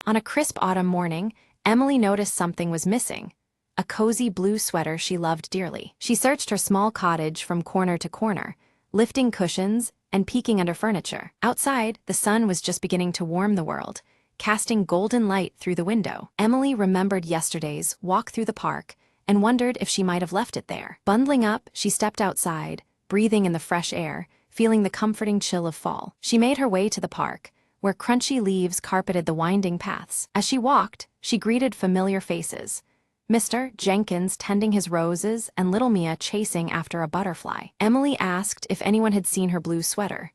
On a crisp autumn morning, Emily noticed something was missing: a cozy blue sweater she loved dearly. She searched her small cottage from corner to corner, lifting cushions and peeking under furniture. Outside, the sun was just beginning to warm the world, casting golden light through the window. Emily remembered yesterday's walk through the park and wondered if she might have left it there. Bundling up, she stepped outside, breathing in the fresh air, feeling the comforting chill of fall. She made her way to the park, where crunchy leaves carpeted the winding paths. As she walked, she greeted familiar faces: Mr. Jenkins tending his roses and little Mia chasing after a butterfly. Emily asked if anyone had seen her blue sweater.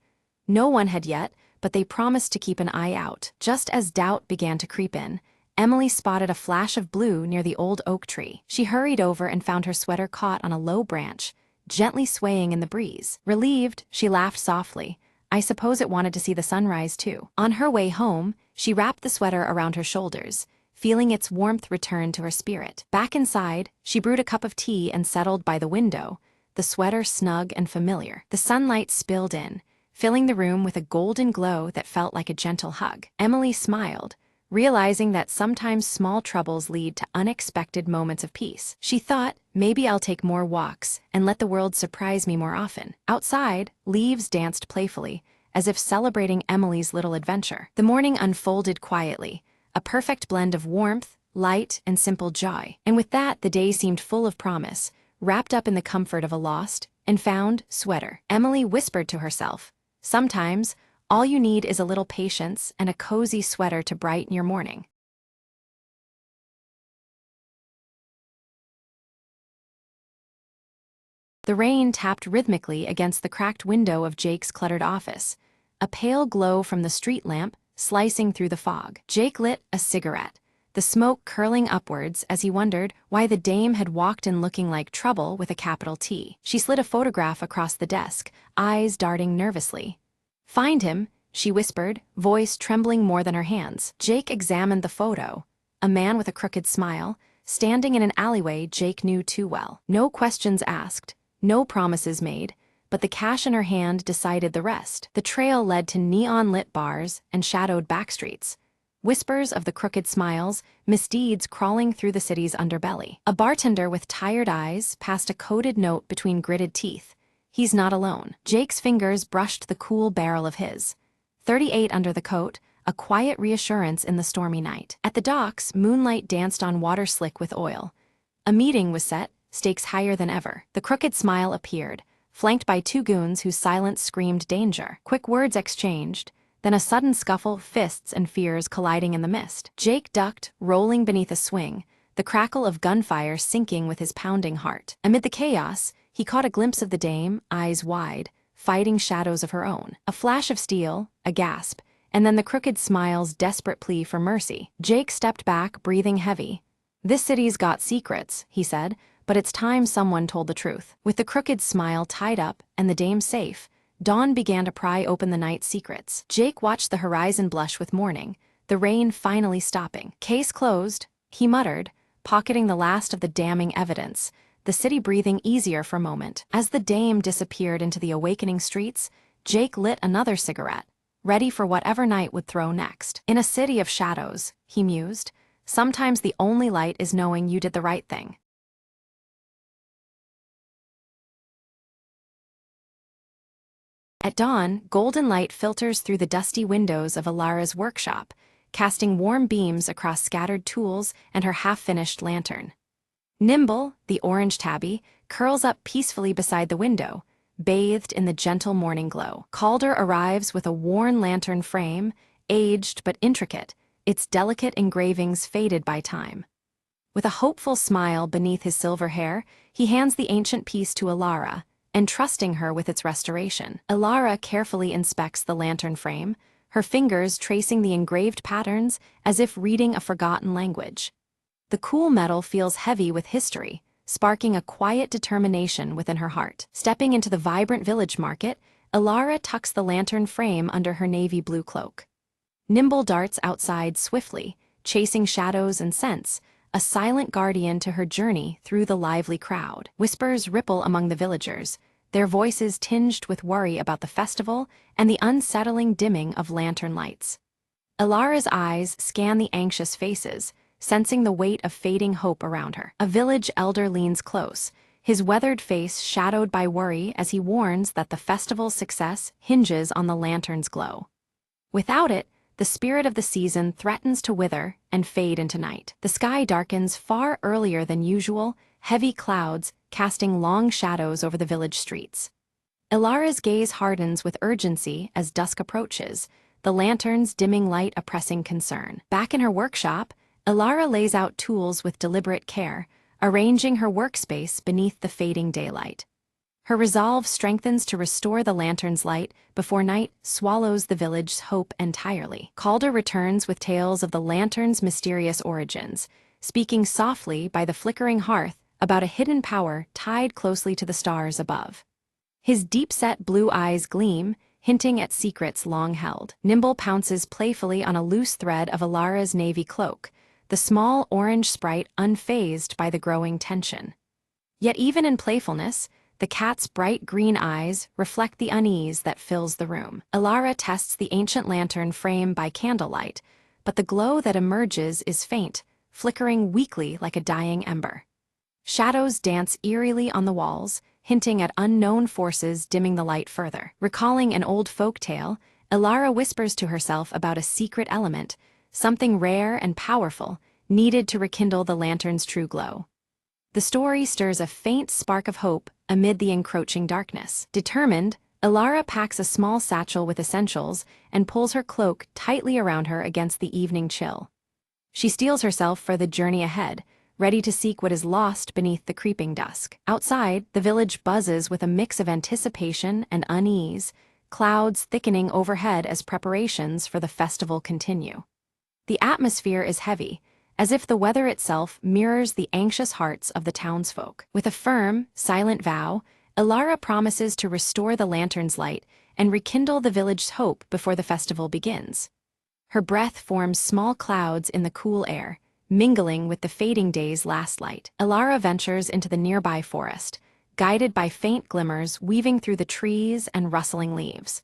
No one had yet, but they promised to keep an eye out. Just as doubt began to creep in, Emily spotted a flash of blue near the old oak tree. She hurried over and found her sweater caught on a low branch, gently swaying in the breeze. Relieved, she laughed softly. I suppose it wanted to see the sunrise too. On her way home, she wrapped the sweater around her shoulders, feeling its warmth return to her spirit. Back inside, she brewed a cup of tea and settled by the window, the sweater snug and familiar. The sunlight spilled in, filling the room with a golden glow that felt like a gentle hug. Emily smiled, realizing that sometimes small troubles lead to unexpected moments of peace. She thought, maybe I'll take more walks and let the world surprise me more often. Outside, leaves danced playfully, as if celebrating Emily's little adventure. The morning unfolded quietly, a perfect blend of warmth, light, and simple joy. And with that, the day seemed full of promise, wrapped up in the comfort of a lost and found sweater. Emily whispered to herself, sometimes, all you need is a little patience and a cozy sweater to brighten your morning. The rain tapped rhythmically against the cracked window of Jake's cluttered office, a pale glow from the street lamp slicing through the fog. Jake lit a cigarette, the smoke curling upwards as he wondered why the dame had walked in looking like trouble with a capital T. She slid a photograph across the desk, eyes darting nervously. Find him, she whispered, voice trembling more than her hands. Jake examined the photo. A man with a crooked smile, standing in an alleyway Jake knew too well. No questions asked, no promises made, but the cash in her hand decided the rest. The trail led to neon-lit bars and shadowed backstreets. Whispers of the crooked smiles, misdeeds crawling through the city's underbelly. A bartender with tired eyes passed a coded note between gritted teeth. He's not alone. Jake's fingers brushed the cool barrel of his. 38 under the coat, a quiet reassurance in the stormy night. At the docks, moonlight danced on water slick with oil. A meeting was set, stakes higher than ever. The crooked smile appeared, flanked by two goons whose silence screamed danger. Quick words exchanged, then a sudden scuffle, fists and fears colliding in the mist. Jake ducked, rolling beneath a swing, the crackle of gunfire sinking with his pounding heart. Amid the chaos, he caught a glimpse of the dame, eyes wide, fighting shadows of her own. A flash of steel, a gasp, and then the crooked smile's desperate plea for mercy. Jake stepped back, breathing heavy. This city's got secrets, he said, but it's time someone told the truth. With the crooked smile tied up and the dame safe, dawn began to pry open the night's secrets. Jake watched the horizon blush with morning, the rain finally stopping. Case closed, he muttered, pocketing the last of the damning evidence, the city breathing easier for a moment. As the dame disappeared into the awakening streets, Jake lit another cigarette, ready for whatever night would throw next. In a city of shadows, he mused, sometimes the only light is knowing you did the right thing. At dawn, golden light filters through the dusty windows of Alara's workshop, casting warm beams across scattered tools and her half-finished lantern. Nimble, the orange tabby, curls up peacefully beside the window, bathed in the gentle morning glow. Calder arrives with a worn lantern frame, aged but intricate, its delicate engravings faded by time. With a hopeful smile beneath his silver hair, he hands the ancient piece to Alara, entrusting her with its restoration. Alara carefully inspects the lantern frame, her fingers tracing the engraved patterns as if reading a forgotten language. The cool metal feels heavy with history, sparking a quiet determination within her heart. Stepping into the vibrant village market, Alara tucks the lantern frame under her navy blue cloak. Nimble darts outside swiftly, chasing shadows and scents, a silent guardian to her journey through the lively crowd. Whispers ripple among the villagers, their voices tinged with worry about the festival and the unsettling dimming of lantern lights. Ilara's eyes scan the anxious faces, sensing the weight of fading hope around her. A village elder leans close, his weathered face shadowed by worry as he warns that the festival's success hinges on the lantern's glow. Without it, the spirit of the season threatens to wither and fade into night. The sky darkens far earlier than usual, heavy clouds casting long shadows over the village streets. Ilara's gaze hardens with urgency as dusk approaches, the lantern's dimming light a pressing concern. Back in her workshop, Ilara lays out tools with deliberate care, arranging her workspace beneath the fading daylight. Her resolve strengthens to restore the lantern's light before night swallows the village's hope entirely. Calder returns with tales of the lantern's mysterious origins, speaking softly by the flickering hearth about a hidden power tied closely to the stars above. His deep-set blue eyes gleam, hinting at secrets long held. Nimble pounces playfully on a loose thread of Ilara's navy cloak, the small orange sprite unfazed by the growing tension. Yet even in playfulness, the cat's bright green eyes reflect the unease that fills the room. Ilara tests the ancient lantern frame by candlelight, but the glow that emerges is faint, flickering weakly like a dying ember. Shadows dance eerily on the walls, hinting at unknown forces dimming the light further. Recalling an old folk tale, Ilara whispers to herself about a secret element, something rare and powerful, needed to rekindle the lantern's true glow. The story stirs a faint spark of hope amid the encroaching darkness. Determined, Ilara packs a small satchel with essentials and pulls her cloak tightly around her against the evening chill. She steels herself for the journey ahead, ready to seek what is lost beneath the creeping dusk. Outside, the village buzzes with a mix of anticipation and unease, clouds thickening overhead as preparations for the festival continue. The atmosphere is heavy, as if the weather itself mirrors the anxious hearts of the townsfolk. With a firm, silent vow, Ilara promises to restore the lantern's light and rekindle the village's hope before the festival begins. Her breath forms small clouds in the cool air, mingling with the fading day's last light. Ilara ventures into the nearby forest, guided by faint glimmers weaving through the trees and rustling leaves.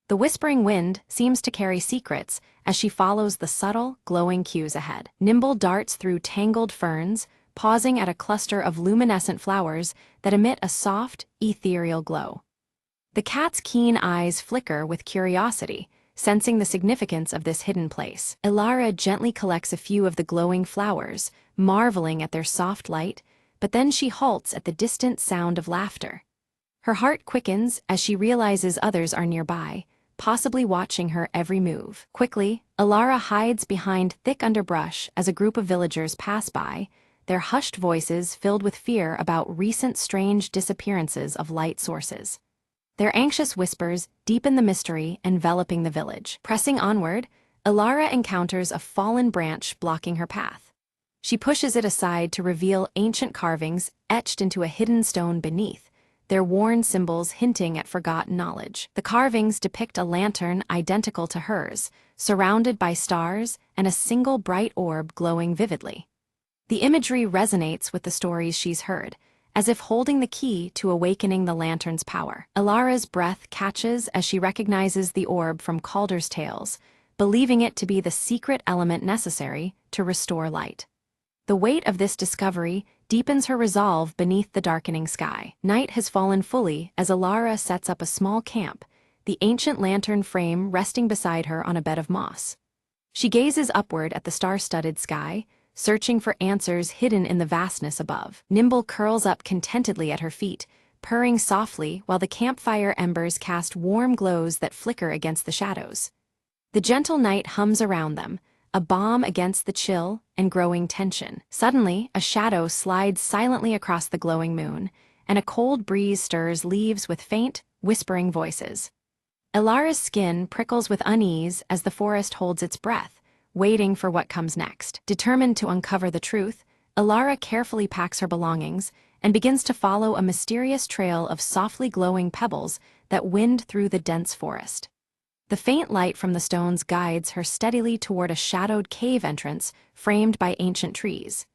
The whispering wind seems to carry secrets as she follows the subtle, glowing cues ahead. Nimble darts through tangled ferns, pausing at a cluster of luminescent flowers that emit a soft, ethereal glow. The cat's keen eyes flicker with curiosity, sensing the significance of this hidden place. Ilara gently collects a few of the glowing flowers, marveling at their soft light, but then she halts at the distant sound of laughter. Her heart quickens as she realizes others are nearby, possibly watching her every move. Quickly, Ilara hides behind thick underbrush as a group of villagers pass by, their hushed voices filled with fear about recent strange disappearances of light sources. Their anxious whispers deepen the mystery enveloping the village. Pressing onward, Ilara encounters a fallen branch blocking her path. She pushes it aside to reveal ancient carvings etched into a hidden stone beneath, their worn symbols hinting at forgotten knowledge. The carvings depict a lantern identical to hers, surrounded by stars and a single bright orb glowing vividly. The imagery resonates with the stories she's heard, as if holding the key to awakening the lantern's power. Ilara's breath catches as she recognizes the orb from Calder's tales, believing it to be the secret element necessary to restore light. The weight of this discovery deepens her resolve beneath the darkening sky. Night has fallen fully as Ilara sets up a small camp, the ancient lantern frame resting beside her on a bed of moss. She gazes upward at the star-studded sky, searching for answers hidden in the vastness above. Nimble curls up contentedly at her feet, purring softly while the campfire embers cast warm glows that flicker against the shadows. The gentle night hums around them, a balm against the chill and growing tension. Suddenly, a shadow slides silently across the glowing moon, and a cold breeze stirs leaves with faint, whispering voices. Ilara's skin prickles with unease as the forest holds its breath, waiting for what comes next. Determined to uncover the truth, Ilara carefully packs her belongings and begins to follow a mysterious trail of softly glowing pebbles that wind through the dense forest. The faint light from the stones guides her steadily toward a shadowed cave entrance framed by ancient trees.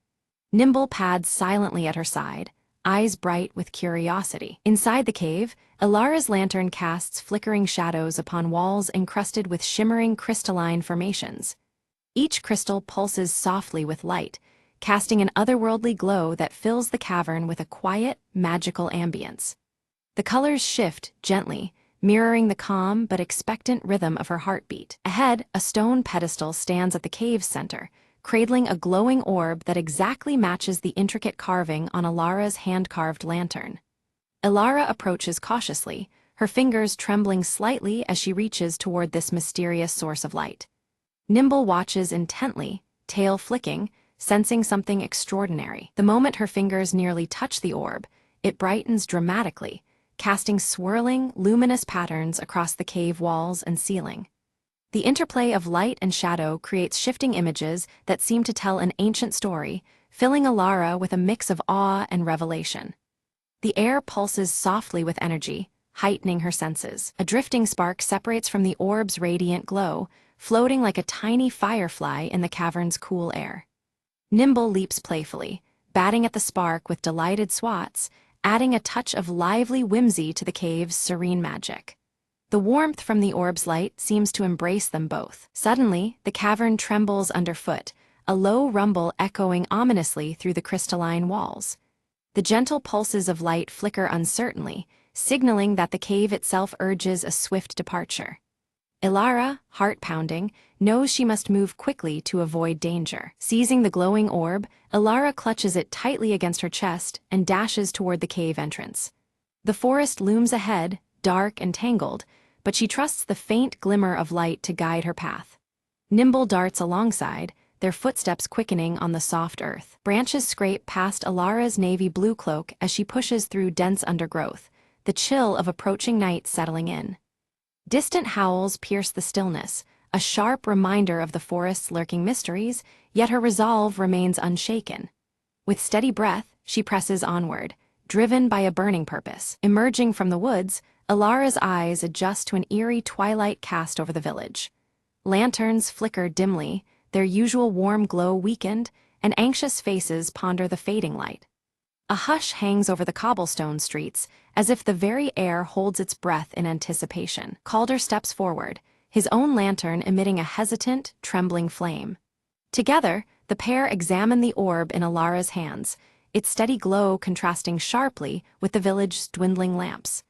Nimble pads silently at her side, eyes bright with curiosity. Inside the cave, Ilara's lantern casts flickering shadows upon walls encrusted with shimmering crystalline formations. Each crystal pulses softly with light, casting an otherworldly glow that fills the cavern with a quiet, magical ambience. The colors shift gently, mirroring the calm but expectant rhythm of her heartbeat. Ahead, a stone pedestal stands at the cave's center, cradling a glowing orb that exactly matches the intricate carving on Ilara's hand-carved lantern. Ilara approaches cautiously, her fingers trembling slightly as she reaches toward this mysterious source of light. Nimble watches intently, tail flicking, sensing something extraordinary. The moment her fingers nearly touch the orb, it brightens dramatically, casting swirling, luminous patterns across the cave walls and ceiling. The interplay of light and shadow creates shifting images that seem to tell an ancient story, filling Ilara with a mix of awe and revelation. The air pulses softly with energy, heightening her senses. A drifting spark separates from the orb's radiant glow, floating like a tiny firefly in the cavern's cool air. Nimble leaps playfully, batting at the spark with delighted swats, adding a touch of lively whimsy to the cave's serene magic. The warmth from the orb's light seems to embrace them both. Suddenly, the cavern trembles underfoot, a low rumble echoing ominously through the crystalline walls. The gentle pulses of light flicker uncertainly, signaling that the cave itself urges a swift departure. Ilara, heart pounding, knows she must move quickly to avoid danger. Seizing the glowing orb, Ilara clutches it tightly against her chest and dashes toward the cave entrance. The forest looms ahead, dark and tangled, but she trusts the faint glimmer of light to guide her path. Nimble darts alongside, their footsteps quickening on the soft earth. Branches scrape past Ilara's navy blue cloak as she pushes through dense undergrowth, the chill of approaching night settling in. Distant howls pierce the stillness, a sharp reminder of the forest's lurking mysteries, yet her resolve remains unshaken. With steady breath, she presses onward, driven by a burning purpose. Emerging from the woods, Ilara's eyes adjust to an eerie twilight cast over the village. Lanterns flicker dimly, their usual warm glow weakened, and anxious faces ponder the fading light. A hush hangs over the cobblestone streets, as if the very air holds its breath in anticipation. Calder steps forward, his own lantern emitting a hesitant, trembling flame. Together, the pair examine the orb in Ilara's hands, its steady glow contrasting sharply with the village's dwindling lamps.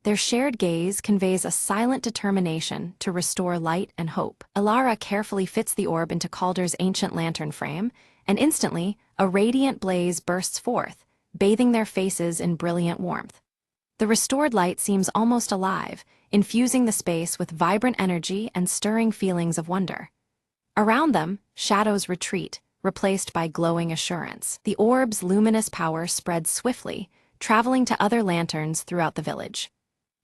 Their shared gaze conveys a silent determination to restore light and hope. Ilara carefully fits the orb into Calder's ancient lantern frame, and instantly, a radiant blaze bursts forth, bathing their faces in brilliant warmth. The restored light seems almost alive, infusing the space with vibrant energy and stirring feelings of wonder. Around them, shadows retreat, replaced by glowing assurance. The orb's luminous power spreads swiftly, traveling to other lanterns throughout the village.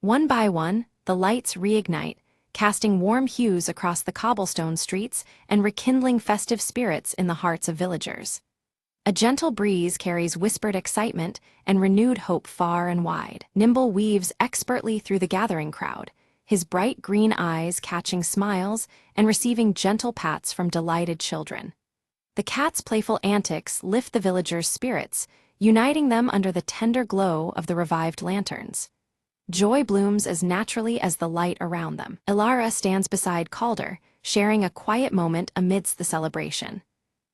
One by one, the lights reignite, casting warm hues across the cobblestone streets and rekindling festive spirits in the hearts of villagers. A gentle breeze carries whispered excitement and renewed hope far and wide. Nimble weaves expertly through the gathering crowd, his bright green eyes catching smiles and receiving gentle pats from delighted children. The cat's playful antics lift the villagers' spirits, uniting them under the tender glow of the revived lanterns. Joy blooms as naturally as the light around them. Ilara stands beside Calder, sharing a quiet moment amidst the celebration.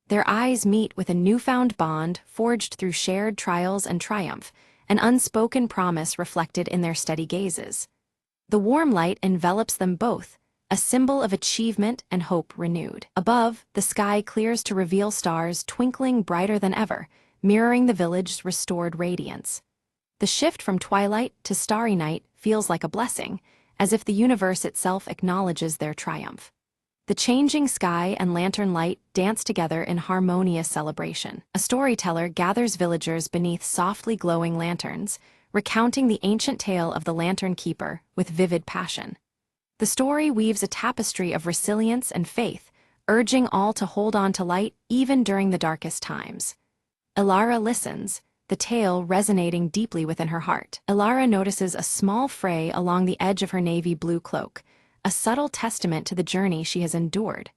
Their eyes meet with a newfound bond forged through shared trials and triumph, an unspoken promise reflected in their steady gazes. The warm light envelops them both, a symbol of achievement and hope renewed. Above, the sky clears to reveal stars twinkling brighter than ever, mirroring the village's restored radiance. The shift from twilight to starry night feels like a blessing, as if the universe itself acknowledges their triumph. The changing sky and lantern light dance together in harmonious celebration. A storyteller gathers villagers beneath softly glowing lanterns, recounting the ancient tale of the Lantern Keeper with vivid passion. The story weaves a tapestry of resilience and faith, urging all to hold on to light even during the darkest times. Ilara listens, the tale resonating deeply within her heart. Ilara notices a small fray along the edge of her navy blue cloak, a subtle testament to the journey she has endured.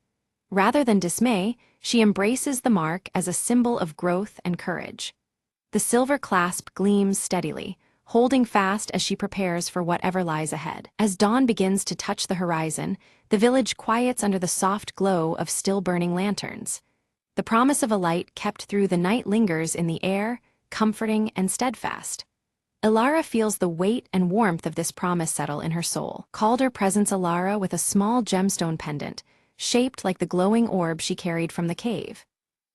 Rather than dismay, she embraces the mark as a symbol of growth and courage. The silver clasp gleams steadily, holding fast as she prepares for whatever lies ahead. As dawn begins to touch the horizon, the village quiets under the soft glow of still-burning lanterns. The promise of a light kept through the night lingers in the air, comforting and steadfast. Ilara feels the weight and warmth of this promise settle in her soul. Calder presents Ilara with a small gemstone pendant, shaped like the glowing orb she carried from the cave.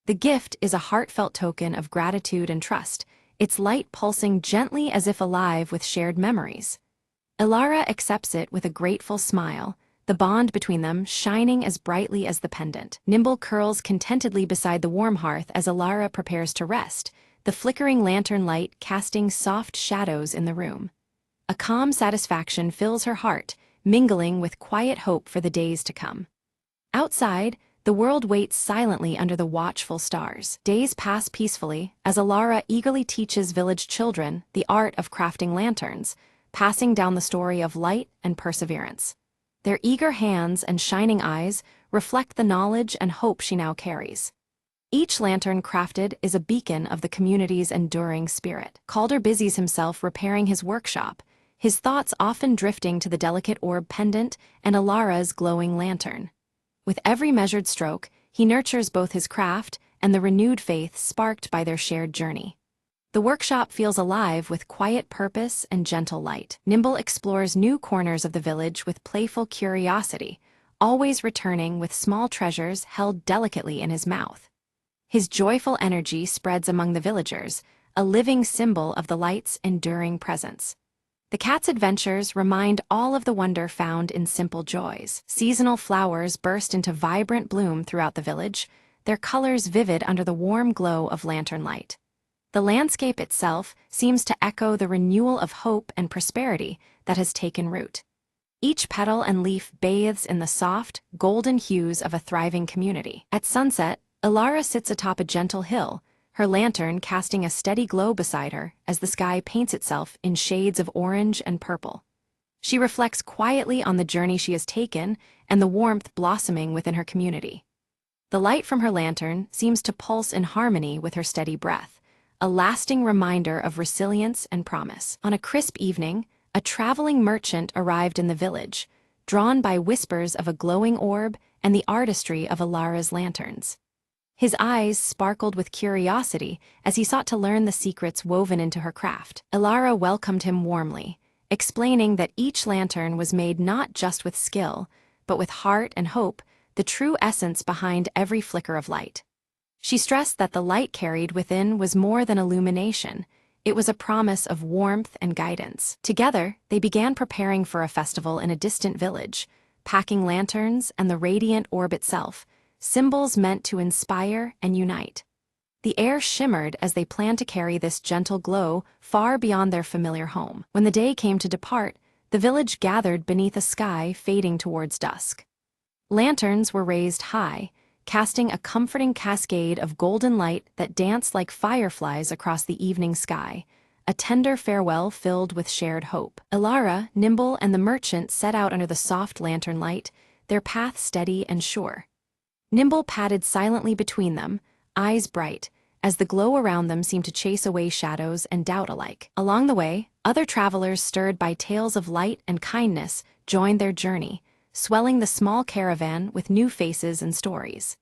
The gift is a heartfelt token of gratitude and trust, its light pulsing gently as if alive with shared memories. Ilara accepts it with a grateful smile, the bond between them shining as brightly as the pendant. Nimble curls contentedly beside the warm hearth as Ilara prepares to rest, the flickering lantern light casting soft shadows in the room. A calm satisfaction fills her heart, mingling with quiet hope for the days to come. Outside, the world waits silently under the watchful stars. Days pass peacefully as Ilara eagerly teaches village children the art of crafting lanterns, passing down the story of light and perseverance. Their eager hands and shining eyes reflect the knowledge and hope she now carries. Each lantern crafted is a beacon of the community's enduring spirit. Calder busies himself repairing his workshop, his thoughts often drifting to the delicate orb pendant and Ilara's glowing lantern. With every measured stroke, he nurtures both his craft and the renewed faith sparked by their shared journey. The workshop feels alive with quiet purpose and gentle light. Nimble explores new corners of the village with playful curiosity, always returning with small treasures held delicately in his mouth. His joyful energy spreads among the villagers, a living symbol of the light's enduring presence. The cat's adventures remind all of the wonder found in simple joys. Seasonal flowers burst into vibrant bloom throughout the village, their colors vivid under the warm glow of lantern light. The landscape itself seems to echo the renewal of hope and prosperity that has taken root. Each petal and leaf bathes in the soft, golden hues of a thriving community. At sunset, Ilara sits atop a gentle hill, her lantern casting a steady glow beside her as the sky paints itself in shades of orange and purple. She reflects quietly on the journey she has taken and the warmth blossoming within her community. The light from her lantern seems to pulse in harmony with her steady breath, a lasting reminder of resilience and promise. On a crisp evening, a traveling merchant arrived in the village, drawn by whispers of a glowing orb and the artistry of Ilara's lanterns. His eyes sparkled with curiosity as he sought to learn the secrets woven into her craft. Ilara welcomed him warmly, explaining that each lantern was made not just with skill, but with heart and hope, the true essence behind every flicker of light. She stressed that the light carried within was more than illumination. It was a promise of warmth and guidance. Together, they began preparing for a festival in a distant village, packing lanterns and the radiant orb itself, symbols meant to inspire and unite. The air shimmered as they planned to carry this gentle glow far beyond their familiar home. When the day came to depart, the village gathered beneath a sky fading towards dusk. Lanterns were raised high, casting a comforting cascade of golden light that danced like fireflies across the evening sky, a tender farewell filled with shared hope. Ilara, Nimble, and the merchant set out under the soft lantern light, their path steady and sure. Nimble padded silently between them, eyes bright, as the glow around them seemed to chase away shadows and doubt alike. Along the way, other travelers stirred by tales of light and kindness joined their journey, swelling the small caravan with new faces and stories.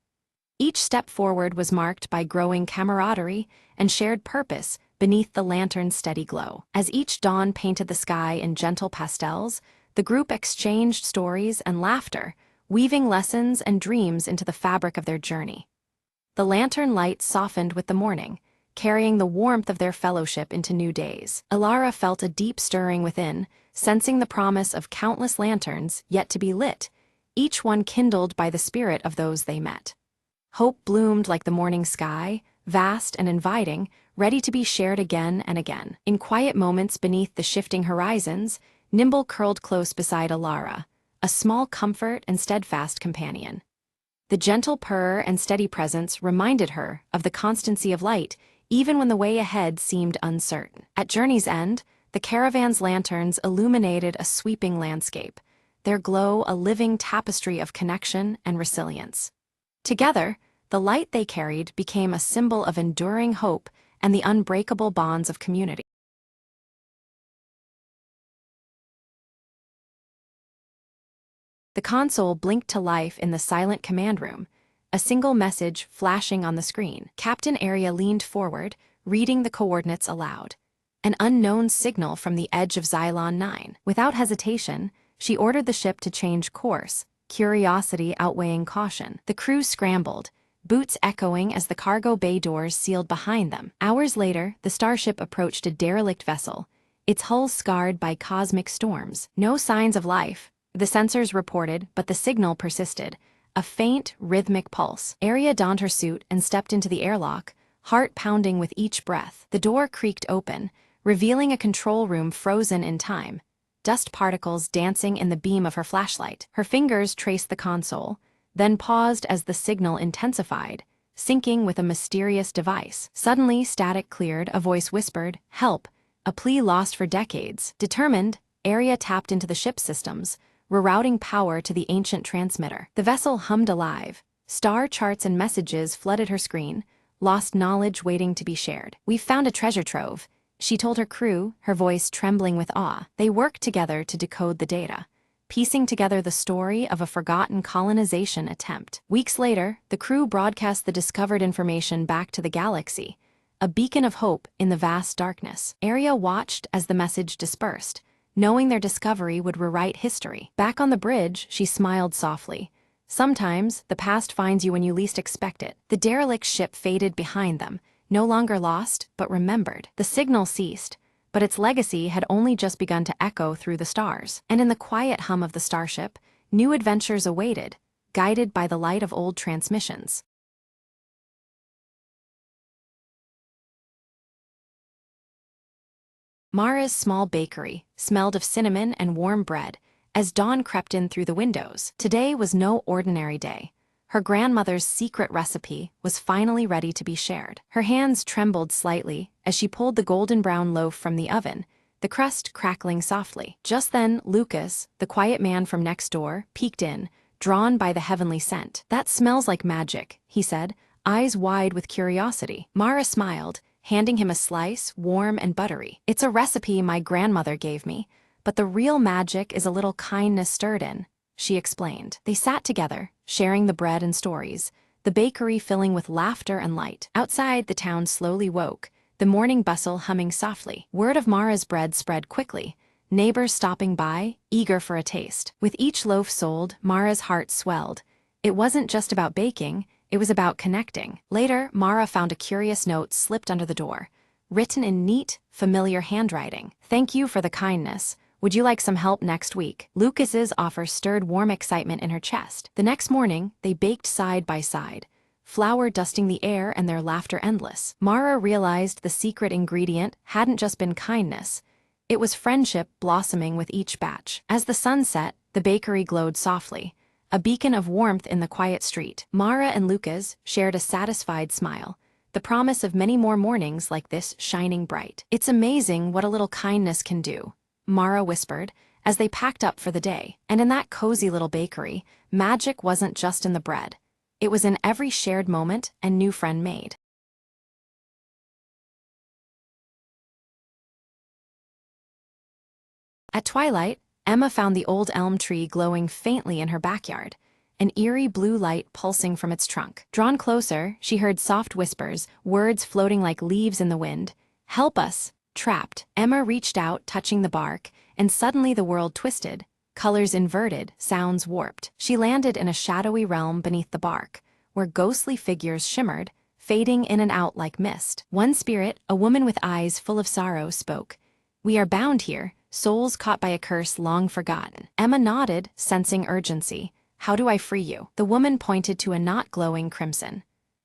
Each step forward was marked by growing camaraderie and shared purpose beneath the lantern's steady glow. As each dawn painted the sky in gentle pastels, the group exchanged stories and laughter, weaving lessons and dreams into the fabric of their journey. The lantern light softened with the morning, carrying the warmth of their fellowship into new days. Ilara felt a deep stirring within, sensing the promise of countless lanterns yet to be lit, each one kindled by the spirit of those they met. Hope bloomed like the morning sky, vast and inviting, ready to be shared again and again. In quiet moments beneath the shifting horizons, Nimble curled close beside Ilara, a small comfort and steadfast companion. The gentle purr and steady presence reminded her of the constancy of light, even when the way ahead seemed uncertain. At journey's end, the caravan's lanterns illuminated a sweeping landscape, their glow a living tapestry of connection and resilience. Together, the light they carried became a symbol of enduring hope and the unbreakable bonds of community. The console blinked to life in the silent command room, a single message flashing on the screen. Captain Arya leaned forward, reading the coordinates aloud. An unknown signal from the edge of Xylon 9. Without hesitation, she ordered the ship to change course, curiosity outweighing caution. The crew scrambled, boots echoing as the cargo bay doors sealed behind them. Hours later, the starship approached a derelict vessel, its hull scarred by cosmic storms. No signs of life, the sensors reported, but the signal persisted. A faint, rhythmic pulse. Arya donned her suit and stepped into the airlock, heart pounding with each breath. The door creaked open, revealing a control room frozen in time, dust particles dancing in the beam of her flashlight. Her fingers traced the console, then paused as the signal intensified, syncing with a mysterious device. Suddenly, static cleared, a voice whispered, "Help," a plea lost for decades. Determined, Arya tapped into the ship's systems, rerouting power to the ancient transmitter. The vessel hummed alive. Star charts and messages flooded her screen, lost knowledge waiting to be shared. "We've found a treasure trove," she told her crew, her voice trembling with awe. They worked together to decode the data, piecing together the story of a forgotten colonization attempt. Weeks later, the crew broadcast the discovered information back to the galaxy, a beacon of hope in the vast darkness. Arya watched as the message dispersed, knowing their discovery would rewrite history. Back on the bridge, she smiled softly. Sometimes, the past finds you when you least expect it. The derelict ship faded behind them, no longer lost, but remembered. The signal ceased, but its legacy had only just begun to echo through the stars. And in the quiet hum of the starship, new adventures awaited, guided by the light of old transmissions. Mara's small bakery smelled of cinnamon and warm bread as dawn crept in through the windows. Today was no ordinary day. Her grandmother's secret recipe was finally ready to be shared. Her hands trembled slightly as she pulled the golden brown loaf from the oven, the crust crackling softly. Just then, Lucas, the quiet man from next door, peeked in, drawn by the heavenly scent. "That smells like magic," he said, eyes wide with curiosity. Mara smiled, handing him a slice, warm and buttery. "It's a recipe my grandmother gave me, but the real magic is a little kindness stirred in," she explained. They sat together, sharing the bread and stories, the bakery filling with laughter and light. Outside, the town slowly woke, the morning bustle humming softly. Word of Mara's bread spread quickly, neighbors stopping by, eager for a taste. With each loaf sold, Mara's heart swelled. It wasn't just about baking, it was about connecting. Later, Mara found a curious note slipped under the door, written in neat, familiar handwriting. "Thank you for the kindness. Would you like some help next week?" Lucas's offer stirred warm excitement in her chest. The next morning, they baked side by side, flour dusting the air and their laughter endless. Mara realized the secret ingredient hadn't just been kindness. It was friendship blossoming with each batch. As the sun set, the bakery glowed softly, a beacon of warmth in the quiet street. Mara and Lucas shared a satisfied smile, the promise of many more mornings like this shining bright. "It's amazing what a little kindness can do," Mara whispered, as they packed up for the day. And in that cozy little bakery, magic wasn't just in the bread. It was in every shared moment and new friend made. At twilight, Emma found the old elm tree glowing faintly in her backyard, an eerie blue light pulsing from its trunk. Drawn closer, she heard soft whispers, words floating like leaves in the wind. "Help us, trapped." Emma reached out, touching the bark, and suddenly the world twisted, colors inverted, sounds warped. She landed in a shadowy realm beneath the bark, where ghostly figures shimmered, fading in and out like mist. One spirit, a woman with eyes full of sorrow, spoke. "We are bound here, souls caught by a curse long forgotten." Emma nodded, sensing urgency. "How do I free you?" The woman pointed to a knot glowing crimson.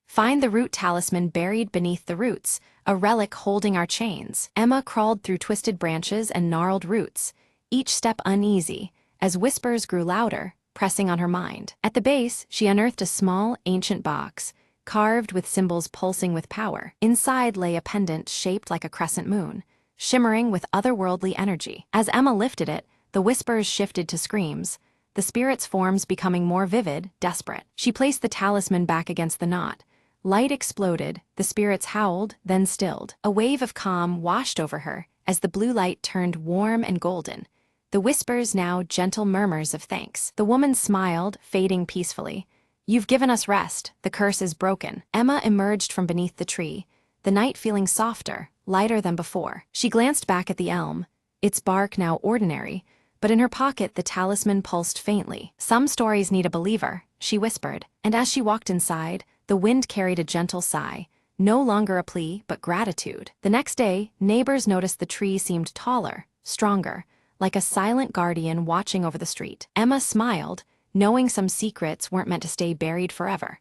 "Find the root talisman buried beneath the roots, a relic holding our chains." Emma crawled through twisted branches and gnarled roots, each step uneasy, as whispers grew louder, pressing on her mind. At the base, she unearthed a small, ancient box, carved with symbols pulsing with power. Inside lay a pendant shaped like a crescent moon, shimmering with otherworldly energy. As Emma lifted it, the whispers shifted to screams, the spirit's forms becoming more vivid, desperate. She placed the talisman back against the knot, Light exploded, the spirits howled, then stilled. A wave of calm washed over her as the blue light turned warm and golden, the whispers now gentle murmurs of thanks. The woman smiled, fading peacefully. "You've given us rest, the curse is broken." Emma emerged from beneath the tree, the night feeling softer, lighter than before. She glanced back at the elm, its bark now ordinary, but in her pocket the talisman pulsed faintly. "Some stories need a believer," she whispered, and as she walked inside, the wind carried a gentle sigh, no longer a plea but gratitude. The next day, neighbors noticed the tree seemed taller, stronger, like a silent guardian watching over the street. Emma smiled, knowing some secrets weren't meant to stay buried forever.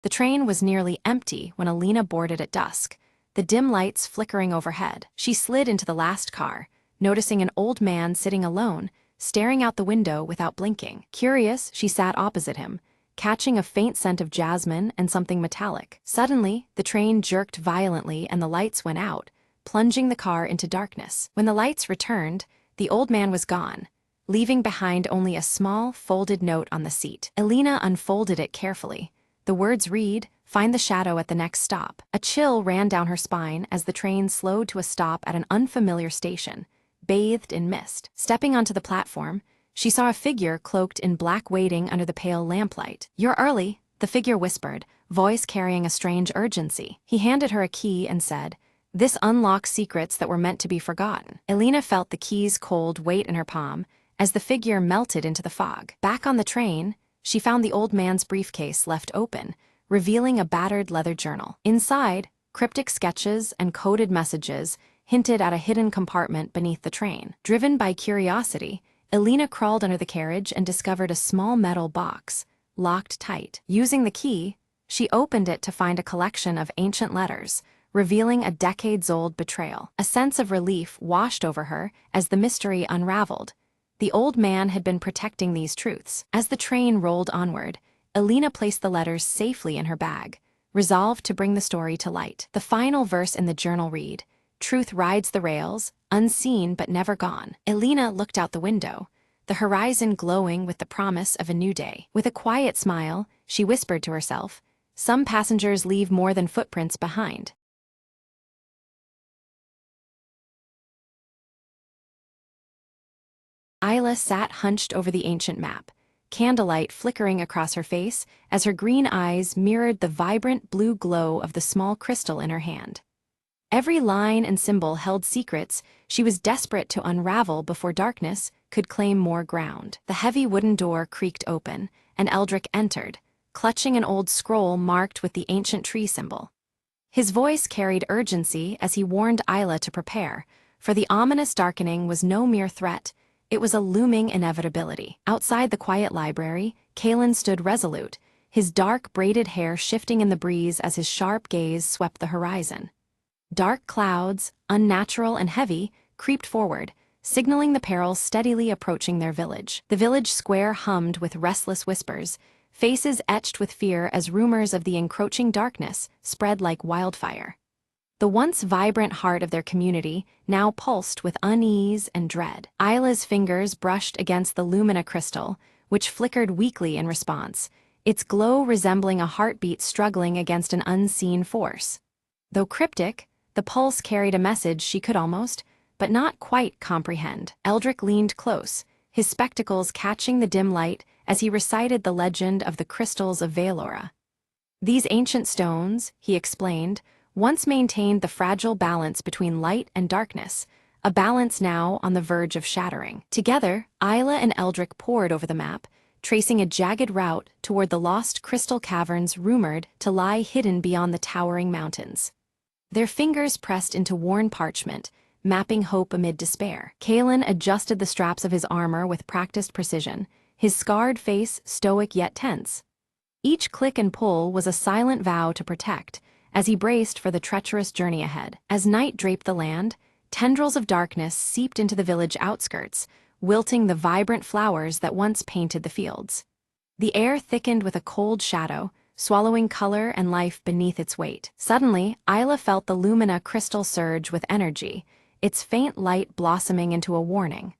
The train was nearly empty when Alina boarded at dusk, the dim lights flickering overhead. She slid into the last car, noticing an old man sitting alone, staring out the window without blinking. Curious, she sat opposite him, catching a faint scent of jasmine and something metallic. Suddenly, the train jerked violently and the lights went out, plunging the car into darkness. When the lights returned, the old man was gone, leaving behind only a small, folded note on the seat. Alina unfolded it carefully. The words read, "Find the shadow at the next stop." A chill ran down her spine as the train slowed to a stop at an unfamiliar station, bathed in mist. Stepping onto the platform, she saw a figure cloaked in black waiting under the pale lamplight. "You're early," the figure whispered, voice carrying a strange urgency. He handed her a key and said, "This unlocks secrets that were meant to be forgotten." Alina felt the key's cold weight in her palm as the figure melted into the fog. Back on the train, she found the old man's briefcase left open, revealing a battered leather journal. Inside, cryptic sketches and coded messages hinted at a hidden compartment beneath the train. Driven by curiosity, Alina crawled under the carriage and discovered a small metal box, locked tight. Using the key, she opened it to find a collection of ancient letters, revealing a decades-old betrayal. A sense of relief washed over her as the mystery unraveled. The old man had been protecting these truths. As the train rolled onward, Alina placed the letters safely in her bag, resolved to bring the story to light. The final verse in the journal read, "Truth rides the rails, unseen but never gone." Alina looked out the window, the horizon glowing with the promise of a new day. With a quiet smile, she whispered to herself, "Some passengers leave more than footprints behind." Isla sat hunched over the ancient map, candlelight flickering across her face as her green eyes mirrored the vibrant blue glow of the small crystal in her hand. Every line and symbol held secrets she was desperate to unravel before darkness could claim more ground. The heavy wooden door creaked open, and Eldrick entered, clutching an old scroll marked with the ancient tree symbol. His voice carried urgency as he warned Isla to prepare, for the ominous darkening was no mere threat. It was a looming inevitability. Outside the quiet library, Kalen stood resolute, his dark braided hair shifting in the breeze as his sharp gaze swept the horizon. Dark clouds, unnatural and heavy, creeped forward, signaling the perils steadily approaching their village. The village square hummed with restless whispers, faces etched with fear as rumors of the encroaching darkness spread like wildfire. The once vibrant heart of their community now pulsed with unease and dread. Isla's fingers brushed against the lumina crystal, which flickered weakly in response, its glow resembling a heartbeat struggling against an unseen force. Though cryptic, the pulse carried a message she could almost, but not quite comprehend. Eldrick leaned close, his spectacles catching the dim light as he recited the legend of the crystals of Valora. "These ancient stones," he explained, once maintained the fragile balance between light and darkness, a balance now on the verge of shattering. Together, Isla and Eldrick pored over the map, tracing a jagged route toward the lost crystal caverns rumored to lie hidden beyond the towering mountains. Their fingers pressed into worn parchment, mapping hope amid despair. Kalen adjusted the straps of his armor with practiced precision, his scarred face stoic yet tense. Each click and pull was a silent vow to protect, as he braced for the treacherous journey ahead. As night draped the land, tendrils of darkness seeped into the village outskirts, wilting the vibrant flowers that once painted the fields. The air thickened with a cold shadow, swallowing color and life beneath its weight. Suddenly, Isla felt the lumina crystal surge with energy, its faint light blossoming into a warning.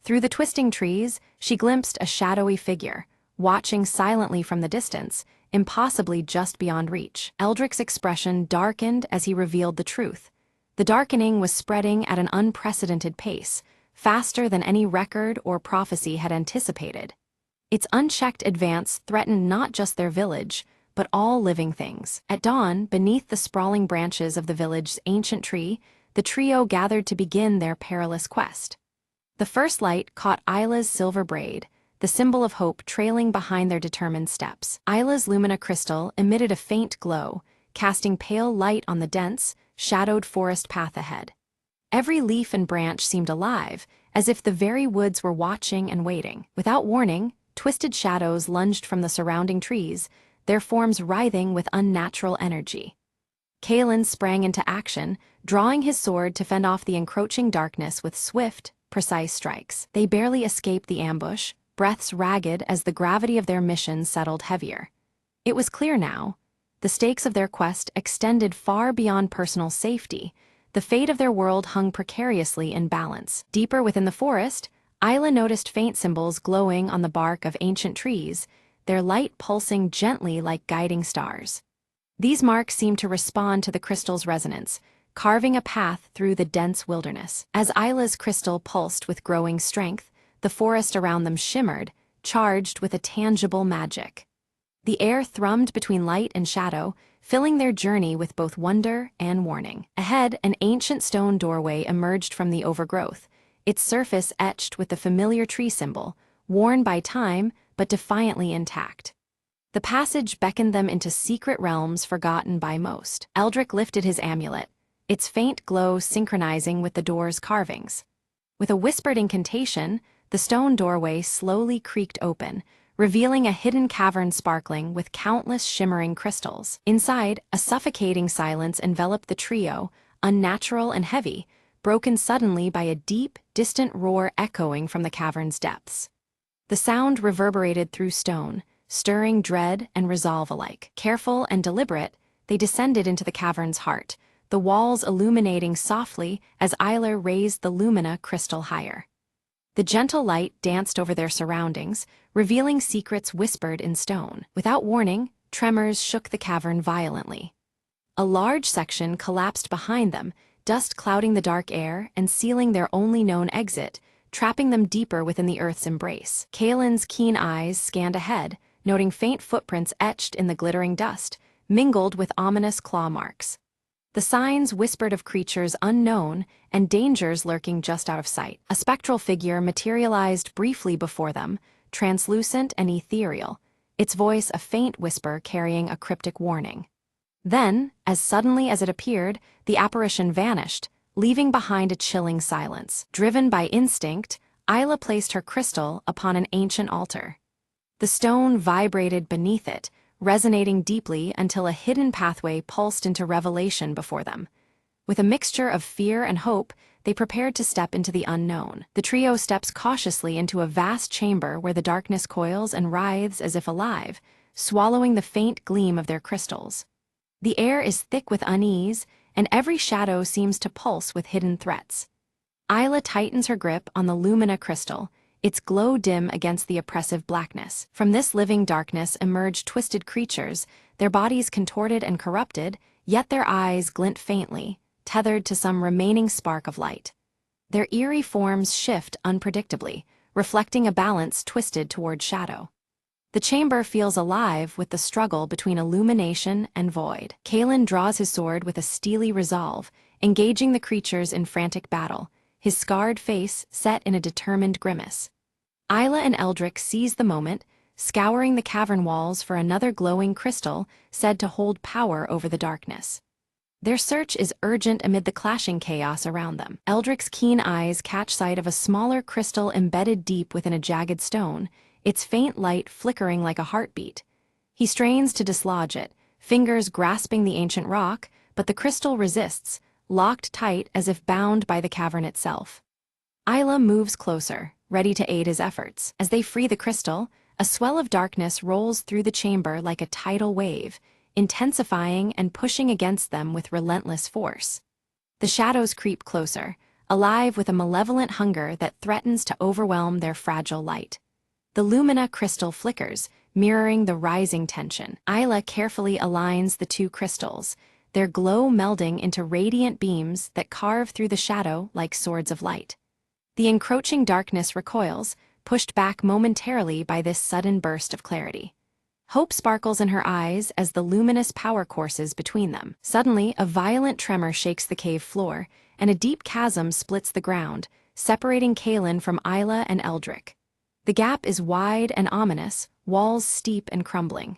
Through the twisting trees, she glimpsed a shadowy figure, watching silently from the distance, impossibly just beyond reach. Eldrick's expression darkened as he revealed the truth. The darkening was spreading at an unprecedented pace, faster than any record or prophecy had anticipated. Its unchecked advance threatened not just their village, but all living things. At dawn, beneath the sprawling branches of the village's ancient tree, the trio gathered to begin their perilous quest. The first light caught Isla's silver braid, the symbol of hope trailing behind their determined steps. Isla's lumina crystal emitted a faint glow, casting pale light on the dense, shadowed forest path ahead. Every leaf and branch seemed alive, as if the very woods were watching and waiting. Without warning, twisted shadows lunged from the surrounding trees, their forms writhing with unnatural energy. Kalen sprang into action, drawing his sword to fend off the encroaching darkness with swift, precise strikes. They barely escaped the ambush, breaths ragged as the gravity of their mission settled heavier. It was clear now. The stakes of their quest extended far beyond personal safety. The fate of their world hung precariously in balance. Deeper within the forest, Isla noticed faint symbols glowing on the bark of ancient trees, their light pulsing gently like guiding stars. These marks seemed to respond to the crystal's resonance, carving a path through the dense wilderness. As Isla's crystal pulsed with growing strength, the forest around them shimmered, charged with a tangible magic. The air thrummed between light and shadow, filling their journey with both wonder and warning. Ahead, an ancient stone doorway emerged from the overgrowth, its surface etched with the familiar tree symbol, worn by time but defiantly intact. The passage beckoned them into secret realms forgotten by most. Eldrick lifted his amulet, its faint glow synchronizing with the door's carvings. With a whispered incantation, the stone doorway slowly creaked open, revealing a hidden cavern sparkling with countless shimmering crystals. Inside, a suffocating silence enveloped the trio, unnatural and heavy, broken suddenly by a deep, distant roar echoing from the cavern's depths. The sound reverberated through stone, stirring dread and resolve alike. Careful and deliberate, they descended into the cavern's heart, the walls illuminating softly as Isla raised the lumina crystal higher. The gentle light danced over their surroundings, revealing secrets whispered in stone. Without warning, tremors shook the cavern violently. A large section collapsed behind them, dust clouding the dark air and sealing their only known exit, trapping them deeper within the earth's embrace. Kalen's keen eyes scanned ahead, noting faint footprints etched in the glittering dust, mingled with ominous claw marks. The signs whispered of creatures unknown and dangers lurking just out of sight. A spectral figure materialized briefly before them, translucent and ethereal, its voice a faint whisper carrying a cryptic warning. Then, as suddenly as it appeared, the apparition vanished, leaving behind a chilling silence. Driven by instinct, Isla placed her crystal upon an ancient altar. The stone vibrated beneath it, resonating deeply until a hidden pathway pulsed into revelation before them. With a mixture of fear and hope, they prepared to step into the unknown. The trio steps cautiously into a vast chamber where the darkness coils and writhes as if alive, swallowing the faint gleam of their crystals. The air is thick with unease, and every shadow seems to pulse with hidden threats. Isla tightens her grip on the lumina crystal, its glow dim against the oppressive blackness. From this living darkness emerged twisted creatures, their bodies contorted and corrupted, yet their eyes glint faintly, tethered to some remaining spark of light. Their eerie forms shift unpredictably, reflecting a balance twisted toward shadow. The chamber feels alive with the struggle between illumination and void. Kalen draws his sword with a steely resolve, engaging the creatures in frantic battle, his scarred face set in a determined grimace. Isla and Eldrick seize the moment, scouring the cavern walls for another glowing crystal said to hold power over the darkness. Their search is urgent amid the clashing chaos around them. Eldrick's keen eyes catch sight of a smaller crystal embedded deep within a jagged stone, its faint light flickering like a heartbeat. He strains to dislodge it, fingers grasping the ancient rock, but the crystal resists, locked tight as if bound by the cavern itself. Isla moves closer, ready to aid his efforts. As they free the crystal, a swell of darkness rolls through the chamber like a tidal wave, intensifying and pushing against them with relentless force. The shadows creep closer, alive with a malevolent hunger that threatens to overwhelm their fragile light. The lumina crystal flickers, mirroring the rising tension. Isla carefully aligns the two crystals, their glow melding into radiant beams that carve through the shadow like swords of light. The encroaching darkness recoils, pushed back momentarily by this sudden burst of clarity. Hope sparkles in her eyes as the luminous power courses between them. Suddenly, a violent tremor shakes the cave floor, and a deep chasm splits the ground, separating Kaelin from Isla and Eldrick. The gap is wide and ominous, walls steep and crumbling.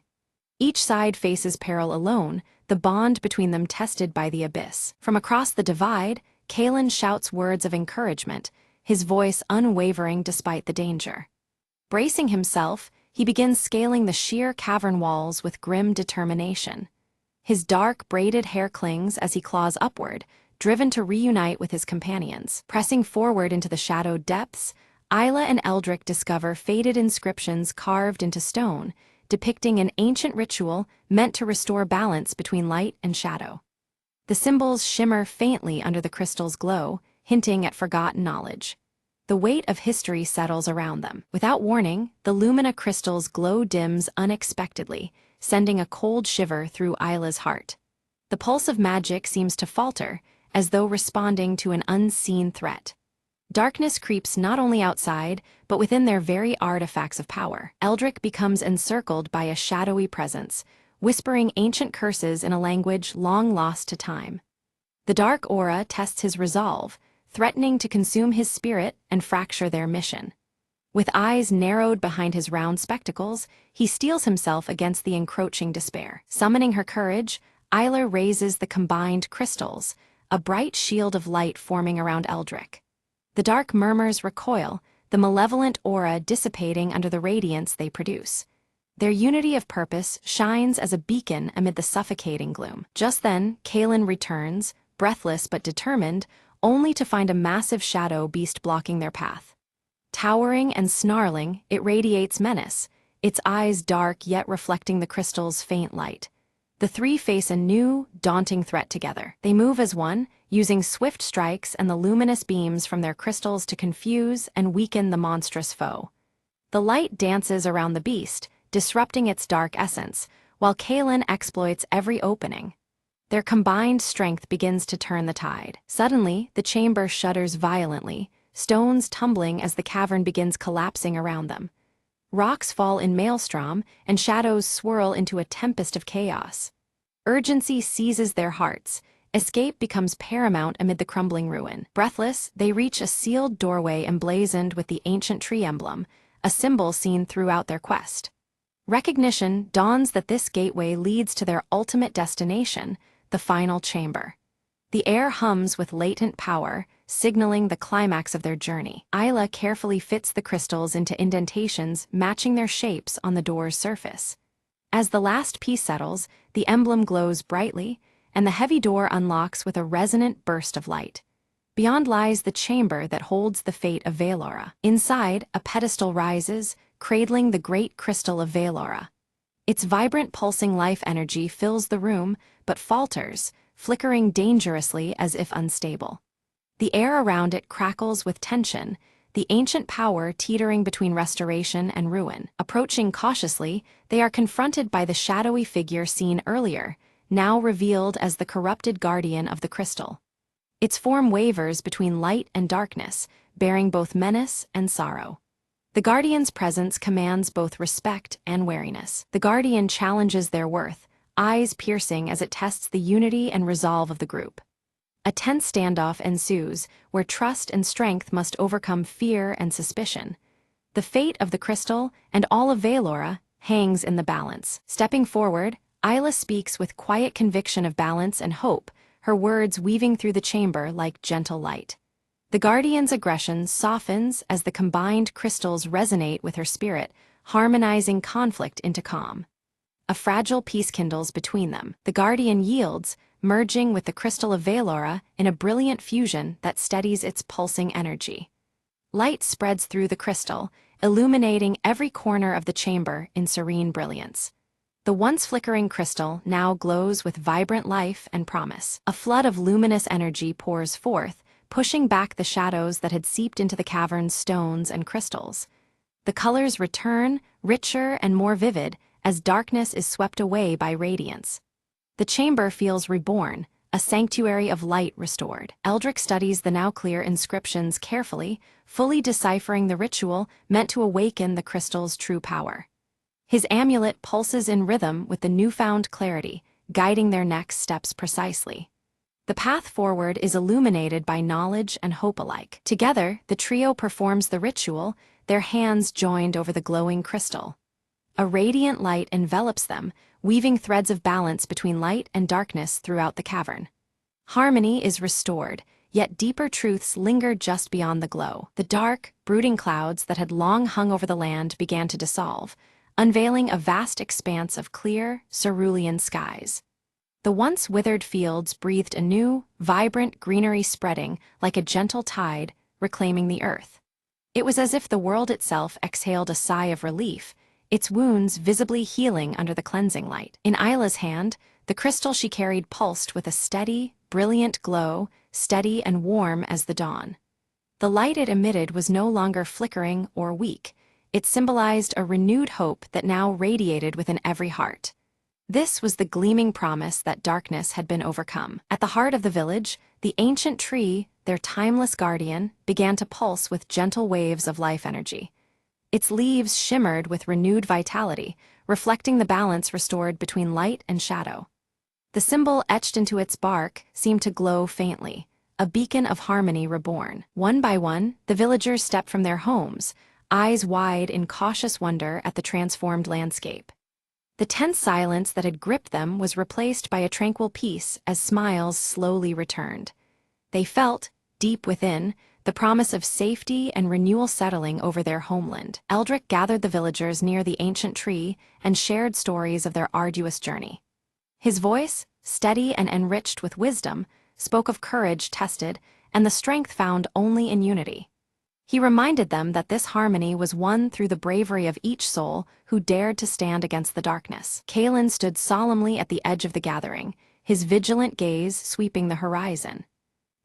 Each side faces peril alone, the bond between them tested by the abyss. From across the divide, Kaelin shouts words of encouragement, his voice unwavering despite the danger. Bracing himself, he begins scaling the sheer cavern walls with grim determination. His dark, braided hair clings as he claws upward, driven to reunite with his companions. Pressing forward into the shadowed depths, Isla and Eldrick discover faded inscriptions carved into stone, depicting an ancient ritual meant to restore balance between light and shadow. The symbols shimmer faintly under the crystal's glow, hinting at forgotten knowledge. The weight of history settles around them. Without warning, the lumina crystal's glow dims unexpectedly, sending a cold shiver through Isla's heart. The pulse of magic seems to falter, as though responding to an unseen threat. Darkness creeps not only outside, but within their very artifacts of power. Eldrick becomes encircled by a shadowy presence, whispering ancient curses in a language long lost to time. The dark aura tests his resolve, threatening to consume his spirit and fracture their mission. With eyes narrowed behind his round spectacles, he steels himself against the encroaching despair. Summoning her courage, Isla raises the combined crystals, a bright shield of light forming around Eldrick. The dark murmurs recoil, the malevolent aura dissipating under the radiance they produce. Their unity of purpose shines as a beacon amid the suffocating gloom. Just then, Kaelin returns, breathless but determined, only to find a massive shadow beast blocking their path. Towering and snarling, it radiates menace, its eyes dark yet reflecting the crystal's faint light. The three face a new, daunting threat together. They move as one, using swift strikes and the luminous beams from their crystals to confuse and weaken the monstrous foe. The light dances around the beast, disrupting its dark essence, while Kaelin exploits every opening. Their combined strength begins to turn the tide. Suddenly, the chamber shudders violently, stones tumbling as the cavern begins collapsing around them. Rocks fall in maelstrom, and shadows swirl into a tempest of chaos. Urgency seizes their hearts. Escape becomes paramount amid the crumbling ruin. Breathless, they reach a sealed doorway emblazoned with the ancient tree emblem, a symbol seen throughout their quest. Recognition dawns that this gateway leads to their ultimate destination, the final chamber. The air hums with latent power, signaling the climax of their journey. Isla carefully fits the crystals into indentations matching their shapes on the door's surface. As the last piece settles, the emblem glows brightly, and the heavy door unlocks with a resonant burst of light. Beyond lies the chamber that holds the fate of Valora. Inside, a pedestal rises, cradling the great crystal of Valora. Its vibrant pulsing life energy fills the room, but falters, flickering dangerously as if unstable. The air around it crackles with tension, the ancient power teetering between restoration and ruin. Approaching cautiously, they are confronted by the shadowy figure seen earlier, now revealed as the corrupted guardian of the crystal. Its form wavers between light and darkness, bearing both menace and sorrow. The Guardian's presence commands both respect and wariness. The Guardian challenges their worth, eyes piercing as it tests the unity and resolve of the group. A tense standoff ensues, where trust and strength must overcome fear and suspicion. The fate of the crystal, and all of Valora, hangs in the balance. Stepping forward, Isla speaks with quiet conviction of balance and hope, her words weaving through the chamber like gentle light. The Guardian's aggression softens as the combined crystals resonate with her spirit, harmonizing conflict into calm. A fragile peace kindles between them. The Guardian yields, merging with the crystal of Valora in a brilliant fusion that steadies its pulsing energy. Light spreads through the crystal, illuminating every corner of the chamber in serene brilliance. The once flickering crystal now glows with vibrant life and promise. A flood of luminous energy pours forth, pushing back the shadows that had seeped into the cavern's stones and crystals. The colors return, richer and more vivid, as darkness is swept away by radiance. The chamber feels reborn, a sanctuary of light restored. Eldrick studies the now clear inscriptions carefully, fully deciphering the ritual meant to awaken the crystal's true power. His amulet pulses in rhythm with the newfound clarity, guiding their next steps precisely. The path forward is illuminated by knowledge and hope alike. Together, the trio performs the ritual, their hands joined over the glowing crystal. A radiant light envelops them, weaving threads of balance between light and darkness throughout the cavern. Harmony is restored, yet deeper truths linger just beyond the glow. The dark, brooding clouds that had long hung over the land began to dissolve, unveiling a vast expanse of clear, cerulean skies. The once withered fields breathed anew, vibrant greenery spreading like a gentle tide, reclaiming the earth. It was as if the world itself exhaled a sigh of relief, its wounds visibly healing under the cleansing light. In Isla's hand, the crystal she carried pulsed with a steady, brilliant glow, steady and warm as the dawn. The light it emitted was no longer flickering or weak. It symbolized a renewed hope that now radiated within every heart. This was the gleaming promise that darkness had been overcome. At the heart of the village, the ancient tree, their timeless guardian, began to pulse with gentle waves of life energy. Its leaves shimmered with renewed vitality, reflecting the balance restored between light and shadow. The symbol etched into its bark seemed to glow faintly, a beacon of harmony reborn. One by one, the villagers stepped from their homes, eyes wide in cautious wonder at the transformed landscape. The tense silence that had gripped them was replaced by a tranquil peace as smiles slowly returned. They felt, deep within, the promise of safety and renewal settling over their homeland. Eldrick gathered the villagers near the ancient tree and shared stories of their arduous journey. His voice, steady and enriched with wisdom, spoke of courage tested and the strength found only in unity. He reminded them that this harmony was won through the bravery of each soul who dared to stand against the darkness. Kalen stood solemnly at the edge of the gathering, his vigilant gaze sweeping the horizon.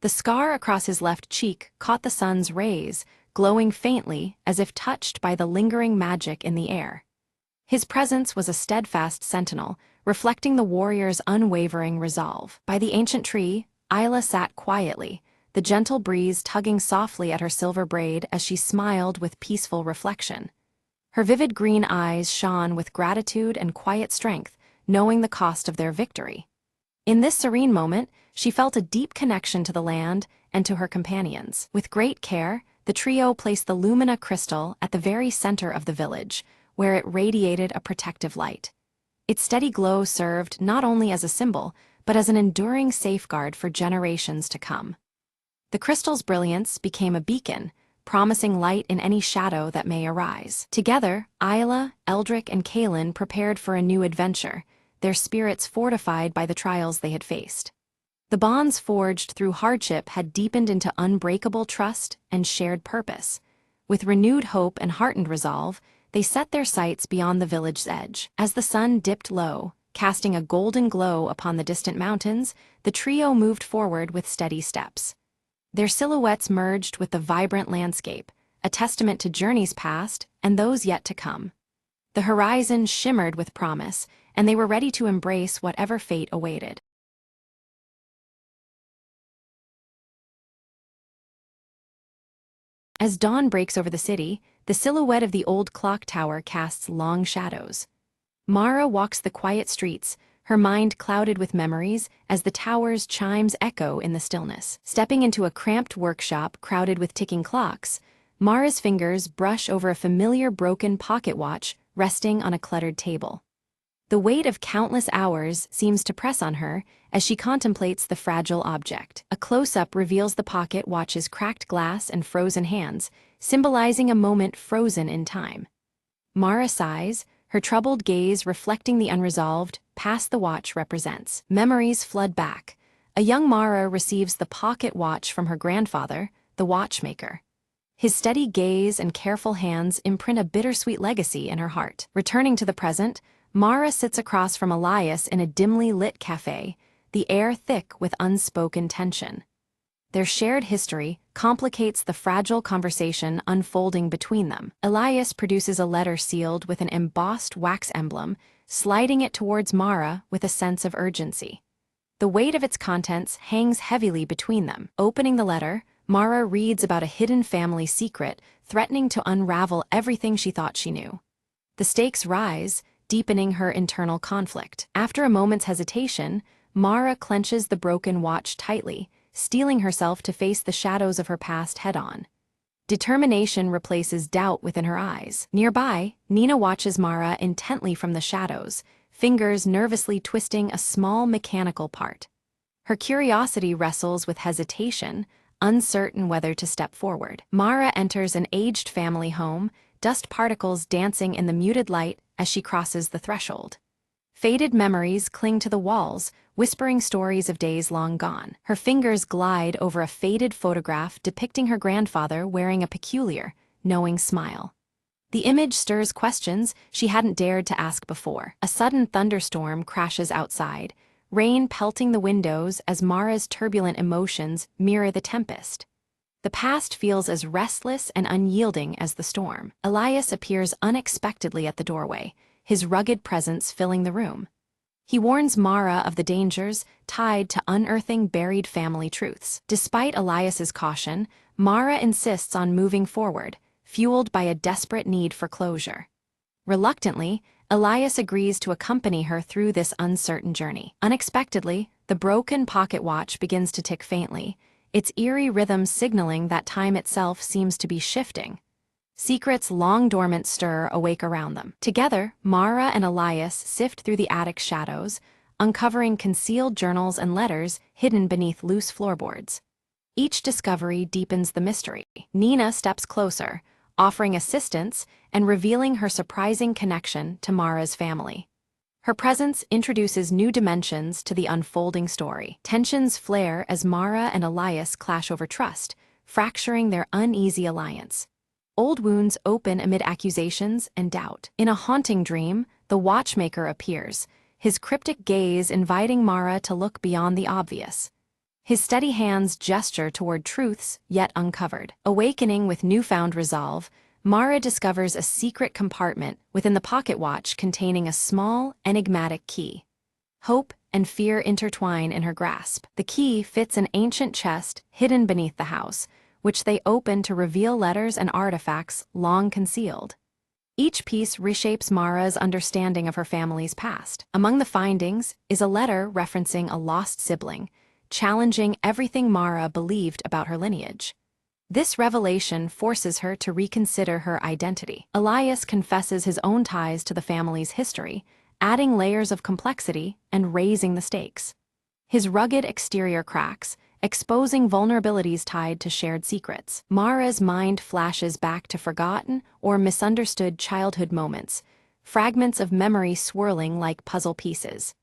The scar across his left cheek caught the sun's rays, glowing faintly as if touched by the lingering magic in the air. His presence was a steadfast sentinel, reflecting the warrior's unwavering resolve. By the ancient tree, Isla sat quietly, the gentle breeze tugging softly at her silver braid as she smiled with peaceful reflection. Her vivid green eyes shone with gratitude and quiet strength, knowing the cost of their victory. In this serene moment, she felt a deep connection to the land and to her companions. With great care, the trio placed the Lumina crystal at the very center of the village, where it radiated a protective light. Its steady glow served not only as a symbol, but as an enduring safeguard for generations to come. The crystal's brilliance became a beacon, promising light in any shadow that may arise. Together, Isla, Eldrick, and Kalen prepared for a new adventure, their spirits fortified by the trials they had faced. The bonds forged through hardship had deepened into unbreakable trust and shared purpose. With renewed hope and heartened resolve, they set their sights beyond the village's edge. As the sun dipped low, casting a golden glow upon the distant mountains, the trio moved forward with steady steps. Their silhouettes merged with the vibrant landscape, a testament to journeys past and those yet to come. The horizon shimmered with promise, and they were ready to embrace whatever fate awaited. As dawn breaks over the city, the silhouette of the old clock tower casts long shadows. Mara walks the quiet streets, her mind clouded with memories as the tower's chimes echo in the stillness. Stepping into a cramped workshop crowded with ticking clocks, Mara's fingers brush over a familiar broken pocket watch resting on a cluttered table. The weight of countless hours seems to press on her as she contemplates the fragile object. A close-up reveals the pocket watch's cracked glass and frozen hands, symbolizing a moment frozen in time. Mara sighs, her troubled gaze reflecting the unresolved past the watch represents. Memories flood back. A young Mara receives the pocket watch from her grandfather, the watchmaker. His steady gaze and careful hands imprint a bittersweet legacy in her heart. Returning to the present, Mara sits across from Elias in a dimly lit cafe, the air thick with unspoken tension. Their shared history complicates the fragile conversation unfolding between them. Elias produces a letter sealed with an embossed wax emblem, sliding it towards Mara with a sense of urgency. The weight of its contents hangs heavily between them. Opening the letter, Mara reads about a hidden family secret, threatening to unravel everything she thought she knew. The stakes rise, deepening her internal conflict. After a moment's hesitation, Mara clenches the broken watch tightly, steeling herself to face the shadows of her past head-on. Determination replaces doubt within her eyes. Nearby, Nina watches Mara intently from the shadows, fingers nervously twisting a small mechanical part. Her curiosity wrestles with hesitation, uncertain whether to step forward. Mara enters an aged family home, dust particles dancing in the muted light as she crosses the threshold. Faded memories cling to the walls, whispering stories of days long gone. Her fingers glide over a faded photograph depicting her grandfather wearing a peculiar, knowing smile. The image stirs questions she hadn't dared to ask before. A sudden thunderstorm crashes outside, rain pelting the windows as Mara's turbulent emotions mirror the tempest. The past feels as restless and unyielding as the storm. Elias appears unexpectedly at the doorway, his rugged presence filling the room. He warns Mara of the dangers tied to unearthing buried family truths. Despite Elias's caution, Mara insists on moving forward, fueled by a desperate need for closure. Reluctantly, Elias agrees to accompany her through this uncertain journey. Unexpectedly, the broken pocket watch begins to tick faintly, its eerie rhythm signaling that time itself seems to be shifting. Secrets long dormant stir awake around them. Together, Mara and Elias sift through the attic shadows, uncovering concealed journals and letters hidden beneath loose floorboards. Each discovery deepens the mystery. Nina steps closer, offering assistance and revealing her surprising connection to Mara's family. Her presence introduces new dimensions to the unfolding story. Tensions flare as Mara and Elias clash over trust, fracturing their uneasy alliance. Old wounds open amid accusations and doubt. In a haunting dream, the watchmaker appears, his cryptic gaze inviting Mara to look beyond the obvious. His steady hands gesture toward truths yet uncovered. Awakening with newfound resolve, Mara discovers a secret compartment within the pocket watch containing a small, enigmatic key. Hope and fear intertwine in her grasp. The key fits an ancient chest hidden beneath the house, which they open to reveal letters and artifacts long concealed. Each piece reshapes Mara's understanding of her family's past. Among the findings is a letter referencing a lost sibling, challenging everything Mara believed about her lineage. This revelation forces her to reconsider her identity. Elias confesses his own ties to the family's history, adding layers of complexity and raising the stakes. His rugged exterior cracks, exposing vulnerabilities tied to shared secrets. Mara's mind flashes back to forgotten or misunderstood childhood moments, fragments of memory swirling like puzzle pieces.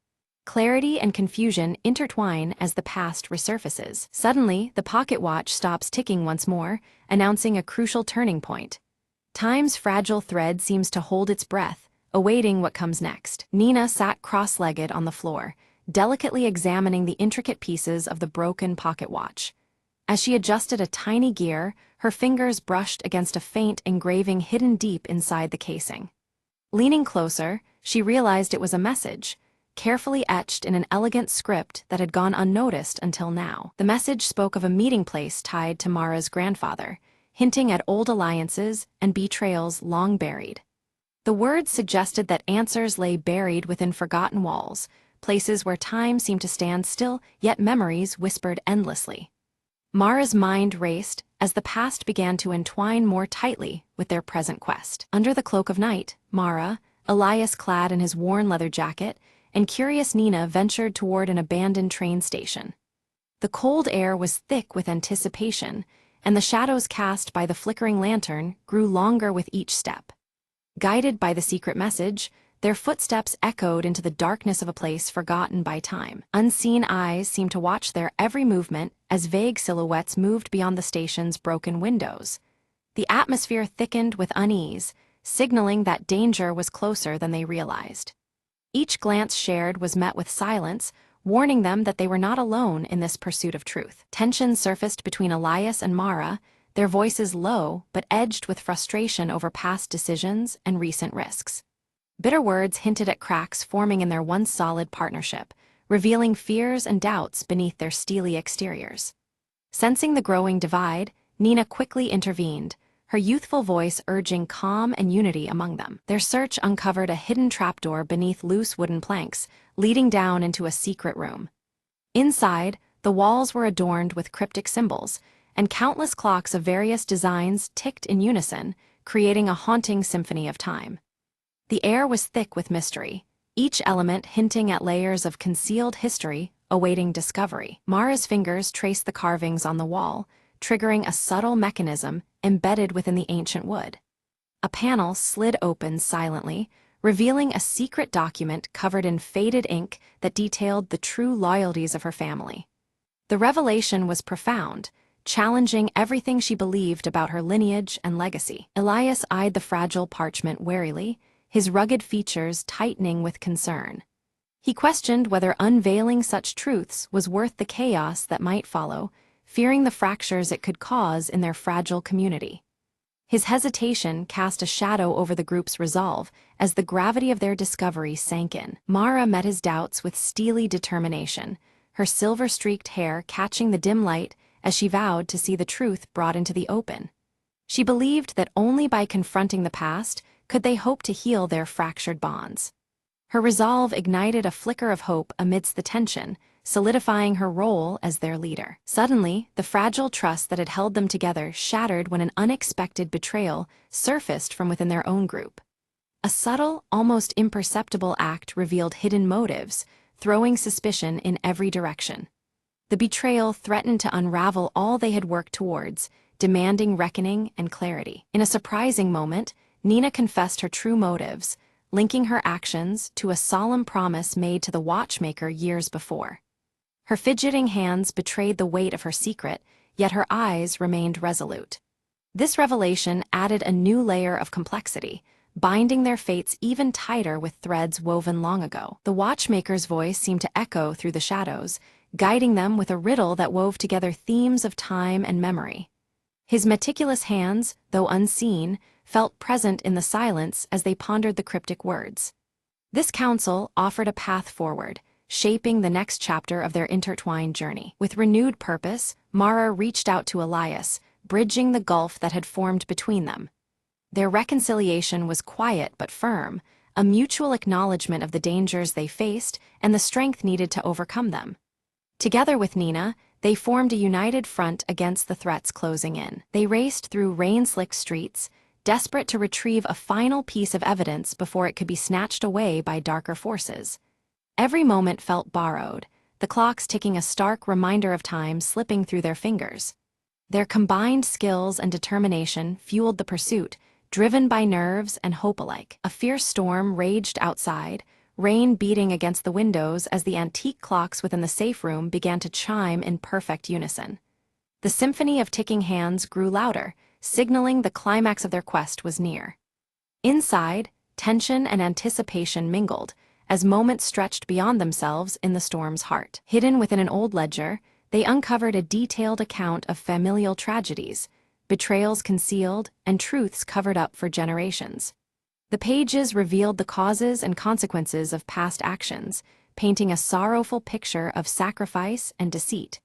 Clarity and confusion intertwine as the past resurfaces. Suddenly, the pocket watch stops ticking once more, announcing a crucial turning point. Time's fragile thread seems to hold its breath, awaiting what comes next. Nina sat cross-legged on the floor, delicately examining the intricate pieces of the broken pocket watch. As she adjusted a tiny gear, her fingers brushed against a faint engraving hidden deep inside the casing. Leaning closer, she realized it was a message, carefully etched in an elegant script that had gone unnoticed until now. The message spoke of a meeting place tied to Mara's grandfather, hinting at old alliances and betrayals long buried. The words suggested that answers lay buried within forgotten walls, places where time seemed to stand still, yet memories whispered endlessly. Mara's mind raced as the past began to entwine more tightly with their present quest. Under the cloak of night, Mara, Elias clad in his worn leather jacket, and curious Nina ventured toward an abandoned train station. The cold air was thick with anticipation, and the shadows cast by the flickering lantern grew longer with each step. Guided by the secret message, their footsteps echoed into the darkness of a place forgotten by time. Unseen eyes seemed to watch their every movement as vague silhouettes moved beyond the station's broken windows. The atmosphere thickened with unease, signaling that danger was closer than they realized. Each glance shared was met with silence, warning them that they were not alone in this pursuit of truth. Tension surfaced between Elias and Mara, their voices low but edged with frustration over past decisions and recent risks. Bitter words hinted at cracks forming in their once solid partnership, revealing fears and doubts beneath their steely exteriors. Sensing the growing divide, Nina quickly intervened, her youthful voice urging calm and unity among them. Their search uncovered a hidden trapdoor beneath loose wooden planks, leading down into a secret room. Inside, the walls were adorned with cryptic symbols, and countless clocks of various designs ticked in unison, creating a haunting symphony of time. The air was thick with mystery, each element hinting at layers of concealed history awaiting discovery. Mara's fingers traced the carvings on the wall, triggering a subtle mechanism embedded within the ancient wood. A panel slid open silently, revealing a secret document covered in faded ink that detailed the true loyalties of her family. The revelation was profound, challenging everything she believed about her lineage and legacy. Elias eyed the fragile parchment warily, his rugged features tightening with concern. He questioned whether unveiling such truths was worth the chaos that might follow, fearing the fractures it could cause in their fragile community. His hesitation cast a shadow over the group's resolve as the gravity of their discovery sank in. Mara met his doubts with steely determination, her silver-streaked hair catching the dim light as she vowed to see the truth brought into the open. She believed that only by confronting the past could they hope to heal their fractured bonds. Her resolve ignited a flicker of hope amidst the tension, solidifying her role as their leader. Suddenly, the fragile trust that had held them together shattered when an unexpected betrayal surfaced from within their own group. A subtle, almost imperceptible act revealed hidden motives, throwing suspicion in every direction. The betrayal threatened to unravel all they had worked towards, demanding reckoning and clarity. In a surprising moment, Nina confessed her true motives, linking her actions to a solemn promise made to the watchmaker years before. Her fidgeting hands betrayed the weight of her secret, yet her eyes remained resolute. This revelation added a new layer of complexity, binding their fates even tighter with threads woven long ago. The watchmaker's voice seemed to echo through the shadows, guiding them with a riddle that wove together themes of time and memory. His meticulous hands, though unseen, felt present in the silence as they pondered the cryptic words. This counsel offered a path forward, shaping the next chapter of their intertwined journey. With renewed purpose, Mara reached out to Elias, bridging the gulf that had formed between them. Their reconciliation was quiet but firm, a mutual acknowledgement of the dangers they faced and the strength needed to overcome them. Together with Nina, they formed a united front against the threats closing in. They raced through rain-slicked streets, desperate to retrieve a final piece of evidence before it could be snatched away by darker forces. Every moment felt borrowed, the clocks ticking a stark reminder of time slipping through their fingers. Their combined skills and determination fueled the pursuit, driven by nerves and hope alike. A fierce storm raged outside, rain beating against the windows as the antique clocks within the safe room began to chime in perfect unison. The symphony of ticking hands grew louder, signaling the climax of their quest was near. Inside, tension and anticipation mingled, as moments stretched beyond themselves in the storm's heart. Hidden within an old ledger, they uncovered a detailed account of familial tragedies, betrayals concealed, and truths covered up for generations. The pages revealed the causes and consequences of past actions, painting a sorrowful picture of sacrifice and deceit.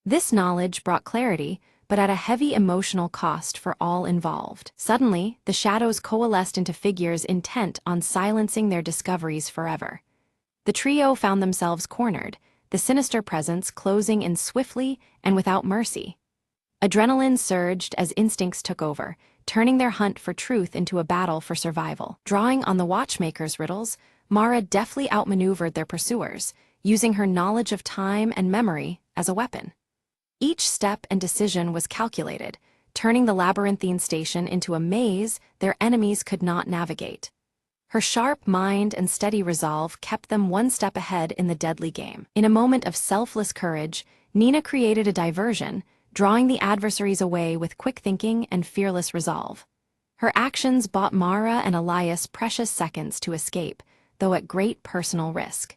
This knowledge brought clarity, but at a heavy emotional cost for all involved. Suddenly, the shadows coalesced into figures intent on silencing their discoveries forever. The trio found themselves cornered, the sinister presence closing in swiftly and without mercy. Adrenaline surged as instincts took over, turning their hunt for truth into a battle for survival. Drawing on the watchmaker's riddles, Mara deftly outmaneuvered their pursuers, using her knowledge of time and memory as a weapon. Each step and decision was calculated, turning the labyrinthine station into a maze their enemies could not navigate. Her sharp mind and steady resolve kept them one step ahead in the deadly game. In a moment of selfless courage, Nina created a diversion, drawing the adversaries away with quick thinking and fearless resolve. Her actions bought Mara and Elias precious seconds to escape, though at great personal risk.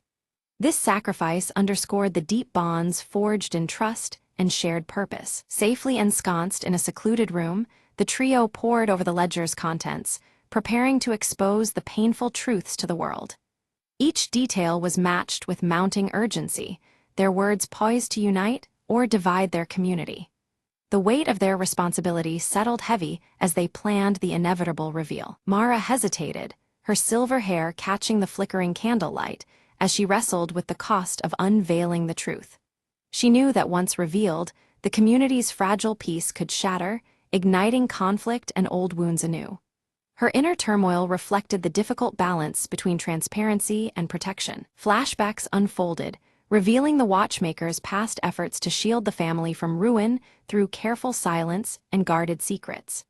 This sacrifice underscored the deep bonds forged in trust and shared purpose. Safely ensconced in a secluded room, the trio pored over the ledger's contents, preparing to expose the painful truths to the world. Each detail was matched with mounting urgency, their words poised to unite or divide their community. The weight of their responsibility settled heavy as they planned the inevitable reveal. Mara hesitated, her silver hair catching the flickering candlelight, as she wrestled with the cost of unveiling the truth. She knew that once revealed, the community's fragile peace could shatter, igniting conflict and old wounds anew. Her inner turmoil reflected the difficult balance between transparency and protection. Flashbacks unfolded, revealing the watchmaker's past efforts to shield the family from ruin through careful silence and guarded secrets.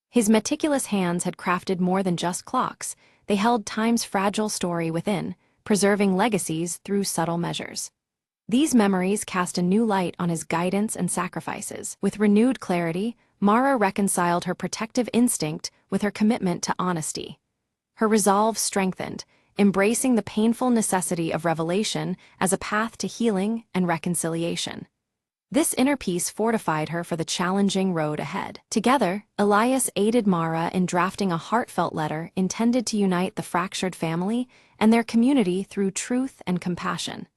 His meticulous hands had crafted more than just clocks; they held time's fragile story within, preserving legacies through subtle measures. These memories cast a new light on his guidance and sacrifices. With renewed clarity, Mara reconciled her protective instinct with her commitment to honesty. Her resolve strengthened, embracing the painful necessity of revelation as a path to healing and reconciliation. This inner peace fortified her for the challenging road ahead. Together, Elias aided Mara in drafting a heartfelt letter intended to unite the fractured family and their community through truth and compassion.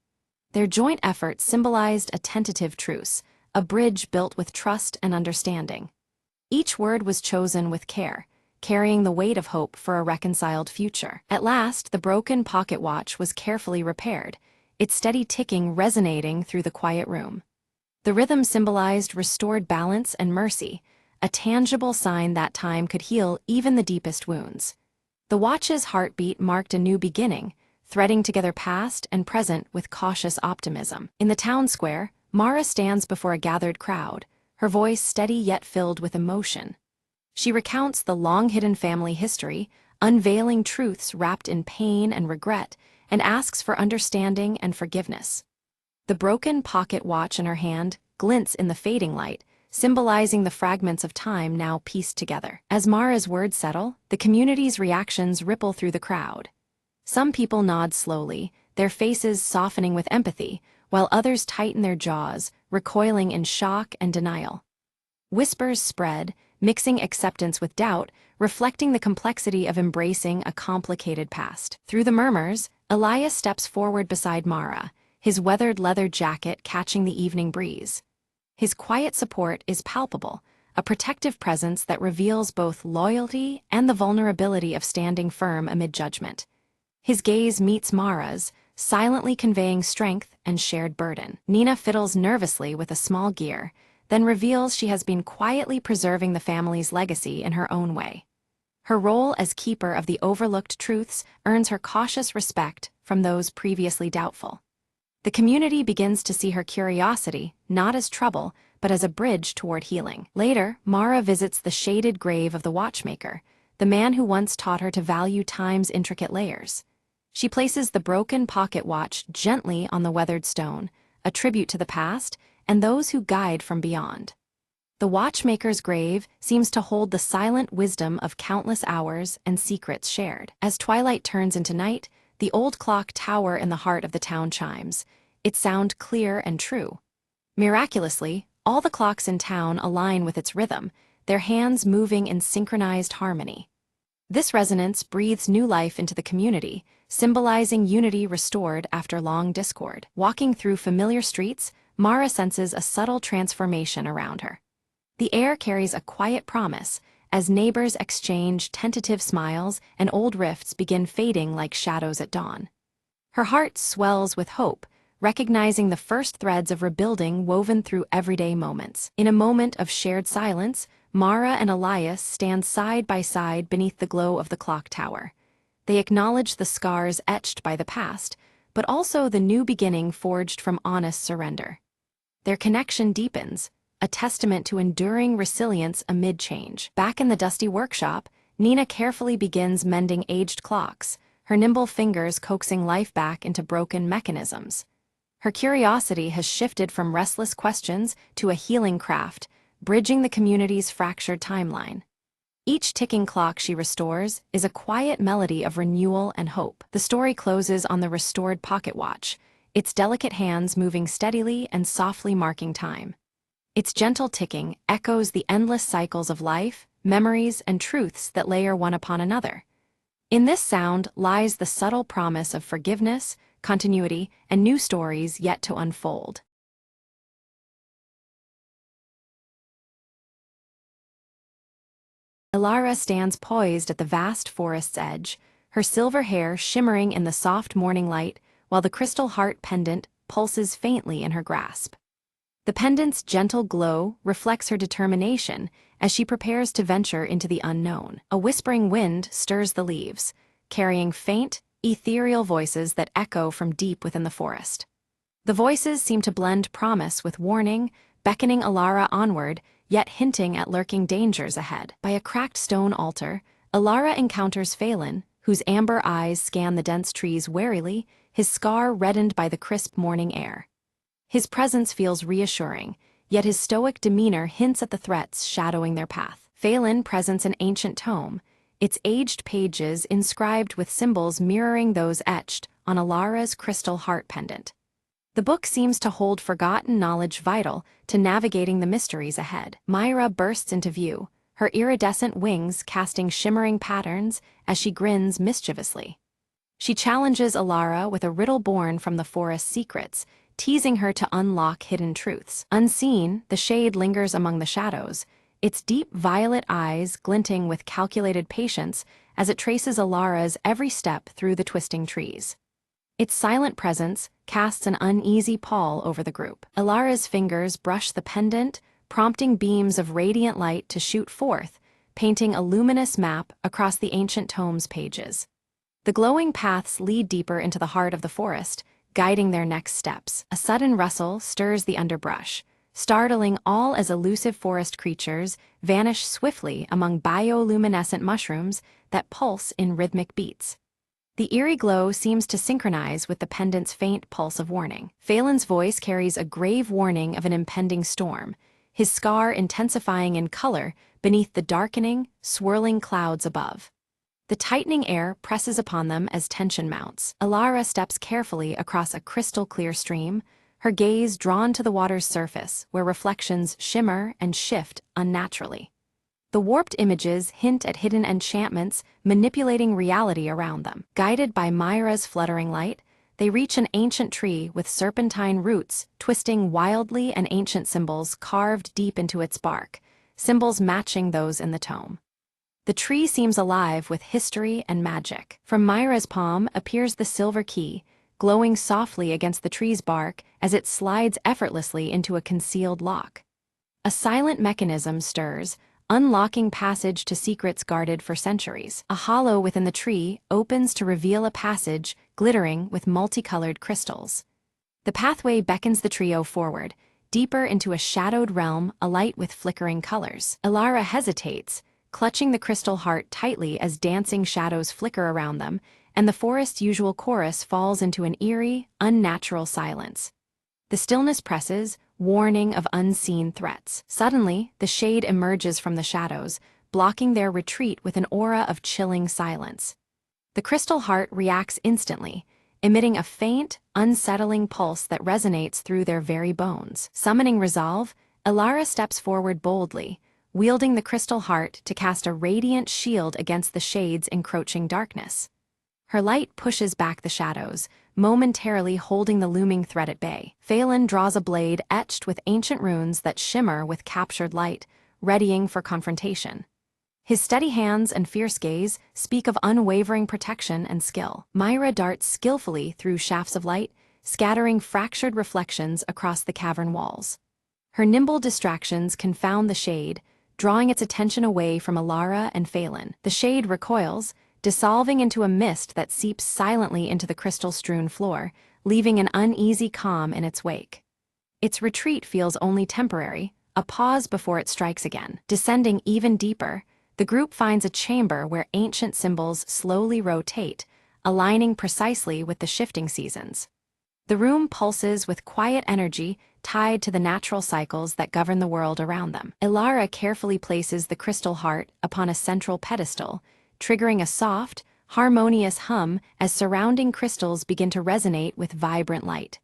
Their joint effort symbolized a tentative truce, a bridge built with trust and understanding. Each word was chosen with care, carrying the weight of hope for a reconciled future. At last, the broken pocket watch was carefully repaired, its steady ticking resonating through the quiet room. The rhythm symbolized restored balance and mercy, a tangible sign that time could heal even the deepest wounds. The watch's heartbeat marked a new beginning, threading together past and present with cautious optimism. In the town square, Mara stands before a gathered crowd, her voice steady yet filled with emotion. She recounts the long-hidden family history, unveiling truths wrapped in pain and regret, and asks for understanding and forgiveness. The broken pocket watch in her hand glints in the fading light, symbolizing the fragments of time now pieced together. As Mara's words settle, the community's reactions ripple through the crowd. Some people nod slowly, their faces softening with empathy, while others tighten their jaws, recoiling in shock and denial. Whispers spread, mixing acceptance with doubt, reflecting the complexity of embracing a complicated past. Through the murmurs, Elias steps forward beside Mara, his weathered leather jacket catching the evening breeze. His quiet support is palpable, a protective presence that reveals both loyalty and the vulnerability of standing firm amid judgment. His gaze meets Mara's, silently conveying strength and shared burden. Nina fiddles nervously with a small gear, then reveals she has been quietly preserving the family's legacy in her own way. Her role as keeper of the overlooked truths earns her cautious respect from those previously doubtful. The community begins to see her curiosity not as trouble, but as a bridge toward healing. Later, Mara visits the shaded grave of the watchmaker, the man who once taught her to value time's intricate layers. She places the broken pocket watch gently on the weathered stone, a tribute to the past and those who guide from beyond. The watchmaker's grave seems to hold the silent wisdom of countless hours and secrets shared. As twilight turns into night, the old clock tower in the heart of the town chimes, its sound clear and true. Miraculously, all the clocks in town align with its rhythm, their hands moving in synchronized harmony. This resonance breathes new life into the community, symbolizing unity restored after long discord. Walking through familiar streets, Mara senses a subtle transformation around her. The air carries a quiet promise, as neighbors exchange tentative smiles and old rifts begin fading like shadows at dawn. Her heart swells with hope, recognizing the first threads of rebuilding woven through everyday moments. In a moment of shared silence, Mara and Elias stand side by side beneath the glow of the clock tower. They acknowledge the scars etched by the past, but also the new beginning forged from honest surrender. Their connection deepens, a testament to enduring resilience amid change. Back in the dusty workshop, Nina carefully begins mending aged clocks, her nimble fingers coaxing life back into broken mechanisms. Her curiosity has shifted from restless questions to a healing craft, bridging the community's fractured timeline. Each ticking clock she restores is a quiet melody of renewal and hope. The story closes on the restored pocket watch, its delicate hands moving steadily and softly marking time. Its gentle ticking echoes the endless cycles of life, memories, and truths that layer one upon another. In this sound lies the subtle promise of forgiveness, continuity, and new stories yet to unfold. Elara stands poised at the vast forest's edge, her silver hair shimmering in the soft morning light, while the crystal heart pendant pulses faintly in her grasp. The pendant's gentle glow reflects her determination as she prepares to venture into the unknown. A whispering wind stirs the leaves, carrying faint, ethereal voices that echo from deep within the forest. The voices seem to blend promise with warning, beckoning Elara onward, yet hinting at lurking dangers ahead. By a cracked stone altar, Elara encounters Phelan, whose amber eyes scan the dense trees warily, his scar reddened by the crisp morning air. His presence feels reassuring, yet his stoic demeanor hints at the threats shadowing their path. Phelan presents an ancient tome, its aged pages inscribed with symbols mirroring those etched on Elara's crystal heart pendant. The book seems to hold forgotten knowledge vital to navigating the mysteries ahead. Myra bursts into view, her iridescent wings casting shimmering patterns as she grins mischievously. She challenges Elara with a riddle born from the forest's secrets, teasing her to unlock hidden truths. Unseen, the shade lingers among the shadows, its deep violet eyes glinting with calculated patience as it traces Elara's every step through the twisting trees. Its silent presence casts an uneasy pall over the group. Elara's fingers brush the pendant, prompting beams of radiant light to shoot forth, painting a luminous map across the ancient tome's pages. The glowing paths lead deeper into the heart of the forest, guiding their next steps. A sudden rustle stirs the underbrush, startling all as elusive forest creatures vanish swiftly among bioluminescent mushrooms that pulse in rhythmic beats. The eerie glow seems to synchronize with the pendant's faint pulse of warning. Phelan's voice carries a grave warning of an impending storm, his scar intensifying in color beneath the darkening, swirling clouds above. The tightening air presses upon them as tension mounts. Elara steps carefully across a crystal-clear stream, her gaze drawn to the water's surface, where reflections shimmer and shift unnaturally. The warped images hint at hidden enchantments manipulating reality around them. Guided by Myra's fluttering light, they reach an ancient tree with serpentine roots twisting wildly and ancient symbols carved deep into its bark, symbols matching those in the tome. The tree seems alive with history and magic. From Myra's palm appears the silver key, glowing softly against the tree's bark as it slides effortlessly into a concealed lock. A silent mechanism stirs, unlocking passage to secrets guarded for centuries. A hollow within the tree opens to reveal a passage glittering with multicolored crystals. The pathway beckons the trio forward, deeper into a shadowed realm alight with flickering colors. Elara hesitates, clutching the crystal heart tightly as dancing shadows flicker around them, and the forest's usual chorus falls into an eerie, unnatural silence. The stillness presses, warning of unseen threats. Suddenly, the shade emerges from the shadows, blocking their retreat with an aura of chilling silence. The crystal heart reacts instantly, emitting a faint, unsettling pulse that resonates through their very bones. Summoning resolve, Elara steps forward boldly, wielding the crystal heart to cast a radiant shield against the shade's encroaching darkness. Her light pushes back the shadows, momentarily holding the looming threat at bay. Phelan draws a blade etched with ancient runes that shimmer with captured light, readying for confrontation. His steady hands and fierce gaze speak of unwavering protection and skill. Myra darts skillfully through shafts of light, scattering fractured reflections across the cavern walls. Her nimble distractions confound the shade, drawing its attention away from Elara and Phelan. The shade recoils, dissolving into a mist that seeps silently into the crystal-strewn floor, leaving an uneasy calm in its wake. Its retreat feels only temporary, a pause before it strikes again. Descending even deeper, the group finds a chamber where ancient symbols slowly rotate, aligning precisely with the shifting seasons. The room pulses with quiet energy tied to the natural cycles that govern the world around them. Elara carefully places the crystal heart upon a central pedestal, triggering a soft, harmonious hum as surrounding crystals begin to resonate with vibrant light.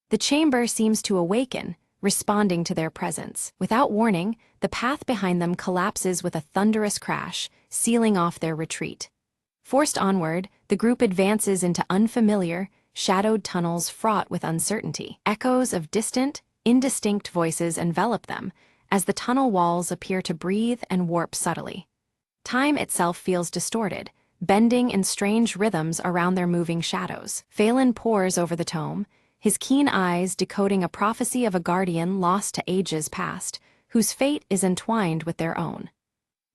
The chamber seems to awaken, responding to their presence. Without warning, the path behind them collapses with a thunderous crash, sealing off their retreat. Forced onward, the group advances into unfamiliar, shadowed tunnels fraught with uncertainty. Echoes of distant, indistinct voices envelop them, as the tunnel walls appear to breathe and warp subtly. Time itself feels distorted, bending in strange rhythms around their moving shadows. Phelan pores over the tome, his keen eyes decoding a prophecy of a guardian lost to ages past, whose fate is entwined with their own.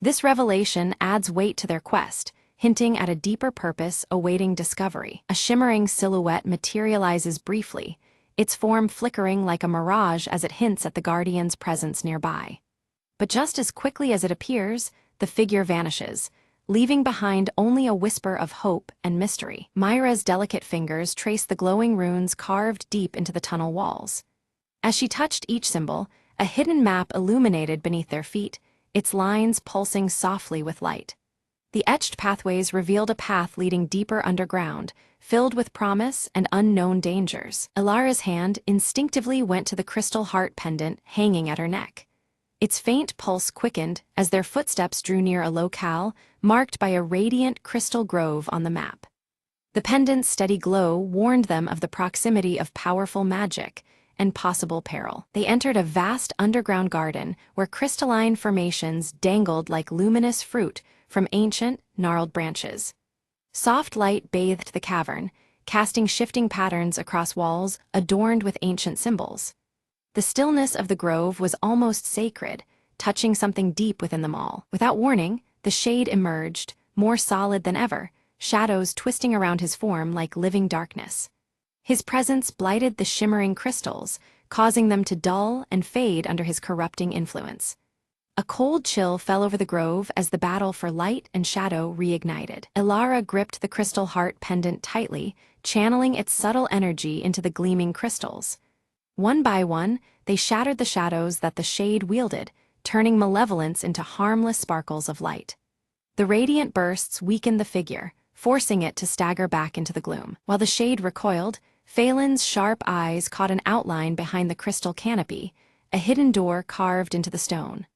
This revelation adds weight to their quest, hinting at a deeper purpose awaiting discovery. A shimmering silhouette materializes briefly, its form flickering like a mirage as it hints at the guardian's presence nearby. But just as quickly as it appears, the figure vanishes, leaving behind only a whisper of hope and mystery. Myra's delicate fingers trace the glowing runes carved deep into the tunnel walls. As she touched each symbol, a hidden map illuminated beneath their feet, its lines pulsing softly with light. The etched pathways revealed a path leading deeper underground, filled with promise and unknown dangers. Ilara's hand instinctively went to the crystal heart pendant hanging at her neck. Its faint pulse quickened as their footsteps drew near a locale marked by a radiant crystal grove on the map. The pendant's steady glow warned them of the proximity of powerful magic and possible peril. They entered a vast underground garden where crystalline formations dangled like luminous fruit from ancient, gnarled branches. Soft light bathed the cavern, casting shifting patterns across walls adorned with ancient symbols. The stillness of the grove was almost sacred, touching something deep within them all. Without warning, the shade emerged, more solid than ever, shadows twisting around his form like living darkness. His presence blighted the shimmering crystals, causing them to dull and fade under his corrupting influence. A cold chill fell over the grove as the battle for light and shadow reignited. Ilara gripped the crystal heart pendant tightly, channeling its subtle energy into the gleaming crystals. One by one, they shattered the shadows that the shade wielded, turning malevolence into harmless sparkles of light. The radiant bursts weakened the figure, forcing it to stagger back into the gloom. While the shade recoiled, Phelan's sharp eyes caught an outline behind the crystal canopy, a hidden door carved into the stone.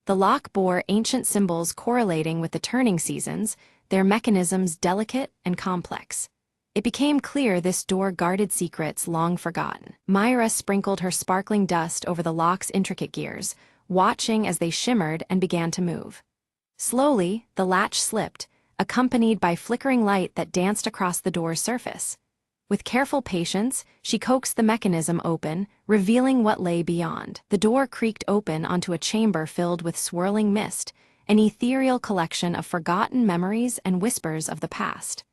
The lock bore ancient symbols correlating with the turning seasons, their mechanisms delicate and complex. It became clear this door guarded secrets long forgotten. Myra sprinkled her sparkling dust over the lock's intricate gears, watching as they shimmered and began to move. Slowly, the latch slipped, accompanied by flickering light that danced across the door's surface. With careful patience, she coaxed the mechanism open, revealing what lay beyond. The door creaked open onto a chamber filled with swirling mist, an ethereal collection of forgotten memories and whispers of the past.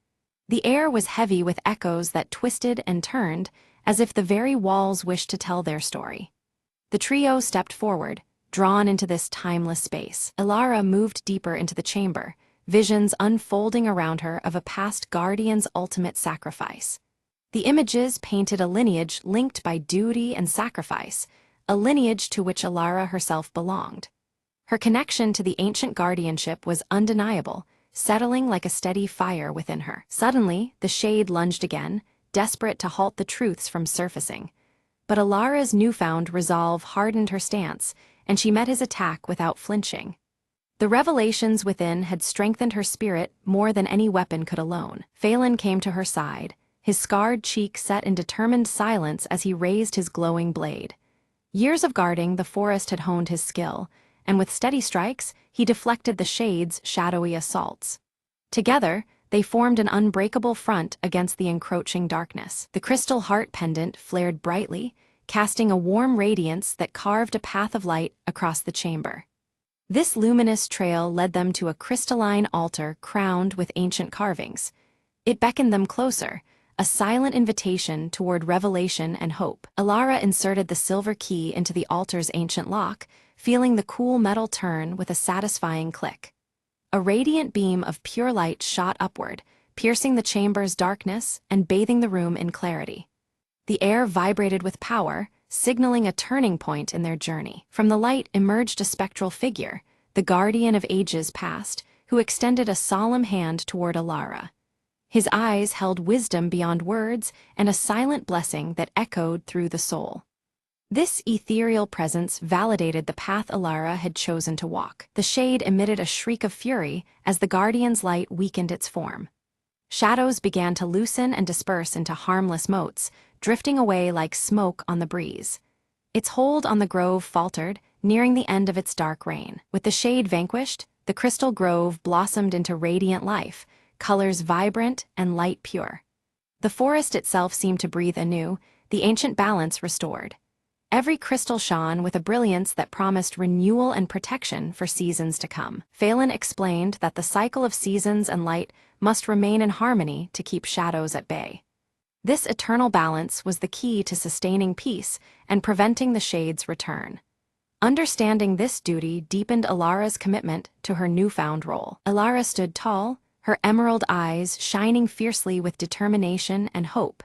The air was heavy with echoes that twisted and turned, as if the very walls wished to tell their story. The trio stepped forward, drawn into this timeless space. Ilara moved deeper into the chamber, visions unfolding around her of a past guardian's ultimate sacrifice. The images painted a lineage linked by duty and sacrifice, a lineage to which Ilara herself belonged. Her connection to the ancient guardianship was undeniable, settling like a steady fire within her. Suddenly, the shade lunged again, desperate to halt the truths from surfacing. But Ilara's newfound resolve hardened her stance, and she met his attack without flinching. The revelations within had strengthened her spirit more than any weapon could alone. Phelan came to her side, his scarred cheek set in determined silence as he raised his glowing blade. Years of guarding the forest had honed his skill, and with steady strikes, he deflected the shade's shadowy assaults. Together, they formed an unbreakable front against the encroaching darkness. The crystal heart pendant flared brightly, casting a warm radiance that carved a path of light across the chamber. This luminous trail led them to a crystalline altar crowned with ancient carvings. It beckoned them closer, a silent invitation toward revelation and hope. Ilara inserted the silver key into the altar's ancient lock, feeling the cool metal turn with a satisfying click. A radiant beam of pure light shot upward, piercing the chamber's darkness and bathing the room in clarity. The air vibrated with power, signaling a turning point in their journey. From the light emerged a spectral figure, the guardian of ages past, who extended a solemn hand toward Ilara. His eyes held wisdom beyond words and a silent blessing that echoed through the soul. This ethereal presence validated the path Alara had chosen to walk. The shade emitted a shriek of fury as the guardian's light weakened its form. Shadows began to loosen and disperse into harmless motes, drifting away like smoke on the breeze. Its hold on the grove faltered, nearing the end of its dark reign. With the shade vanquished, the crystal grove blossomed into radiant life, colors vibrant and light pure. The forest itself seemed to breathe anew, the ancient balance restored. Every crystal shone with a brilliance that promised renewal and protection for seasons to come. Phelan explained that the cycle of seasons and light must remain in harmony to keep shadows at bay. This eternal balance was the key to sustaining peace and preventing the shade's return. Understanding this duty deepened Alara's commitment to her newfound role. Alara stood tall, her emerald eyes shining fiercely with determination and hope.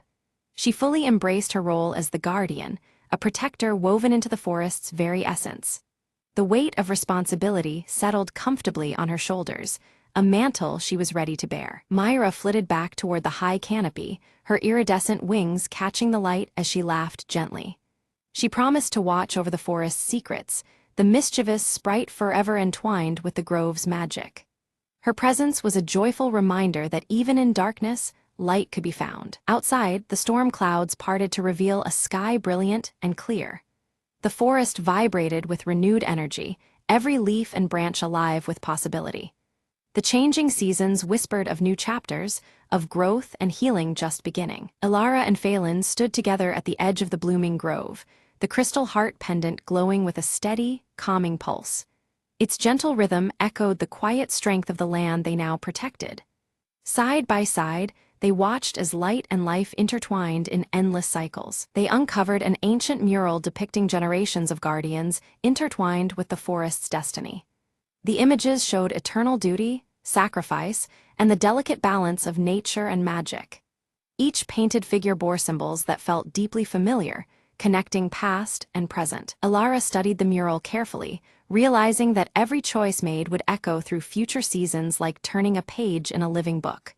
She fully embraced her role as the guardian, a protector woven into the forest's very essence. The weight of responsibility settled comfortably on her shoulders, a mantle she was ready to bear. Myra flitted back toward the high canopy, her iridescent wings catching the light as she laughed gently. She promised to watch over the forest's secrets, the mischievous sprite forever entwined with the grove's magic. Her presence was a joyful reminder that even in darkness, light could be found. Outside, the storm clouds parted to reveal a sky brilliant and clear. The forest vibrated with renewed energy, every leaf and branch alive with possibility. The changing seasons whispered of new chapters, of growth and healing just beginning. Alara and Phelan stood together at the edge of the blooming grove, the crystal heart pendant glowing with a steady, calming pulse. Its gentle rhythm echoed the quiet strength of the land they now protected. Side by side, they watched as light and life intertwined in endless cycles. They uncovered an ancient mural depicting generations of guardians intertwined with the forest's destiny. The images showed eternal duty, sacrifice, and the delicate balance of nature and magic. Each painted figure bore symbols that felt deeply familiar, connecting past and present. Alara studied the mural carefully, realizing that every choice made would echo through future seasons like turning a page in a living book.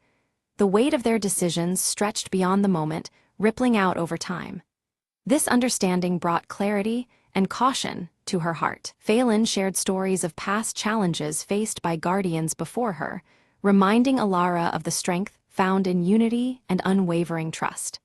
The weight of their decisions stretched beyond the moment, rippling out over time. This understanding brought clarity and caution to her heart. Phelan shared stories of past challenges faced by guardians before her, reminding Alara of the strength found in unity and unwavering trust.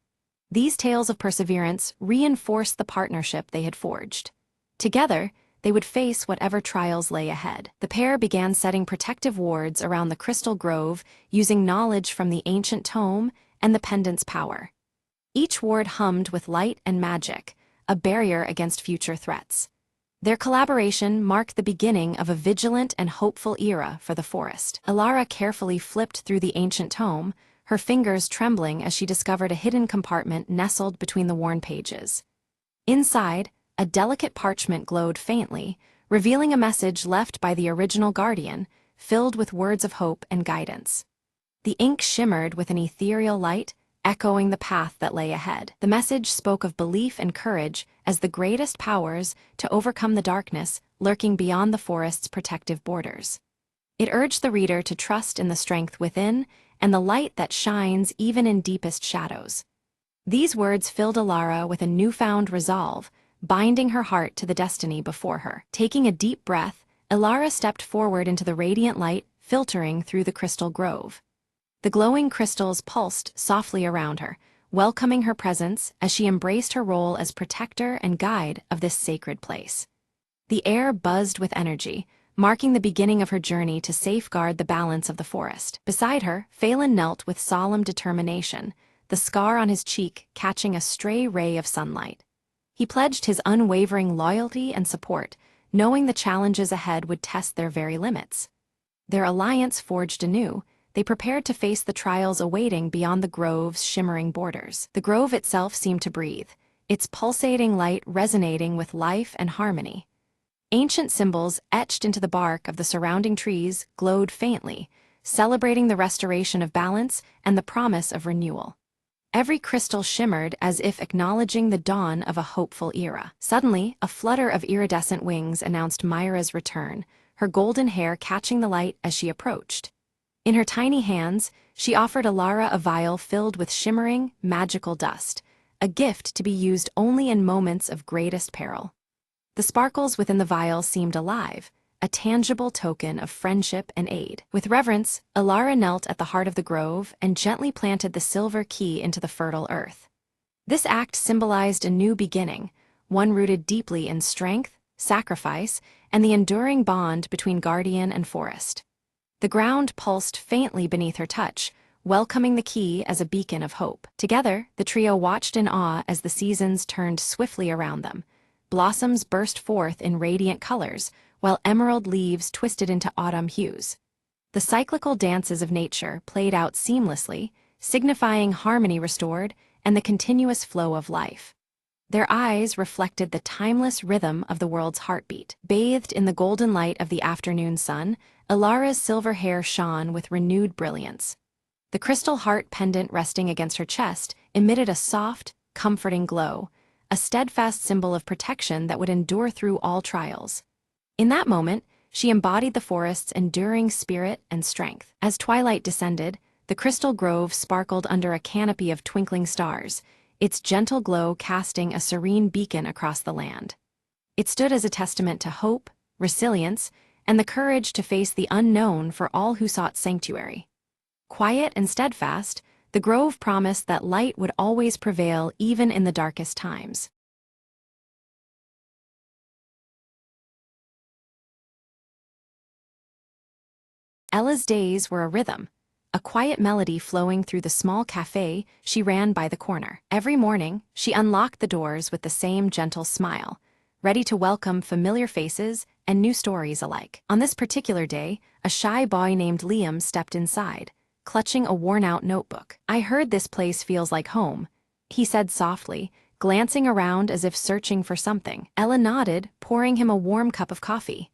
These tales of perseverance reinforced the partnership they had forged. Together, they would face whatever trials lay ahead. The pair began setting protective wards around the crystal grove, using knowledge from the ancient tome and the pendant's power. Each ward hummed with light and magic, a barrier against future threats. Their collaboration marked the beginning of a vigilant and hopeful era for the forest. Alara carefully flipped through the ancient tome, her fingers trembling as she discovered a hidden compartment nestled between the worn pages. Inside, a delicate parchment glowed faintly, revealing a message left by the original guardian, filled with words of hope and guidance. The ink shimmered with an ethereal light, echoing the path that lay ahead. The message spoke of belief and courage as the greatest powers to overcome the darkness lurking beyond the forest's protective borders. It urged the reader to trust in the strength within and the light that shines even in deepest shadows. These words filled Alara with a newfound resolve, binding her heart to the destiny before her. Taking a deep breath, Alara stepped forward into the radiant light filtering through the crystal grove. The glowing crystals pulsed softly around her, welcoming her presence as she embraced her role as protector and guide of this sacred place. The air buzzed with energy, marking the beginning of her journey to safeguard the balance of the forest. Beside her, Phelan knelt with solemn determination, the scar on his cheek catching a stray ray of sunlight. He pledged his unwavering loyalty and support, knowing the challenges ahead would test their very limits. Their alliance forged anew, they prepared to face the trials awaiting beyond the grove's shimmering borders. The grove itself seemed to breathe, its pulsating light resonating with life and harmony. Ancient symbols etched into the bark of the surrounding trees glowed faintly, celebrating the restoration of balance and the promise of renewal. Every crystal shimmered as if acknowledging the dawn of a hopeful era. Suddenly, a flutter of iridescent wings announced Myra's return, her golden hair catching the light as she approached. In her tiny hands, she offered Alara a vial filled with shimmering, magical dust, a gift to be used only in moments of greatest peril. The sparkles within the vial seemed alive, a tangible token of friendship and aid. With reverence, Alara knelt at the heart of the grove and gently planted the silver key into the fertile earth. This act symbolized a new beginning, one rooted deeply in strength, sacrifice, and the enduring bond between guardian and forest. The ground pulsed faintly beneath her touch, welcoming the key as a beacon of hope. Together, the trio watched in awe as the seasons turned swiftly around them. Blossoms burst forth in radiant colors, while emerald leaves twisted into autumn hues. The cyclical dances of nature played out seamlessly, signifying harmony restored and the continuous flow of life. Their eyes reflected the timeless rhythm of the world's heartbeat. Bathed in the golden light of the afternoon sun, Alara's silver hair shone with renewed brilliance. The crystal heart pendant resting against her chest emitted a soft, comforting glow, a steadfast symbol of protection that would endure through all trials. In that moment, she embodied the forest's enduring spirit and strength. As twilight descended, the crystal grove sparkled under a canopy of twinkling stars, its gentle glow casting a serene beacon across the land. It stood as a testament to hope, resilience, and the courage to face the unknown for all who sought sanctuary. Quiet and steadfast, the grove promised that light would always prevail even in the darkest times. Ella's days were a rhythm, a quiet melody flowing through the small cafe she ran by the corner. Every morning, she unlocked the doors with the same gentle smile, ready to welcome familiar faces and new stories alike. On this particular day, a shy boy named Liam stepped inside, clutching a worn-out notebook. "I heard this place feels like home," he said softly, glancing around as if searching for something. Ella nodded, pouring him a warm cup of coffee.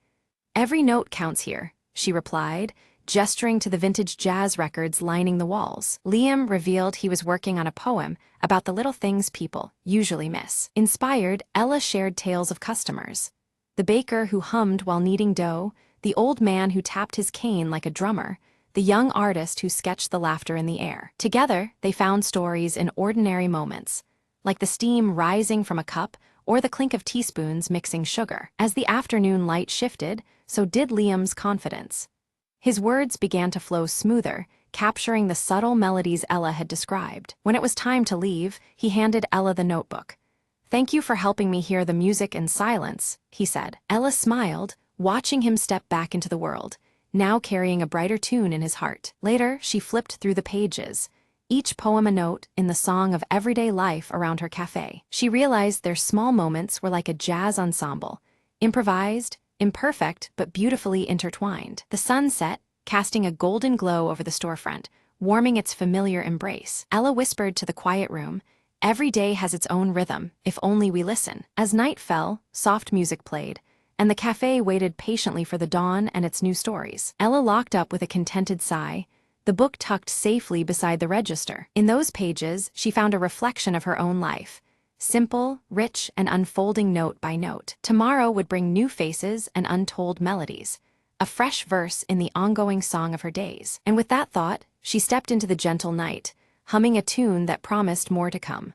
"Every note counts here," she replied, gesturing to the vintage jazz records lining the walls. Liam revealed he was working on a poem about the little things people usually miss. Inspired, Ella shared tales of customers. The baker who hummed while kneading dough, the old man who tapped his cane like a drummer, the young artist who sketched the laughter in the air. Together, they found stories in ordinary moments, like the steam rising from a cup or the clink of teaspoons mixing sugar. As the afternoon light shifted, so did Liam's confidence. His words began to flow smoother, capturing the subtle melodies Ella had described. When it was time to leave, he handed Ella the notebook. "Thank you for helping me hear the music in silence," he said. Ella smiled, watching him step back into the world, now carrying a brighter tune in his heart. Later, she flipped through the pages, each poem a note in the song of everyday life around her cafe. She realized their small moments were like a jazz ensemble, improvised, imperfect but beautifully intertwined. The sun set, casting a golden glow over the storefront, warming its familiar embrace. Ella whispered to the quiet room, "Every day has its own rhythm, if only we listen." As night fell, soft music played, and the cafe waited patiently for the dawn and its new stories. Ella locked up with a contented sigh, the book tucked safely beside the register. In those pages, she found a reflection of her own life, simple, rich, and unfolding note by note. Tomorrow would bring new faces and untold melodies, a fresh verse in the ongoing song of her days. And with that thought, she stepped into the gentle night, humming a tune that promised more to come.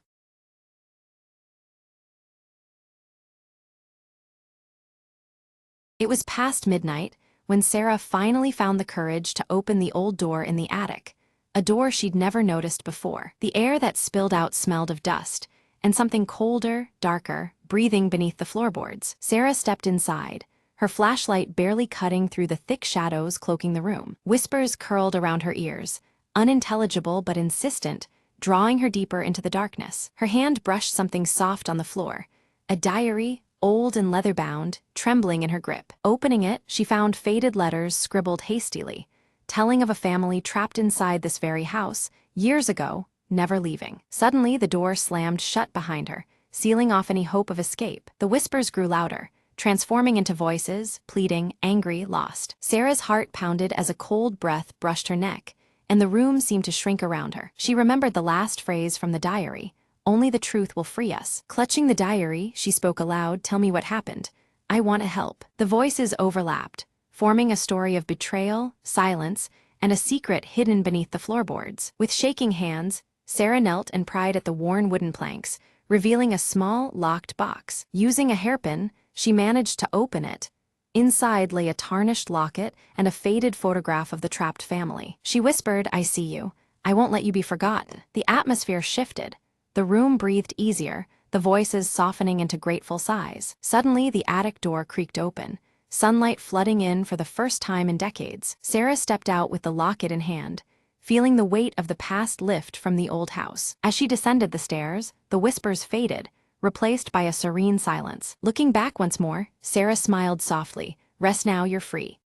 It was past midnight when Sarah finally found the courage to open the old door in the attic, a door she'd never noticed before. The air that spilled out smelled of dust, and something colder, darker, breathing beneath the floorboards. Sarah stepped inside, her flashlight barely cutting through the thick shadows cloaking the room. Whispers curled around her ears, unintelligible but insistent, drawing her deeper into the darkness. Her hand brushed something soft on the floor, a diary, old and leather-bound, trembling in her grip. Opening it, she found faded letters scribbled hastily, telling of a family trapped inside this very house, years ago, never leaving. Suddenly, the door slammed shut behind her, sealing off any hope of escape. The whispers grew louder, transforming into voices, pleading, angry, lost. Sarah's heart pounded as a cold breath brushed her neck, and the room seemed to shrink around her. She remembered the last phrase from the diary, "Only the truth will free us." Clutching the diary, she spoke aloud, "Tell me what happened. I want to help." The voices overlapped, forming a story of betrayal, silence, and a secret hidden beneath the floorboards. With shaking hands, Sarah knelt and pried at the worn wooden planks, revealing a small, locked box. Using a hairpin, she managed to open it. Inside lay a tarnished locket and a faded photograph of the trapped family. She whispered, "I see you. I won't let you be forgotten." The atmosphere shifted. The room breathed easier, the voices softening into grateful sighs. Suddenly, the attic door creaked open, sunlight flooding in for the first time in decades. Sarah stepped out with the locket in hand, feeling the weight of the past lift from the old house. As she descended the stairs, the whispers faded, replaced by a serene silence. Looking back once more, Sarah smiled softly. "Rest now, you're free."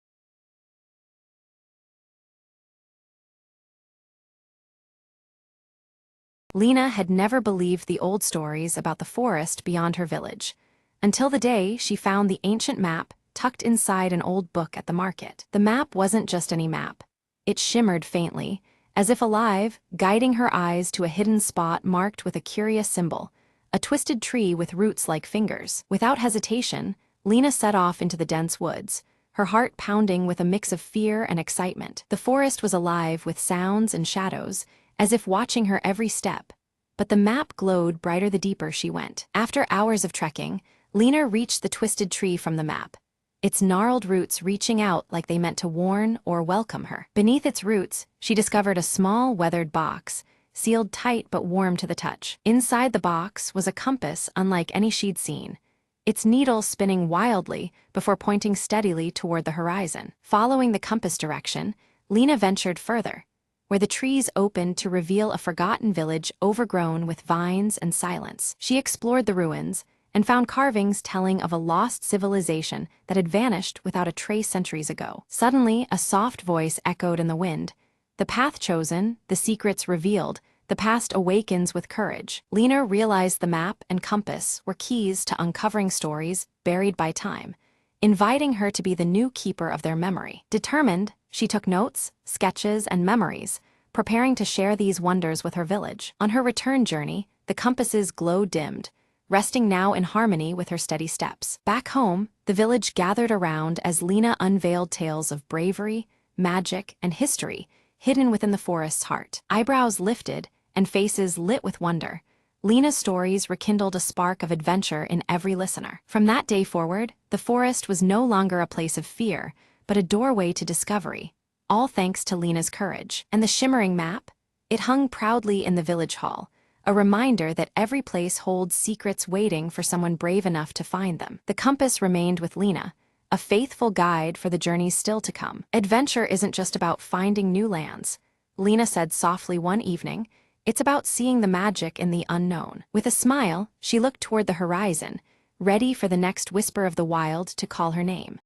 Lena had never believed the old stories about the forest beyond her village, until the day she found the ancient map tucked inside an old book at the market. The map wasn't just any map. It shimmered faintly, as if alive, guiding her eyes to a hidden spot marked with a curious symbol, a twisted tree with roots like fingers. Without hesitation, Lena set off into the dense woods, her heart pounding with a mix of fear and excitement. The forest was alive with sounds and shadows, as if watching her every step. But the map glowed brighter the deeper she went. After hours of trekking, Lena reached the twisted tree from the map, its gnarled roots reaching out like they meant to warn or welcome her. Beneath its roots, she discovered a small, weathered box, sealed tight but warm to the touch. Inside the box was a compass unlike any she'd seen, its needle spinning wildly before pointing steadily toward the horizon. Following the compass direction, Lena ventured further, where the trees opened to reveal a forgotten village overgrown with vines and silence. She explored the ruins and found carvings telling of a lost civilization that had vanished without a trace centuries ago. Suddenly, a soft voice echoed in the wind. "The path chosen, the secrets revealed, the past awakens with courage." Lena realized the map and compass were keys to uncovering stories buried by time, inviting her to be the new keeper of their memory. Determined, she took notes, sketches, and memories, preparing to share these wonders with her village. On her return journey, the compass's glow dimmed, resting now in harmony with her steady steps. Back home, the village gathered around as Lena unveiled tales of bravery, magic, and history hidden within the forest's heart. Eyebrows lifted and faces lit with wonder, Lena's stories rekindled a spark of adventure in every listener. From that day forward, the forest was no longer a place of fear, but a doorway to discovery, all thanks to Lena's courage. And the shimmering map? It hung proudly in the village hall, a reminder that every place holds secrets waiting for someone brave enough to find them. The compass remained with Lena, a faithful guide for the journeys still to come. Adventure isn't just about finding new lands, Lena said softly one evening. It's about seeing the magic in the unknown. With a smile, she looked toward the horizon, ready for the next whisper of the wild to call her name.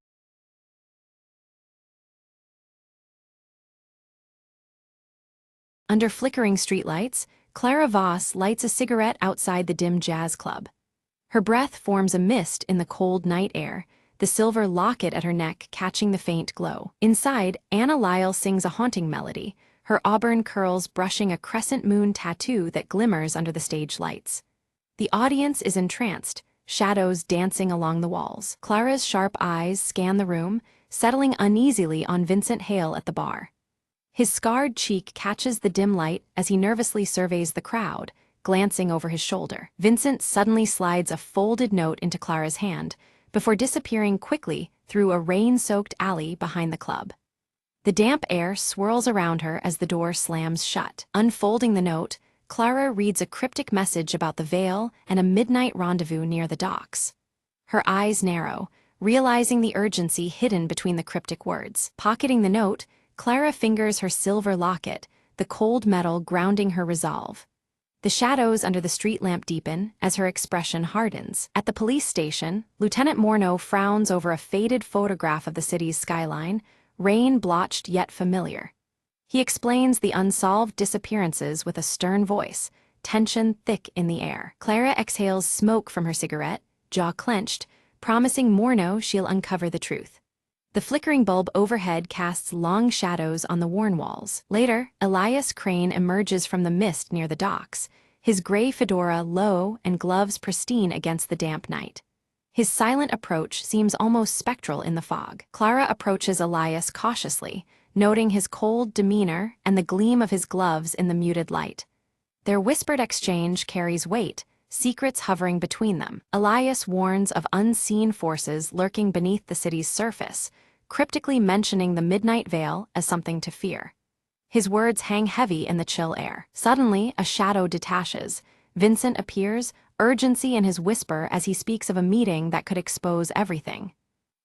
Under flickering streetlights, Clara Voss lights a cigarette outside the dim jazz club. Her breath forms a mist in the cold night air, the silver locket at her neck catching the faint glow. Inside, Anna Lyle sings a haunting melody, her auburn curls brushing a crescent moon tattoo that glimmers under the stage lights. The audience is entranced, shadows dancing along the walls. Clara's sharp eyes scan the room, settling uneasily on Vincent Hale at the bar. His scarred cheek catches the dim light as he nervously surveys the crowd, glancing over his shoulder. Vincent suddenly slides a folded note into Clara's hand, before disappearing quickly through a rain-soaked alley behind the club. The damp air swirls around her as the door slams shut. Unfolding the note, Clara reads a cryptic message about the Vale and a midnight rendezvous near the docks. Her eyes narrow, realizing the urgency hidden between the cryptic words. Pocketing the note, Clara fingers her silver locket, the cold metal grounding her resolve. The shadows under the street lamp deepen as her expression hardens. At the police station, Lieutenant Morneau frowns over a faded photograph of the city's skyline, rain-blotched yet familiar. He explains the unsolved disappearances with a stern voice, tension thick in the air. Clara exhales smoke from her cigarette, jaw clenched, promising Morneau she'll uncover the truth. The flickering bulb overhead casts long shadows on the worn walls. Later, Elias Crane emerges from the mist near the docks, his gray fedora low and gloves pristine against the damp night. His silent approach seems almost spectral in the fog. Clara approaches Elias cautiously, noting his cold demeanor and the gleam of his gloves in the muted light. Their whispered exchange carries weight, secrets hovering between them. Elias warns of unseen forces lurking beneath the city's surface, cryptically mentioning the Midnight Veil as something to fear. His words hang heavy in the chill air. Suddenly, a shadow detaches. Vincent appears, urgency in his whisper as he speaks of a meeting that could expose everything.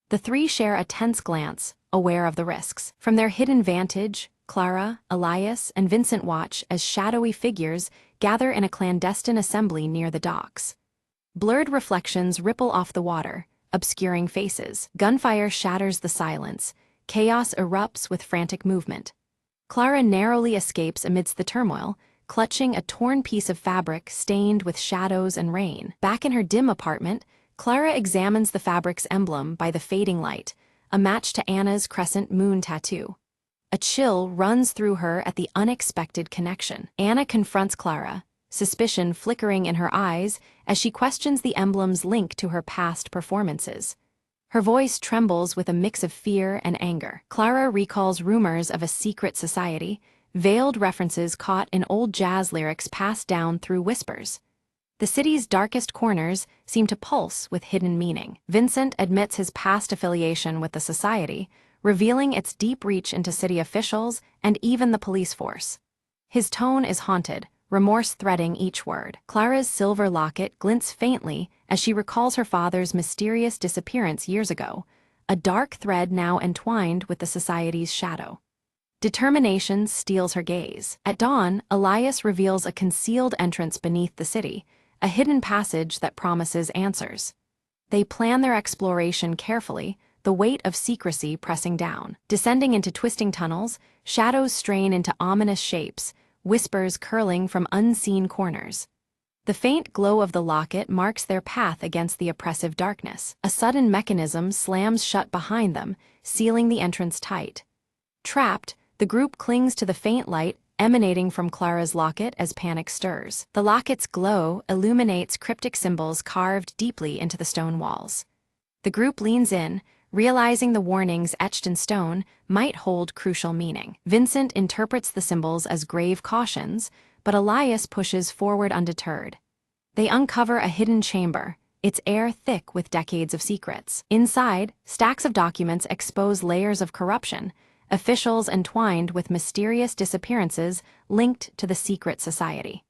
The three share a tense glance, aware of the risks. From their hidden vantage, Clara, Elias, and Vincent watch as shadowy figures gather in a clandestine assembly near the docks. Blurred reflections ripple off the water, obscuring faces. Gunfire shatters the silence. Chaos erupts with frantic movement. Clara narrowly escapes amidst the turmoil, clutching a torn piece of fabric stained with shadows and rain. Back in her dim apartment, Clara examines the fabric's emblem by the fading light, a match to Anna's crescent moon tattoo. A chill runs through her at the unexpected connection. Anna confronts Clara, suspicion flickering in her eyes as she questions the emblem's link to her past performances. Her voice trembles with a mix of fear and anger. Clara recalls rumors of a secret society, veiled references caught in old jazz lyrics passed down through whispers. The city's darkest corners seem to pulse with hidden meaning. Vincent admits his past affiliation with the society, revealing its deep reach into city officials and even the police force. His tone is haunted, remorse threading each word. Clara's silver locket glints faintly as she recalls her father's mysterious disappearance years ago, a dark thread now entwined with the society's shadow. Determination steals her gaze. At dawn, Elias reveals a concealed entrance beneath the city, a hidden passage that promises answers. They plan their exploration carefully, the weight of secrecy pressing down. Descending into twisting tunnels, shadows strain into ominous shapes, whispers curling from unseen corners. The faint glow of the locket marks their path against the oppressive darkness. A sudden mechanism slams shut behind them, sealing the entrance tight. Trapped, the group clings to the faint light emanating from Clara's locket as panic stirs. The locket's glow illuminates cryptic symbols carved deeply into the stone walls. The group leans in, realizing the warnings etched in stone might hold crucial meaning. Vincent interprets the symbols as grave cautions, but Elias pushes forward undeterred. They uncover a hidden chamber, its air thick with decades of secrets. Inside, stacks of documents expose layers of corruption, officials entwined with mysterious disappearances linked to the secret society.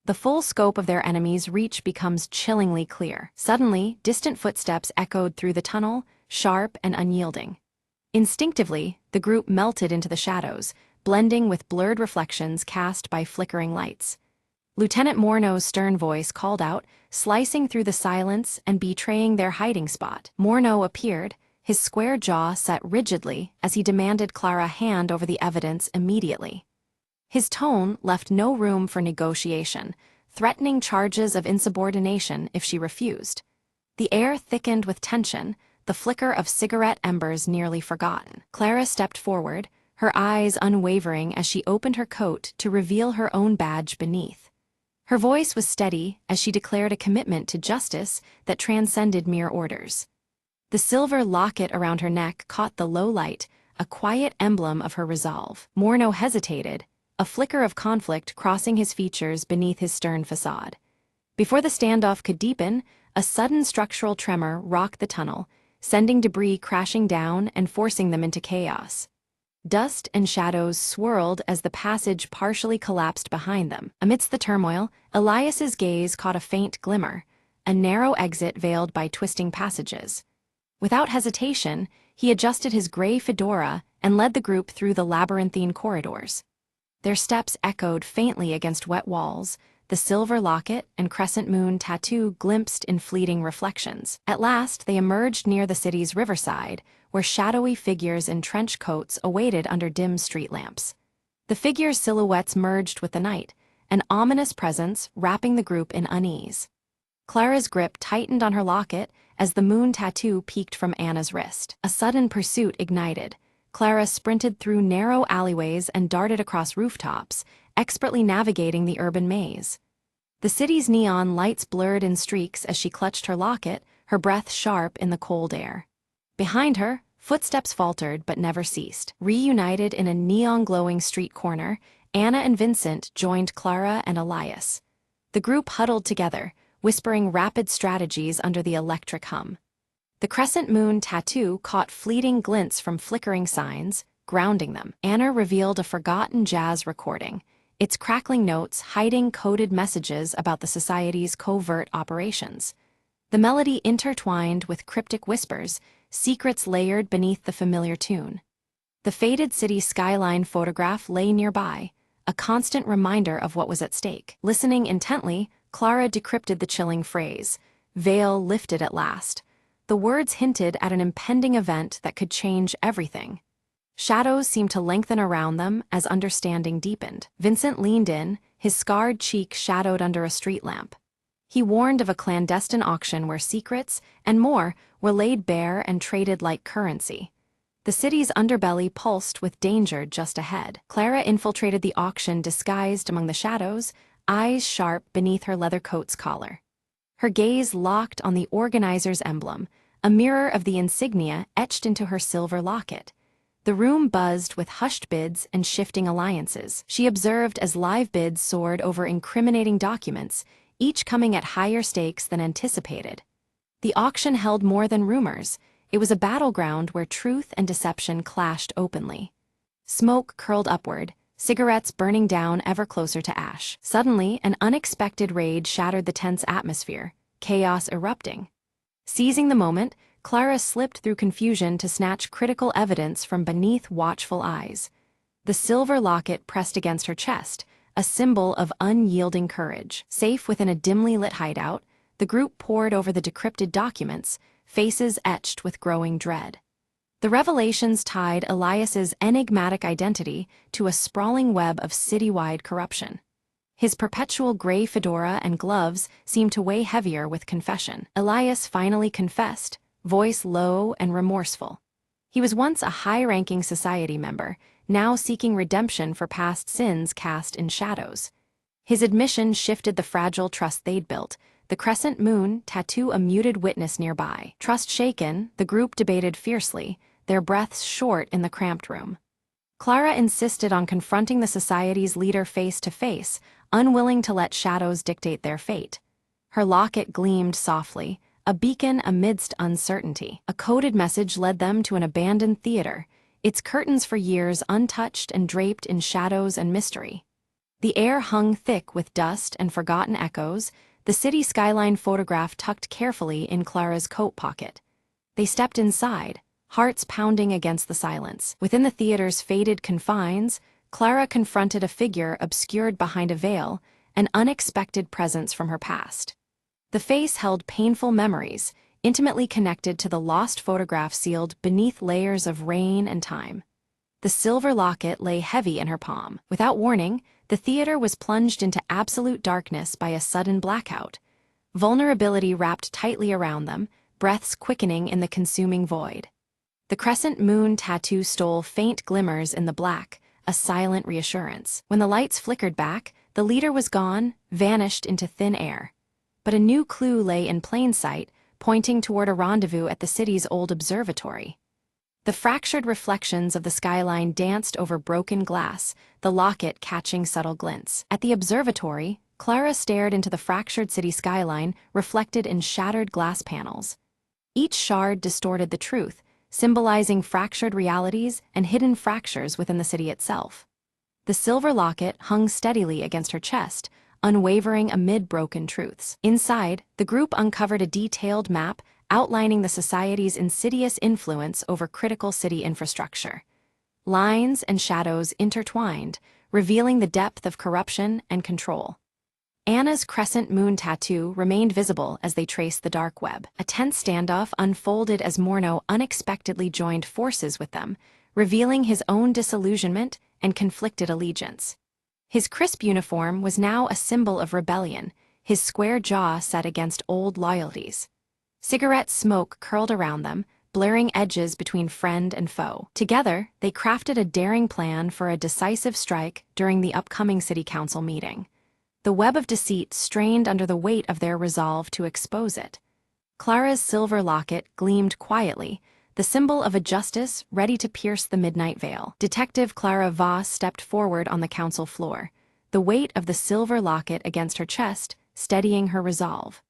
The full scope of their enemies' reach becomes chillingly clear. Suddenly, distant footsteps echoed through the tunnel, sharp and unyielding. Instinctively, the group melted into the shadows, blending with blurred reflections cast by flickering lights. Lieutenant Morneau's stern voice called out, slicing through the silence and betraying their hiding spot. Morneau appeared, his square jaw set rigidly as he demanded Clara hand over the evidence immediately. His tone left no room for negotiation, threatening charges of insubordination if she refused. The air thickened with tension, the flicker of cigarette embers nearly forgotten. Clara stepped forward, her eyes unwavering as she opened her coat to reveal her own badge beneath. Her voice was steady as she declared a commitment to justice that transcended mere orders. The silver locket around her neck caught the low light, a quiet emblem of her resolve. Morneau hesitated, a flicker of conflict crossing his features beneath his stern facade. Before the standoff could deepen, a sudden structural tremor rocked the tunnel, sending debris crashing down and forcing them into chaos. Dust and shadows swirled as the passage partially collapsed behind them. Amidst the turmoil, Elias's gaze caught a faint glimmer, a narrow exit veiled by twisting passages. Without hesitation, he adjusted his gray fedora and led the group through the labyrinthine corridors. Their steps echoed faintly against wet walls, the silver locket and crescent moon tattoo glimpsed in fleeting reflections. At last, they emerged near the city's riverside, where shadowy figures in trench coats awaited under dim street lamps. The figures' silhouettes merged with the night, an ominous presence wrapping the group in unease. Clara's grip tightened on her locket as the moon tattoo peeked from Anna's wrist. A sudden pursuit ignited. Clara sprinted through narrow alleyways and darted across rooftops, expertly navigating the urban maze. The city's neon lights blurred in streaks as she clutched her locket, her breath sharp in the cold air. Behind her, Footsteps faltered but never ceased. Reunited in a neon-glowing street corner, Anna and Vincent joined Clara and Elias. The group huddled together, whispering rapid strategies under the electric hum. The crescent moon tattoo caught fleeting glints from flickering signs, grounding them. Anna revealed a forgotten jazz recording, its crackling notes hiding coded messages about the society's covert operations. The melody intertwined with cryptic whispers, secrets layered beneath the familiar tune. The faded city skyline photograph lay nearby, a constant reminder of what was at stake. Listening intently, Clara decrypted the chilling phrase, "Veil lifted at last." The words hinted at an impending event that could change everything. Shadows seemed to lengthen around them as understanding deepened. Vincent leaned in, his scarred cheek shadowed under a street lamp. He warned of a clandestine auction where secrets, and more, were laid bare and traded like currency. The city's underbelly pulsed with danger just ahead. Clara infiltrated the auction disguised among the shadows, eyes sharp beneath her leather coat's collar. Her gaze locked on the organizer's emblem, a mirror of the insignia etched into her silver locket. The room buzzed with hushed bids and shifting alliances. She observed as live bids soared over incriminating documents, each coming at higher stakes than anticipated. The auction held more than rumors. It was a battleground where truth and deception clashed openly. Smoke curled upward, cigarettes burning down ever closer to ash. Suddenly, an unexpected raid shattered the tense atmosphere, chaos erupting. Seizing the moment, Clara slipped through confusion to snatch critical evidence from beneath watchful eyes. The silver locket pressed against her chest, a symbol of unyielding courage. Safe within a dimly lit hideout, the group pored over the decrypted documents, faces etched with growing dread. The revelations tied Elias's enigmatic identity to a sprawling web of citywide corruption. His perpetual gray fedora and gloves seemed to weigh heavier with confession. Elias finally confessed, voice low and remorseful. He was once a high-ranking society member, now seeking redemption for past sins cast in shadows. His admission shifted the fragile trust they'd built, the crescent moon tattoo a muted witness nearby. Trust shaken, the group debated fiercely, their breaths short in the cramped room. Clara insisted on confronting the society's leader face to face, unwilling to let shadows dictate their fate. Her locket gleamed softly, a beacon amidst uncertainty. A coded message led them to an abandoned theater, its curtains for years untouched and draped in shadows and mystery. The air hung thick with dust and forgotten echoes, the city skyline photograph tucked carefully in Clara's coat pocket. They stepped inside, hearts pounding against the silence. Within the theater's faded confines, Clara confronted a figure obscured behind a veil, an unexpected presence from her past. The face held painful memories, intimately connected to the lost photograph sealed beneath layers of rain and time. The silver locket lay heavy in her palm. Without warning, the theater was plunged into absolute darkness by a sudden blackout. Vulnerability wrapped tightly around them, breaths quickening in the consuming void. The crescent moon tattoo stole faint glimmers in the black, a silent reassurance. When the lights flickered back, the leader was gone, vanished into thin air. But a new clue lay in plain sight, pointing toward a rendezvous at the city's old observatory. The fractured reflections of the skyline danced over broken glass, the locket catching subtle glints. At the observatory, Clara stared into the fractured city skyline reflected in shattered glass panels. Each shard distorted the truth, symbolizing fractured realities and hidden fractures within the city itself. The silver locket hung steadily against her chest, unwavering amid broken truths. Inside, the group uncovered a detailed map outlining the society's insidious influence over critical city infrastructure. Lines and shadows intertwined, revealing the depth of corruption and control. Anna's crescent moon tattoo remained visible as they traced the dark web. A tense standoff unfolded as Morneau unexpectedly joined forces with them, revealing his own disillusionment and conflicted allegiance. His crisp uniform was now a symbol of rebellion, his square jaw set against old loyalties. Cigarette smoke curled around them, blurring edges between friend and foe. Together, they crafted a daring plan for a decisive strike during the upcoming city council meeting. The web of deceit strained under the weight of their resolve to expose it. Clara's silver locket gleamed quietly, the symbol of a justice ready to pierce the midnight veil. Detective Clara Voss stepped forward on the council floor, the weight of the silver locket against her chest steadying her resolve.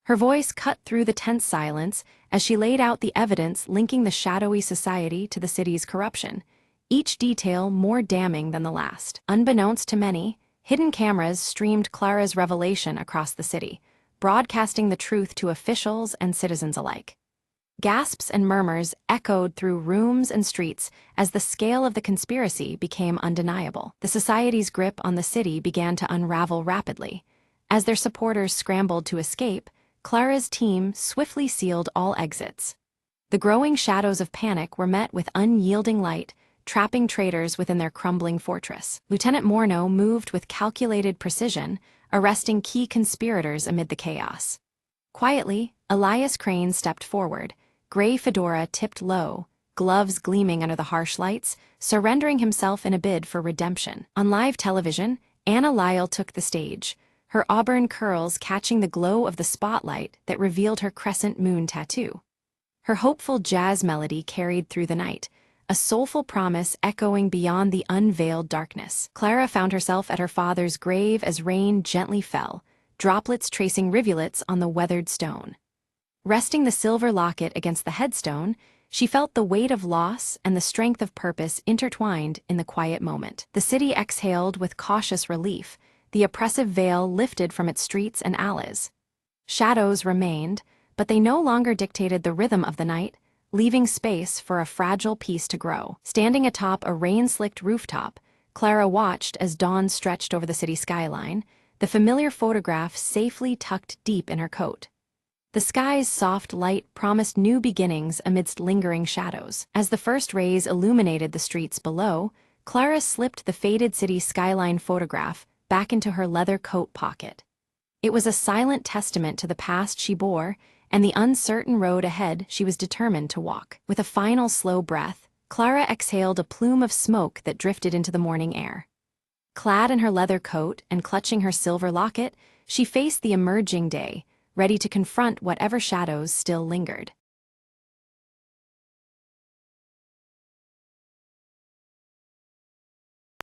Her voice cut through the tense silence as she laid out the evidence linking the shadowy society to the city's corruption, each detail more damning than the last. Unbeknownst to many, hidden cameras streamed Clara's revelation across the city, broadcasting the truth to officials and citizens alike. Gasps and murmurs echoed through rooms and streets as the scale of the conspiracy became undeniable. The society's grip on the city began to unravel rapidly. As their supporters scrambled to escape, Clara's team swiftly sealed all exits. The growing shadows of panic were met with unyielding light, trapping traitors within their crumbling fortress. Lieutenant Morneau moved with calculated precision, arresting key conspirators amid the chaos. Quietly, Elias Crane stepped forward, gray fedora tipped low, gloves gleaming under the harsh lights, surrendering himself in a bid for redemption. On live television, Anna Lyle took the stage, her auburn curls catching the glow of the spotlight that revealed her crescent moon tattoo. Her hopeful jazz melody carried through the night, a soulful promise echoing beyond the unveiled darkness. Clara found herself at her father's grave as rain gently fell, droplets tracing rivulets on the weathered stone. Resting the silver locket against the headstone, she felt the weight of loss and the strength of purpose intertwined in the quiet moment. The city exhaled with cautious relief, the oppressive veil lifted from its streets and alleys. Shadows remained, but they no longer dictated the rhythm of the night, leaving space for a fragile peace to grow. Standing atop a rain-slicked rooftop, Clara watched as dawn stretched over the city skyline, the familiar photograph safely tucked deep in her coat. The sky's soft light promised new beginnings amidst lingering shadows. As the first rays illuminated the streets below, Clara slipped the faded city skyline photograph back into her leather coat pocket. It was a silent testament to the past she bore and the uncertain road ahead she was determined to walk. With a final slow breath, Clara exhaled a plume of smoke that drifted into the morning air. Clad in her leather coat and clutching her silver locket, she faced the emerging day, ready to confront whatever shadows still lingered.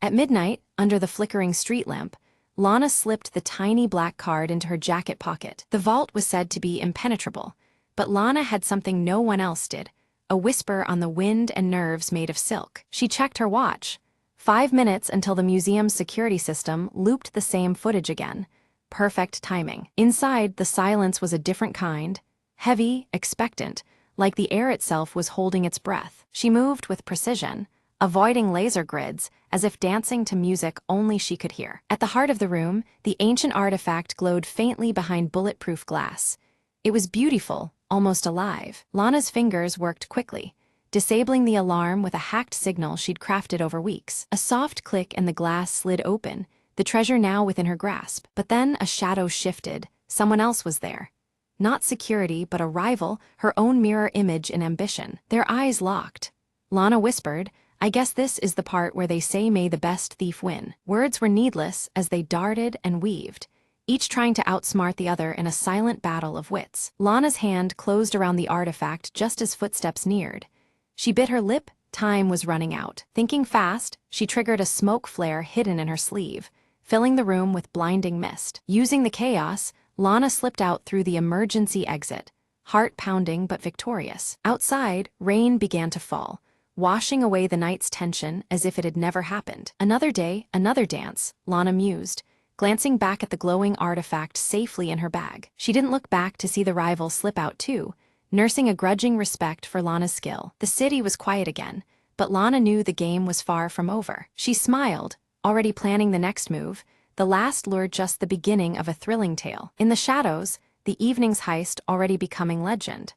At midnight, under the flickering street lamp, Lana slipped the tiny black card into her jacket pocket. The vault was said to be impenetrable, but Lana had something no one else did, a whisper on the wind and nerves made of silk. She checked her watch. 5 minutes until the museum's security system looped the same footage again. Perfect timing. Inside, the silence was a different kind, heavy, expectant, like the air itself was holding its breath. She moved with precision, avoiding laser grids, as if dancing to music only she could hear. At the heart of the room, the ancient artifact glowed faintly behind bulletproof glass. It was beautiful, almost alive. Lana's fingers worked quickly, disabling the alarm with a hacked signal she'd crafted over weeks. A soft click and the glass slid open, the treasure now within her grasp. But then a shadow shifted. Someone else was there. Not security, but a rival, her own mirror image in ambition. Their eyes locked. Lana whispered, "I guess this is the part where they say may the best thief win." Words were needless as they darted and weaved, each trying to outsmart the other in a silent battle of wits. Lana's hand closed around the artifact just as footsteps neared. She bit her lip, time was running out. Thinking fast, she triggered a smoke flare hidden in her sleeve, filling the room with blinding mist. Using the chaos, Lana slipped out through the emergency exit, heart pounding but victorious. Outside, rain began to fall, washing away the night's tension as if it had never happened. Another day, another dance, Lana mused, glancing back at the glowing artifact safely in her bag. She didn't look back to see the rival slip out too, nursing a grudging respect for Lana's skill. The city was quiet again, but Lana knew the game was far from over. She smiled, already planning the next move, the last lure just the beginning of a thrilling tale. In the shadows, the evening's heist already becoming legend.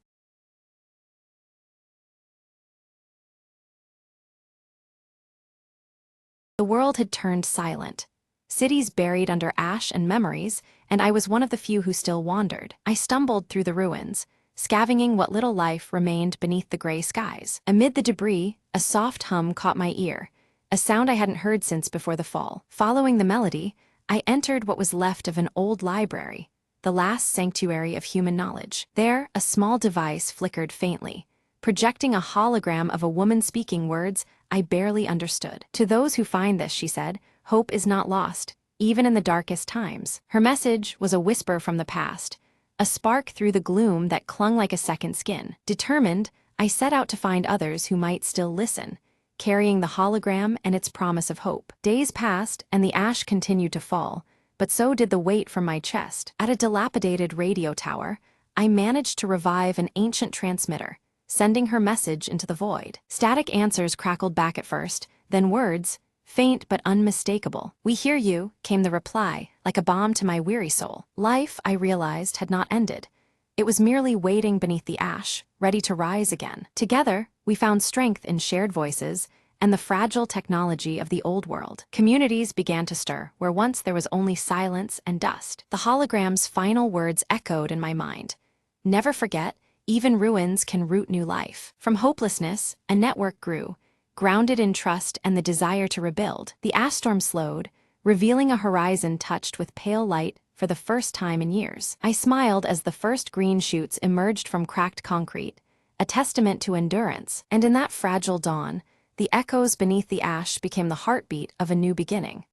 The world had turned silent. Cities buried under ash and memories, and I was one of the few who still wandered. I stumbled through the ruins, scavenging what little life remained beneath the gray skies. Amid the debris, a soft hum caught my ear, a sound I hadn't heard since before the fall. Following the melody, I entered what was left of an old library, the last sanctuary of human knowledge. There, a small device flickered faintly, projecting a hologram of a woman speaking words I barely understood. To those who find this, she said, hope is not lost, even in the darkest times. Her message was a whisper from the past, a spark through the gloom that clung like a second skin. Determined, I set out to find others who might still listen, carrying the hologram and its promise of hope. Days passed, and the ash continued to fall, but so did the weight from my chest. At a dilapidated radio tower, I managed to revive an ancient transmitter, sending her message into the void. Static answers crackled back at first, then words, faint but unmistakable. "We hear you," came the reply, like a balm to my weary soul. Life, I realized, had not ended. It was merely waiting beneath the ash, ready to rise again. Together, we found strength in shared voices and the fragile technology of the old world. Communities began to stir, where once there was only silence and dust. The hologram's final words echoed in my mind. Never forget, even ruins can root new life. From hopelessness, a network grew, grounded in trust and the desire to rebuild. The ash storm slowed, revealing a horizon touched with pale light for the first time in years. I smiled as the first green shoots emerged from cracked concrete, a testament to endurance, and in that fragile dawn, the echoes beneath the ash became the heartbeat of a new beginning.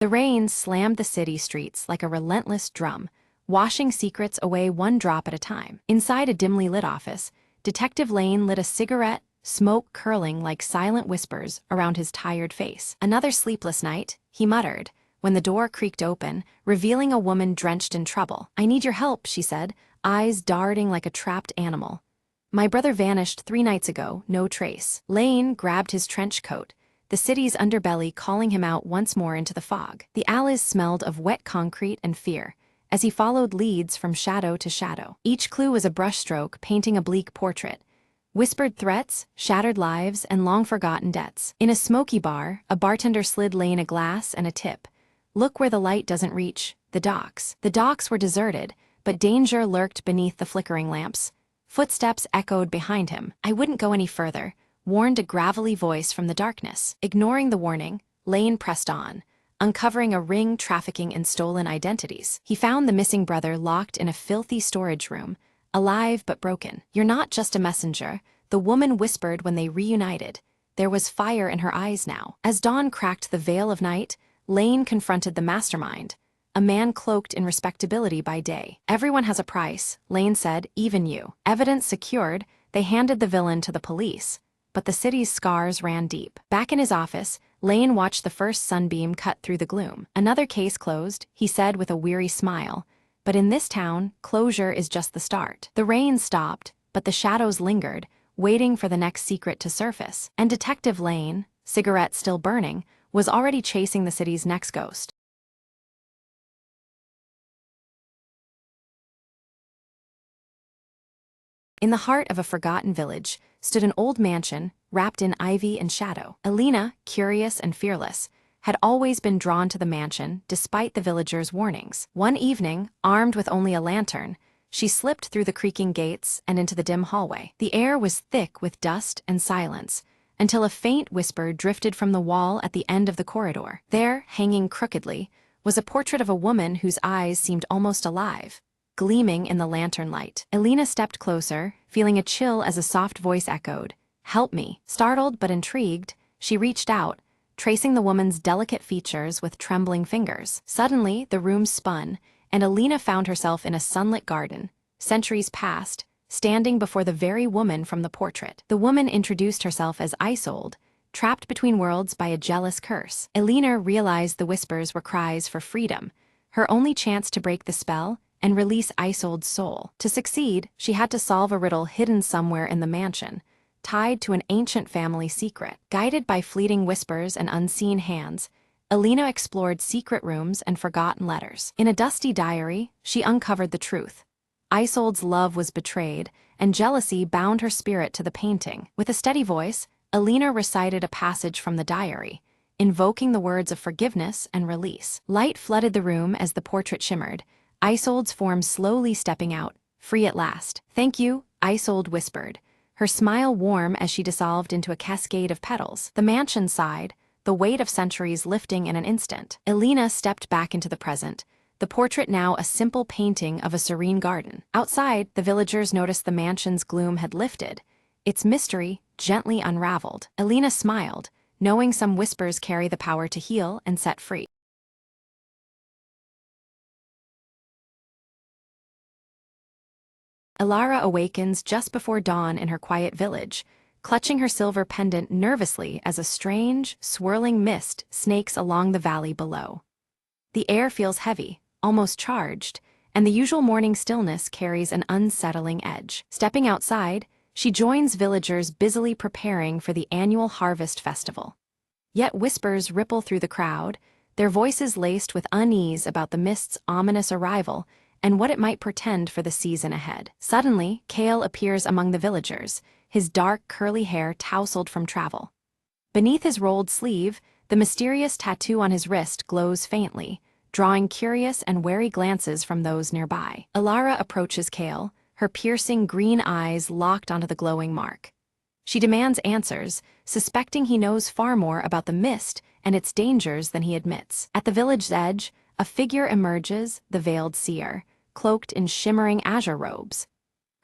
The rain slammed the city streets like a relentless drum, washing secrets away one drop at a time. Inside a dimly lit office, Detective Lane lit a cigarette, smoke curling like silent whispers around his tired face. "Another sleepless night," he muttered, when the door creaked open, revealing a woman drenched in trouble. "I need your help," she said, eyes darting like a trapped animal. "My brother vanished 3 nights ago, no trace." Lane grabbed his trench coat, the city's underbelly calling him out once more into the fog. The alleys smelled of wet concrete and fear, as he followed leads from shadow to shadow. Each clue was a brushstroke painting a bleak portrait. Whispered threats, shattered lives, and long-forgotten debts. In a smoky bar, a bartender slid Lane a glass and a tip. "Look where the light doesn't reach, the docks." The docks were deserted, but danger lurked beneath the flickering lamps. Footsteps echoed behind him. "I wouldn't go any further," warned a gravelly voice from the darkness. Ignoring the warning, Lane pressed on, uncovering a ring trafficking in stolen identities. He found the missing brother locked in a filthy storage room, alive but broken. "You're not just a messenger," the woman whispered when they reunited. There was fire in her eyes now. As dawn cracked the veil of night, Lane confronted the mastermind, a man cloaked in respectability by day. "Everyone has a price," Lane said, "even you." Evidence secured, they handed the villain to the police, but the city's scars ran deep. Back in his office, Lane watched the first sunbeam cut through the gloom. "Another case closed," he said with a weary smile. "But in this town, closure is just the start." The rain stopped, but the shadows lingered, waiting for the next secret to surface. And Detective Lane, cigarette still burning, was already chasing the city's next ghost. In the heart of a forgotten village stood an old mansion, wrapped in ivy and shadow. Alina, curious and fearless, had always been drawn to the mansion despite the villagers' warnings. One evening, armed with only a lantern, she slipped through the creaking gates and into the dim hallway. The air was thick with dust and silence, until a faint whisper drifted from the wall at the end of the corridor. There, hanging crookedly, was a portrait of a woman whose eyes seemed almost alive, gleaming in the lantern light. Alina stepped closer, feeling a chill as a soft voice echoed, "Help me." Startled but intrigued, she reached out, tracing the woman's delicate features with trembling fingers. Suddenly, the room spun, and Alina found herself in a sunlit garden, centuries past, standing before the very woman from the portrait. The woman introduced herself as Isolde, trapped between worlds by a jealous curse. Alina realized the whispers were cries for freedom, her only chance to break the spell and release Isolde's soul. To succeed, she had to solve a riddle hidden somewhere in the mansion, tied to an ancient family secret. Guided by fleeting whispers and unseen hands, Alina explored secret rooms and forgotten letters. In a dusty diary, she uncovered the truth. Isolde's love was betrayed, and jealousy bound her spirit to the painting. With a steady voice, Alina recited a passage from the diary, invoking the words of forgiveness and release. Light flooded the room as the portrait shimmered, Isolde's form slowly stepping out, free at last. "Thank you," Isolde whispered, her smile warm as she dissolved into a cascade of petals. The mansion sighed, the weight of centuries lifting in an instant. Alina stepped back into the present, the portrait now a simple painting of a serene garden. Outside, the villagers noticed the mansion's gloom had lifted, its mystery gently unraveled. Elena smiled, knowing some whispers carry the power to heal and set free. Ilara awakens just before dawn in her quiet village, clutching her silver pendant nervously as a strange, swirling mist snakes along the valley below. The air feels heavy, almost charged, and the usual morning stillness carries an unsettling edge. Stepping outside, she joins villagers busily preparing for the annual harvest festival. Yet whispers ripple through the crowd, their voices laced with unease about the mist's ominous arrival and what it might portend for the season ahead. Suddenly, Kale appears among the villagers, his dark, curly hair tousled from travel. Beneath his rolled sleeve, the mysterious tattoo on his wrist glows faintly, drawing curious and wary glances from those nearby. Ilara approaches Kale, her piercing green eyes locked onto the glowing mark. She demands answers, suspecting he knows far more about the mist and its dangers than he admits. At the village's edge, a figure emerges, the veiled seer, cloaked in shimmering azure robes.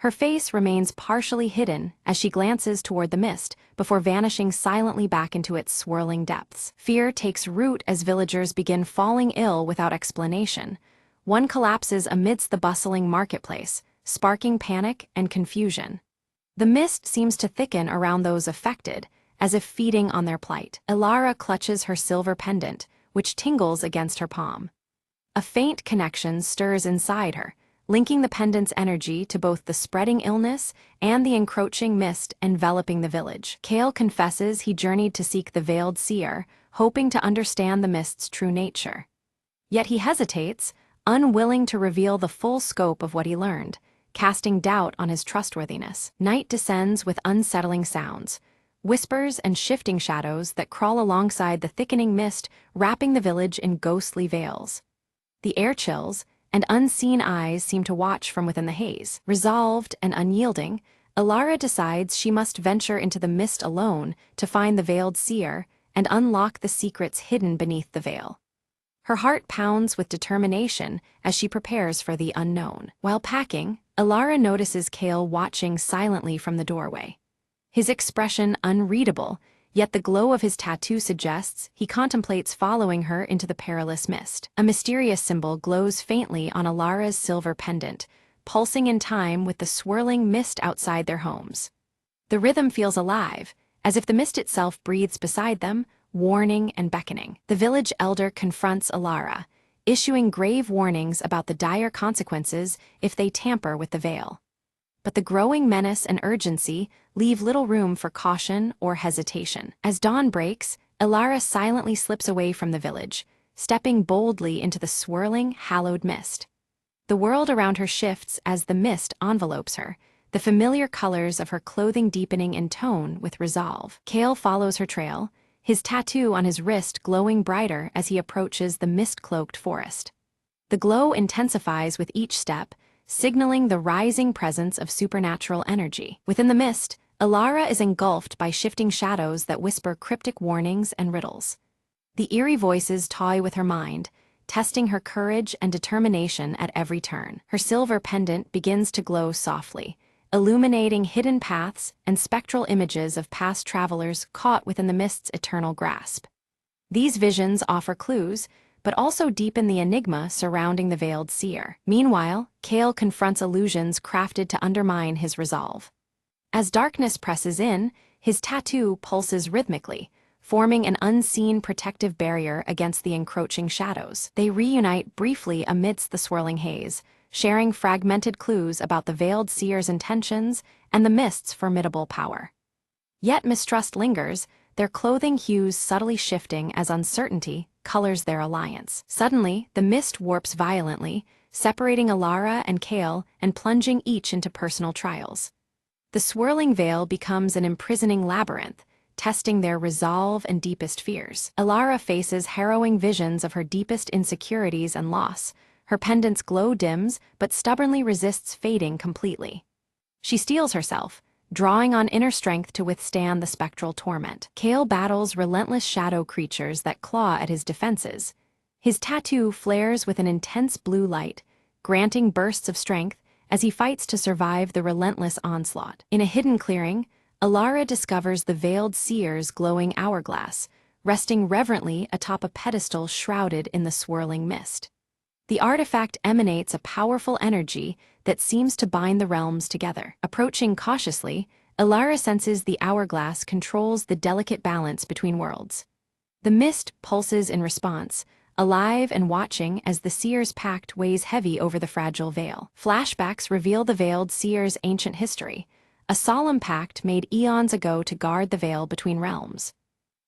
Her face remains partially hidden as she glances toward the mist before vanishing silently back into its swirling depths. Fear takes root as villagers begin falling ill without explanation. One collapses amidst the bustling marketplace, sparking panic and confusion. The mist seems to thicken around those affected, as if feeding on their plight. Ilara clutches her silver pendant, which tingles against her palm. A faint connection stirs inside her, linking the pendant's energy to both the spreading illness and the encroaching mist enveloping the village. Kale confesses he journeyed to seek the veiled seer, hoping to understand the mist's true nature. Yet he hesitates, unwilling to reveal the full scope of what he learned, casting doubt on his trustworthiness. Night descends with unsettling sounds, whispers and shifting shadows that crawl alongside the thickening mist, wrapping the village in ghostly veils. The air chills, and unseen eyes seem to watch from within the haze. Resolved and unyielding, Ilara decides she must venture into the mist alone to find the veiled seer and unlock the secrets hidden beneath the veil. Her heart pounds with determination as she prepares for the unknown. While packing, Ilara notices Kale watching silently from the doorway. His expression unreadable, yet the glow of his tattoo suggests he contemplates following her into the perilous mist. A mysterious symbol glows faintly on Ilara's silver pendant, pulsing in time with the swirling mist outside their homes. The rhythm feels alive, as if the mist itself breathes beside them, warning and beckoning. The village elder confronts Ilara, issuing grave warnings about the dire consequences if they tamper with the veil. But the growing menace and urgency leave little room for caution or hesitation. As dawn breaks, Ilara silently slips away from the village, stepping boldly into the swirling, hallowed mist. The world around her shifts as the mist envelopes her, the familiar colors of her clothing deepening in tone with resolve. Kale follows her trail, his tattoo on his wrist glowing brighter as he approaches the mist-cloaked forest. The glow intensifies with each step, signaling the rising presence of supernatural energy. Within the mist, Ilara is engulfed by shifting shadows that whisper cryptic warnings and riddles. The eerie voices toy with her mind, testing her courage and determination at every turn. Her silver pendant begins to glow softly, illuminating hidden paths and spectral images of past travelers caught within the mist's eternal grasp. These visions offer clues, but also deepen the enigma surrounding the veiled seer. Meanwhile, Kale confronts illusions crafted to undermine his resolve. As darkness presses in, his tattoo pulses rhythmically, forming an unseen protective barrier against the encroaching shadows. They reunite briefly amidst the swirling haze, sharing fragmented clues about the veiled seer's intentions and the mist's formidable power. Yet mistrust lingers, their clothing hues subtly shifting as uncertainty colors their alliance. Suddenly, the mist warps violently, separating Ilara and Kale and plunging each into personal trials. The swirling veil becomes an imprisoning labyrinth, testing their resolve and deepest fears. Ilara faces harrowing visions of her deepest insecurities and loss. Her pendant's glow dims, but stubbornly resists fading completely. She steels herself, drawing on inner strength to withstand the spectral torment. Kale battles relentless shadow creatures that claw at his defenses, His tattoo flares with an intense blue light, granting bursts of strength as he fights to survive the relentless onslaught. In a hidden clearing, Alara discovers the veiled seer's glowing hourglass, resting reverently atop a pedestal shrouded in the swirling mist. The artifact emanates a powerful energy that seems to bind the realms together. Approaching cautiously, Alara senses the hourglass controls the delicate balance between worlds. The mist pulses in response, alive and watching as the seer's pact weighs heavy over the fragile veil. Flashbacks reveal the veiled seer's ancient history, a solemn pact made eons ago to guard the veil between realms.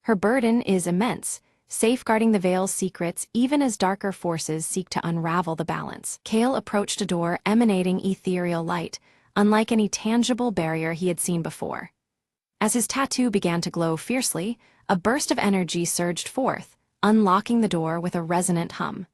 Her burden is immense, safeguarding the veil's secrets even as darker forces seek to unravel the balance. Kale approached a door emanating ethereal light, unlike any tangible barrier he had seen before. As his tattoo began to glow fiercely, a burst of energy surged forth, unlocking the door with a resonant hum.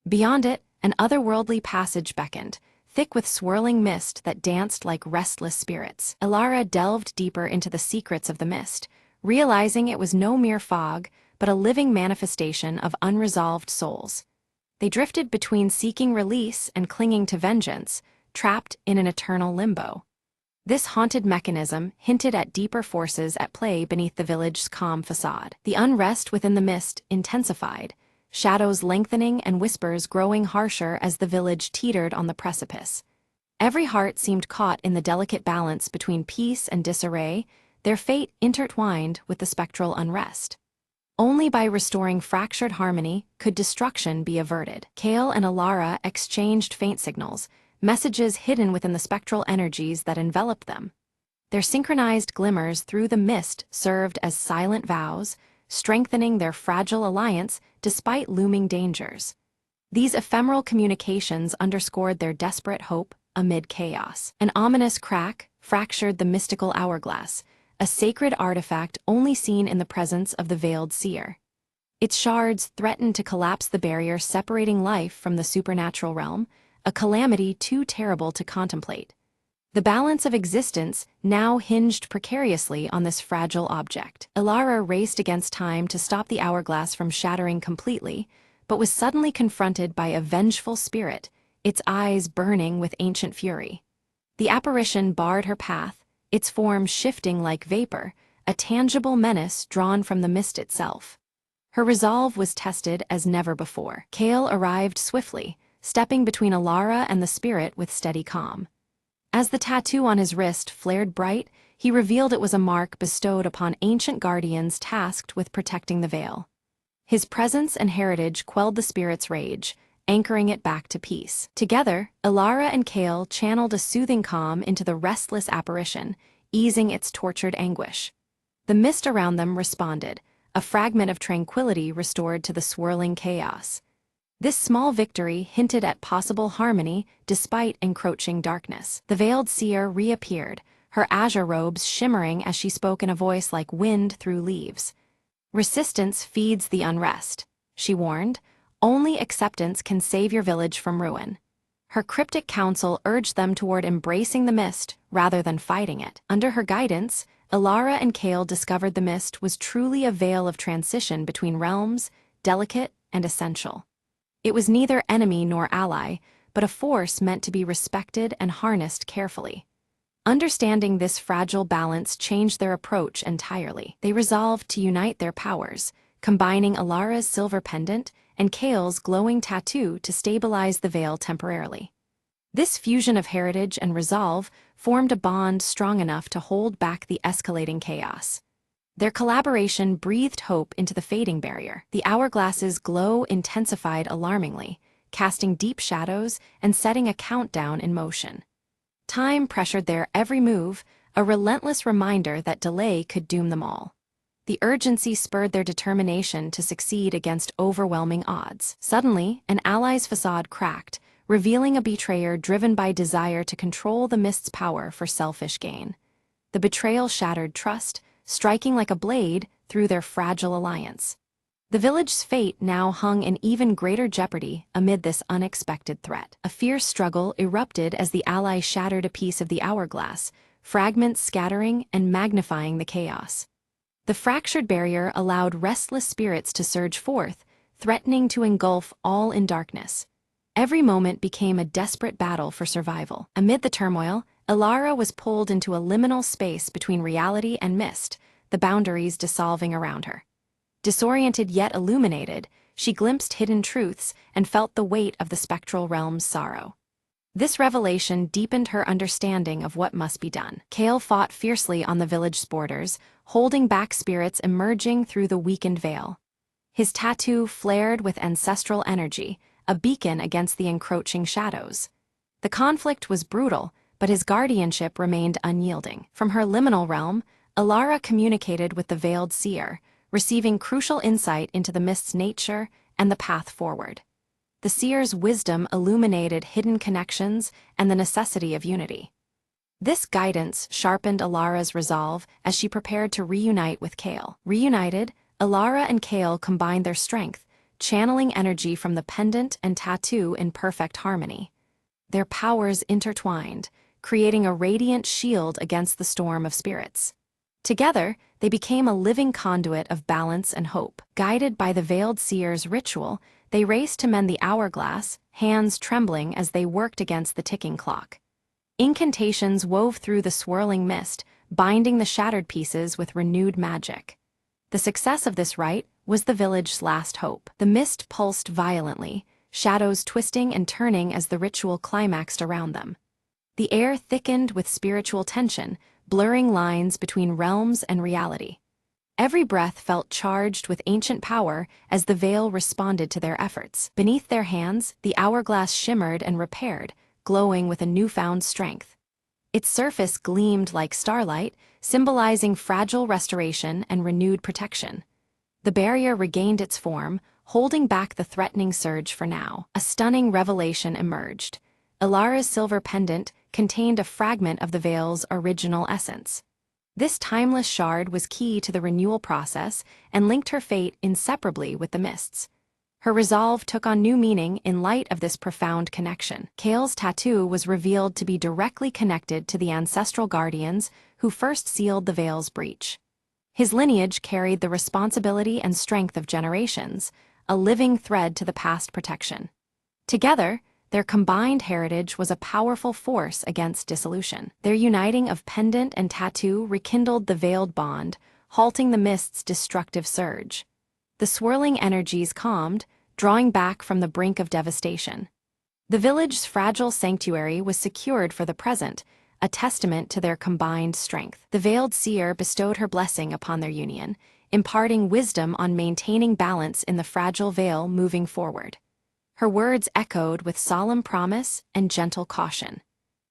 Beyond it, an otherworldly passage beckoned, thick with swirling mist that danced like restless spirits. Alara delved deeper into the secrets of the mist, realizing it was no mere fog, but a living manifestation of unresolved souls. They drifted between seeking release and clinging to vengeance, trapped in an eternal limbo. This haunted mechanism hinted at deeper forces at play beneath the village's calm facade. The unrest within the mist intensified, shadows lengthening and whispers growing harsher as the village teetered on the precipice. Every heart seemed caught in the delicate balance between peace and disarray, their fate intertwined with the spectral unrest. Only by restoring fractured harmony could destruction be averted. Kale and Alara exchanged faint signals, messages hidden within the spectral energies that enveloped them. Their synchronized glimmers through the mist served as silent vows, strengthening their fragile alliance despite looming dangers. These ephemeral communications underscored their desperate hope amid chaos. An ominous crack fractured the mystical hourglass, a sacred artifact only seen in the presence of the veiled seer. Its shards threatened to collapse the barrier separating life from the supernatural realm, a calamity too terrible to contemplate. The balance of existence now hinged precariously on this fragile object. Alara raced against time to stop the hourglass from shattering completely, but was suddenly confronted by a vengeful spirit, its eyes burning with ancient fury. The apparition barred her path, its form shifting like vapor, a tangible menace drawn from the mist itself. Her resolve was tested as never before. Kale arrived swiftly, stepping between Alara and the spirit with steady calm. As the tattoo on his wrist flared bright, he revealed it was a mark bestowed upon ancient guardians tasked with protecting the veil. His presence and heritage quelled the spirit's rage, anchoring it back to peace. Together, Alara and Kale channeled a soothing calm into the restless apparition, easing its tortured anguish. The mist around them responded, a fragment of tranquility restored to the swirling chaos. This small victory hinted at possible harmony despite encroaching darkness. The veiled seer reappeared, her azure robes shimmering as she spoke in a voice like wind through leaves. "Resistance feeds the unrest," she warned. "Only acceptance can save your village from ruin." Her cryptic counsel urged them toward embracing the mist rather than fighting it. Under her guidance, Alara and Kale discovered the mist was truly a veil of transition between realms, delicate and essential. It was neither enemy nor ally, but a force meant to be respected and harnessed carefully. Understanding this fragile balance changed their approach entirely. They resolved to unite their powers, combining Alara's silver pendant and Kale's glowing tattoo to stabilize the veil temporarily. This fusion of heritage and resolve formed a bond strong enough to hold back the escalating chaos. Their collaboration breathed hope into the fading barrier. The hourglass's glow intensified alarmingly, casting deep shadows and setting a countdown in motion. Time pressured their every move, a relentless reminder that delay could doom them all. The urgency spurred their determination to succeed against overwhelming odds. Suddenly, an ally's facade cracked, revealing a betrayer driven by desire to control the mist's power for selfish gain. The betrayal shattered trust, striking like a blade through their fragile alliance. The village's fate now hung in even greater jeopardy amid this unexpected threat. A fierce struggle erupted as the ally shattered a piece of the hourglass, fragments scattering and magnifying the chaos. The fractured barrier allowed restless spirits to surge forth, threatening to engulf all in darkness. Every moment became a desperate battle for survival. Amid the turmoil, Elara was pulled into a liminal space between reality and mist, the boundaries dissolving around her. Disoriented yet illuminated, she glimpsed hidden truths and felt the weight of the spectral realm's sorrow. This revelation deepened her understanding of what must be done. Kale fought fiercely on the village's borders, holding back spirits emerging through the weakened veil. His tattoo flared with ancestral energy, a beacon against the encroaching shadows. The conflict was brutal, but his guardianship remained unyielding. From her liminal realm, Elara communicated with the veiled seer, receiving crucial insight into the mist's nature and the path forward. The seer's wisdom illuminated hidden connections and the necessity of unity. This guidance sharpened Alara's resolve as she prepared to reunite with Kale. Reunited, Elara and Kale combined their strength, channeling energy from the pendant and tattoo in perfect harmony. Their powers intertwined, creating a radiant shield against the storm of spirits. Together, they became a living conduit of balance and hope. Guided by the veiled seer's ritual, they raced to mend the hourglass, hands trembling as they worked against the ticking clock. Incantations wove through the swirling mist, binding the shattered pieces with renewed magic. The success of this rite was the village's last hope. The mist pulsed violently, shadows twisting and turning as the ritual climaxed around them. The air thickened with spiritual tension, blurring lines between realms and reality. Every breath felt charged with ancient power as the veil responded to their efforts. Beneath their hands, the hourglass shimmered and repaired, glowing with a newfound strength. Its surface gleamed like starlight, symbolizing fragile restoration and renewed protection. The barrier regained its form, holding back the threatening surge for now. A stunning revelation emerged. Elara's silver pendant contained a fragment of the veil's original essence. This timeless shard was key to the renewal process and linked her fate inseparably with the mists. Her resolve took on new meaning in light of this profound connection. Kale's tattoo was revealed to be directly connected to the ancestral guardians who first sealed the veil's breach. His lineage carried the responsibility and strength of generations, a living thread to the past protection. Together, their combined heritage was a powerful force against dissolution. Their uniting of pendant and tattoo rekindled the veiled bond, halting the mist's destructive surge. The swirling energies calmed, drawing back from the brink of devastation. The village's fragile sanctuary was secured for the present, a testament to their combined strength. The veiled seer bestowed her blessing upon their union, imparting wisdom on maintaining balance in the fragile veil moving forward. Her words echoed with solemn promise and gentle caution.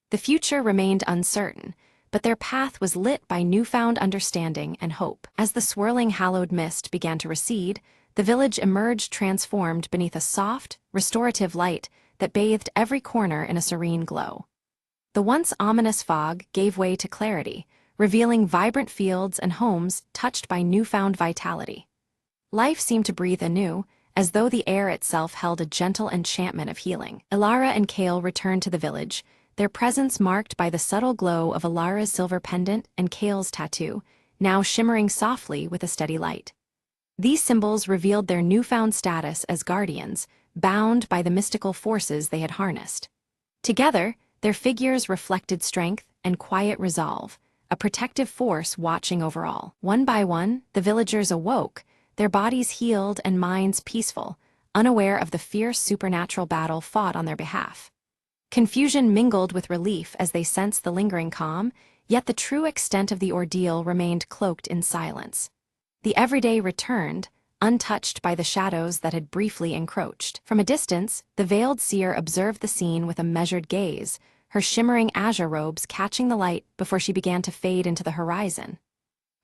The future remained uncertain, but their path was lit by newfound understanding and hope. As the swirling hallowed mist began to recede, the village emerged transformed beneath a soft, restorative light that bathed every corner in a serene glow. The once ominous fog gave way to clarity, revealing vibrant fields and homes touched by newfound vitality. Life seemed to breathe anew, as though the air itself held a gentle enchantment of healing. Elara and Kale returned to the village, their presence marked by the subtle glow of Elara's silver pendant and Kale's tattoo, now shimmering softly with a steady light. These symbols revealed their newfound status as guardians, bound by the mystical forces they had harnessed. Together, their figures reflected strength and quiet resolve, a protective force watching over all. One by one, the villagers awoke, their bodies healed and minds peaceful, unaware of the fierce supernatural battle fought on their behalf. Confusion mingled with relief as they sensed the lingering calm, yet the true extent of the ordeal remained cloaked in silence. The everyday returned, untouched by the shadows that had briefly encroached. From a distance, the veiled seer observed the scene with a measured gaze, her shimmering azure robes catching the light before she began to fade into the horizon.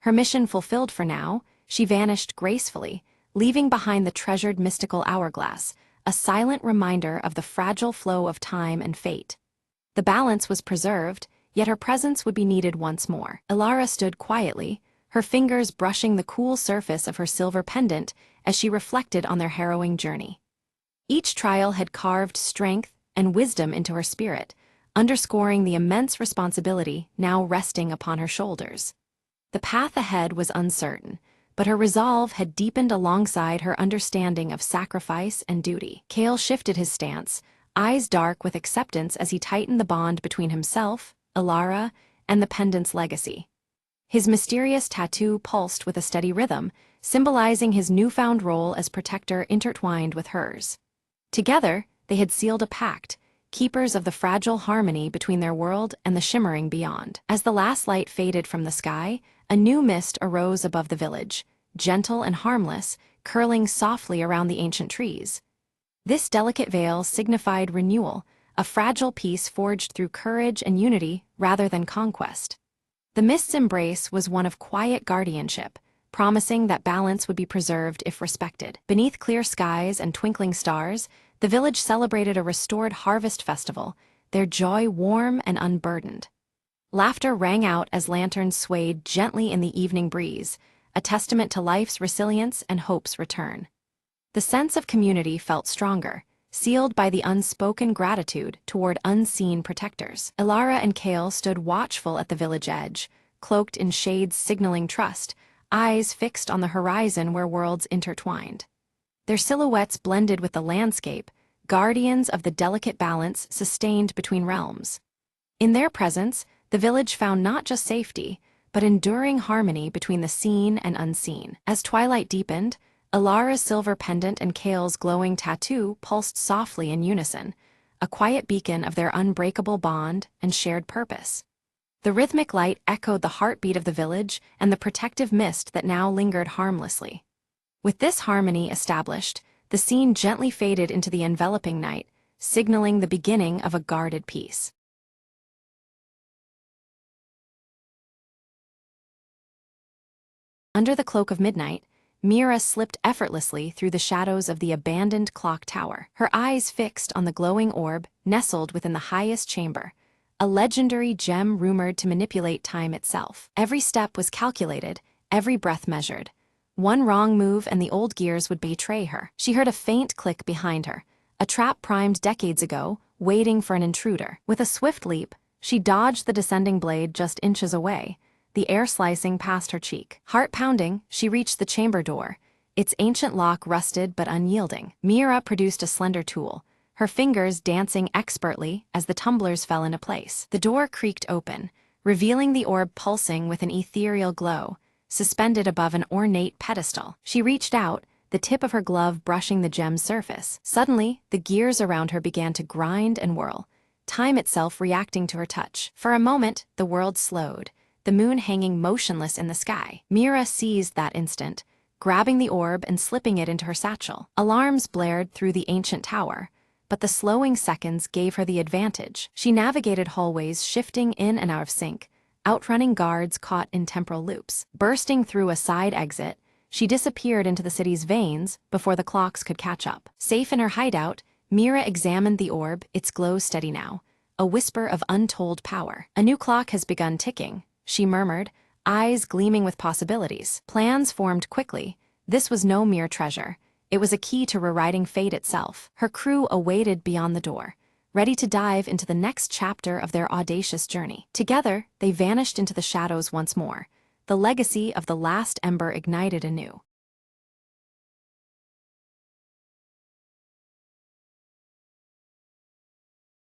Her mission fulfilled for now, she vanished gracefully, leaving behind the treasured mystical hourglass, a silent reminder of the fragile flow of time and fate. The balance was preserved, yet her presence would be needed once more. Elara stood quietly, her fingers brushing the cool surface of her silver pendant as she reflected on their harrowing journey. Each trial had carved strength and wisdom into her spirit, underscoring the immense responsibility now resting upon her shoulders. The path ahead was uncertain, but her resolve had deepened alongside her understanding of sacrifice and duty. Cale shifted his stance, eyes dark with acceptance as he tightened the bond between himself, Elara, and the pendant's legacy. His mysterious tattoo pulsed with a steady rhythm, symbolizing his newfound role as protector intertwined with hers. Together, they had sealed a pact, keepers of the fragile harmony between their world and the shimmering beyond. As the last light faded from the sky, a new mist arose above the village, gentle and harmless, curling softly around the ancient trees. This delicate veil signified renewal, a fragile peace forged through courage and unity rather than conquest. The mist's embrace was one of quiet guardianship, promising that balance would be preserved if respected. Beneath clear skies and twinkling stars, the village celebrated a restored harvest festival, their joy warm and unburdened. Laughter rang out as lanterns swayed gently in the evening breeze, a testament to life's resilience and hope's return. The sense of community felt stronger, sealed by the unspoken gratitude toward unseen protectors. Elara and Cale stood watchful at the village edge, cloaked in shades signaling trust, eyes fixed on the horizon where worlds intertwined. Their silhouettes blended with the landscape, guardians of the delicate balance sustained between realms. In their presence, the village found not just safety, but enduring harmony between the seen and unseen. As twilight deepened, Elara's silver pendant and Cale's glowing tattoo pulsed softly in unison, a quiet beacon of their unbreakable bond and shared purpose. The rhythmic light echoed the heartbeat of the village and the protective mist that now lingered harmlessly. With this harmony established, the scene gently faded into the enveloping night, signaling the beginning of a guarded peace. Under the cloak of midnight, Mira slipped effortlessly through the shadows of the abandoned clock tower, her eyes fixed on the glowing orb nestled within the highest chamber, a legendary gem rumored to manipulate time itself. Every step was calculated, every breath measured. One wrong move and the old gears would betray her. She heard a faint click behind her, a trap primed decades ago, waiting for an intruder. With a swift leap, she dodged the descending blade just inches away, the air slicing past her cheek. Heart pounding, she reached the chamber door, its ancient lock rusted but unyielding. Mira produced a slender tool, her fingers dancing expertly as the tumblers fell into place. The door creaked open, revealing the orb pulsing with an ethereal glow, suspended above an ornate pedestal. She reached out, the tip of her glove brushing the gem's surface. Suddenly, the gears around her began to grind and whirl, time itself reacting to her touch. For a moment, the world slowed, the moon hanging motionless in the sky. Mira seized that instant, grabbing the orb and slipping it into her satchel. Alarms blared through the ancient tower, but the slowing seconds gave her the advantage. She navigated hallways shifting in and out of sync, outrunning guards caught in temporal loops. Bursting through a side exit, she disappeared into the city's veins before the clocks could catch up. Safe in her hideout, Mira examined the orb, its glow steady now, a whisper of untold power. A new clock has begun ticking, she murmured, eyes gleaming with possibilities. Plans formed quickly. This was no mere treasure. It was a key to rewriting fate itself. Her crew awaited beyond the door, ready to dive into the next chapter of their audacious journey. Together, they vanished into the shadows once more, the legacy of the last ember ignited anew.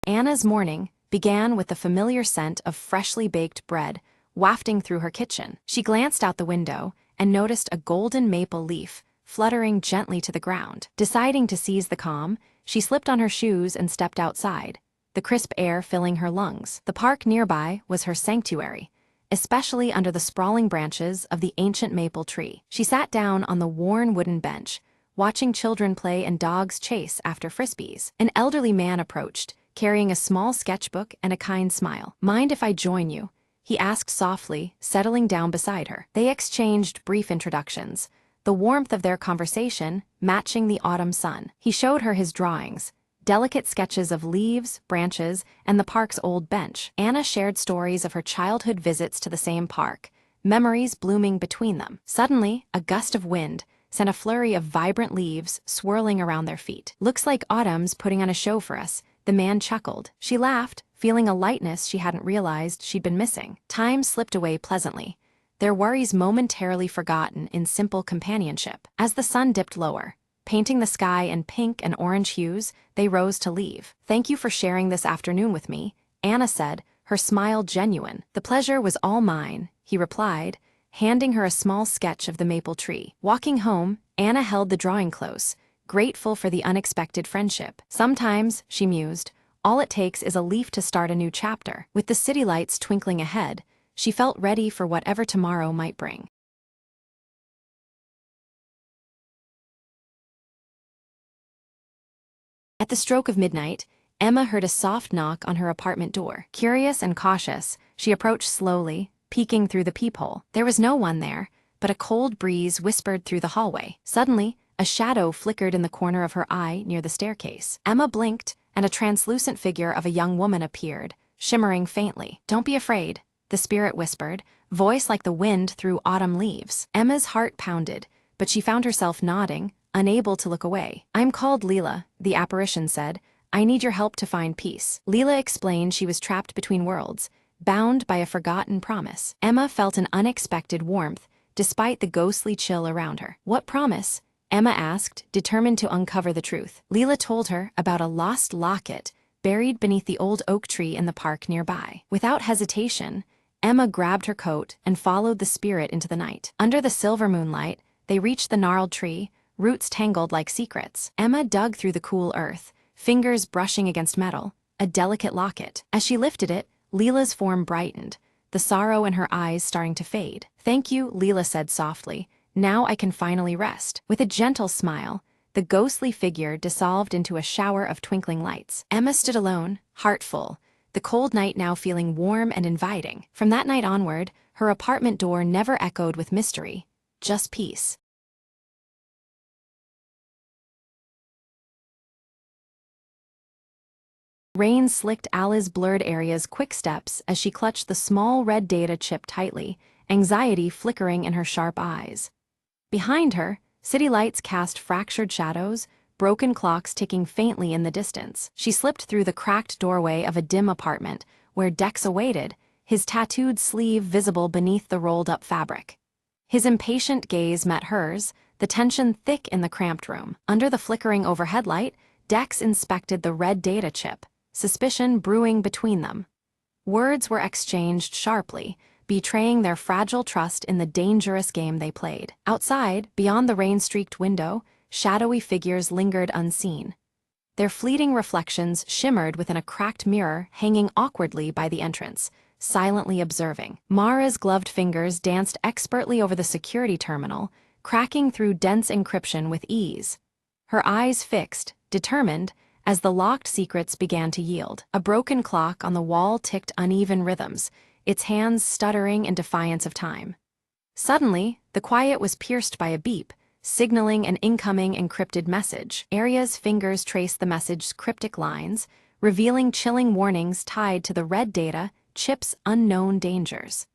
Anna's morning began with the familiar scent of freshly baked bread wafting through her kitchen. She glanced out the window and noticed a golden maple leaf fluttering gently to the ground. Deciding to seize the calm, she slipped on her shoes and stepped outside, the crisp air filling her lungs. The park nearby was her sanctuary, especially under the sprawling branches of the ancient maple tree. She sat down on the worn wooden bench, watching children play and dogs chase after frisbees. An elderly man approached, carrying a small sketchbook and a kind smile. "Mind if I join you?" he asked softly, settling down beside her. They exchanged brief introductions, the warmth of their conversation matching the autumn sun. He showed her his drawings, delicate sketches of leaves, branches, and the park's old bench. Anna shared stories of her childhood visits to the same park, memories blooming between them. Suddenly, a gust of wind sent a flurry of vibrant leaves swirling around their feet. "Looks like autumn's putting on a show for us," the man chuckled. She laughed, feeling a lightness she hadn't realized she'd been missing. Time slipped away pleasantly. their worries momentarily forgotten in simple companionship. As the sun dipped lower, painting the sky in pink and orange hues, they rose to leave. "Thank you for sharing this afternoon with me," Anna said, her smile genuine. "The pleasure was all mine," he replied, handing her a small sketch of the maple tree. Walking home, Anna held the drawing close, grateful for the unexpected friendship. Sometimes, she mused, all it takes is a leaf to start a new chapter. With the city lights twinkling ahead, she felt ready for whatever tomorrow might bring. At the stroke of midnight, Emma heard a soft knock on her apartment door. Curious and cautious, she approached slowly, peeking through the peephole. There was no one there, but a cold breeze whispered through the hallway. Suddenly, a shadow flickered in the corner of her eye near the staircase. Emma blinked, and a translucent figure of a young woman appeared, shimmering faintly. "Don't be afraid," the spirit whispered, voice like the wind through autumn leaves. Emma's heart pounded, but she found herself nodding, unable to look away. "I'm called Leela," the apparition said. "I need your help to find peace." Leela explained she was trapped between worlds, bound by a forgotten promise. Emma felt an unexpected warmth, despite the ghostly chill around her. "What promise?" Emma asked, determined to uncover the truth. Leela told her about a lost locket buried beneath the old oak tree in the park nearby. Without hesitation, Emma grabbed her coat and followed the spirit into the night. Under the silver moonlight, they reached the gnarled tree, roots tangled like secrets. Emma dug through the cool earth, fingers brushing against metal, a delicate locket. As she lifted it, Leela's form brightened, the sorrow in her eyes starting to fade. "Thank you," Leela said softly. "Now I can finally rest." With a gentle smile, the ghostly figure dissolved into a shower of twinkling lights. Emma stood alone, heart full, the cold night now feeling warm and inviting. From that night onward, her apartment door never echoed with mystery, just peace. Rain slicked Alice's blurred areas quick steps as she clutched the small red data chip tightly, anxiety flickering in her sharp eyes. Behind her, city lights cast fractured shadows, broken clocks ticking faintly in the distance. She slipped through the cracked doorway of a dim apartment, where Dex awaited, his tattooed sleeve visible beneath the rolled-up fabric. His impatient gaze met hers, the tension thick in the cramped room. Under the flickering overhead light, Dex inspected the red data chip, suspicion brewing between them. Words were exchanged sharply, betraying their fragile trust in the dangerous game they played. Outside, beyond the rain-streaked window, shadowy figures lingered unseen. Their fleeting reflections shimmered within a cracked mirror hanging awkwardly by the entrance, silently observing. Mara's gloved fingers danced expertly over the security terminal, cracking through dense encryption with ease. Her eyes fixed, determined, as the locked secrets began to yield. A broken clock on the wall ticked uneven rhythms, its hands stuttering in defiance of time. Suddenly, the quiet was pierced by a beep, signaling an incoming encrypted message. Aria's fingers traced the message's cryptic lines, revealing chilling warnings tied to the red data chip's unknown dangers.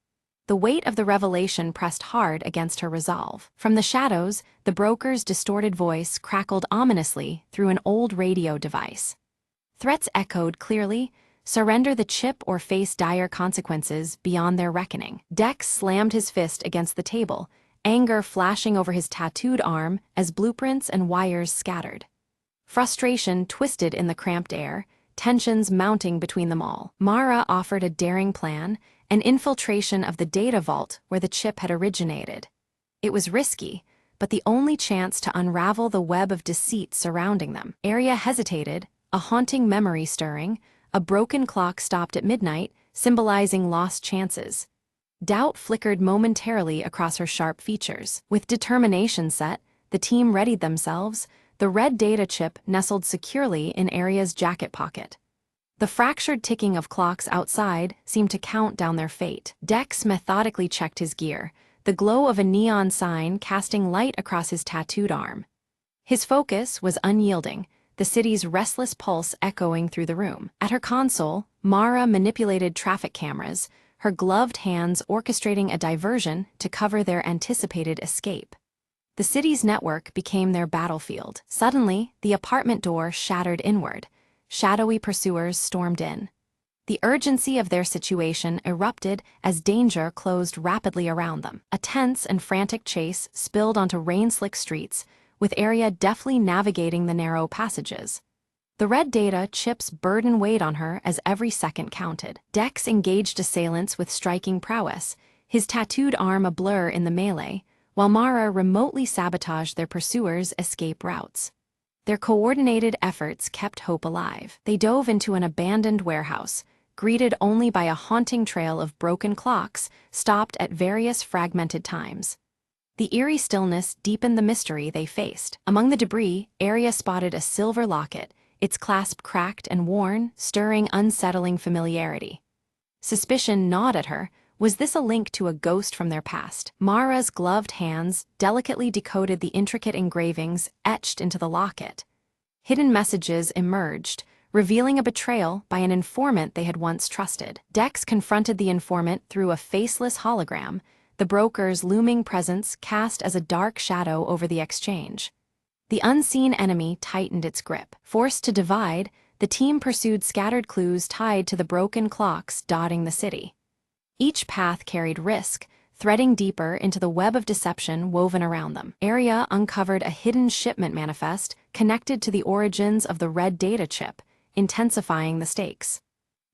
The weight of the revelation pressed hard against her resolve. From the shadows, the broker's distorted voice crackled ominously through an old radio device. Threats echoed clearly: surrender the chip or face dire consequences beyond their reckoning. Dex slammed his fist against the table, anger flashing over his tattooed arm as blueprints and wires scattered. Frustration twisted in the cramped air, tensions mounting between them all. Mara offered a daring plan, an infiltration of the data vault where the chip had originated. It was risky, but the only chance to unravel the web of deceit surrounding them. Aria hesitated, a haunting memory stirring. A broken clock stopped at midnight, symbolizing lost chances. Doubt flickered momentarily across her sharp features. With determination set, the team readied themselves, the red data chip nestled securely in Aria's jacket pocket. The fractured ticking of clocks outside seemed to count down their fate. Dex methodically checked his gear, the glow of a neon sign casting light across his tattooed arm. His focus was unyielding, the city's restless pulse echoing through the room. At her console, Mara manipulated traffic cameras, her gloved hands orchestrating a diversion to cover their anticipated escape. The city's network became their battlefield. Suddenly, the apartment door shattered inward. Shadowy pursuers stormed in. The urgency of their situation erupted as danger closed rapidly around them. A tense and frantic chase spilled onto rain-slick streets, with Arya deftly navigating the narrow passages. The red data chip's burden weighed on her as every second counted. Dex engaged assailants with striking prowess, his tattooed arm a blur in the melee, while Mara remotely sabotaged their pursuers' escape routes. Their coordinated efforts kept hope alive. They dove into an abandoned warehouse, greeted only by a haunting trail of broken clocks stopped at various fragmented times. The eerie stillness deepened the mystery they faced. Among the debris, Arya spotted a silver locket, its clasp cracked and worn, stirring unsettling familiarity. Suspicion gnawed at her. Was this a link to a ghost from their past? Mara's gloved hands delicately decoded the intricate engravings etched into the locket. Hidden messages emerged, revealing a betrayal by an informant they had once trusted. Dex confronted the informant through a faceless hologram, the broker's looming presence cast as a dark shadow over the exchange. The unseen enemy tightened its grip. Forced to divide, the team pursued scattered clues tied to the broken clocks dotting the city. Each path carried risk, threading deeper into the web of deception woven around them. Arya uncovered a hidden shipment manifest connected to the origins of the red data chip, intensifying the stakes.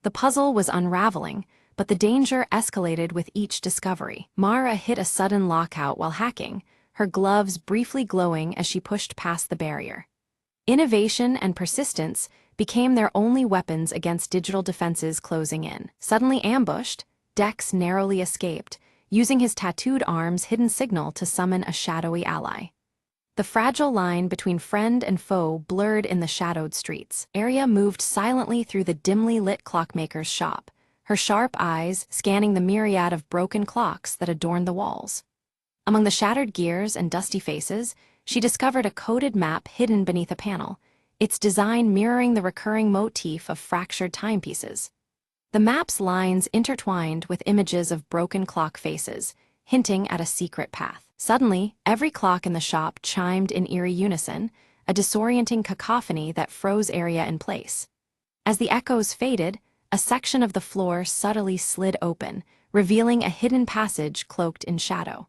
The puzzle was unraveling, but the danger escalated with each discovery. Mara hit a sudden lockout while hacking, her gloves briefly glowing as she pushed past the barrier. Innovation and persistence became their only weapons against digital defenses closing in. Suddenly ambushed, Dex narrowly escaped, using his tattooed arm's hidden signal to summon a shadowy ally. The fragile line between friend and foe blurred in the shadowed streets. Arya moved silently through the dimly lit clockmaker's shop, her sharp eyes scanning the myriad of broken clocks that adorned the walls. Among the shattered gears and dusty faces, she discovered a coded map hidden beneath a panel, its design mirroring the recurring motif of fractured timepieces. The map's lines intertwined with images of broken clock faces, hinting at a secret path. Suddenly, every clock in the shop chimed in eerie unison, a disorienting cacophony that froze Arya in place. As the echoes faded, a section of the floor subtly slid open, revealing a hidden passage cloaked in shadow.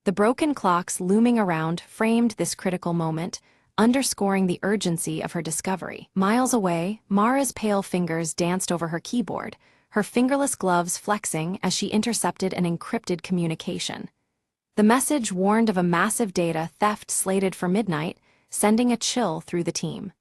The broken clocks looming around framed this critical moment, underscoring the urgency of her discovery. Miles away, Mara's pale fingers danced over her keyboard, her fingerless gloves flexing as she intercepted an encrypted communication. The message warned of a massive data theft slated for midnight, sending a chill through the team.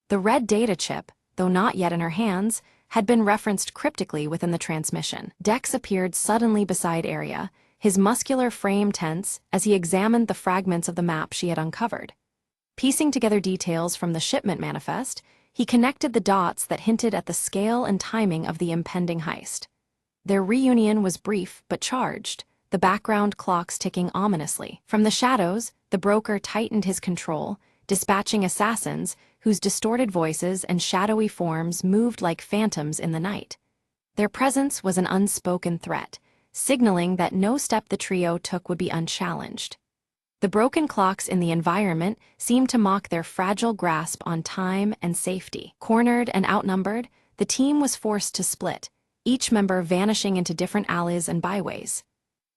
The red data chip, though not yet in her hands, had been referenced cryptically within the transmission. Dex appeared suddenly beside Arya, his muscular frame tense as he examined the fragments of the map she had uncovered. Piecing together details from the shipment manifest, he connected the dots that hinted at the scale and timing of the impending heist. Their reunion was brief but charged, the background clocks ticking ominously. From the shadows, the broker tightened his control, dispatching assassins whose distorted voices and shadowy forms moved like phantoms in the night. Their presence was an unspoken threat, signaling that no step the trio took would be unchallenged. The broken clocks in the environment seemed to mock their fragile grasp on time and safety. Cornered and outnumbered, the team was forced to split, each member vanishing into different alleys and byways.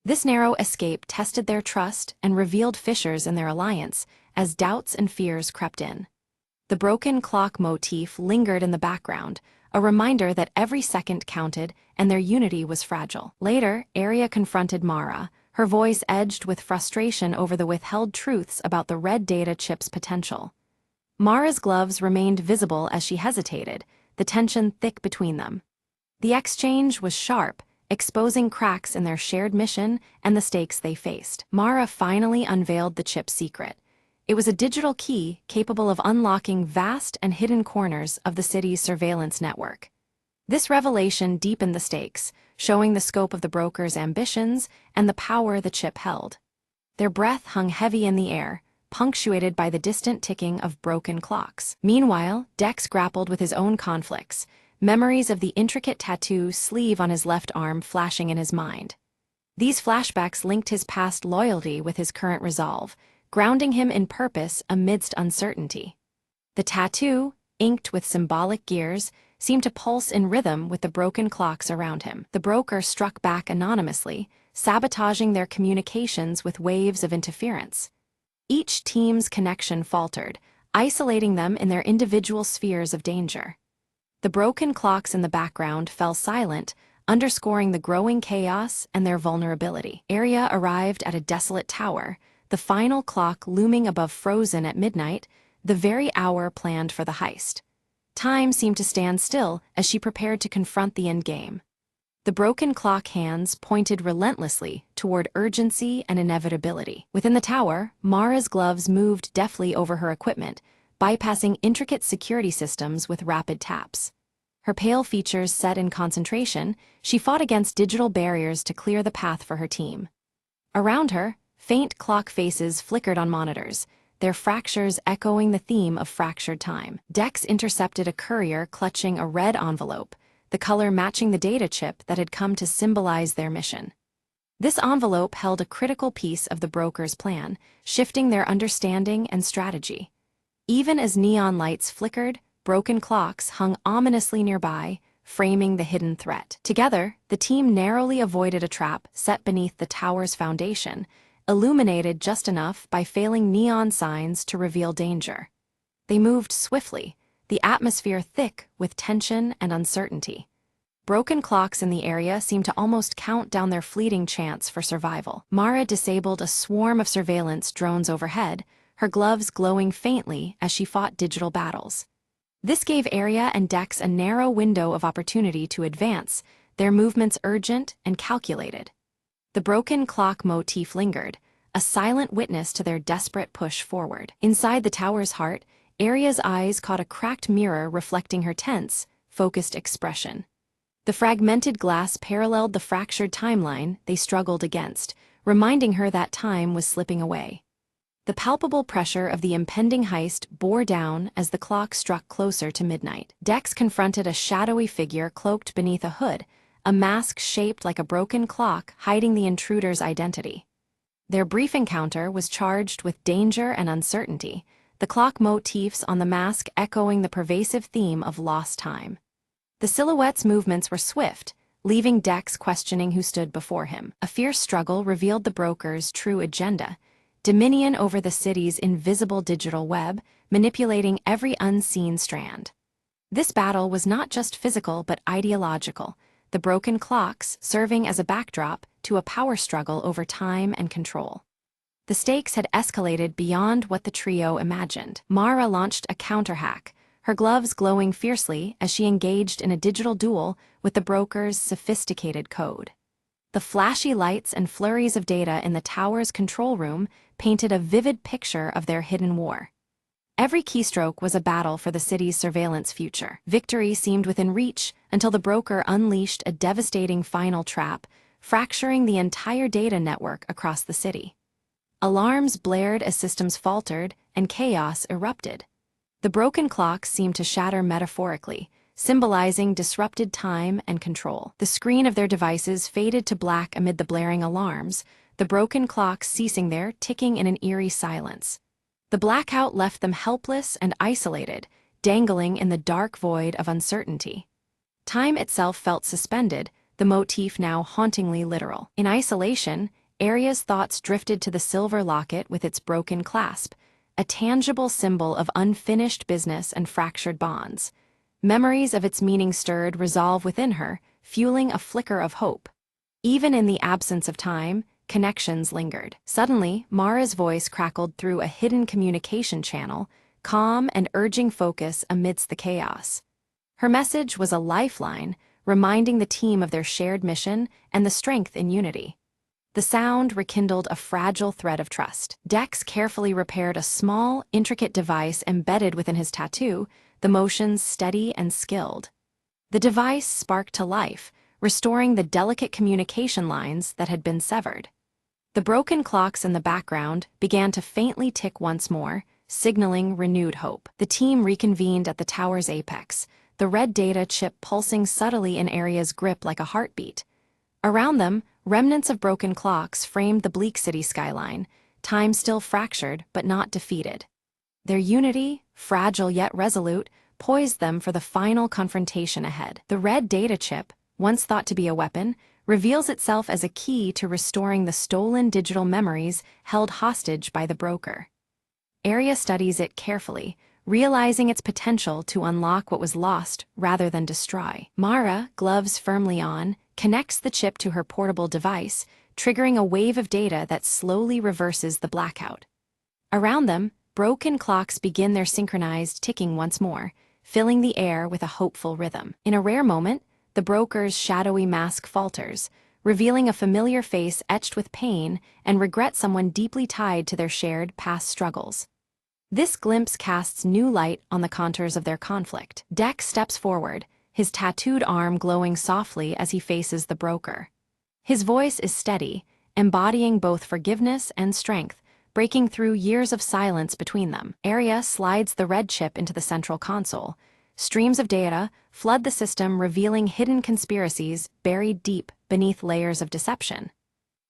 This narrow escape tested their trust and revealed fissures in their alliance as doubts and fears crept in. The broken clock motif lingered in the background, a reminder that every second counted and their unity was fragile. Later, Arya confronted Mara, her voice edged with frustration over the withheld truths about the red data chip's potential. Mara's gloves remained visible as she hesitated, the tension thick between them. The exchange was sharp, exposing cracks in their shared mission and the stakes they faced. Mara finally unveiled the chip's secret. It was a digital key capable of unlocking vast and hidden corners of the city's surveillance network. This revelation deepened the stakes, showing the scope of the broker's ambitions and the power the chip held. Their breath hung heavy in the air, punctuated by the distant ticking of broken clocks. Meanwhile, Dex grappled with his own conflicts, memories of the intricate tattoo sleeve on his left arm flashing in his mind. These flashbacks linked his past loyalty with his current resolve, grounding him in purpose amidst uncertainty. The tattoo, inked with symbolic gears, seemed to pulse in rhythm with the broken clocks around him. The broker struck back anonymously, sabotaging their communications with waves of interference. Each team's connection faltered, isolating them in their individual spheres of danger. The broken clocks in the background fell silent, underscoring the growing chaos and their vulnerability. Arya arrived at a desolate tower, the final clock looming above Frozen at midnight, the very hour planned for the heist. Time seemed to stand still as she prepared to confront the endgame. The broken clock hands pointed relentlessly toward urgency and inevitability. Within the tower, Mara's gloves moved deftly over her equipment, bypassing intricate security systems with rapid taps. Her pale features set in concentration, she fought against digital barriers to clear the path for her team. Around her, faint clock faces flickered on monitors, their fractures echoing the theme of fractured time. Dex intercepted a courier clutching a red envelope, the color matching the data chip that had come to symbolize their mission. This envelope held a critical piece of the broker's plan, shifting their understanding and strategy. Even as neon lights flickered, broken clocks hung ominously nearby, framing the hidden threat. Together, the team narrowly avoided a trap set beneath the tower's foundation, illuminated just enough by failing neon signs to reveal danger. They moved swiftly, the atmosphere thick with tension and uncertainty. Broken clocks in the area seemed to almost count down their fleeting chance for survival. Mara disabled a swarm of surveillance drones overhead, her gloves glowing faintly as she fought digital battles. This gave Arya and Dex a narrow window of opportunity to advance, their movements urgent and calculated. The broken clock motif lingered, a silent witness to their desperate push forward. Inside the tower's heart, Arya's eyes caught a cracked mirror reflecting her tense, focused expression. The fragmented glass paralleled the fractured timeline they struggled against, reminding her that time was slipping away. The palpable pressure of the impending heist bore down as the clock struck closer to midnight. Dex confronted a shadowy figure cloaked beneath a hood, a mask shaped like a broken clock hiding the intruder's identity. Their brief encounter was charged with danger and uncertainty, the clock motifs on the mask echoing the pervasive theme of lost time. The silhouette's movements were swift, leaving Dex questioning who stood before him. A fierce struggle revealed the broker's true agenda: dominion over the city's invisible digital web, manipulating every unseen strand. This battle was not just physical but ideological, the broken clocks serving as a backdrop to a power struggle over time and control. The stakes had escalated beyond what the trio imagined. Mara launched a counter-hack, her gloves glowing fiercely as she engaged in a digital duel with the broker's sophisticated code. The flashy lights and flurries of data in the tower's control room painted a vivid picture of their hidden war. Every keystroke was a battle for the city's surveillance future. Victory seemed within reach until the broker unleashed a devastating final trap, fracturing the entire data network across the city. Alarms blared as systems faltered, and chaos erupted. The broken clocks seemed to shatter metaphorically, symbolizing disrupted time and control. The screen of their devices faded to black amid the blaring alarms, the broken clocks ceasing there, ticking in an eerie silence. The blackout left them helpless and isolated, dangling in the dark void of uncertainty. Time itself felt suspended, the motif now hauntingly literal. In isolation, Arya's thoughts drifted to the silver locket with its broken clasp, a tangible symbol of unfinished business and fractured bonds. Memories of its meaning stirred resolve within her, fueling a flicker of hope. Even in the absence of time, connections lingered. Suddenly, Mara's voice crackled through a hidden communication channel, calm and urging focus amidst the chaos. Her message was a lifeline, reminding the team of their shared mission and the strength in unity. The sound rekindled a fragile thread of trust. Dex carefully repaired a small, intricate device embedded within his tattoo, the motions steady and skilled. The device sparked to life, restoring the delicate communication lines that had been severed. The broken clocks in the background began to faintly tick once more, signaling renewed hope. The team reconvened at the tower's apex, the red data chip pulsing subtly in Arya's grip like a heartbeat. Around them, remnants of broken clocks framed the bleak city skyline, time still fractured but not defeated. Their unity, fragile yet resolute, poised them for the final confrontation ahead. The red data chip, once thought to be a weapon, reveals itself as a key to restoring the stolen digital memories held hostage by the broker. Arya studies it carefully, realizing its potential to unlock what was lost rather than destroy. Mara, gloves firmly on, connects the chip to her portable device, triggering a wave of data that slowly reverses the blackout. Around them, broken clocks begin their synchronized ticking once more, filling the air with a hopeful rhythm. In a rare moment, the broker's shadowy mask falters, revealing a familiar face etched with pain and regret, someone deeply tied to their shared past struggles. This glimpse casts new light on the contours of their conflict. Dex steps forward, his tattooed arm glowing softly as he faces the broker. His voice is steady, embodying both forgiveness and strength, breaking through years of silence between them. Arya slides the red chip into the central console. Streams of data flood the system, revealing hidden conspiracies buried deep beneath layers of deception.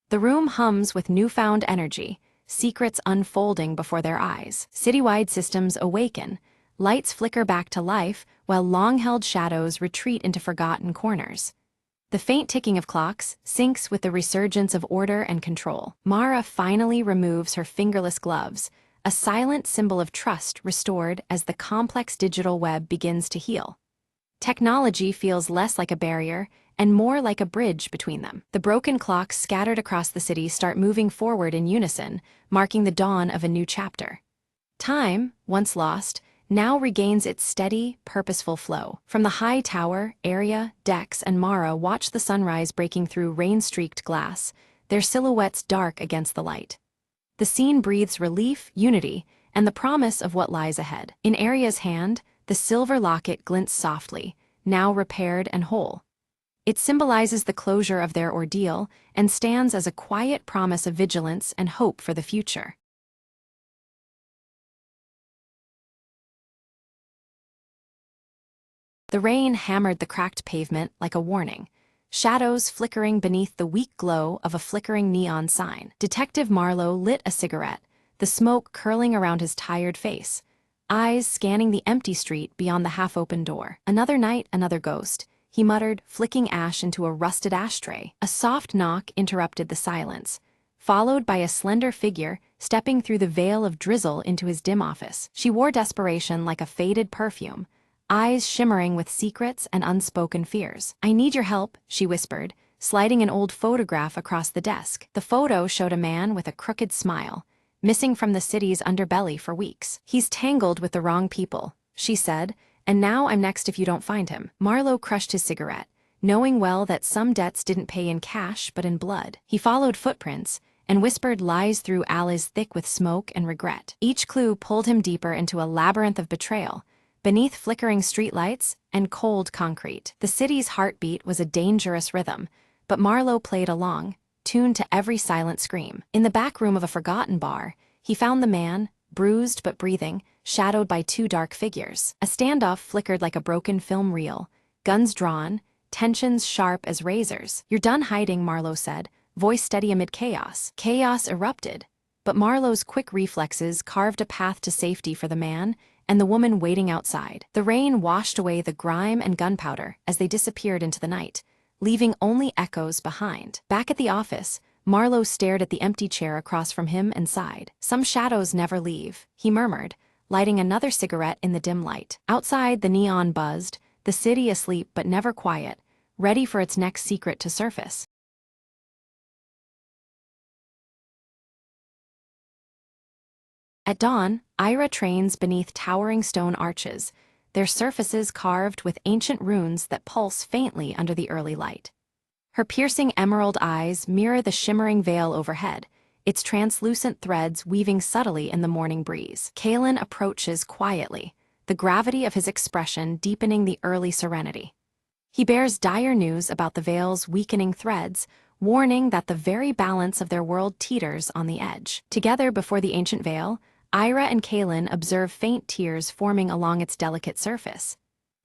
The room hums with newfound energy, secrets unfolding before their eyes. Citywide systems awaken, lights flicker back to life while long-held shadows retreat into forgotten corners. The faint ticking of clocks syncs with the resurgence of order and control. Mara finally removes her fingerless gloves, a silent symbol of trust restored as the complex digital web begins to heal. Technology feels less like a barrier and more like a bridge between them. The broken clocks scattered across the city start moving forward in unison, marking the dawn of a new chapter. Time, once lost, now regains its steady, purposeful flow. From the high tower, Arya, Dex, and Mara watch the sunrise breaking through rain-streaked glass, their silhouettes dark against the light. The scene breathes relief, unity, and the promise of what lies ahead. In Arya's hand, the silver locket glints softly, now repaired and whole. It symbolizes the closure of their ordeal and stands as a quiet promise of vigilance and hope for the future. The rain hammered the cracked pavement like a warning, shadows flickering beneath the weak glow of a flickering neon sign. Detective Marlowe lit a cigarette, the smoke curling around his tired face, eyes scanning the empty street beyond the half-open door. Another night, another ghost, he muttered, flicking ash into a rusted ashtray. A soft knock interrupted the silence, followed by a slender figure stepping through the veil of drizzle into his dim office. She wore desperation like a faded perfume, eyes shimmering with secrets and unspoken fears. "I need your help," she whispered, sliding an old photograph across the desk. The photo showed a man with a crooked smile, missing from the city's underbelly for weeks. "He's tangled with the wrong people," she said, "and now I'm next if you don't find him." Marlowe crushed his cigarette, knowing well that some debts didn't pay in cash but in blood. He followed footprints and whispered lies through alleys thick with smoke and regret. Each clue pulled him deeper into a labyrinth of betrayal, beneath flickering streetlights and cold concrete. The city's heartbeat was a dangerous rhythm, but Marlowe played along, tuned to every silent scream. In the back room of a forgotten bar, he found the man, bruised but breathing, shadowed by two dark figures. A standoff flickered like a broken film reel, guns drawn, tensions sharp as razors. "You're done hiding," Marlowe said, voice steady amid chaos. Chaos erupted, but Marlowe's quick reflexes carved a path to safety for the man and the woman waiting outside. The rain washed away the grime and gunpowder as they disappeared into the night, leaving only echoes behind. Back at the office, Marlowe stared at the empty chair across from him and sighed. "Some shadows never leave," he murmured, lighting another cigarette in the dim light. Outside, the neon buzzed, the city asleep but never quiet, ready for its next secret to surface. At dawn, Ira trains beneath towering stone arches, their surfaces carved with ancient runes that pulse faintly under the early light. Her piercing emerald eyes mirror the shimmering veil overhead, its translucent threads weaving subtly in the morning breeze. Kalen approaches quietly, the gravity of his expression deepening the early serenity. He bears dire news about the veil's weakening threads, warning that the very balance of their world teeters on the edge. Together before the ancient veil, Ira and Kalen observe faint tears forming along its delicate surface.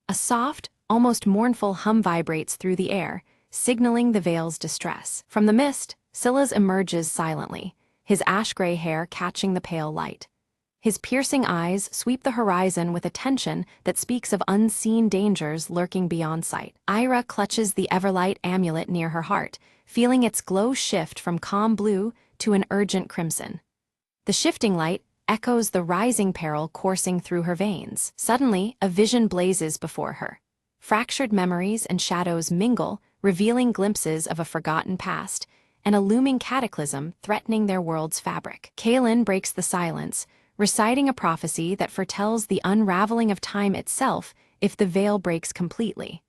A soft, almost mournful hum vibrates through the air, signaling the veil's distress. From the mist, Silas emerges silently, his ash-gray hair catching the pale light. His piercing eyes sweep the horizon with a tension that speaks of unseen dangers lurking beyond sight. Ira clutches the Everlight amulet near her heart, feeling its glow shift from calm blue to an urgent crimson. The shifting light echoes the rising peril coursing through her veins. Suddenly, a vision blazes before her. Fractured memories and shadows mingle, revealing glimpses of a forgotten past, and a looming cataclysm threatening their world's fabric. Kaelin breaks the silence, reciting a prophecy that foretells the unraveling of time itself if the veil breaks completely.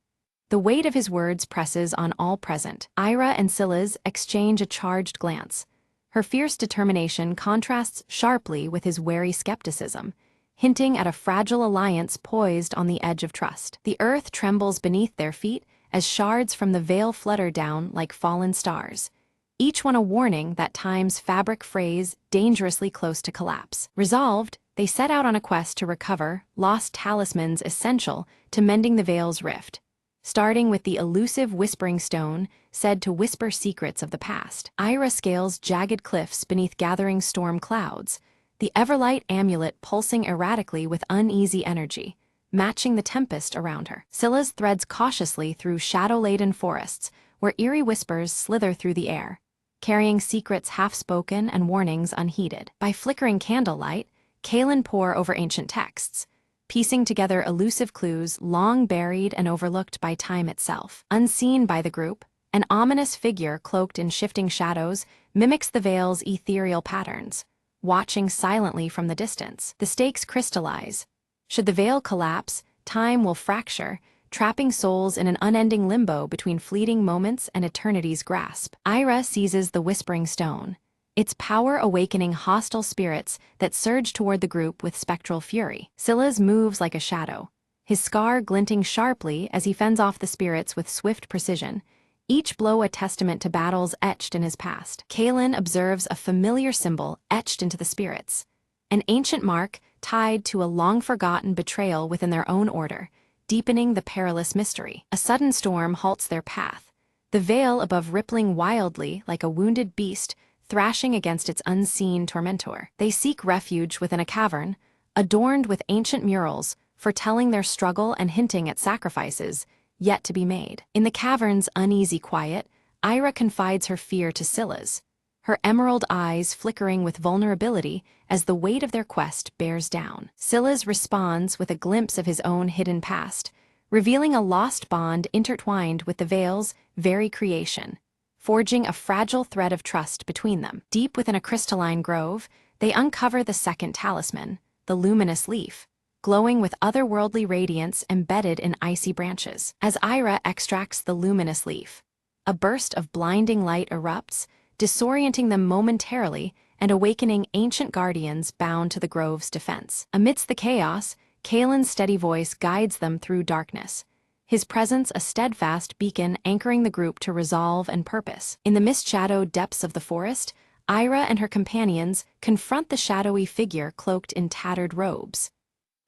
The weight of his words presses on all present. Ira and Scylla's exchange a charged glance. Her fierce determination contrasts sharply with his wary skepticism, hinting at a fragile alliance poised on the edge of trust. The earth trembles beneath their feet as shards from the veil flutter down like fallen stars, each one a warning that time's fabric frays dangerously close to collapse. Resolved, they set out on a quest to recover lost talismans essential to mending the veil's rift, starting with the elusive Whispering Stone, said to whisper secrets of the past. Ira scales jagged cliffs beneath gathering storm clouds, the Everlight amulet pulsing erratically with uneasy energy, matching the tempest around her. Scylla's threads cautiously through shadow-laden forests, where eerie whispers slither through the air, carrying secrets half-spoken and warnings unheeded. By flickering candlelight, Kaelin pore over ancient texts, piecing together elusive clues long buried and overlooked by time itself. Unseen by the group, an ominous figure cloaked in shifting shadows mimics the veil's ethereal patterns, watching silently from the distance. The stakes crystallize. Should the veil collapse, time will fracture, trapping souls in an unending limbo between fleeting moments and eternity's grasp. Ira seizes the Whispering Stone, its power awakening hostile spirits that surge toward the group with spectral fury. Scylla's moves like a shadow, his scar glinting sharply as he fends off the spirits with swift precision, each blow a testament to battles etched in his past. Kaelin observes a familiar symbol etched into the spirits, an ancient mark tied to a long-forgotten betrayal within their own order, deepening the perilous mystery. A sudden storm halts their path, the veil above rippling wildly like a wounded beast thrashing against its unseen tormentor. They seek refuge within a cavern, adorned with ancient murals, foretelling their struggle and hinting at sacrifices yet to be made. In the cavern's uneasy quiet, Ira confides her fear to Scylla's, her emerald eyes flickering with vulnerability as the weight of their quest bears down. Scylla's responds with a glimpse of his own hidden past, revealing a lost bond intertwined with the veil's very creation, forging a fragile thread of trust between them. Deep within a crystalline grove, they uncover the second talisman, the luminous leaf, glowing with otherworldly radiance embedded in icy branches. As Ira extracts the luminous leaf, a burst of blinding light erupts, disorienting them momentarily and awakening ancient guardians bound to the grove's defense. Amidst the chaos, Kaelin's steady voice guides them through darkness, his presence a steadfast beacon anchoring the group to resolve and purpose. In the mist-shadowed depths of the forest, Ira and her companions confront the shadowy figure cloaked in tattered robes.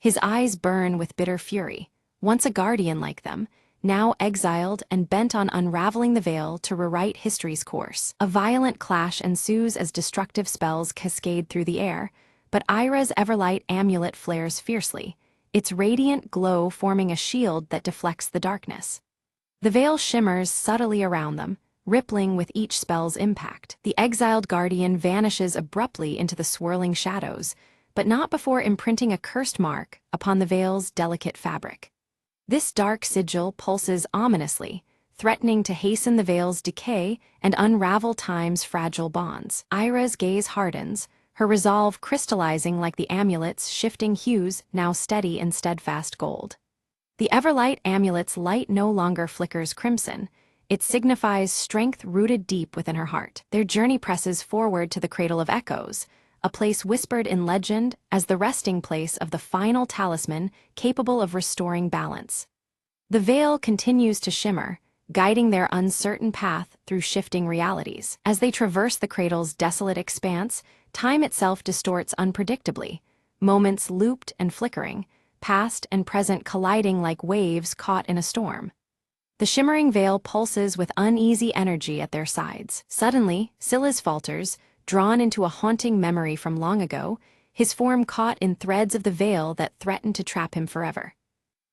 His eyes burn with bitter fury, once a guardian like them, now exiled and bent on unraveling the veil to rewrite history's course. A violent clash ensues as destructive spells cascade through the air, but Ira's Everlight amulet flares fiercely, its radiant glow forming a shield that deflects the darkness. The veil shimmers subtly around them, rippling with each spell's impact. The exiled guardian vanishes abruptly into the swirling shadows, but not before imprinting a cursed mark upon the veil's delicate fabric. This dark sigil pulses ominously, threatening to hasten the veil's decay and unravel time's fragile bonds. Ira's gaze hardens, her resolve crystallizing like the amulet's shifting hues now steady in steadfast gold. The Everlight amulet's light no longer flickers crimson. It signifies strength rooted deep within her heart. Their journey presses forward to the Cradle of Echoes, a place whispered in legend as the resting place of the final talisman capable of restoring balance. The veil continues to shimmer, guiding their uncertain path through shifting realities. As they traverse the cradle's desolate expanse, time itself distorts unpredictably, moments looped and flickering, past and present colliding like waves caught in a storm. The shimmering veil pulses with uneasy energy at their sides. Suddenly, Scylla's falters, drawn into a haunting memory from long ago, his form caught in threads of the veil that threatened to trap him forever.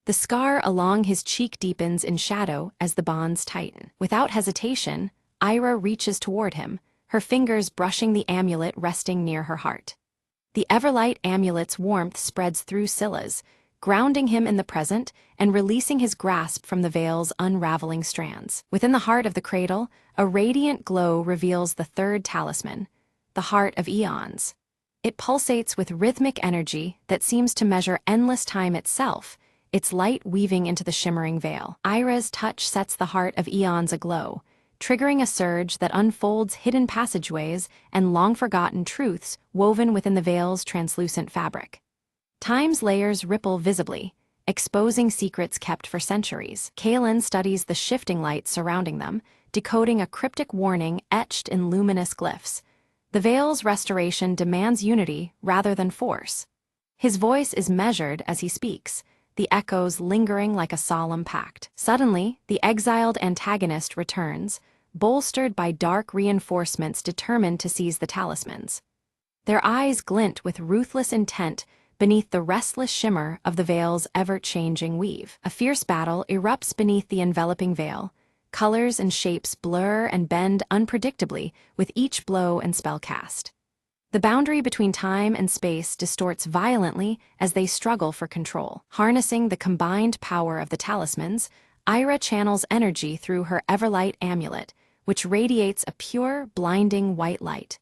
The scar along his cheek deepens in shadow as the bonds tighten. Without hesitation, Ira reaches toward him, her fingers brushing the amulet resting near her heart. The Everlight amulet's warmth spreads through Scylla's, grounding him in the present and releasing his grasp from the veil's unraveling strands. Within the heart of the cradle, a radiant glow reveals the third talisman, the Heart of Eons. It pulsates with rhythmic energy that seems to measure endless time itself, its light weaving into the shimmering veil. Ira's touch sets the Heart of Eons aglow, triggering a surge that unfolds hidden passageways and long-forgotten truths woven within the veil's translucent fabric. Time's layers ripple visibly, exposing secrets kept for centuries. Kaelin studies the shifting light surrounding them, decoding a cryptic warning etched in luminous glyphs. The veil's restoration demands unity rather than force. His voice is measured as he speaks, the echoes lingering like a solemn pact. Suddenly, the exiled antagonist returns, bolstered by dark reinforcements determined to seize the talismans. Their eyes glint with ruthless intent beneath the restless shimmer of the veil's ever-changing weave. A fierce battle erupts beneath the enveloping veil. Colors and shapes blur and bend unpredictably with each blow and spell cast. The boundary between time and space distorts violently as they struggle for control. Harnessing the combined power of the talismans, Ira channels energy through her Everlight amulet, which radiates a pure, blinding white light.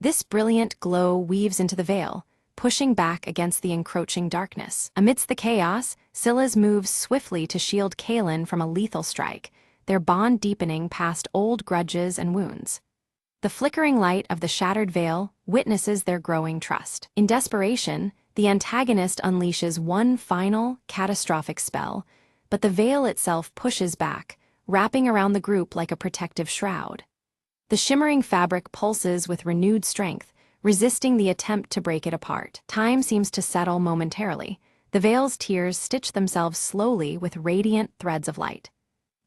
This brilliant glow weaves into the veil, pushing back against the encroaching darkness. Amidst the chaos, Scylla's moves swiftly to shield Kaelin from a lethal strike, their bond deepening past old grudges and wounds. The flickering light of the shattered veil witnesses their growing trust. In desperation, the antagonist unleashes one final, catastrophic spell, but the veil itself pushes back, wrapping around the group like a protective shroud. The shimmering fabric pulses with renewed strength, resisting the attempt to break it apart. Time seems to settle momentarily. The veil's tears stitch themselves slowly with radiant threads of light.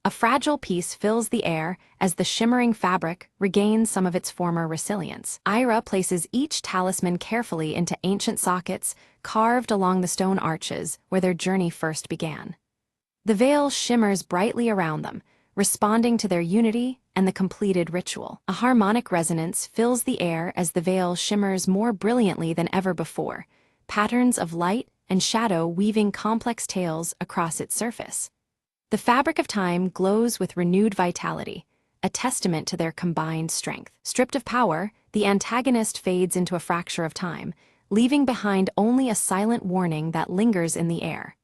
A fragile peace fills the air as the shimmering fabric regains some of its former resilience. Ira places each talisman carefully into ancient sockets carved along the stone arches where their journey first began. The veil shimmers brightly around them, responding to their unity and the completed ritual. A harmonic resonance fills the air as the veil shimmers more brilliantly than ever before, patterns of light and shadow weaving complex tales across its surface. The fabric of time glows with renewed vitality, a testament to their combined strength. Stripped of power, the antagonist fades into a fracture of time, leaving behind only a silent warning that lingers in the air.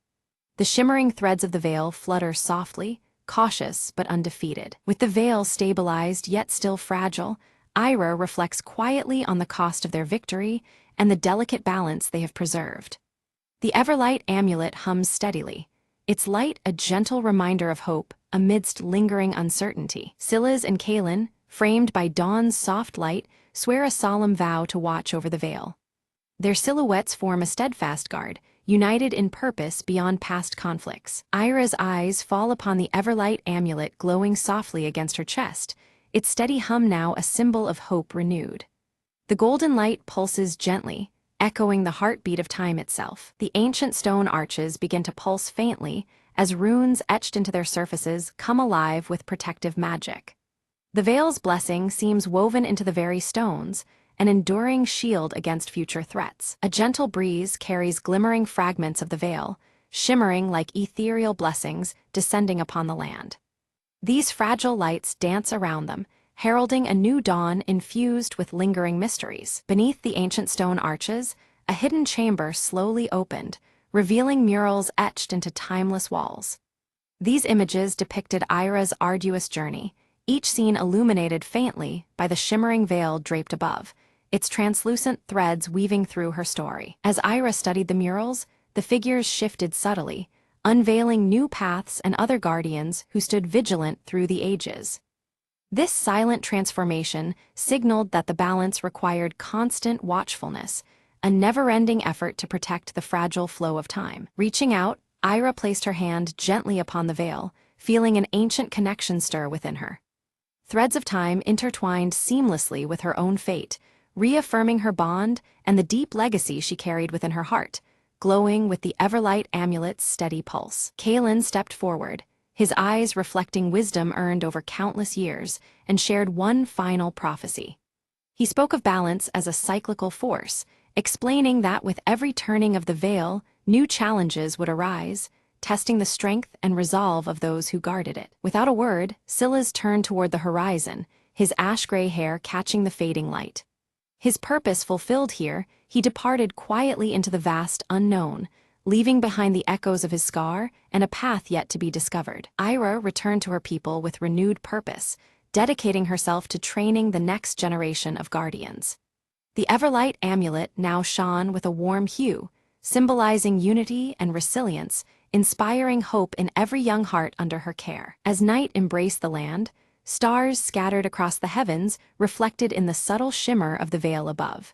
The shimmering threads of the veil flutter softly, cautious but undefeated. With the veil stabilized yet still fragile, Ira reflects quietly on the cost of their victory and the delicate balance they have preserved. The Everlight amulet hums steadily, its light a gentle reminder of hope amidst lingering uncertainty. Scylla's and Kaelin, framed by dawn's soft light, swear a solemn vow to watch over the veil. Their silhouettes form a steadfast guard, united in purpose beyond past conflicts. Ira's eyes fall upon the Everlight amulet glowing softly against her chest, its steady hum now a symbol of hope renewed. The golden light pulses gently, echoing the heartbeat of time itself. The ancient stone arches begin to pulse faintly as runes etched into their surfaces come alive with protective magic. The veil's blessing seems woven into the very stones, an enduring shield against future threats. A gentle breeze carries glimmering fragments of the veil, shimmering like ethereal blessings descending upon the land. These fragile lights dance around them, heralding a new dawn infused with lingering mysteries. Beneath the ancient stone arches, a hidden chamber slowly opened, revealing murals etched into timeless walls. These images depicted Ira's arduous journey, each scene illuminated faintly by the shimmering veil draped above, its translucent threads weaving through her story. As Ira studied the murals, the figures shifted subtly, unveiling new paths and other guardians who stood vigilant through the ages. This silent transformation signaled that the balance required constant watchfulness, a never-ending effort to protect the fragile flow of time. Reaching out, Ira placed her hand gently upon the veil, feeling an ancient connection stir within her. Threads of time intertwined seamlessly with her own fate, reaffirming her bond and the deep legacy she carried within her heart, glowing with the Everlight amulet's steady pulse. Kalen stepped forward, his eyes reflecting wisdom earned over countless years, and shared one final prophecy. He spoke of balance as a cyclical force, explaining that with every turning of the veil, new challenges would arise, testing the strength and resolve of those who guarded it. Without a word, Silas turned toward the horizon, his ash-gray hair catching the fading light. His purpose fulfilled here, he departed quietly into the vast unknown, leaving behind the echoes of his scar and a path yet to be discovered. Ira returned to her people with renewed purpose, dedicating herself to training the next generation of guardians. The Everlight amulet now shone with a warm hue, symbolizing unity and resilience, inspiring hope in every young heart under her care. As night embraced the land, stars scattered across the heavens reflected in the subtle shimmer of the veil above.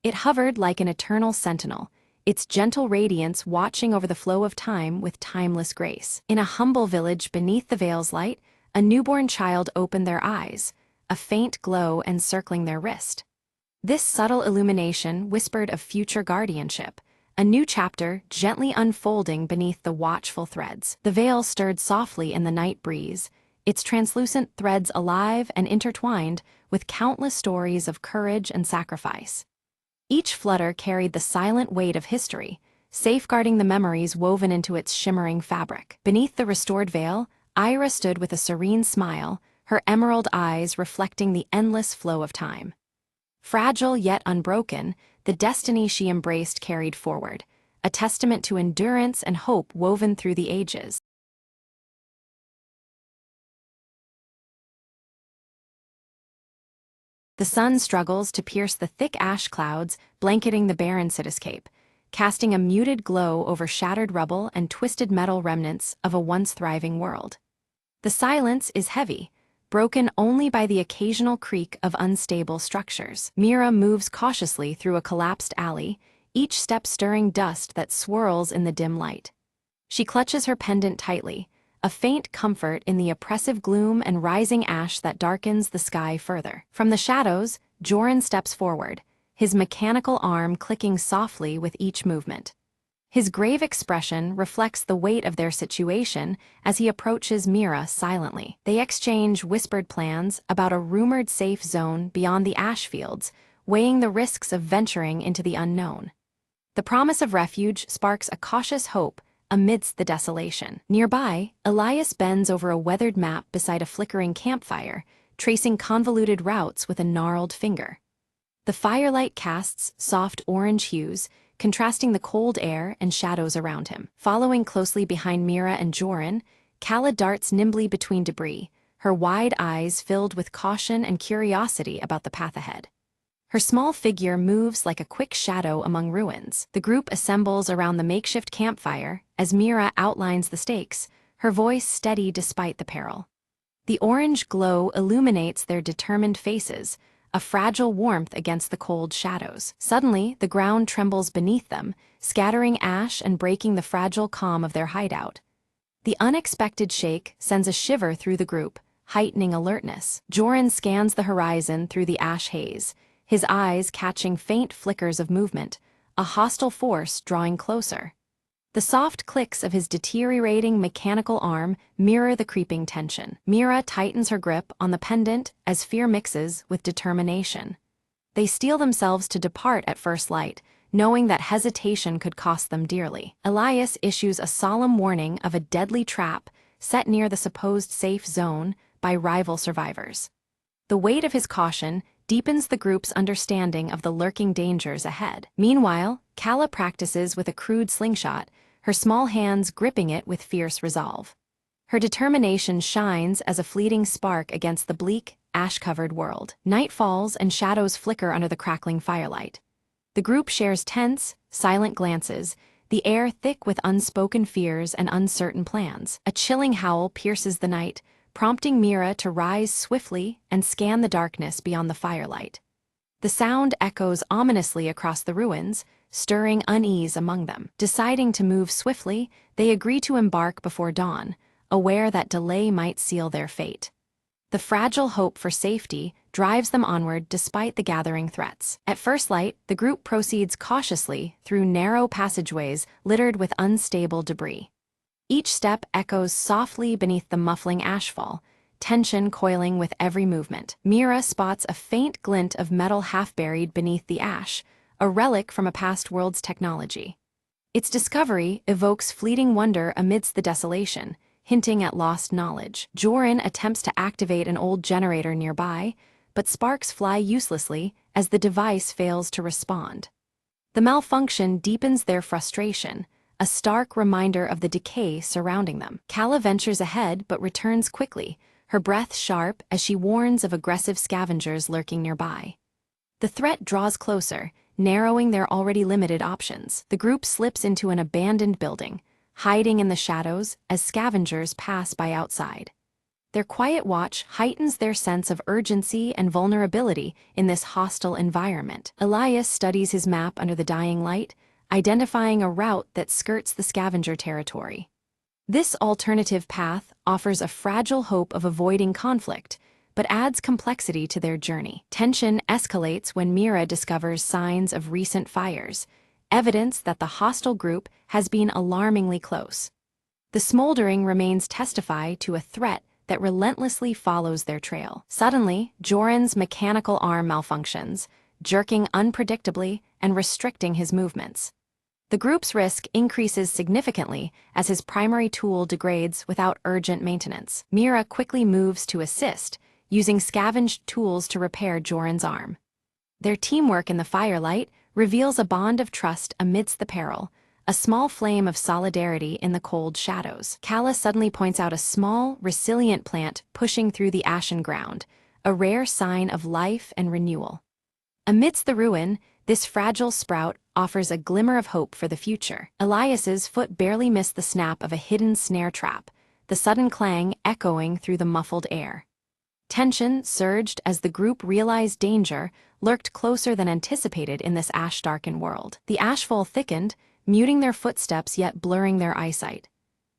It hovered like an eternal sentinel, its gentle radiance watching over the flow of time with timeless grace. In a humble village beneath the veil's light, a newborn child opened their eyes, a faint glow encircling their wrist. This subtle illumination whispered of future guardianship, a new chapter gently unfolding beneath the watchful threads. The veil stirred softly in the night breeze, its translucent threads alive and intertwined with countless stories of courage and sacrifice. Each flutter carried the silent weight of history, safeguarding the memories woven into its shimmering fabric. Beneath the restored veil, Ira stood with a serene smile, her emerald eyes reflecting the endless flow of time. Fragile yet unbroken, the destiny she embraced carried forward, a testament to endurance and hope woven through the ages. The sun struggles to pierce the thick ash clouds blanketing the barren cityscape, casting a muted glow over shattered rubble and twisted metal remnants of a once thriving world. The silence is heavy, broken only by the occasional creak of unstable structures. Mira moves cautiously through a collapsed alley, each step stirring dust that swirls in the dim light. She clutches her pendant tightly, a faint comfort in the oppressive gloom and rising ash that darkens the sky further. From the shadows, Joran steps forward, his mechanical arm clicking softly with each movement. His grave expression reflects the weight of their situation as he approaches Mira silently. They exchange whispered plans about a rumored safe zone beyond the ash fields, weighing the risks of venturing into the unknown. The promise of refuge sparks a cautious hope amidst the desolation. Nearby, Elias bends over a weathered map beside a flickering campfire, tracing convoluted routes with a gnarled finger. The firelight casts soft orange hues, contrasting the cold air and shadows around him. Following closely behind Mira and Joran, Kala darts nimbly between debris, her wide eyes filled with caution and curiosity about the path ahead. Her small figure moves like a quick shadow among ruins. The group assembles around the makeshift campfire as Mira outlines the stakes, her voice steady despite the peril. The orange glow illuminates their determined faces, a fragile warmth against the cold shadows. Suddenly, the ground trembles beneath them, scattering ash and breaking the fragile calm of their hideout. The unexpected shake sends a shiver through the group, heightening alertness. Joran scans the horizon through the ash haze, his eyes catching faint flickers of movement, a hostile force drawing closer. The soft clicks of his deteriorating mechanical arm mirror the creeping tension. Mira tightens her grip on the pendant as fear mixes with determination. They steel themselves to depart at first light, knowing that hesitation could cost them dearly. Elias issues a solemn warning of a deadly trap set near the supposed safe zone by rival survivors. The weight of his caution deepens the group's understanding of the lurking dangers ahead. Meanwhile, Kala practices with a crude slingshot, her small hands gripping it with fierce resolve. Her determination shines as a fleeting spark against the bleak, ash-covered world. Night falls and shadows flicker under the crackling firelight. The group shares tense, silent glances, the air thick with unspoken fears and uncertain plans. A chilling howl pierces the night, prompting Mira to rise swiftly and scan the darkness beyond the firelight. The sound echoes ominously across the ruins, stirring unease among them. Deciding to move swiftly, they agree to embark before dawn, aware that delay might seal their fate. The fragile hope for safety drives them onward despite the gathering threats. At first light, the group proceeds cautiously through narrow passageways littered with unstable debris. Each step echoes softly beneath the muffling ashfall, tension coiling with every movement. Mira spots a faint glint of metal half-buried beneath the ash, a relic from a past world's technology. Its discovery evokes fleeting wonder amidst the desolation, hinting at lost knowledge. Joran attempts to activate an old generator nearby, but sparks fly uselessly as the device fails to respond. The malfunction deepens their frustration, a stark reminder of the decay surrounding them. Kala ventures ahead but returns quickly, her breath sharp as she warns of aggressive scavengers lurking nearby. The threat draws closer, narrowing their already limited options. The group slips into an abandoned building, hiding in the shadows as scavengers pass by outside. Their quiet watch heightens their sense of urgency and vulnerability in this hostile environment. Elias studies his map under the dying light, identifying a route that skirts the scavenger territory. This alternative path offers a fragile hope of avoiding conflict, but adds complexity to their journey. Tension escalates when Mira discovers signs of recent fires, evidence that the hostile group has been alarmingly close. The smoldering remains testify to a threat that relentlessly follows their trail. Suddenly, Joran's mechanical arm malfunctions, jerking unpredictably and restricting his movements. The group's risk increases significantly as his primary tool degrades without urgent maintenance. Mira quickly moves to assist, using scavenged tools to repair Joran's arm. Their teamwork in the firelight reveals a bond of trust amidst the peril, a small flame of solidarity in the cold shadows. Kala suddenly points out a small, resilient plant pushing through the ashen ground, a rare sign of life and renewal. Amidst the ruin, this fragile sprout offers a glimmer of hope for the future. Elias's foot barely missed the snap of a hidden snare trap, the sudden clang echoing through the muffled air. Tension surged as the group realized danger lurked closer than anticipated in this ash-darkened world. The ashfall thickened, muting their footsteps yet blurring their eyesight.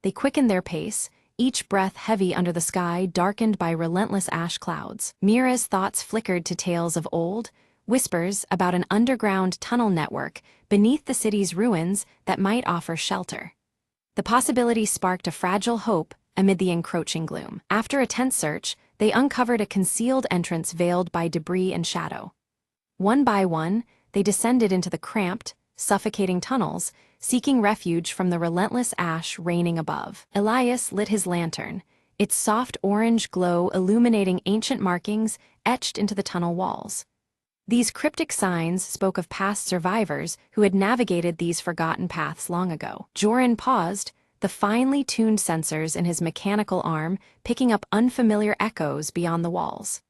They quickened their pace, each breath heavy under the sky darkened by relentless ash clouds. Mira's thoughts flickered to tales of old, whispers about an underground tunnel network beneath the city's ruins that might offer shelter. The possibility sparked a fragile hope amid the encroaching gloom. After a tense search, they uncovered a concealed entrance veiled by debris and shadow. One by one, they descended into the cramped, suffocating tunnels, seeking refuge from the relentless ash raining above. Elias lit his lantern, its soft orange glow illuminating ancient markings etched into the tunnel walls. These cryptic signs spoke of past survivors who had navigated these forgotten paths long ago. Joran paused, the finely tuned sensors in his mechanical arm picking up unfamiliar echoes beyond the walls.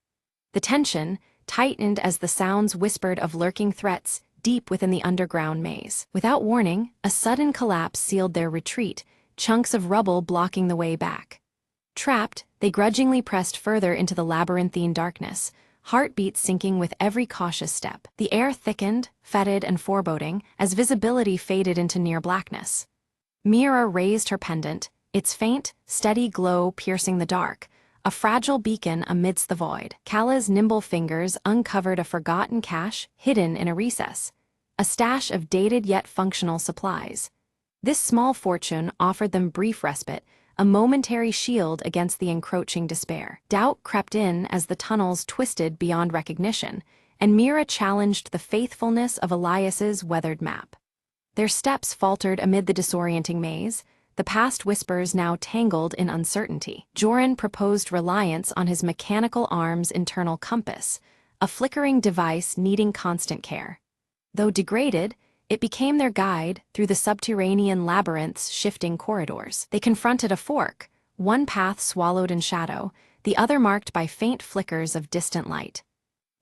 The tension tightened as the sounds whispered of lurking threats deep within the underground maze. Without warning, a sudden collapse sealed their retreat, chunks of rubble blocking the way back. Trapped, they grudgingly pressed further into the labyrinthine darkness, heartbeats sinking with every cautious step. The air thickened, fetid and foreboding, as visibility faded into near blackness. Mira raised her pendant, its faint, steady glow piercing the dark, a fragile beacon amidst the void. Kala's nimble fingers uncovered a forgotten cache hidden in a recess, a stash of dated yet functional supplies. This small fortune offered them brief respite, a momentary shield against the encroaching despair. Doubt crept in as the tunnels twisted beyond recognition, and Mira challenged the faithfulness of Elias's weathered map. Their steps faltered amid the disorienting maze, the past whispers now tangled in uncertainty. Joran proposed reliance on his mechanical arm's internal compass, a flickering device needing constant care. Though degraded, it became their guide through the subterranean labyrinth's shifting corridors. They confronted a fork, one path swallowed in shadow, the other marked by faint flickers of distant light.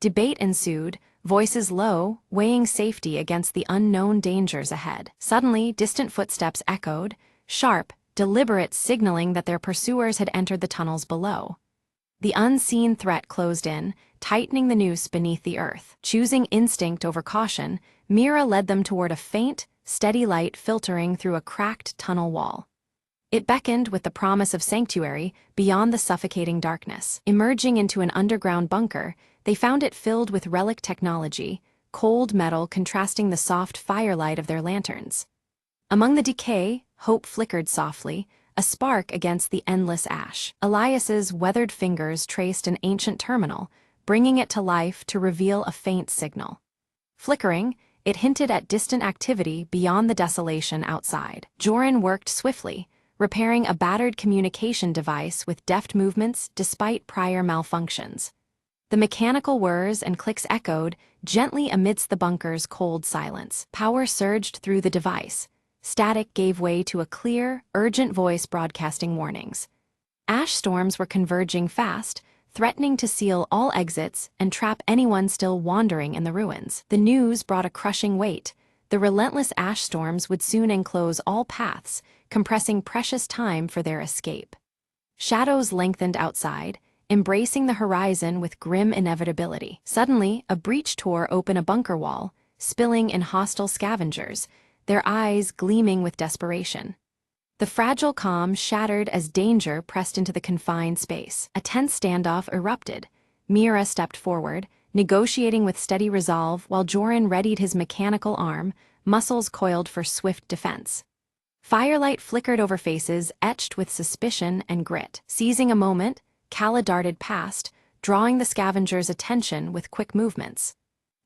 Debate ensued, voices low, weighing safety against the unknown dangers ahead. Suddenly, distant footsteps echoed, sharp, deliberate, signaling that their pursuers had entered the tunnels below. The unseen threat closed in, tightening the noose beneath the earth. Choosing instinct over caution, Mira led them toward a faint, steady light filtering through a cracked tunnel wall. It beckoned with the promise of sanctuary beyond the suffocating darkness. Emerging into an underground bunker, they found it filled with relic technology, cold metal contrasting the soft firelight of their lanterns. Among the decay, hope flickered softly, a spark against the endless ash. Elias's weathered fingers traced an ancient terminal, bringing it to life to reveal a faint signal. Flickering, it hinted at distant activity beyond the desolation outside. Joran worked swiftly, repairing a battered communication device with deft movements despite prior malfunctions. The mechanical whirs and clicks echoed gently amidst the bunker's cold silence. Power surged through the device. Static gave way to a clear, urgent voice broadcasting warnings. Ash storms were converging fast, threatening to seal all exits and trap anyone still wandering in the ruins. The news brought a crushing weight. The relentless ash storms would soon enclose all paths, compressing precious time for their escape. Shadows lengthened outside, embracing the horizon with grim inevitability. Suddenly, a breach tore open a bunker wall, spilling in hostile scavengers, their eyes gleaming with desperation. The fragile calm shattered as danger pressed into the confined space. A tense standoff erupted. Mira stepped forward, negotiating with steady resolve while Joran readied his mechanical arm, muscles coiled for swift defense. Firelight flickered over faces etched with suspicion and grit. Seizing a moment, Kala darted past, drawing the scavenger's attention with quick movements.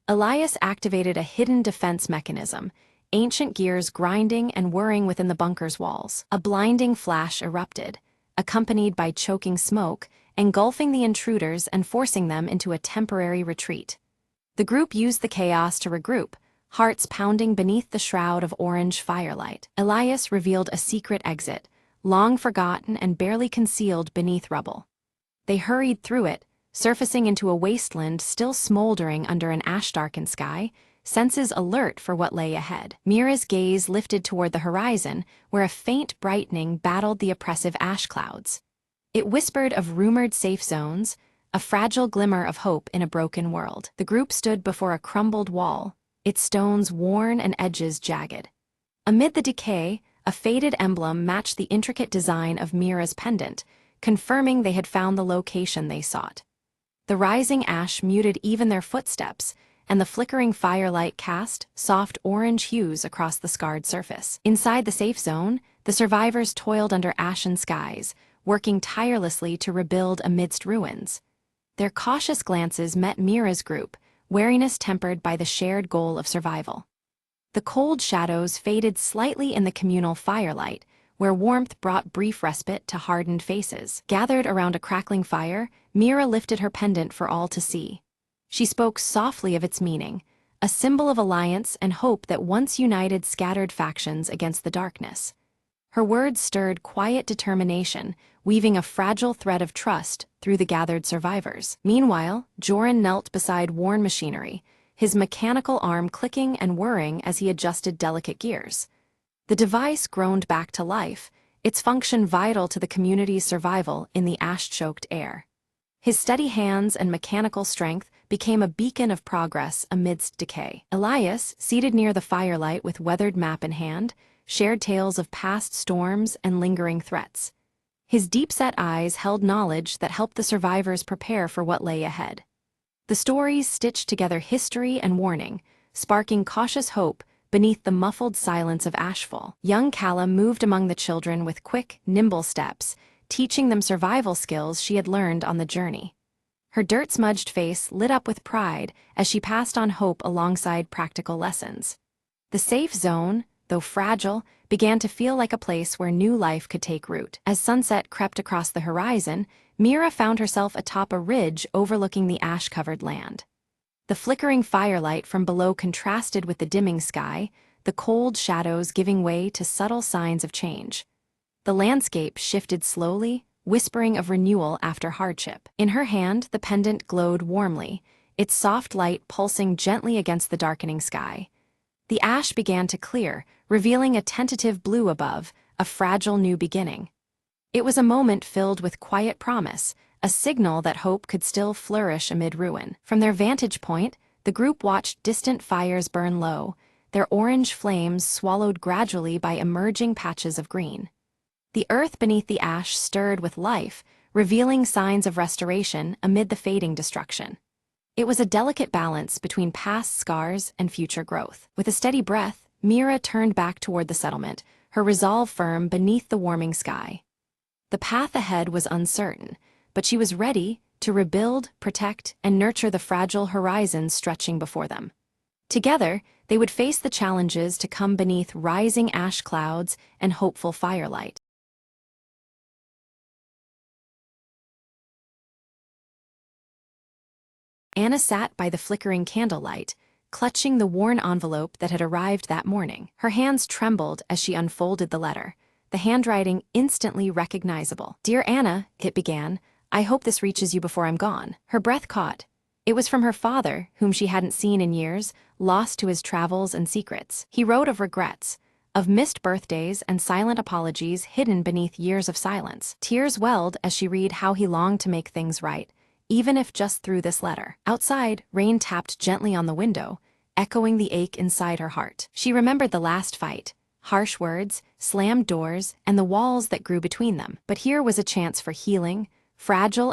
Elias activated a hidden defense mechanism, ancient gears grinding and whirring within the bunker's walls. A blinding flash erupted, accompanied by choking smoke, engulfing the intruders and forcing them into a temporary retreat. The group used the chaos to regroup, hearts pounding beneath the shroud of orange firelight. Elias revealed a secret exit, long forgotten and barely concealed beneath rubble. They hurried through it, surfacing into a wasteland still smoldering under an ash-darkened sky, senses alert for what lay ahead. Mira's gaze lifted toward the horizon, where a faint brightening battled the oppressive ash clouds. It whispered of rumored safe zones, a fragile glimmer of hope in a broken world. The group stood before a crumbled wall, its stones worn and edges jagged. Amid the decay, a faded emblem matched the intricate design of Mira's pendant, confirming they had found the location they sought. The rising ash muted even their footsteps, and the flickering firelight cast soft orange hues across the scarred surface. Inside the safe zone, the survivors toiled under ashen skies, working tirelessly to rebuild amidst ruins. Their cautious glances met Mira's group, wariness tempered by the shared goal of survival. The cold shadows faded slightly in the communal firelight, where warmth brought brief respite to hardened faces. Gathered around a crackling fire, Mira lifted her pendant for all to see. She spoke softly of its meaning, a symbol of alliance and hope that once united scattered factions against the darkness. Her words stirred quiet determination, weaving a fragile thread of trust through the gathered survivors. Meanwhile, Joran knelt beside worn machinery, his mechanical arm clicking and whirring as he adjusted delicate gears. The device groaned back to life, its function vital to the community's survival in the ash-choked air. His steady hands and mechanical strength became a beacon of progress amidst decay. Elias, seated near the firelight with weathered map in hand, shared tales of past storms and lingering threats. His deep-set eyes held knowledge that helped the survivors prepare for what lay ahead. The stories stitched together history and warning, sparking cautious hope beneath the muffled silence of ashfall. Young Kala moved among the children with quick, nimble steps, teaching them survival skills she had learned on the journey. Her dirt-smudged face lit up with pride as she passed on hope alongside practical lessons. The safe zone, though fragile, began to feel like a place where new life could take root. As sunset crept across the horizon, Mira found herself atop a ridge overlooking the ash-covered land. The flickering firelight from below contrasted with the dimming sky, the cold shadows giving way to subtle signs of change. The landscape shifted slowly, whispering of renewal after hardship. In her hand, the pendant glowed warmly, its soft light pulsing gently against the darkening sky. The ash began to clear, revealing a tentative blue above, a fragile new beginning. It was a moment filled with quiet promise, a signal that hope could still flourish amid ruin. From their vantage point, the group watched distant fires burn low, their orange flames swallowed gradually by emerging patches of green. The earth beneath the ash stirred with life, revealing signs of restoration amid the fading destruction. It was a delicate balance between past scars and future growth. With a steady breath, Mira turned back toward the settlement, her resolve firm beneath the warming sky. The path ahead was uncertain, but she was ready to rebuild, protect, and nurture the fragile horizons stretching before them. Together, they would face the challenges to come beneath rising ash clouds and hopeful firelight. Anna sat by the flickering candlelight, clutching the worn envelope that had arrived that morning. Her hands trembled as she unfolded the letter, the handwriting instantly recognizable. "Dear Anna," it began, "I hope this reaches you before I'm gone." Her breath caught. It was from her father, whom she hadn't seen in years, lost to his travels and secrets. He wrote of regrets, of missed birthdays and silent apologies hidden beneath years of silence. Tears welled as she read how he longed to make things right, even if just through this letter. Outside, rain tapped gently on the window, echoing the ache inside her heart. She remembered the last fight, harsh words, slammed doors, and the walls that grew between them. But here was a chance for healing, fragile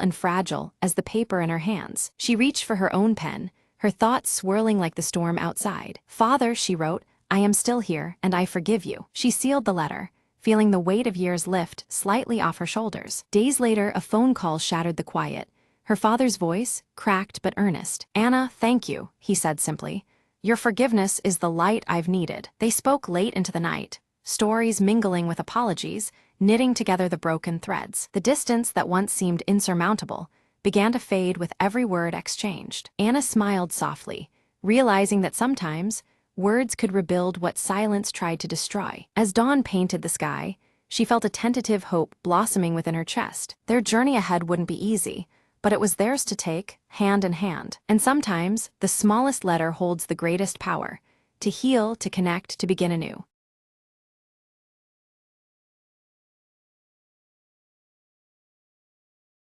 as the paper in her hands. She reached for her own pen, her thoughts swirling like the storm outside. "Father," she wrote, "I am still here, and I forgive you." She sealed the letter, feeling the weight of years lift slightly off her shoulders. Days later, a phone call shattered the quiet. Her father's voice, cracked but earnest. "Anna, thank you," he said simply. "Your forgiveness is the light I've needed." They spoke late into the night, stories mingling with apologies, knitting together the broken threads. The distance that once seemed insurmountable began to fade with every word exchanged. Anna smiled softly, realizing that sometimes words could rebuild what silence tried to destroy. As dawn painted the sky, she felt a tentative hope blossoming within her chest. Their journey ahead wouldn't be easy, but it was theirs to take, hand in hand. And sometimes, the smallest letter holds the greatest power, to heal, to connect, to begin anew.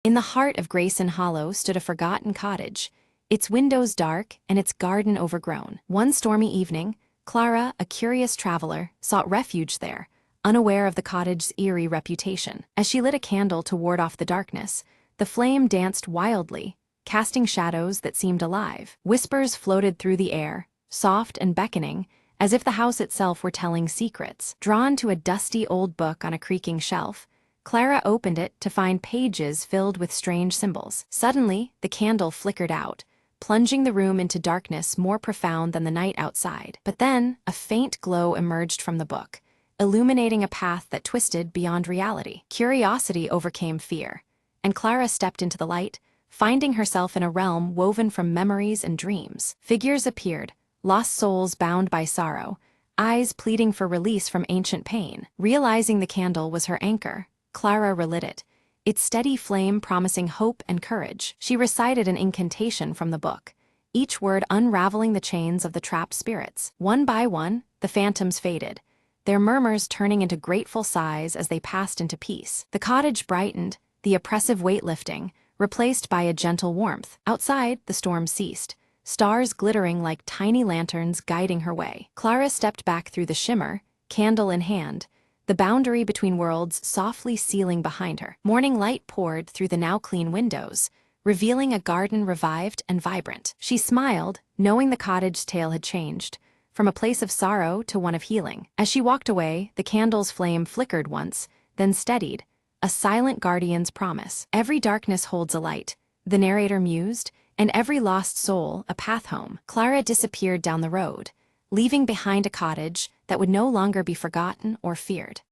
In the heart of Grayson Hollow stood a forgotten cottage, its windows dark and its garden overgrown. One stormy evening, Clara, a curious traveler, sought refuge there, unaware of the cottage's eerie reputation. As she lit a candle to ward off the darkness, the flame danced wildly, casting shadows that seemed alive. Whispers floated through the air, soft and beckoning, as if the house itself were telling secrets. Drawn to a dusty old book on a creaking shelf, Clara opened it to find pages filled with strange symbols. Suddenly, the candle flickered out, plunging the room into darkness more profound than the night outside. But then, a faint glow emerged from the book, illuminating a path that twisted beyond reality. Curiosity overcame fear, and Clara stepped into the light, finding herself in a realm woven from memories and dreams. Figures appeared, lost souls bound by sorrow, eyes pleading for release from ancient pain. Realizing the candle was her anchor, Clara relit it, its steady flame promising hope and courage. She recited an incantation from the book, each word unraveling the chains of the trapped spirits. One by one, the phantoms faded, their murmurs turning into grateful sighs as they passed into peace. The cottage brightened, the oppressive weight lifting, replaced by a gentle warmth. Outside, the storm ceased, stars glittering like tiny lanterns guiding her way. Clara stepped back through the shimmer, candle in hand, the boundary between worlds softly sealing behind her. Morning light poured through the now clean windows, revealing a garden revived and vibrant. She smiled, knowing the cottage's tale had changed, from a place of sorrow to one of healing. As she walked away, the candle's flame flickered once, then steadied, a silent guardian's promise. Every darkness holds a light, the narrator mused, and every lost soul a path home. Clara disappeared down the road, leaving behind a cottage that would no longer be forgotten or feared.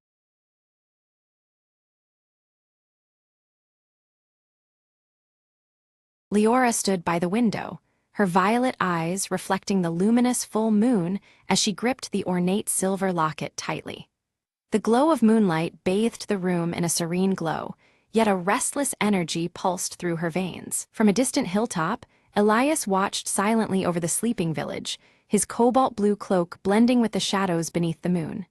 Leora stood by the window, her violet eyes reflecting the luminous full moon as she gripped the ornate silver locket tightly. The glow of moonlight bathed the room in a serene glow, yet a restless energy pulsed through her veins. From a distant hilltop, Elias watched silently over the sleeping village, his cobalt blue cloak blending with the shadows beneath the moon.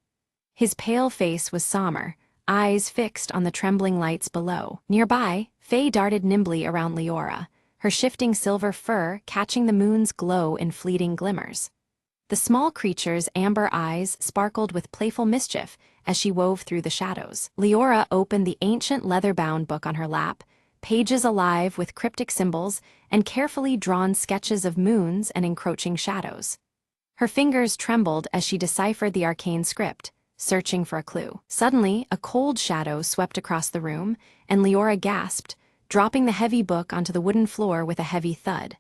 His pale face was somber, eyes fixed on the trembling lights below. Nearby, Faye darted nimbly around Leora, her shifting silver fur catching the moon's glow in fleeting glimmers. The small creature's amber eyes sparkled with playful mischief as she wove through the shadows. Leora opened the ancient leather-bound book on her lap, pages alive with cryptic symbols and carefully drawn sketches of moons and encroaching shadows. Her fingers trembled as she deciphered the arcane script, searching for a clue. Suddenly, a cold shadow swept across the room, and Leora gasped, dropping the heavy book onto the wooden floor with a heavy thud.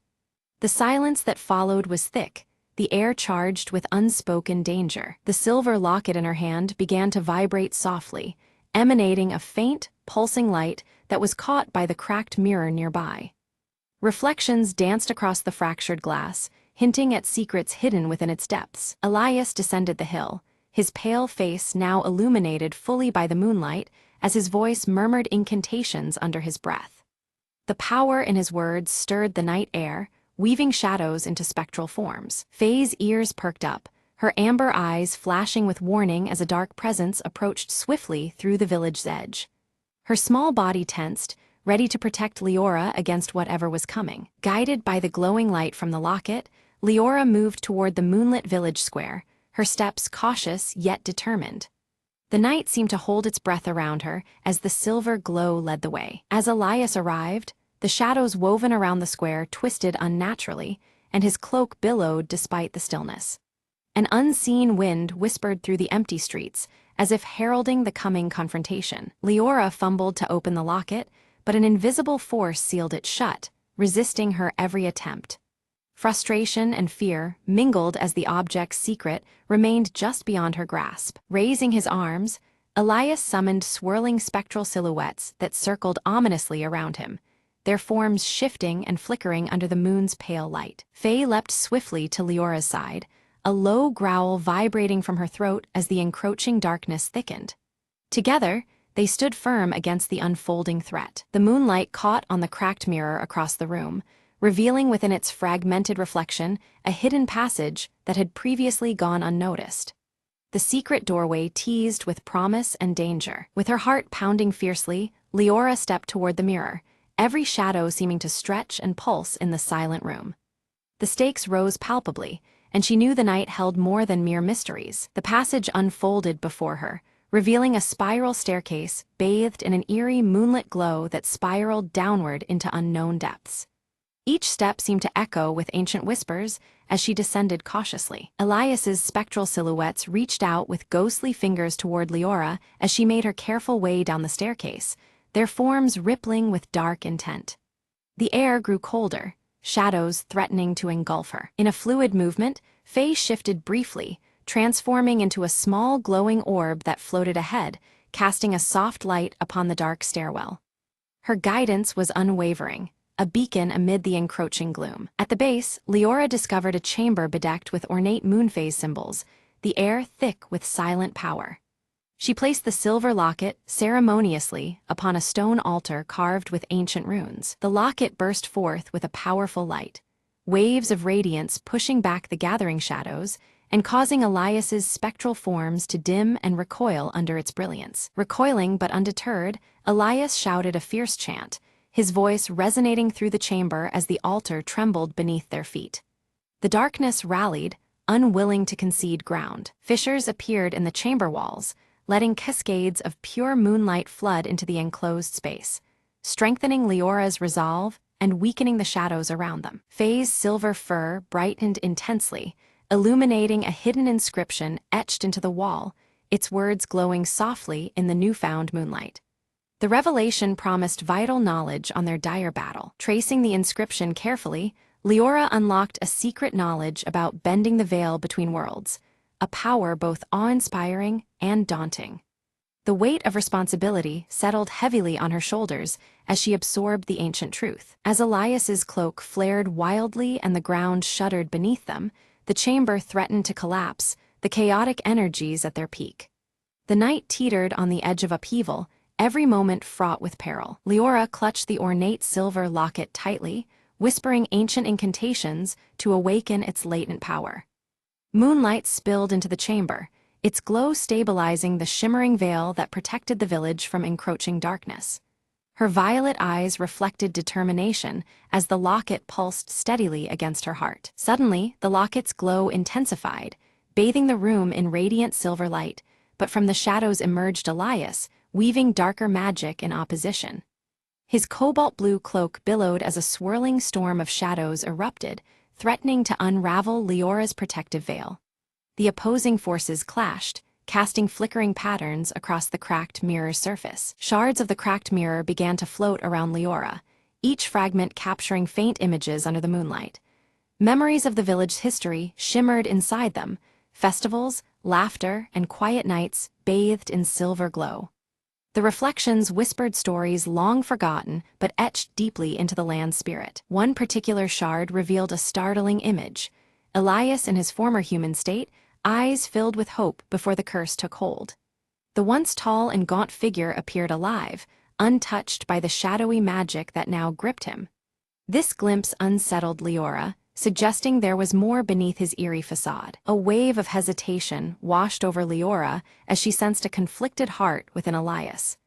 The silence that followed was thick, the air charged with unspoken danger. The silver locket in her hand began to vibrate softly, emanating a faint, pulsing light that was caught by the cracked mirror nearby. Reflections danced across the fractured glass, hinting at secrets hidden within its depths. Elias descended the hill, his pale face now illuminated fully by the moonlight as his voice murmured incantations under his breath. The power in his words stirred the night air, weaving shadows into spectral forms. Faye's ears perked up, her amber eyes flashing with warning as a dark presence approached swiftly through the village's edge. Her small body tensed, ready to protect Leora against whatever was coming. Guided by the glowing light from the locket, Leora moved toward the moonlit village square, her steps cautious yet determined. The night seemed to hold its breath around her as the silver glow led the way. As Elias arrived, the shadows woven around the square twisted unnaturally, and his cloak billowed despite the stillness. An unseen wind whispered through the empty streets, as if heralding the coming confrontation. Leora fumbled to open the locket, but an invisible force sealed it shut, resisting her every attempt. Frustration and fear mingled as the object's secret remained just beyond her grasp. Raising his arms, Elias summoned swirling spectral silhouettes that circled ominously around him, their forms shifting and flickering under the moon's pale light. Faye leapt swiftly to Leora's side, a low growl vibrating from her throat as the encroaching darkness thickened. Together, they stood firm against the unfolding threat. The moonlight caught on the cracked mirror across the room, revealing within its fragmented reflection a hidden passage that had previously gone unnoticed. The secret doorway teased with promise and danger. With her heart pounding fiercely, Leora stepped toward the mirror, every shadow seeming to stretch and pulse in the silent room. The stakes rose palpably, and she knew the night held more than mere mysteries. The passage unfolded before her, revealing a spiral staircase bathed in an eerie moonlit glow that spiraled downward into unknown depths. Each step seemed to echo with ancient whispers as she descended cautiously. Elias's spectral silhouettes reached out with ghostly fingers toward Leora as she made her careful way down the staircase, their forms rippling with dark intent. The air grew colder, shadows threatening to engulf her. In a fluid movement, Faye shifted briefly, transforming into a small glowing orb that floated ahead, casting a soft light upon the dark stairwell. Her guidance was unwavering, a beacon amid the encroaching gloom. At the base, Leora discovered a chamber bedecked with ornate moonphase symbols, the air thick with silent power. She placed the silver locket ceremoniously upon a stone altar carved with ancient runes. The locket burst forth with a powerful light, waves of radiance pushing back the gathering shadows and causing Elias's spectral forms to dim and recoil under its brilliance. Recoiling but undeterred, Elias shouted a fierce chant, his voice resonating through the chamber as the altar trembled beneath their feet. The darkness rallied, unwilling to concede ground. Fissures appeared in the chamber walls, letting cascades of pure moonlight flood into the enclosed space, strengthening Leora's resolve and weakening the shadows around them. Faye's silver fur brightened intensely, illuminating a hidden inscription etched into the wall, its words glowing softly in the newfound moonlight. The revelation promised vital knowledge on their dire battle. Tracing the inscription carefully, Leora unlocked a secret knowledge about bending the veil between worlds, a power both awe-inspiring and daunting. The weight of responsibility settled heavily on her shoulders as she absorbed the ancient truth. As Elias's cloak flared wildly and the ground shuddered beneath them, the chamber threatened to collapse, the chaotic energies at their peak. The night teetered on the edge of upheaval, every moment fraught with peril. Leora clutched the ornate silver locket tightly, whispering ancient incantations to awaken its latent power. Moonlight spilled into the chamber, its glow stabilizing the shimmering veil that protected the village from encroaching darkness. Her violet eyes reflected determination as the locket pulsed steadily against her heart. Suddenly, the locket's glow intensified, bathing the room in radiant silver light, but from the shadows emerged Elias, weaving darker magic in opposition. His cobalt blue cloak billowed as a swirling storm of shadows erupted, threatening to unravel Leora's protective veil. The opposing forces clashed, casting flickering patterns across the cracked mirror's surface. Shards of the cracked mirror began to float around Leora, each fragment capturing faint images under the moonlight. Memories of the village's history shimmered inside them, festivals, laughter, and quiet nights bathed in silver glow. The reflections whispered stories long forgotten but etched deeply into the land's spirit. One particular shard revealed a startling image: Elias in his former human state, eyes filled with hope before the curse took hold. The once tall and gaunt figure appeared alive, untouched by the shadowy magic that now gripped him. This glimpse unsettled Leora, suggesting there was more beneath his eerie facade. A wave of hesitation washed over Leora as she sensed a conflicted heart within Elias.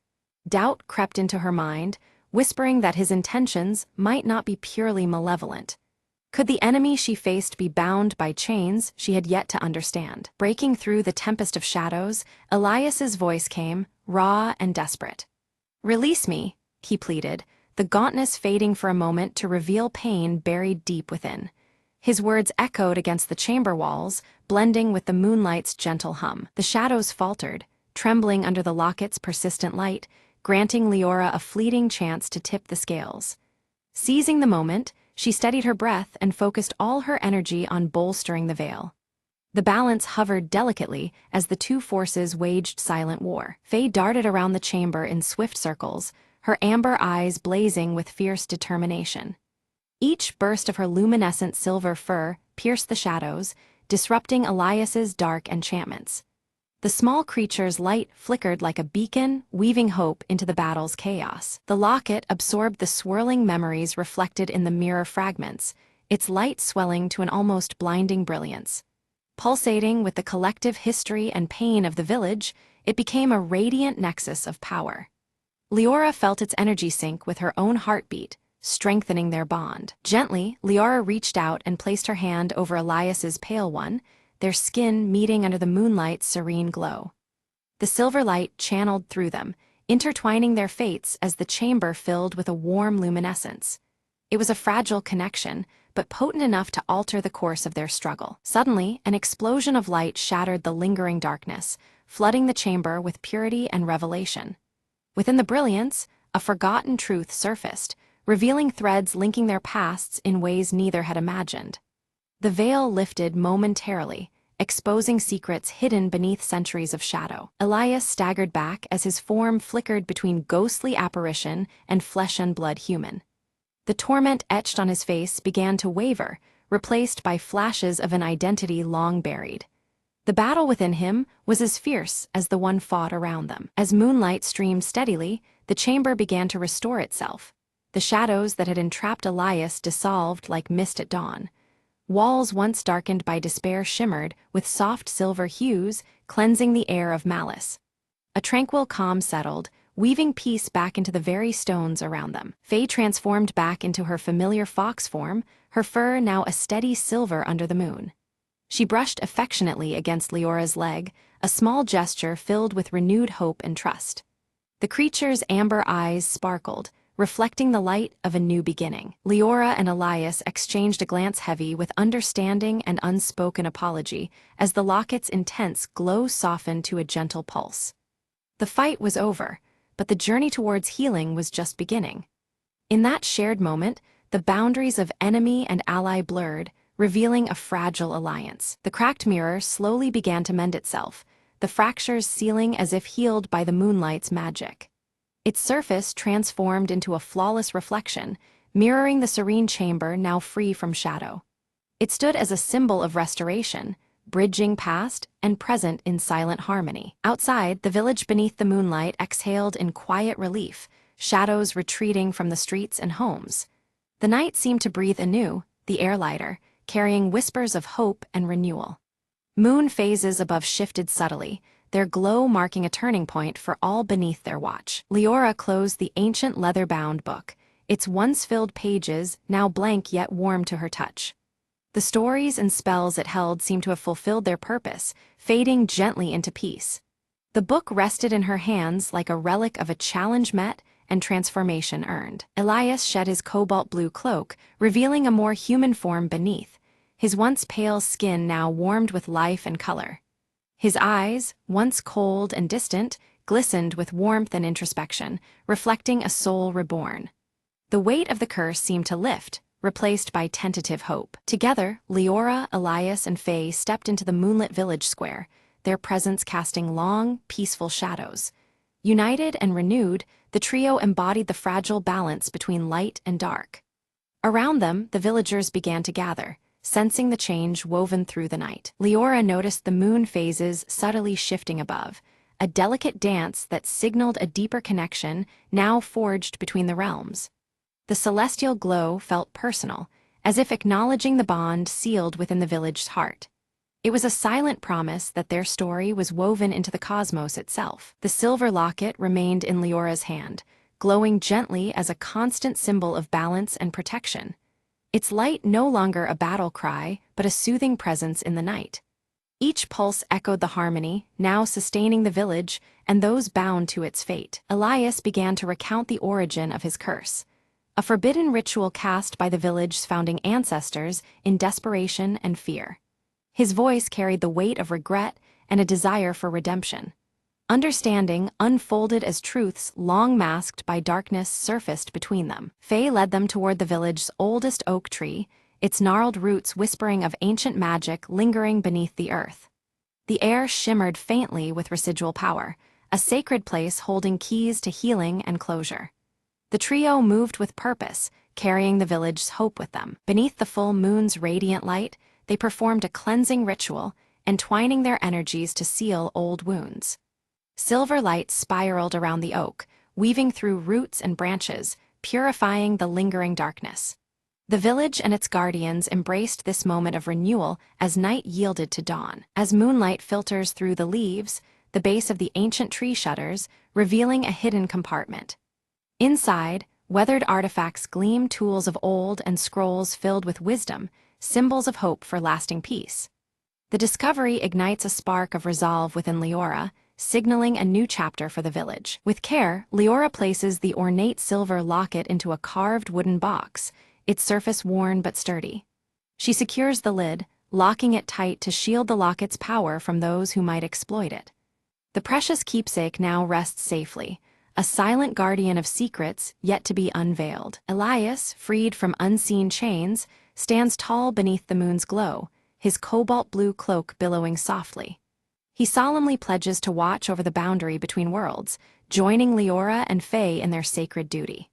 Doubt crept into her mind, whispering that his intentions might not be purely malevolent. Could the enemy she faced be bound by chains she had yet to understand? Breaking through the tempest of shadows, Elias's voice came, raw and desperate. "Release me," he pleaded, the gauntness fading for a moment to reveal pain buried deep within. His words echoed against the chamber walls, blending with the moonlight's gentle hum. The shadows faltered, trembling under the locket's persistent light, granting Leora a fleeting chance to tip the scales. Seizing the moment, she steadied her breath and focused all her energy on bolstering the veil. The balance hovered delicately as the two forces waged silent war. Faye darted around the chamber in swift circles, her amber eyes blazing with fierce determination. Each burst of her luminescent silver fur pierced the shadows, disrupting Elias's dark enchantments. The small creature's light flickered like a beacon, weaving hope into the battle's chaos. The locket absorbed the swirling memories reflected in the mirror fragments, its light swelling to an almost blinding brilliance. Pulsating with the collective history and pain of the village, it became a radiant nexus of power. Leora felt its energy sync with her own heartbeat, strengthening their bond. Gently, Leora reached out and placed her hand over Elias's pale one, their skin meeting under the moonlight's serene glow. The silver light channeled through them, intertwining their fates as the chamber filled with a warm luminescence. It was a fragile connection, but potent enough to alter the course of their struggle. Suddenly, an explosion of light shattered the lingering darkness, flooding the chamber with purity and revelation. Within the brilliance, a forgotten truth surfaced, revealing threads linking their pasts in ways neither had imagined. The veil lifted momentarily, exposing secrets hidden beneath centuries of shadow. Elias staggered back as his form flickered between ghostly apparition and flesh and blood human. The torment etched on his face began to waver, replaced by flashes of an identity long buried. The battle within him was as fierce as the one fought around them. As moonlight streamed steadily, the chamber began to restore itself. The shadows that had entrapped Elias dissolved like mist at dawn. Walls once darkened by despair shimmered with soft silver hues, cleansing the air of malice. A tranquil calm settled, weaving peace back into the very stones around them. Faye transformed back into her familiar fox form, her fur now a steady silver under the moon. She brushed affectionately against Leora's leg, a small gesture filled with renewed hope and trust. The creature's amber eyes sparkled, reflecting the light of a new beginning. Leora and Elias exchanged a glance heavy with understanding and unspoken apology as the locket's intense glow softened to a gentle pulse. The fight was over, but the journey towards healing was just beginning. In that shared moment, the boundaries of enemy and ally blurred, revealing a fragile alliance. The cracked mirror slowly began to mend itself, the fractures sealing as if healed by the moonlight's magic. Its surface transformed into a flawless reflection, mirroring the serene chamber now free from shadow. It stood as a symbol of restoration, bridging past and present in silent harmony. Outside, the village beneath the moonlight exhaled in quiet relief, shadows retreating from the streets and homes. The night seemed to breathe anew, the air lighter, carrying whispers of hope and renewal. Moon phases above shifted subtly, their glow marking a turning point for all beneath their watch. Leora closed the ancient leather-bound book, its once-filled pages now blank yet warm to her touch. The stories and spells it held seemed to have fulfilled their purpose, fading gently into peace. The book rested in her hands like a relic of a challenge met and transformation earned. Elias shed his cobalt blue cloak, revealing a more human form beneath, his once pale skin now warmed with life and color. His eyes, once cold and distant, glistened with warmth and introspection, reflecting a soul reborn. The weight of the curse seemed to lift, replaced by tentative hope. Together, Leora, Elias, and Faye stepped into the moonlit village square, their presence casting long, peaceful shadows. United and renewed, the trio embodied the fragile balance between light and dark. Around them, the villagers began to gather, sensing the change woven through the night. Leora noticed the moon phases subtly shifting above, a delicate dance that signaled a deeper connection now forged between the realms. The celestial glow felt personal, as if acknowledging the bond sealed within the village's heart. It was a silent promise that their story was woven into the cosmos itself. The silver locket remained in Leora's hand, glowing gently as a constant symbol of balance and protection. Its light no longer a battle cry, but a soothing presence in the night. Each pulse echoed the harmony, now sustaining the village and those bound to its fate. Elias began to recount the origin of his curse, a forbidden ritual cast by the village's founding ancestors in desperation and fear. His voice carried the weight of regret and a desire for redemption. Understanding unfolded as truths long masked by darkness surfaced between them. Faye led them toward the village's oldest oak tree, its gnarled roots whispering of ancient magic lingering beneath the earth. The air shimmered faintly with residual power, a sacred place holding keys to healing and closure. The trio moved with purpose, carrying the village's hope with them. Beneath the full moon's radiant light, they performed a cleansing ritual, entwining their energies to seal old wounds. Silver light spiraled around the oak, weaving through roots and branches, purifying the lingering darkness. The village and its guardians embraced this moment of renewal as night yielded to dawn. As moonlight filters through the leaves, the base of the ancient tree shudders, revealing a hidden compartment. Inside, weathered artifacts gleam, tools of old and scrolls filled with wisdom, symbols of hope for lasting peace. The discovery ignites a spark of resolve within Leora, signaling a new chapter for the village. With care, Leora places the ornate silver locket into a carved wooden box, its surface worn but sturdy. She secures the lid, locking it tight to shield the locket's power from those who might exploit it. The precious keepsake now rests safely, a silent guardian of secrets yet to be unveiled. Elias, freed from unseen chains, stands tall beneath the moon's glow, his cobalt blue cloak billowing softly. He solemnly pledges to watch over the boundary between worlds, joining Leora and Faye in their sacred duty.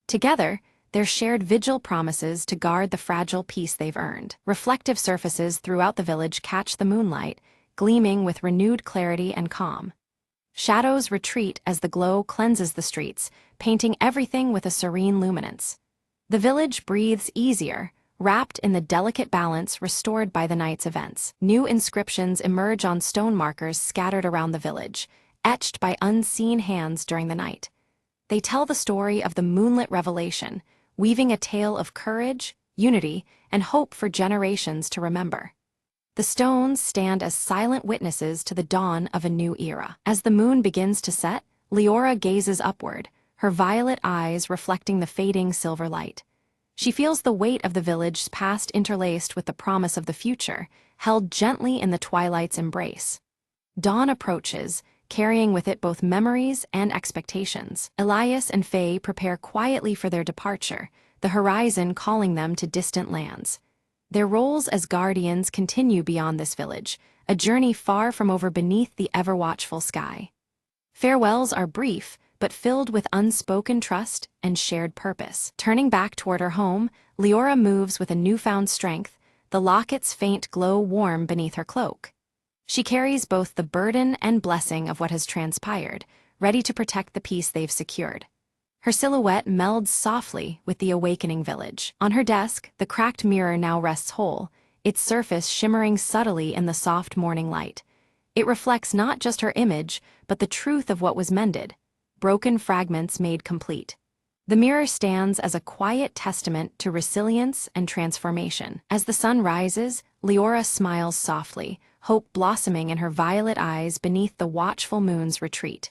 Together, their shared vigil promises to guard the fragile peace they've earned. Reflective surfaces throughout the village catch the moonlight, gleaming with renewed clarity and calm. Shadows retreat as the glow cleanses the streets, painting everything with a serene luminance. The village breathes easier, wrapped in the delicate balance restored by the night's events. New inscriptions emerge on stone markers scattered around the village, etched by unseen hands during the night. They tell the story of the moonlit revelation, weaving a tale of courage, unity, and hope for generations to remember. The stones stand as silent witnesses to the dawn of a new era. As the moon begins to set, Leora gazes upward, her violet eyes reflecting the fading silver light. She feels the weight of the village's past interlaced with the promise of the future, held gently in the twilight's embrace. Dawn approaches, carrying with it both memories and expectations. Elias and Faye prepare quietly for their departure, the horizon calling them to distant lands. Their roles as guardians continue beyond this village, a journey far from over beneath the ever-watchful sky. Farewells are brief, but filled with unspoken trust and shared purpose. Turning back toward her home, Leora moves with a newfound strength, the locket's faint glow warm beneath her cloak. She carries both the burden and blessing of what has transpired, ready to protect the peace they've secured. Her silhouette melds softly with the awakening village. On her desk, the cracked mirror now rests whole, its surface shimmering subtly in the soft morning light. It reflects not just her image, but the truth of what was mended, broken fragments made complete. The mirror stands as a quiet testament to resilience and transformation. As the sun rises, Leora smiles softly, hope blossoming in her violet eyes beneath the watchful moon's retreat.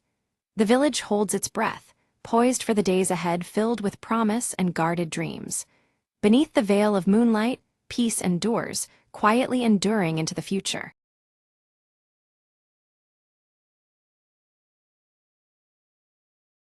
The village holds its breath, poised for the days ahead filled with promise and guarded dreams. Beneath the veil of moonlight, peace endures, quietly enduring into the future.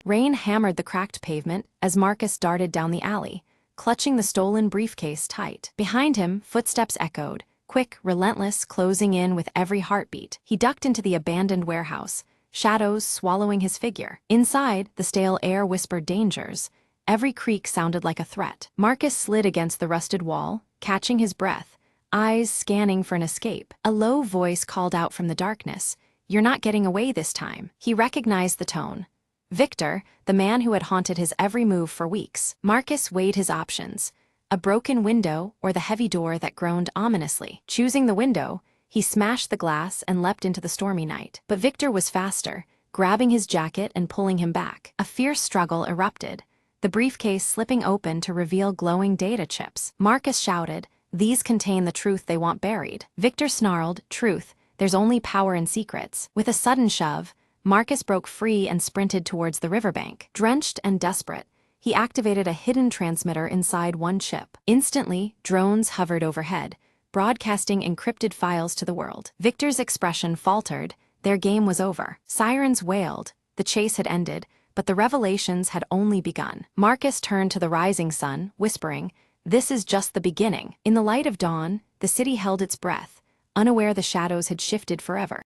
Rain hammered the cracked pavement as Marcus darted down the alley, clutching the stolen briefcase tight. Behind him, footsteps echoed, quick, relentless, closing in with every heartbeat. He ducked into the abandoned warehouse, shadows swallowing his figure. Inside, the stale air whispered dangers. Every creak sounded like a threat. Marcus slid against the rusted wall, catching his breath, eyes scanning for an escape. A low voice called out from the darkness, "You're not getting away this time." He recognized the tone. Victor, the man who had haunted his every move for weeks. Marcus weighed his options: a broken window or the heavy door that groaned ominously. Choosing the window, he smashed the glass and leapt into the stormy night. But Victor was faster, grabbing his jacket and pulling him back. A fierce struggle erupted, the briefcase slipping open to reveal glowing data chips. Marcus shouted, "These contain the truth they want buried." Victor snarled, "Truth, there's only power in secrets." With a sudden shove, Marcus broke free and sprinted towards the riverbank. Drenched and desperate, he activated a hidden transmitter inside one chip. Instantly, drones hovered overhead, broadcasting encrypted files to the world. Victor's expression faltered. Their game was over. Sirens wailed. The chase had ended, but the revelations had only begun. Marcus turned to the rising sun, whispering, "This is just the beginning." In the light of dawn, the city held its breath, unaware the shadows had shifted forever.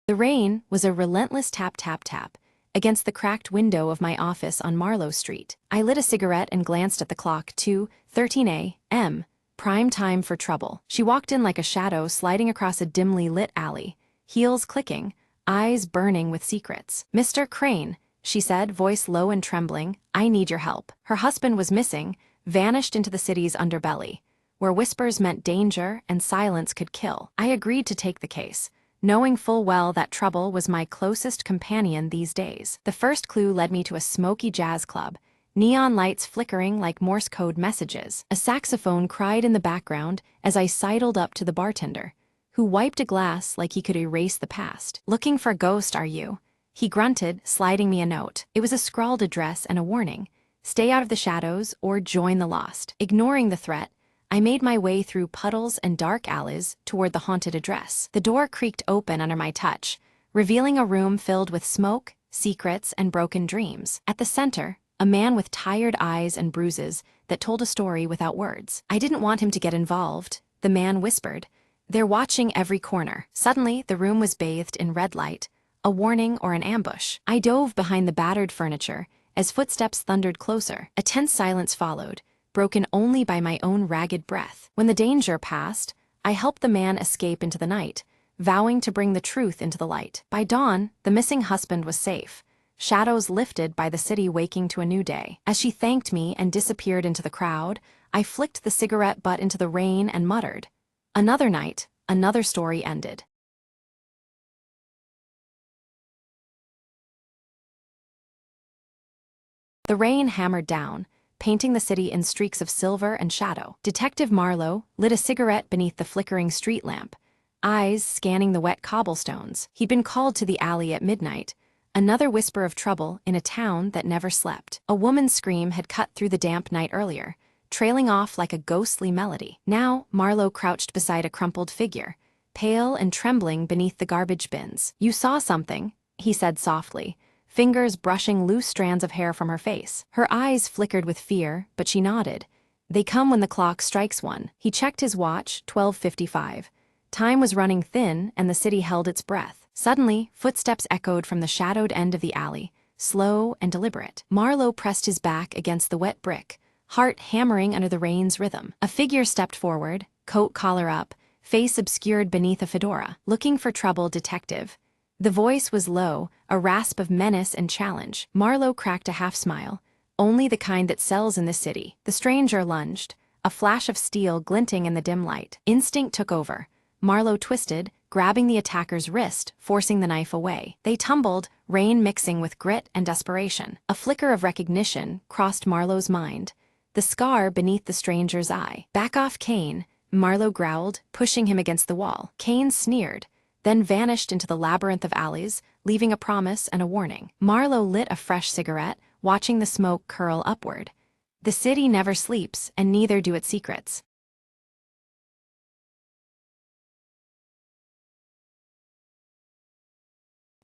The rain was a relentless tap-tap-tap against the cracked window of my office on Marlowe Street. I lit a cigarette and glanced at the clock. 2:13 a.m., prime time for trouble. She walked in like a shadow sliding across a dimly lit alley, heels clicking, eyes burning with secrets. "Mr. Crane," she said, voice low and trembling, "I need your help." Her husband was missing, vanished into the city's underbelly, where whispers meant danger and silence could kill. I agreed to take the case, knowing full well that trouble was my closest companion these days. The first clue led me to a smoky jazz club, neon lights flickering like Morse code messages. A saxophone cried in the background as I sidled up to the bartender, who wiped a glass like he could erase the past. "Looking for a ghost, are you?" he grunted, sliding me a note. It was a scrawled address and a warning: stay out of the shadows or join the lost. Ignoring the threat, I made my way through puddles and dark alleys toward the haunted address. The door creaked open under my touch, revealing a room filled with smoke, secrets, and broken dreams. At the center, a man with tired eyes and bruises that told a story without words. "I didn't want him to get involved," the man whispered. "They're watching every corner." Suddenly, the room was bathed in red light, a warning or an ambush. I dove behind the battered furniture as footsteps thundered closer. A tense silence followed, broken only by my own ragged breath. When the danger passed, I helped the man escape into the night, vowing to bring the truth into the light. By dawn, the missing husband was safe, shadows lifted by the city waking to a new day. As she thanked me and disappeared into the crowd, I flicked the cigarette butt into the rain and muttered, "Another night, another story ended." The rain hammered down, painting the city in streaks of silver and shadow. Detective Marlowe lit a cigarette beneath the flickering street lamp, eyes scanning the wet cobblestones. He'd been called to the alley at midnight, another whisper of trouble in a town that never slept. A woman's scream had cut through the damp night earlier, trailing off like a ghostly melody. Now, Marlowe crouched beside a crumpled figure, pale and trembling beneath the garbage bins. "You saw something," he said softly, fingers brushing loose strands of hair from her face. Her eyes flickered with fear, but she nodded. "They come when the clock strikes one." He checked his watch, 12:55. Time was running thin, and the city held its breath. Suddenly, footsteps echoed from the shadowed end of the alley, slow and deliberate. Marlowe pressed his back against the wet brick, heart hammering under the rain's rhythm. A figure stepped forward, coat collar up, face obscured beneath a fedora. "Looking for trouble, detective." The voice was low, a rasp of menace and challenge. Marlowe cracked a half-smile, only the kind that sells in this city. The stranger lunged, a flash of steel glinting in the dim light. Instinct took over. Marlowe twisted, grabbing the attacker's wrist, forcing the knife away. They tumbled, rain mixing with grit and desperation. A flicker of recognition crossed Marlowe's mind. the scar beneath the stranger's eye. "Back off, Kane," Marlowe growled, pushing him against the wall. Kane sneered, then vanished into the labyrinth of alleys, leaving a promise and a warning. Marlowe lit a fresh cigarette, watching the smoke curl upward. The city never sleeps, and neither do its secrets.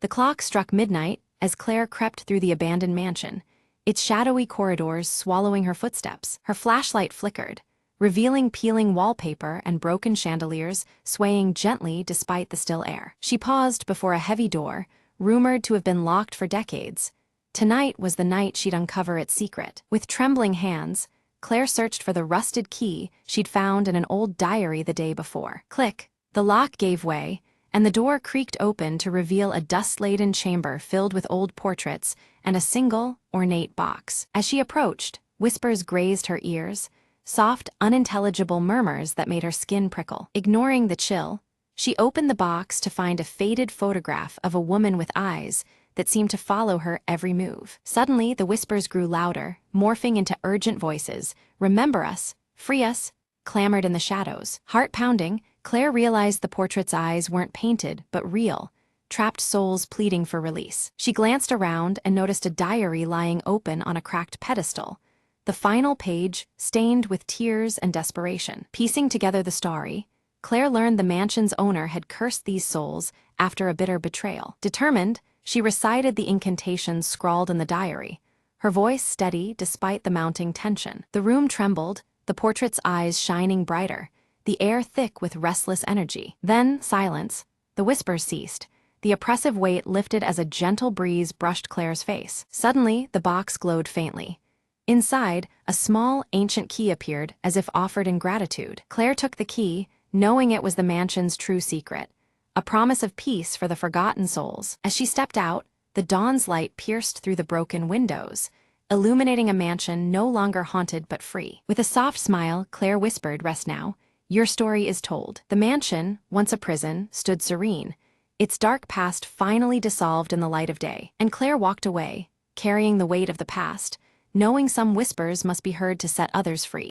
The clock struck midnight as Claire crept through the abandoned mansion, its shadowy corridors swallowing her footsteps. Her flashlight flickered, revealing peeling wallpaper and broken chandeliers swaying gently despite the still air. She paused before a heavy door, rumored to have been locked for decades. Tonight was the night she'd uncover its secret. With trembling hands, Claire searched for the rusted key she'd found in an old diary the day before. Click! The lock gave way, and the door creaked open to reveal a dust-laden chamber filled with old portraits and a single, ornate box. As she approached, whispers grazed her ears, soft, unintelligible murmurs that made her skin prickle. Ignoring the chill, she opened the box to find a faded photograph of a woman with eyes that seemed to follow her every move. Suddenly, the whispers grew louder, morphing into urgent voices. "Remember us, free us," clamored in the shadows. Heart pounding, Claire realized the portrait's eyes weren't painted, but real, trapped souls pleading for release. She glanced around and noticed a diary lying open on a cracked pedestal, the final page stained with tears and desperation. Piecing together the story, Claire learned the mansion's owner had cursed these souls after a bitter betrayal. Determined, she recited the incantations scrawled in the diary, her voice steady despite the mounting tension. The room trembled, the portrait's eyes shining brighter, the air thick with restless energy. Then, silence. The whispers ceased. The oppressive weight lifted as a gentle breeze brushed Claire's face. Suddenly, the box glowed faintly. Inside, a small, ancient key appeared, as if offered in gratitude. Claire took the key, knowing it was the mansion's true secret, a promise of peace for the forgotten souls. As she stepped out, the dawn's light pierced through the broken windows, illuminating a mansion no longer haunted but free. With a soft smile, Claire whispered, "Rest now. Your story is told." The mansion, once a prison, stood serene, its dark past finally dissolved in the light of day. And Claire walked away, carrying the weight of the past, knowing some whispers must be heard to set others free.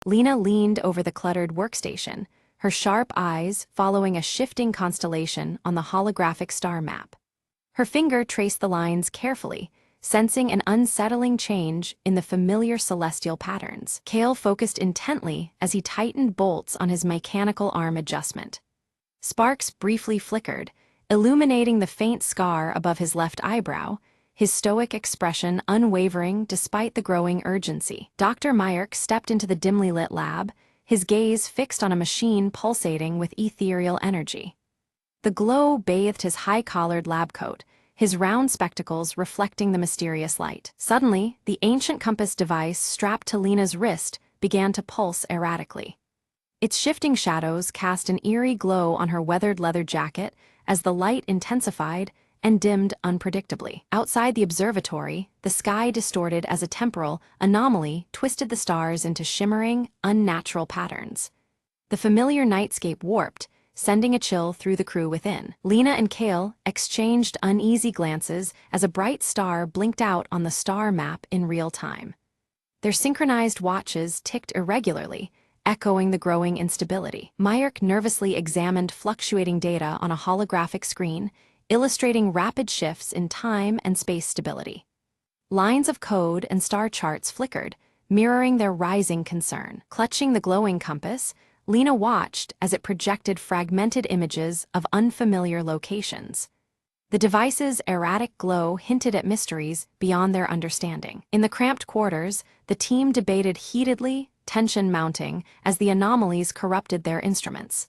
Lena leaned over the cluttered workstation, her sharp eyes following a shifting constellation on the holographic star map. Her finger traced the lines carefully, sensing an unsettling change in the familiar celestial patterns. Cale focused intently as he tightened bolts on his mechanical arm adjustment. Sparks briefly flickered, illuminating the faint scar above his left eyebrow, his stoic expression unwavering despite the growing urgency. Dr. Myerk stepped into the dimly lit lab, his gaze fixed on a machine pulsating with ethereal energy. The glow bathed his high-collared lab coat, his round spectacles reflecting the mysterious light. Suddenly, the ancient compass device strapped to Lena's wrist began to pulse erratically. Its shifting shadows cast an eerie glow on her weathered leather jacket as the light intensified and dimmed unpredictably. Outside the observatory, the sky distorted as a temporal anomaly twisted the stars into shimmering, unnatural patterns. The familiar nightscape warped, sending a chill through the crew within. Lena and Cale exchanged uneasy glances as a bright star blinked out on the star map in real time. Their synchronized watches ticked irregularly, echoing the growing instability. Myerk nervously examined fluctuating data on a holographic screen, illustrating rapid shifts in time and space stability. Lines of code and star charts flickered, mirroring their rising concern. Clutching the glowing compass, Lena watched as it projected fragmented images of unfamiliar locations. The device's erratic glow hinted at mysteries beyond their understanding. In the cramped quarters, the team debated heatedly, tension mounting as the anomalies corrupted their instruments.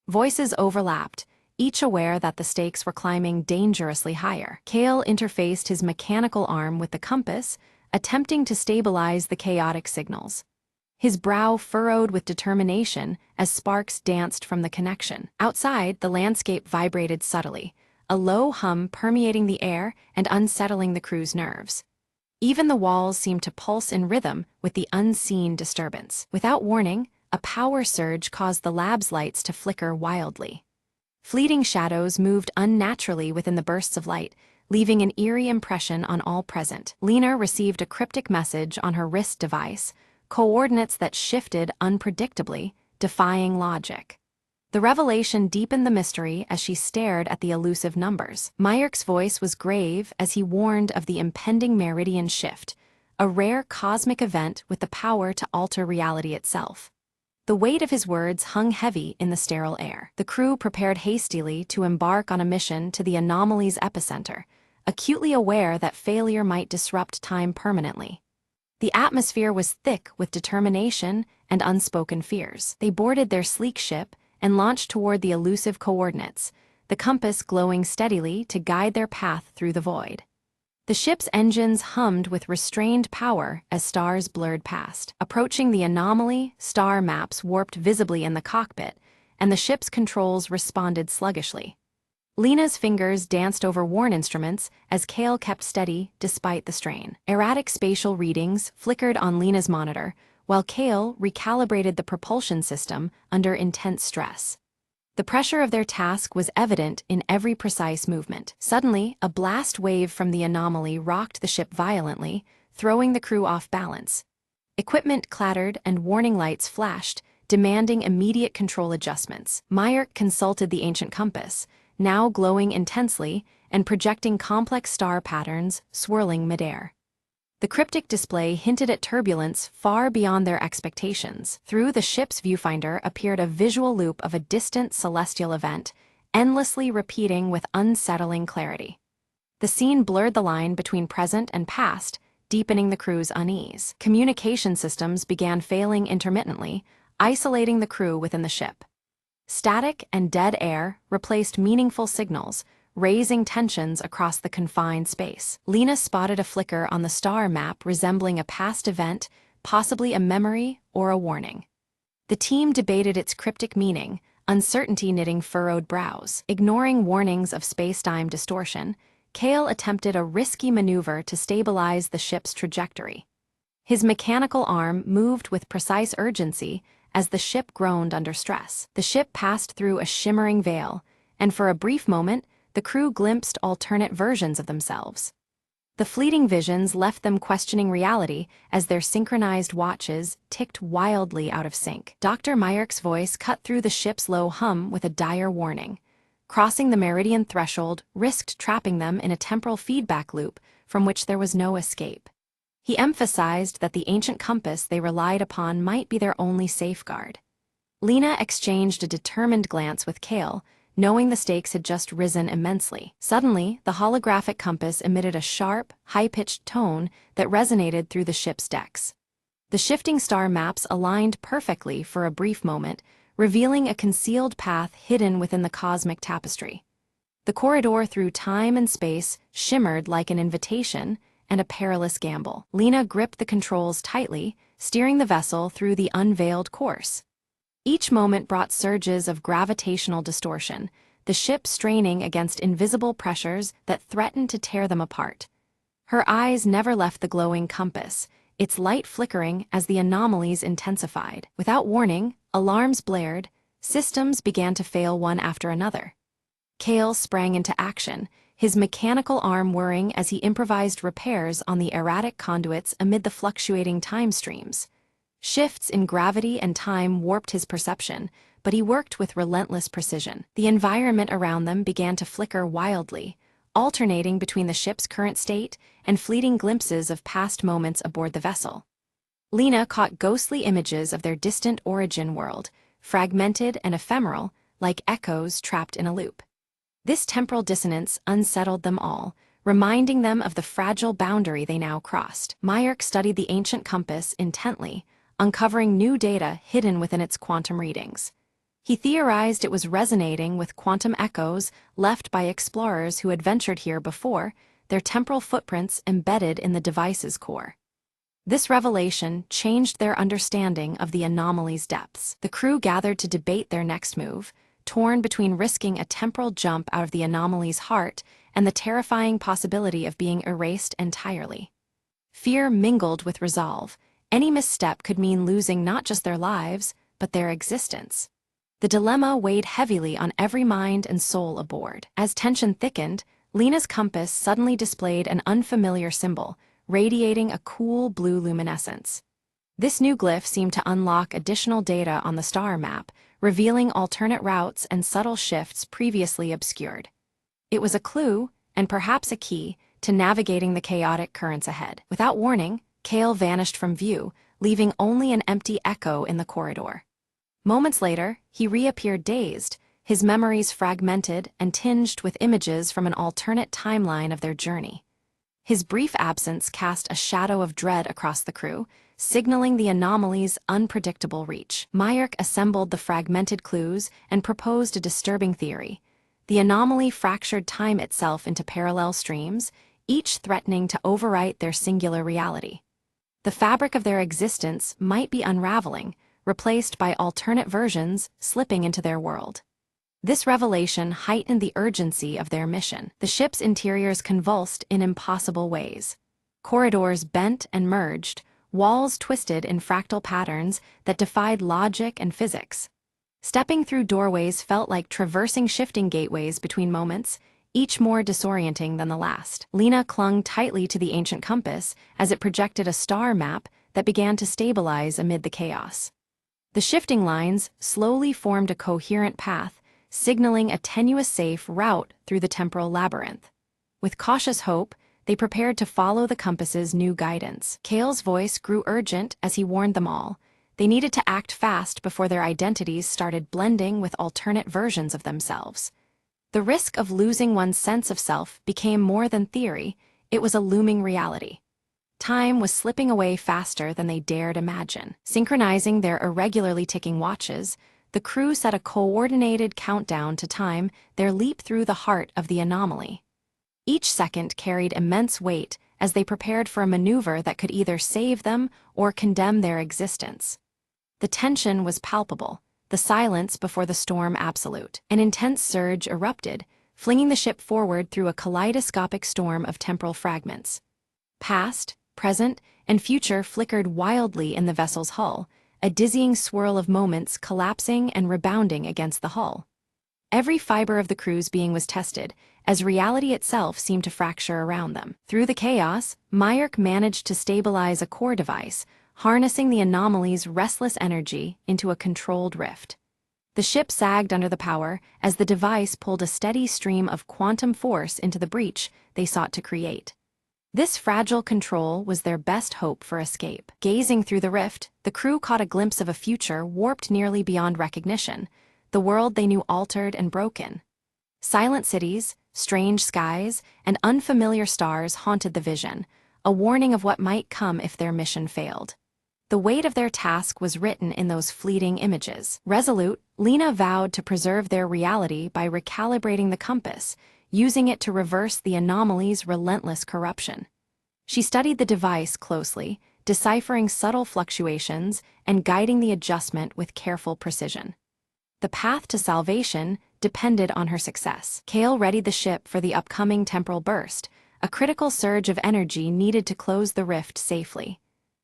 Voices overlapped, each aware that the stakes were climbing dangerously higher. Cale interfaced his mechanical arm with the compass, attempting to stabilize the chaotic signals. His brow furrowed with determination as sparks danced from the connection. Outside, the landscape vibrated subtly, a low hum permeating the air and unsettling the crew's nerves. Even the walls seemed to pulse in rhythm with the unseen disturbance. Without warning, a power surge caused the lab's lights to flicker wildly. Fleeting shadows moved unnaturally within the bursts of light, leaving an eerie impression on all present. Lena received a cryptic message on her wrist device, coordinates that shifted unpredictably, defying logic. The revelation deepened the mystery as she stared at the elusive numbers. Myrick's voice was grave as he warned of the impending meridian shift, a rare cosmic event with the power to alter reality itself. The weight of his words hung heavy in the sterile air. The crew prepared hastily to embark on a mission to the anomaly's epicenter, acutely aware that failure might disrupt time permanently. The atmosphere was thick with determination and unspoken fears. They boarded their sleek ship and launched toward the elusive coordinates, the compass glowing steadily to guide their path through the void. The ship's engines hummed with restrained power as stars blurred past. Approaching the anomaly, star maps warped visibly in the cockpit, and the ship's controls responded sluggishly. Lena's fingers danced over worn instruments as Kale kept steady despite the strain. Erratic spatial readings flickered on Lena's monitor, while Kale recalibrated the propulsion system under intense stress. The pressure of their task was evident in every precise movement. Suddenly, a blast wave from the anomaly rocked the ship violently, throwing the crew off balance. Equipment clattered and warning lights flashed, demanding immediate control adjustments. Myrick consulted the ancient compass, now glowing intensely and projecting complex star patterns swirling midair. The cryptic display hinted at turbulence far beyond their expectations. Through the ship's viewfinder appeared a visual loop of a distant celestial event, endlessly repeating with unsettling clarity. The scene blurred the line between present and past, deepening the crew's unease. Communication systems began failing intermittently, isolating the crew within the ship. Static and dead air replaced meaningful signals, raising tensions across the confined space. Lena spotted a flicker on the star map resembling a past event, possibly a memory or a warning. The team debated its cryptic meaning, uncertainty knitting furrowed brows. Ignoring warnings of space-time distortion, Kale attempted a risky maneuver to stabilize the ship's trajectory. His mechanical arm moved with precise urgency as the ship groaned under stress. The ship passed through a shimmering veil, and for a brief moment, the crew glimpsed alternate versions of themselves. The fleeting visions left them questioning reality as their synchronized watches ticked wildly out of sync. Dr. Myrick's voice cut through the ship's low hum with a dire warning. Crossing the meridian threshold risked trapping them in a temporal feedback loop from which there was no escape. He emphasized that the ancient compass they relied upon might be their only safeguard. Lena exchanged a determined glance with Kale, knowing the stakes had just risen immensely. Suddenly, the holographic compass emitted a sharp, high-pitched tone that resonated through the ship's decks. The shifting star maps aligned perfectly for a brief moment, revealing a concealed path hidden within the cosmic tapestry. The corridor through time and space shimmered like an invitation and a perilous gamble. Lena gripped the controls tightly, steering the vessel through the unveiled course. Each moment brought surges of gravitational distortion, the ship straining against invisible pressures that threatened to tear them apart. Her eyes never left the glowing compass, its light flickering as the anomalies intensified. Without warning, alarms blared, systems began to fail one after another. Kale sprang into action, his mechanical arm whirring as he improvised repairs on the erratic conduits amid the fluctuating time streams. Shifts in gravity and time warped his perception, but he worked with relentless precision. The environment around them began to flicker wildly, alternating between the ship's current state and fleeting glimpses of past moments aboard the vessel. Lena caught ghostly images of their distant origin world, fragmented and ephemeral, like echoes trapped in a loop. This temporal dissonance unsettled them all, reminding them of the fragile boundary they now crossed. Myrick studied the ancient compass intently, uncovering new data hidden within its quantum readings. He theorized it was resonating with quantum echoes left by explorers who had ventured here before, their temporal footprints embedded in the device's core. This revelation changed their understanding of the anomaly's depths. The crew gathered to debate their next move, torn between risking a temporal jump out of the anomaly's heart and the terrifying possibility of being erased entirely. Fear mingled with resolve. Any misstep could mean losing not just their lives, but their existence. The dilemma weighed heavily on every mind and soul aboard. As tension thickened, Lena's compass suddenly displayed an unfamiliar symbol, radiating a cool blue luminescence. This new glyph seemed to unlock additional data on the star map, revealing alternate routes and subtle shifts previously obscured. It was a clue, and perhaps a key, to navigating the chaotic currents ahead. Without warning, Kale vanished from view, leaving only an empty echo in the corridor. Moments later, he reappeared dazed, his memories fragmented and tinged with images from an alternate timeline of their journey. His brief absence cast a shadow of dread across the crew, signaling the anomaly's unpredictable reach. Myrick assembled the fragmented clues and proposed a disturbing theory. The anomaly fractured time itself into parallel streams, each threatening to overwrite their singular reality. The fabric of their existence might be unraveling, replaced by alternate versions slipping into their world. This revelation heightened the urgency of their mission. The ship's interiors convulsed in impossible ways. Corridors bent and merged, walls twisted in fractal patterns that defied logic and physics. Stepping through doorways felt like traversing shifting gateways between moments, each more disorienting than the last. Lena clung tightly to the ancient compass as it projected a star map that began to stabilize amid the chaos. The shifting lines slowly formed a coherent path, signaling a tenuous safe route through the temporal labyrinth. With cautious hope, they prepared to follow the compass's new guidance. Kale's voice grew urgent as he warned them all. They needed to act fast before their identities started blending with alternate versions of themselves. The risk of losing one's sense of self became more than theory, it was a looming reality. Time was slipping away faster than they dared imagine. Synchronizing their irregularly ticking watches, the crew set a coordinated countdown to time their leap through the heart of the anomaly. Each second carried immense weight as they prepared for a maneuver that could either save them or condemn their existence. The tension was palpable, the silence before the storm absolute. An intense surge erupted, flinging the ship forward through a kaleidoscopic storm of temporal fragments. Past, present, and future flickered wildly in the vessel's hull, a dizzying swirl of moments collapsing and rebounding against the hull. Every fiber of the crew's being was tested, as reality itself seemed to fracture around them. Through the chaos, Myrick managed to stabilize a core device, harnessing the anomaly's restless energy into a controlled rift. The ship sagged under the power as the device pulled a steady stream of quantum force into the breach they sought to create. This fragile control was their best hope for escape. Gazing through the rift, the crew caught a glimpse of a future warped nearly beyond recognition, the world they knew altered and broken. Silent cities, strange skies, and unfamiliar stars haunted the vision, a warning of what might come if their mission failed. The weight of their task was written in those fleeting images. Resolute, Lena vowed to preserve their reality by recalibrating the compass, using it to reverse the anomaly's relentless corruption. She studied the device closely, deciphering subtle fluctuations and guiding the adjustment with careful precision. The path to salvation depended on her success. Kale readied the ship for the upcoming temporal burst, a critical surge of energy needed to close the rift safely.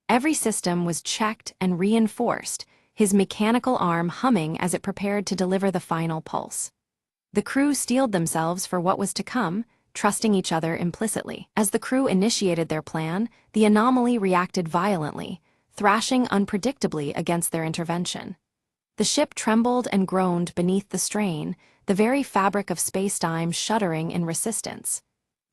Every system was checked and reinforced, his mechanical arm humming as it prepared to deliver the final pulse. The crew steeled themselves for what was to come, trusting each other implicitly. As the crew initiated their plan, the anomaly reacted violently, thrashing unpredictably against their intervention. The ship trembled and groaned beneath the strain, the very fabric of space-time shuddering in resistance.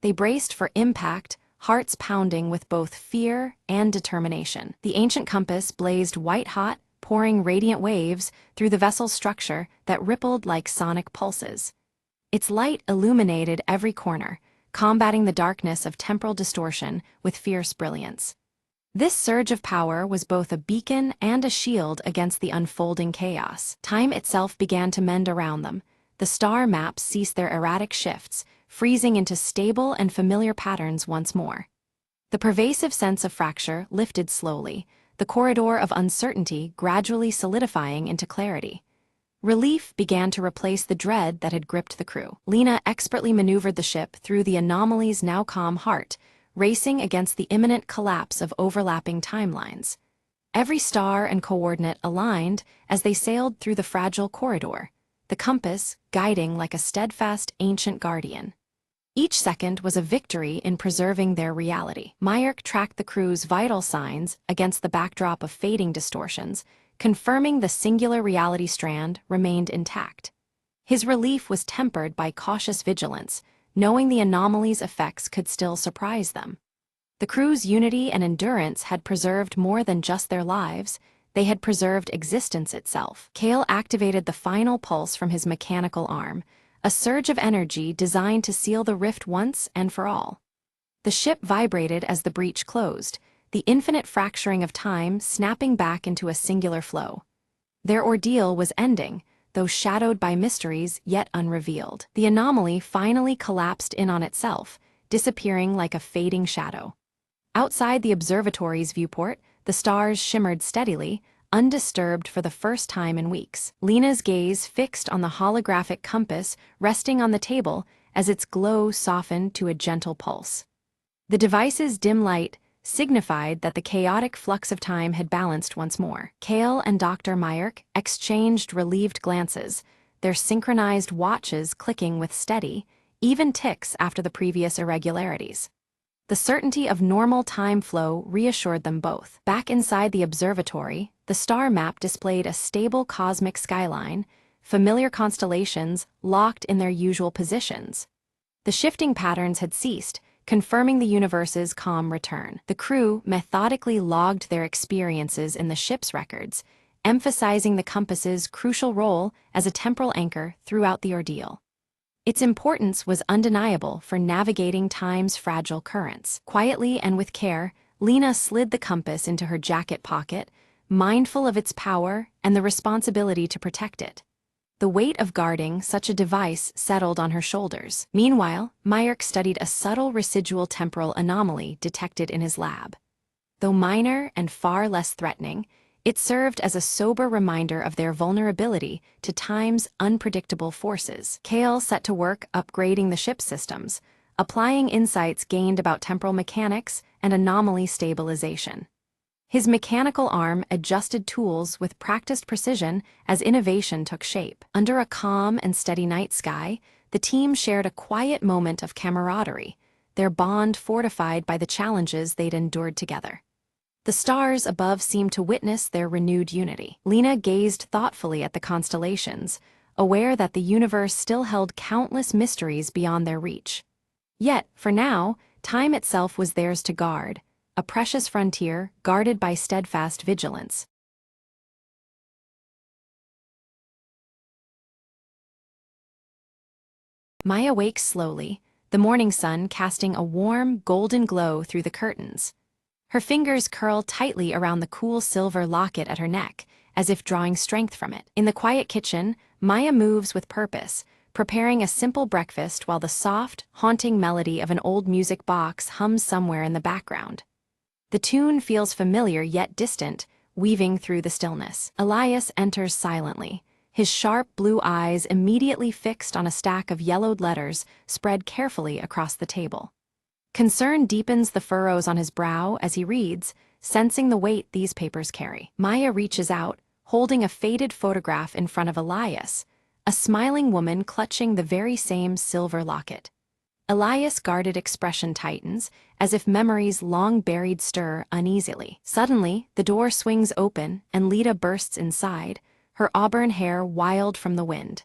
They braced for impact, hearts pounding with both fear and determination. The ancient compass blazed white-hot, pouring radiant waves through the vessel's structure that rippled like sonic pulses. Its light illuminated every corner, combating the darkness of temporal distortion with fierce brilliance. This surge of power was both a beacon and a shield against the unfolding chaos. Time itself began to mend around them. The star maps ceased their erratic shifts, freezing into stable and familiar patterns once more. The pervasive sense of fracture lifted slowly, the corridor of uncertainty gradually solidifying into clarity. Relief began to replace the dread that had gripped the crew. Lena expertly maneuvered the ship through the anomaly's now calm heart, racing against the imminent collapse of overlapping timelines. Every star and coordinate aligned as they sailed through the fragile corridor, the compass guiding like a steadfast ancient guardian. Each second was a victory in preserving their reality. Mayurk tracked the crew's vital signs against the backdrop of fading distortions, confirming the singular reality strand remained intact. His relief was tempered by cautious vigilance, knowing the anomaly's effects could still surprise them. The crew's unity and endurance had preserved more than just their lives, they had preserved existence itself. Kale activated the final pulse from his mechanical arm, a surge of energy designed to seal the rift once and for all. The ship vibrated as the breach closed, the infinite fracturing of time snapping back into a singular flow. Their ordeal was ending, though shadowed by mysteries yet unrevealed. The anomaly finally collapsed in on itself, disappearing like a fading shadow. Outside the observatory's viewport, the stars shimmered steadily, undisturbed for the first time in weeks. Lena's gaze fixed on the holographic compass resting on the table as its glow softened to a gentle pulse. The device's dim light signified that the chaotic flux of time had balanced once more. Kale and Dr. Mayurk exchanged relieved glances, their synchronized watches clicking with steady, even ticks after the previous irregularities. The certainty of normal time flow reassured them both. Back inside the observatory, the star map displayed a stable cosmic skyline, familiar constellations locked in their usual positions. The shifting patterns had ceased, confirming the universe's calm return. The crew methodically logged their experiences in the ship's records, emphasizing the compass's crucial role as a temporal anchor throughout the ordeal. Its importance was undeniable for navigating time's fragile currents. Quietly and with care, Lena slid the compass into her jacket pocket, mindful of its power and the responsibility to protect it. The weight of guarding such a device settled on her shoulders. Meanwhile, Mayurk studied a subtle residual temporal anomaly detected in his lab. Though minor and far less threatening, it served as a sober reminder of their vulnerability to time's unpredictable forces. Kale set to work upgrading the ship's systems, applying insights gained about temporal mechanics and anomaly stabilization. His mechanical arm adjusted tools with practiced precision as innovation took shape. Under a calm and steady night sky, the team shared a quiet moment of camaraderie, their bond fortified by the challenges they'd endured together. The stars above seemed to witness their renewed unity. Lena gazed thoughtfully at the constellations, aware that the universe still held countless mysteries beyond their reach. Yet, for now, time itself was theirs to guard, a precious frontier guarded by steadfast vigilance. Maya wakes slowly, the morning sun casting a warm, golden glow through the curtains. Her fingers curl tightly around the cool silver locket at her neck, as if drawing strength from it. In the quiet kitchen, Maya moves with purpose, preparing a simple breakfast while the soft, haunting melody of an old music box hums somewhere in the background. The tune feels familiar yet distant, weaving through the stillness. Elias enters silently, his sharp blue eyes immediately fixed on a stack of yellowed letters spread carefully across the table. Concern deepens the furrows on his brow as he reads, sensing the weight these papers carry. Maya reaches out, holding a faded photograph in front of Elias, a smiling woman clutching the very same silver locket. Elias' guarded expression tightens, as if memories long buried stir uneasily. Suddenly, the door swings open and Lita bursts inside, her auburn hair wild from the wind.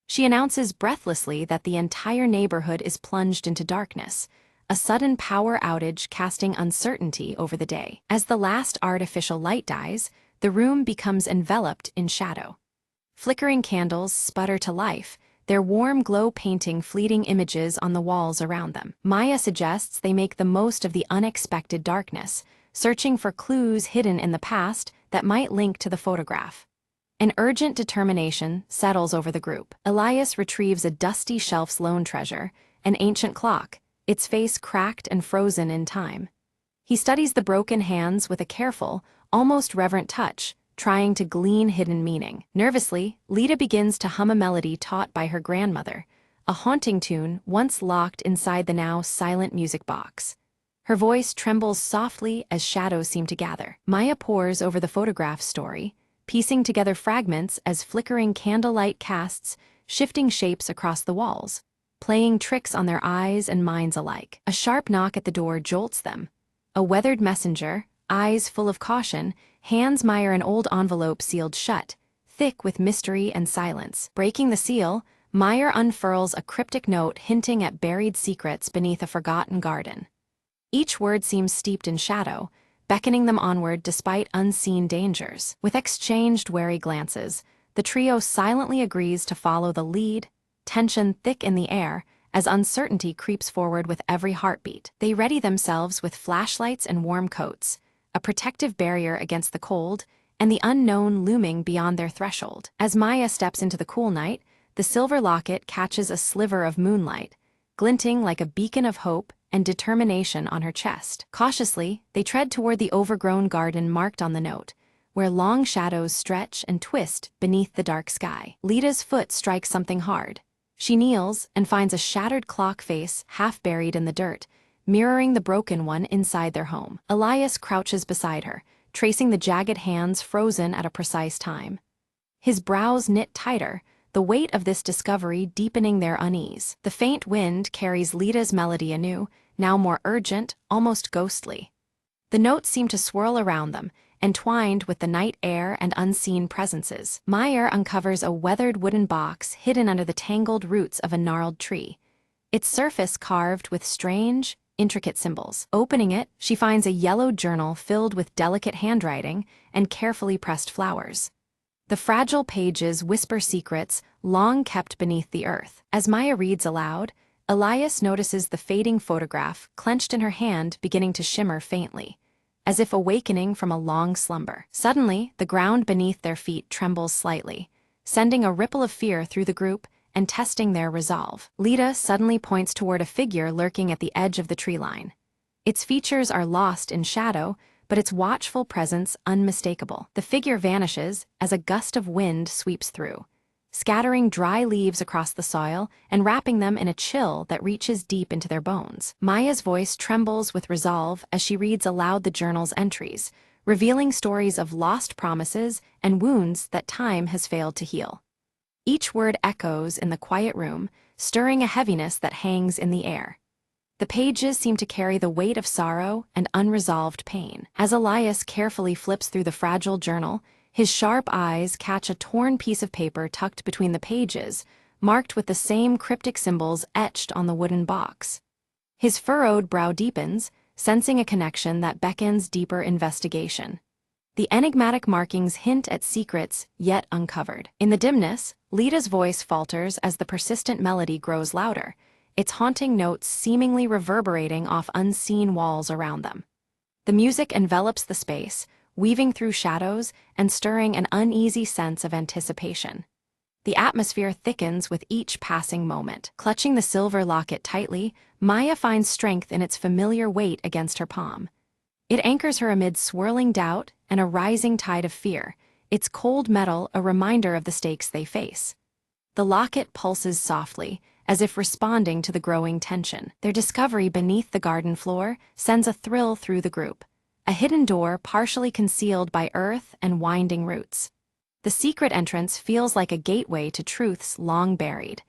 She announces breathlessly that the entire neighborhood is plunged into darkness, a sudden power outage casting uncertainty over the day. As the last artificial light dies, the room becomes enveloped in shadow. Flickering candles sputter to life, their warm glow painting fleeting images on the walls around them. Maya suggests they make the most of the unexpected darkness, searching for clues hidden in the past that might link to the photograph. An urgent determination settles over the group. Elias retrieves a dusty shelf's lone treasure, an ancient clock, its face cracked and frozen in time. He studies the broken hands with a careful, almost reverent touch, trying to glean hidden meaning. Nervously, Lita begins to hum a melody taught by her grandmother, a haunting tune once locked inside the now silent music box. Her voice trembles softly as shadows seem to gather. Maya pores over the photograph's story, piecing together fragments as flickering candlelight casts shifting shapes across the walls. playing tricks on their eyes and minds alike. A sharp knock at the door jolts them. A weathered messenger, eyes full of caution, hands Meyer an old envelope sealed shut, thick with mystery and silence. Breaking the seal, Meyer unfurls a cryptic note hinting at buried secrets beneath a forgotten garden. Each word seems steeped in shadow, beckoning them onward despite unseen dangers. With exchanged wary glances, the trio silently agrees to follow the lead, tension thick in the air, as uncertainty creeps forward with every heartbeat. They ready themselves with flashlights and warm coats, a protective barrier against the cold, and the unknown looming beyond their threshold. As Maya steps into the cool night, the silver locket catches a sliver of moonlight, glinting like a beacon of hope and determination on her chest. Cautiously, they tread toward the overgrown garden marked on the note, where long shadows stretch and twist beneath the dark sky. Lita's foot strikes something hard. She kneels and finds a shattered clock face half buried in the dirt, mirroring the broken one inside their home. Elias crouches beside her, tracing the jagged hands frozen at a precise time. His brows knit tighter, the weight of this discovery deepening their unease. The faint wind carries Lita's melody anew, now more urgent, almost ghostly. The notes seem to swirl around them, entwined with the night air and unseen presences. Meyer uncovers a weathered wooden box hidden under the tangled roots of a gnarled tree, its surface carved with strange, intricate symbols. Opening it, she finds a yellow journal filled with delicate handwriting and carefully pressed flowers. The fragile pages whisper secrets long kept beneath the earth. As Maya reads aloud, Elias notices the fading photograph clenched in her hand beginning to shimmer faintly, as if awakening from a long slumber. Suddenly, the ground beneath their feet trembles slightly, sending a ripple of fear through the group and testing their resolve. Lita suddenly points toward a figure lurking at the edge of the tree line. Its features are lost in shadow, but its watchful presence unmistakable. The figure vanishes as a gust of wind sweeps through, scattering dry leaves across the soil and wrapping them in a chill that reaches deep into their bones. Maya's voice trembles with resolve as she reads aloud the journal's entries, revealing stories of lost promises and wounds that time has failed to heal. Each word echoes in the quiet room, stirring a heaviness that hangs in the air. The pages seem to carry the weight of sorrow and unresolved pain. As Elias carefully flips through the fragile journal, his sharp eyes catch a torn piece of paper tucked between the pages, marked with the same cryptic symbols etched on the wooden box. His furrowed brow deepens, sensing a connection that beckons deeper investigation. The enigmatic markings hint at secrets yet uncovered. In the dimness, Lita's voice falters as the persistent melody grows louder, its haunting notes seemingly reverberating off unseen walls around them. The music envelops the space, weaving through shadows and stirring an uneasy sense of anticipation. The atmosphere thickens with each passing moment. Clutching the silver locket tightly, Maya finds strength in its familiar weight against her palm. It anchors her amid swirling doubt and a rising tide of fear, its cold metal a reminder of the stakes they face. The locket pulses softly, as if responding to the growing tension. Their discovery beneath the garden floor sends a thrill through the group, a hidden door partially concealed by earth and winding roots. The secret entrance feels like a gateway to truths long buried.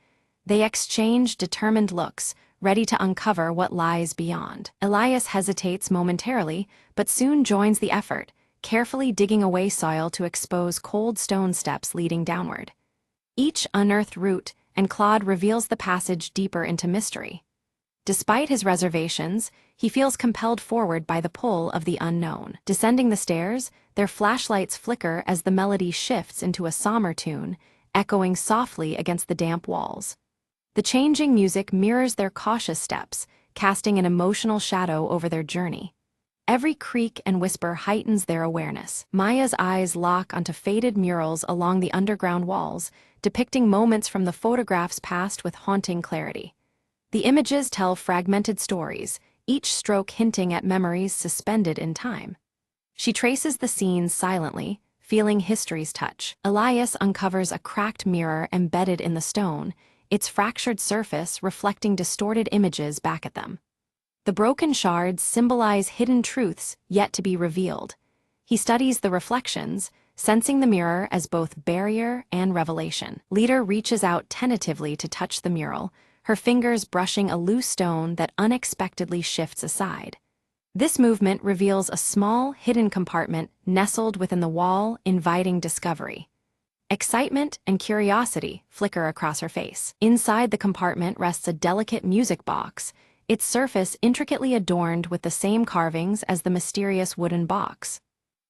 They exchange determined looks, ready to uncover what lies beyond. Elias hesitates momentarily, but soon joins the effort, carefully digging away soil to expose cold stone steps leading downward. Each unearthed root and clod reveals the passage deeper into mystery. Despite his reservations, he feels compelled forward by the pull of the unknown. Descending the stairs, their flashlights flicker as the melody shifts into a somber tune, echoing softly against the damp walls. The changing music mirrors their cautious steps, casting an emotional shadow over their journey. Every creak and whisper heightens their awareness. Maya's eyes lock onto faded murals along the underground walls, depicting moments from the photographs past with haunting clarity. The images tell fragmented stories, each stroke hinting at memories suspended in time. She traces the scenes silently, feeling history's touch. Elias uncovers a cracked mirror embedded in the stone, its fractured surface reflecting distorted images back at them. The broken shards symbolize hidden truths yet to be revealed. He studies the reflections, sensing the mirror as both barrier and revelation. Lita reaches out tentatively to touch the mural, her fingers brushing a loose stone that unexpectedly shifts aside. This movement reveals a small, hidden compartment nestled within the wall, inviting discovery. Excitement and curiosity flicker across her face. Inside the compartment rests a delicate music box, its surface intricately adorned with the same carvings as the mysterious wooden box.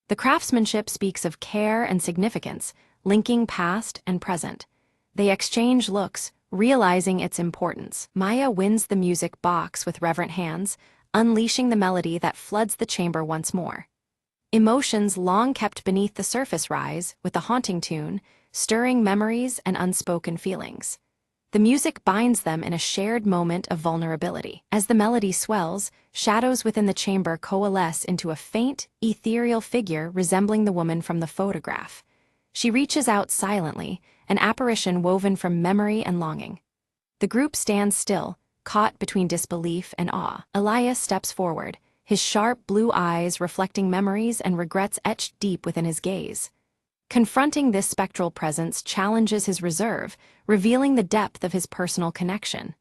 The craftsmanship speaks of care and significance, linking past and present. They exchange looks, realizing its importance. Maya wins the music box with reverent hands, unleashing the melody that floods the chamber once more. Emotions long kept beneath the surface rise with the haunting tune, stirring memories and unspoken feelings. The music binds them in a shared moment of vulnerability. As the melody swells, shadows within the chamber coalesce into a faint, ethereal figure resembling the woman from the photograph. She reaches out silently, an apparition woven from memory and longing. The group stands still, caught between disbelief and awe. Elias steps forward, his sharp blue eyes reflecting memories and regrets etched deep within his gaze. Confronting this spectral presence challenges his reserve, revealing the depth of his personal connection.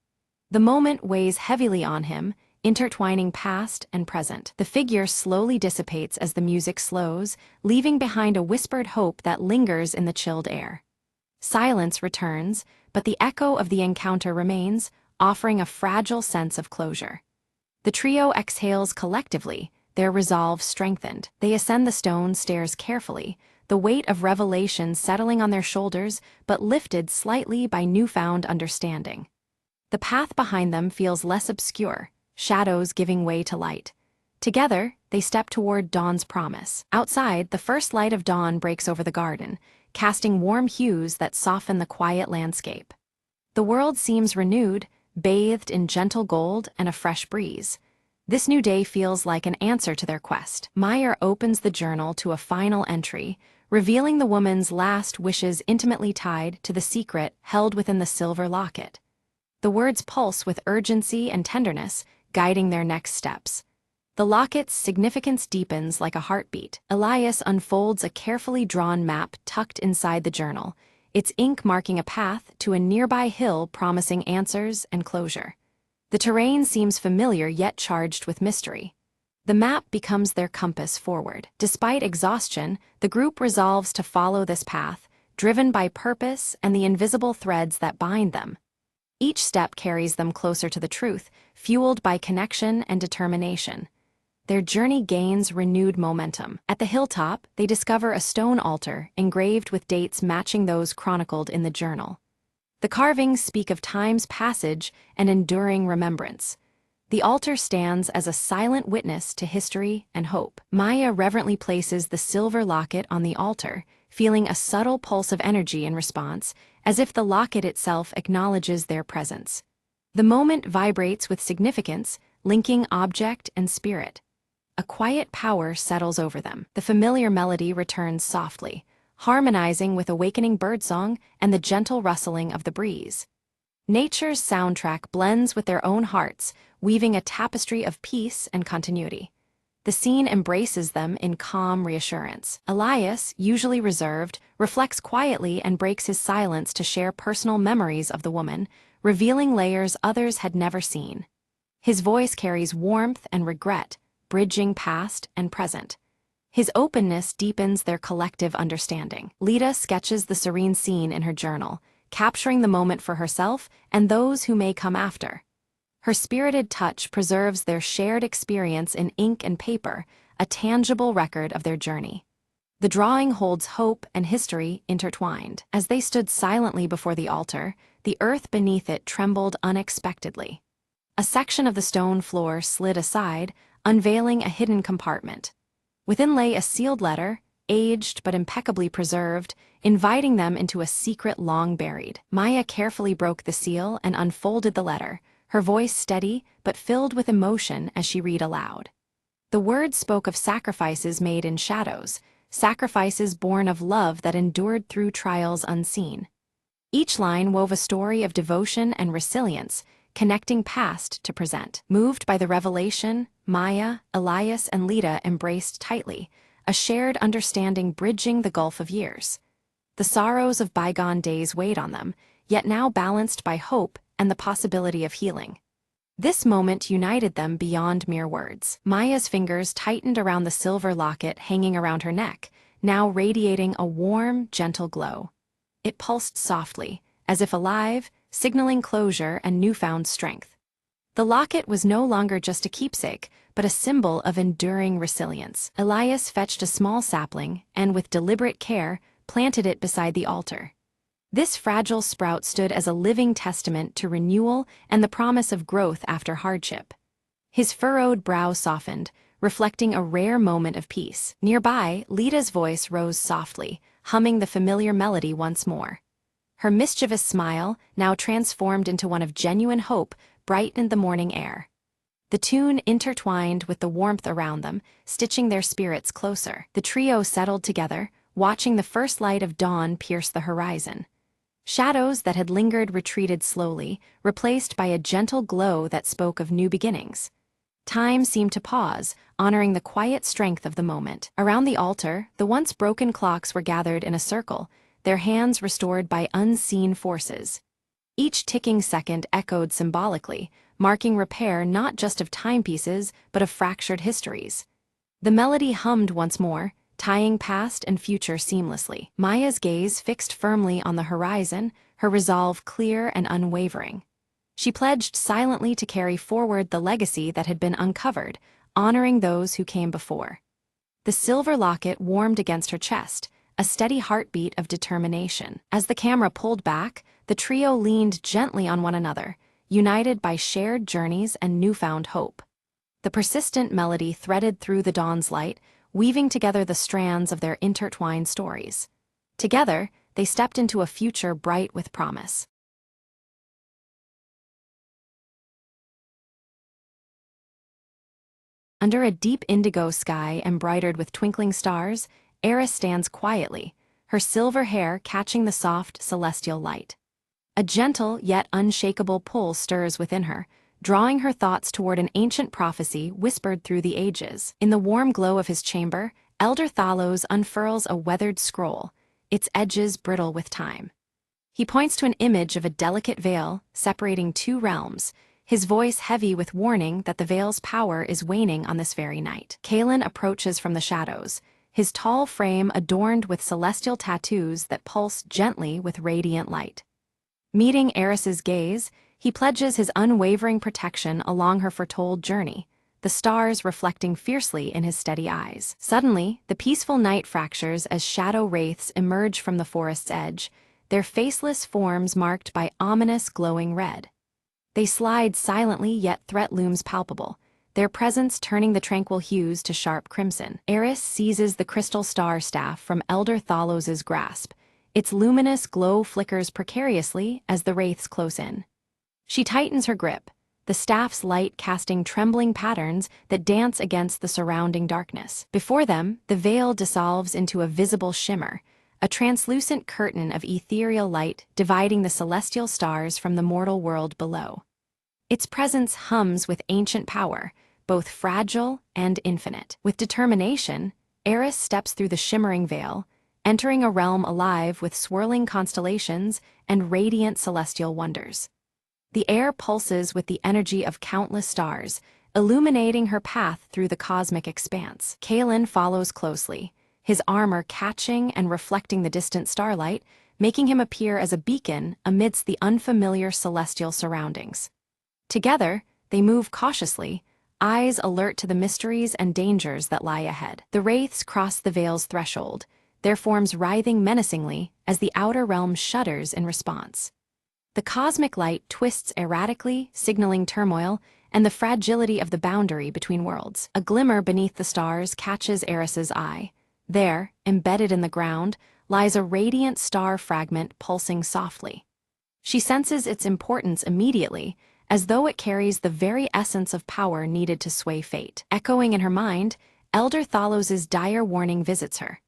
The moment weighs heavily on him, intertwining past and present. The figure slowly dissipates as the music slows, leaving behind a whispered hope that lingers in the chilled air. Silence returns, but the echo of the encounter remains, offering a fragile sense of closure. The trio exhales collectively, their resolve strengthened. They ascend the stone stairs carefully, the weight of revelation settling on their shoulders but lifted slightly by newfound understanding. The path behind them feels less obscure, shadows giving way to light. Together, they step toward dawn's promise. Outside, the first light of dawn breaks over the garden, casting warm hues that soften the quiet landscape. The world seems renewed, bathed in gentle gold and a fresh breeze. This new day feels like an answer to their quest. Meyer opens the journal to a final entry, revealing the woman's last wishes intimately tied to the secret held within the silver locket. The words pulse with urgency and tenderness, guiding their next steps. The locket's significance deepens like a heartbeat. Elias unfolds a carefully drawn map tucked inside the journal, its ink marking a path to a nearby hill promising answers and closure. The terrain seems familiar yet charged with mystery. The map becomes their compass forward. Despite exhaustion, the group resolves to follow this path, driven by purpose and the invisible threads that bind them. Each step carries them closer to the truth, fueled by connection and determination. Their journey gains renewed momentum. At the hilltop, they discover a stone altar engraved with dates matching those chronicled in the journal. The carvings speak of time's passage and enduring remembrance. The altar stands as a silent witness to history and hope. Maya reverently places the silver locket on the altar, feeling a subtle pulse of energy in response, as if the locket itself acknowledges their presence. The moment vibrates with significance, linking object and spirit. A quiet power settles over them. The familiar melody returns softly, harmonizing with awakening birdsong and the gentle rustling of the breeze. Nature's soundtrack blends with their own hearts, weaving a tapestry of peace and continuity. The scene embraces them in calm reassurance. Elias, usually reserved, reflects quietly and breaks his silence to share personal memories of the woman, revealing layers others had never seen. His voice carries warmth and regret, bridging past and present. His openness deepens their collective understanding. Lita sketches the serene scene in her journal, capturing the moment for herself and those who may come after. Her spirited touch preserves their shared experience in ink and paper, a tangible record of their journey. The drawing holds hope and history intertwined. As they stood silently before the altar, the earth beneath it trembled unexpectedly. A section of the stone floor slid aside, unveiling a hidden compartment. Within lay a sealed letter, aged but impeccably preserved, inviting them into a secret long buried. Maya carefully broke the seal and unfolded the letter, her voice steady but filled with emotion as she read aloud. The words spoke of sacrifices made in shadows, sacrifices born of love that endured through trials unseen. Each line wove a story of devotion and resilience, connecting past to present. Moved by the revelation, Maya, Elias, and Lita embraced tightly, a shared understanding bridging the gulf of years. The sorrows of bygone days weighed on them, yet now balanced by hope and the possibility of healing. This moment united them beyond mere words. Maya's fingers tightened around the silver locket hanging around her neck, now radiating a warm, gentle glow. It pulsed softly, as if alive, signaling closure and newfound strength. The locket was no longer just a keepsake, but a symbol of enduring resilience. Elias fetched a small sapling and, with deliberate care, planted it beside the altar. This fragile sprout stood as a living testament to renewal and the promise of growth after hardship. His furrowed brow softened, reflecting a rare moment of peace. Nearby, Lita's voice rose softly, humming the familiar melody once more. Her mischievous smile, now transformed into one of genuine hope, brightened the morning air. The tune intertwined with the warmth around them, stitching their spirits closer. The trio settled together, watching the first light of dawn pierce the horizon. Shadows that had lingered retreated slowly, replaced by a gentle glow that spoke of new beginnings. Time seemed to pause, honoring the quiet strength of the moment. Around the altar, the once broken clocks were gathered in a circle, their hands restored by unseen forces. Each ticking second echoed symbolically, marking repair not just of timepieces, but of fractured histories. The melody hummed once more, tying past and future seamlessly. Maya's gaze fixed firmly on the horizon, her resolve clear and unwavering. She pledged silently to carry forward the legacy that had been uncovered, honoring those who came before. The silver locket warmed against her chest, a steady heartbeat of determination. As the camera pulled back, the trio leaned gently on one another, united by shared journeys and newfound hope. The persistent melody threaded through the dawn's light, weaving together the strands of their intertwined stories. Together, they stepped into a future bright with promise. Under a deep indigo sky embroidered with twinkling stars, Eris stands quietly, her silver hair catching the soft, celestial light. A gentle yet unshakable pull stirs within her, drawing her thoughts toward an ancient prophecy whispered through the ages. In the warm glow of his chamber, Elder Thalos unfurls a weathered scroll, its edges brittle with time. He points to an image of a delicate veil separating two realms, his voice heavy with warning that the veil's power is waning on this very night. Kalen approaches from the shadows, his tall frame adorned with celestial tattoos that pulse gently with radiant light. Meeting Eris's gaze, he pledges his unwavering protection along her foretold journey, the stars reflecting fiercely in his steady eyes. Suddenly, the peaceful night fractures as shadow wraiths emerge from the forest's edge, their faceless forms marked by ominous glowing red. They slide silently, yet threat looms palpable, their presence turning the tranquil hues to sharp crimson. Eris seizes the crystal star staff from Elder Thalos's grasp. Its luminous glow flickers precariously as the wraiths close in. She tightens her grip, the staff's light casting trembling patterns that dance against the surrounding darkness. Before them, the veil dissolves into a visible shimmer, a translucent curtain of ethereal light dividing the celestial stars from the mortal world below. Its presence hums with ancient power, both fragile and infinite. With determination, Eris steps through the shimmering veil, entering a realm alive with swirling constellations and radiant celestial wonders. The air pulses with the energy of countless stars, illuminating her path through the cosmic expanse. Kalen follows closely, his armor catching and reflecting the distant starlight, making him appear as a beacon amidst the unfamiliar celestial surroundings. Together, they move cautiously, eyes alert to the mysteries and dangers that lie ahead. The wraiths cross the veil's threshold, their forms writhing menacingly as the outer realm shudders in response. The cosmic light twists erratically, signaling turmoil and the fragility of the boundary between worlds. A glimmer beneath the stars catches Eris's eye. There, embedded in the ground, lies a radiant star fragment pulsing softly. She senses its importance immediately, as though it carries the very essence of power needed to sway fate. Echoing in her mind, Elder Thalos's dire warning visits her.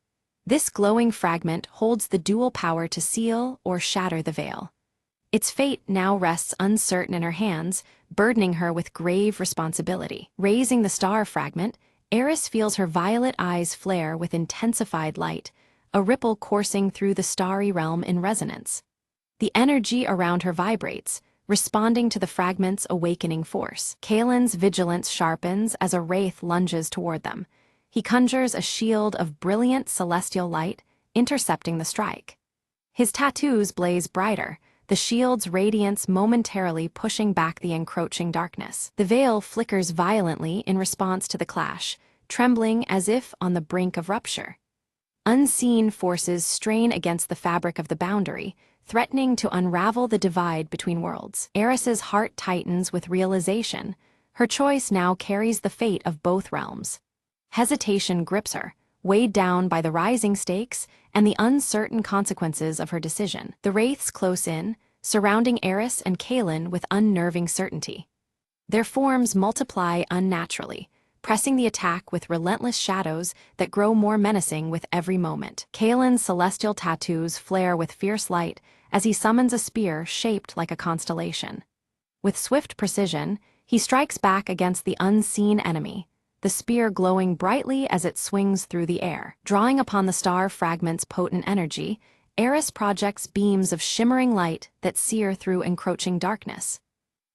This glowing fragment holds the dual power to seal or shatter the veil. Its fate now rests uncertain in her hands, burdening her with grave responsibility. Raising the star fragment, Eris feels her violet eyes flare with intensified light, a ripple coursing through the starry realm in resonance. The energy around her vibrates, responding to the fragment's awakening force. Kalen's vigilance sharpens as a wraith lunges toward them. He conjures a shield of brilliant celestial light, intercepting the strike. His tattoos blaze brighter, the shield's radiance momentarily pushing back the encroaching darkness. The veil flickers violently in response to the clash, trembling as if on the brink of rupture. Unseen forces strain against the fabric of the boundary, threatening to unravel the divide between worlds. Eris's heart tightens with realization. Her choice now carries the fate of both realms. Hesitation grips her, weighed down by the rising stakes and the uncertain consequences of her decision. The wraiths close in, surrounding Eris and Kalen with unnerving certainty. Their forms multiply unnaturally, pressing the attack with relentless shadows that grow more menacing with every moment. Kalen's celestial tattoos flare with fierce light as he summons a spear shaped like a constellation. With swift precision, he strikes back against the unseen enemy, the spear glowing brightly as it swings through the air. Drawing upon the star fragment's potent energy, Eris projects beams of shimmering light that sear through encroaching darkness.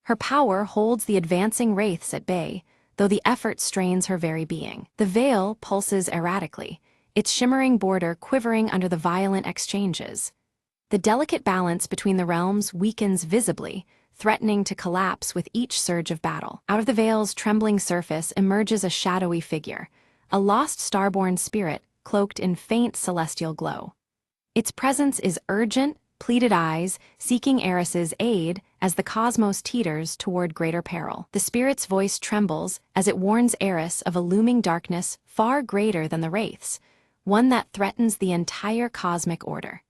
Her power holds the advancing wraiths at bay, though the effort strains her very being. The veil pulses erratically, its shimmering border quivering under the violent exchanges. The delicate balance between the realms weakens visibly, threatening to collapse with each surge of battle. Out of the veil's trembling surface emerges a shadowy figure, a lost starborn spirit cloaked in faint celestial glow. Its presence is urgent, pleaded eyes, seeking Eris's aid as the cosmos teeters toward greater peril. The spirit's voice trembles as it warns Eris of a looming darkness far greater than the wraiths, one that threatens the entire cosmic order.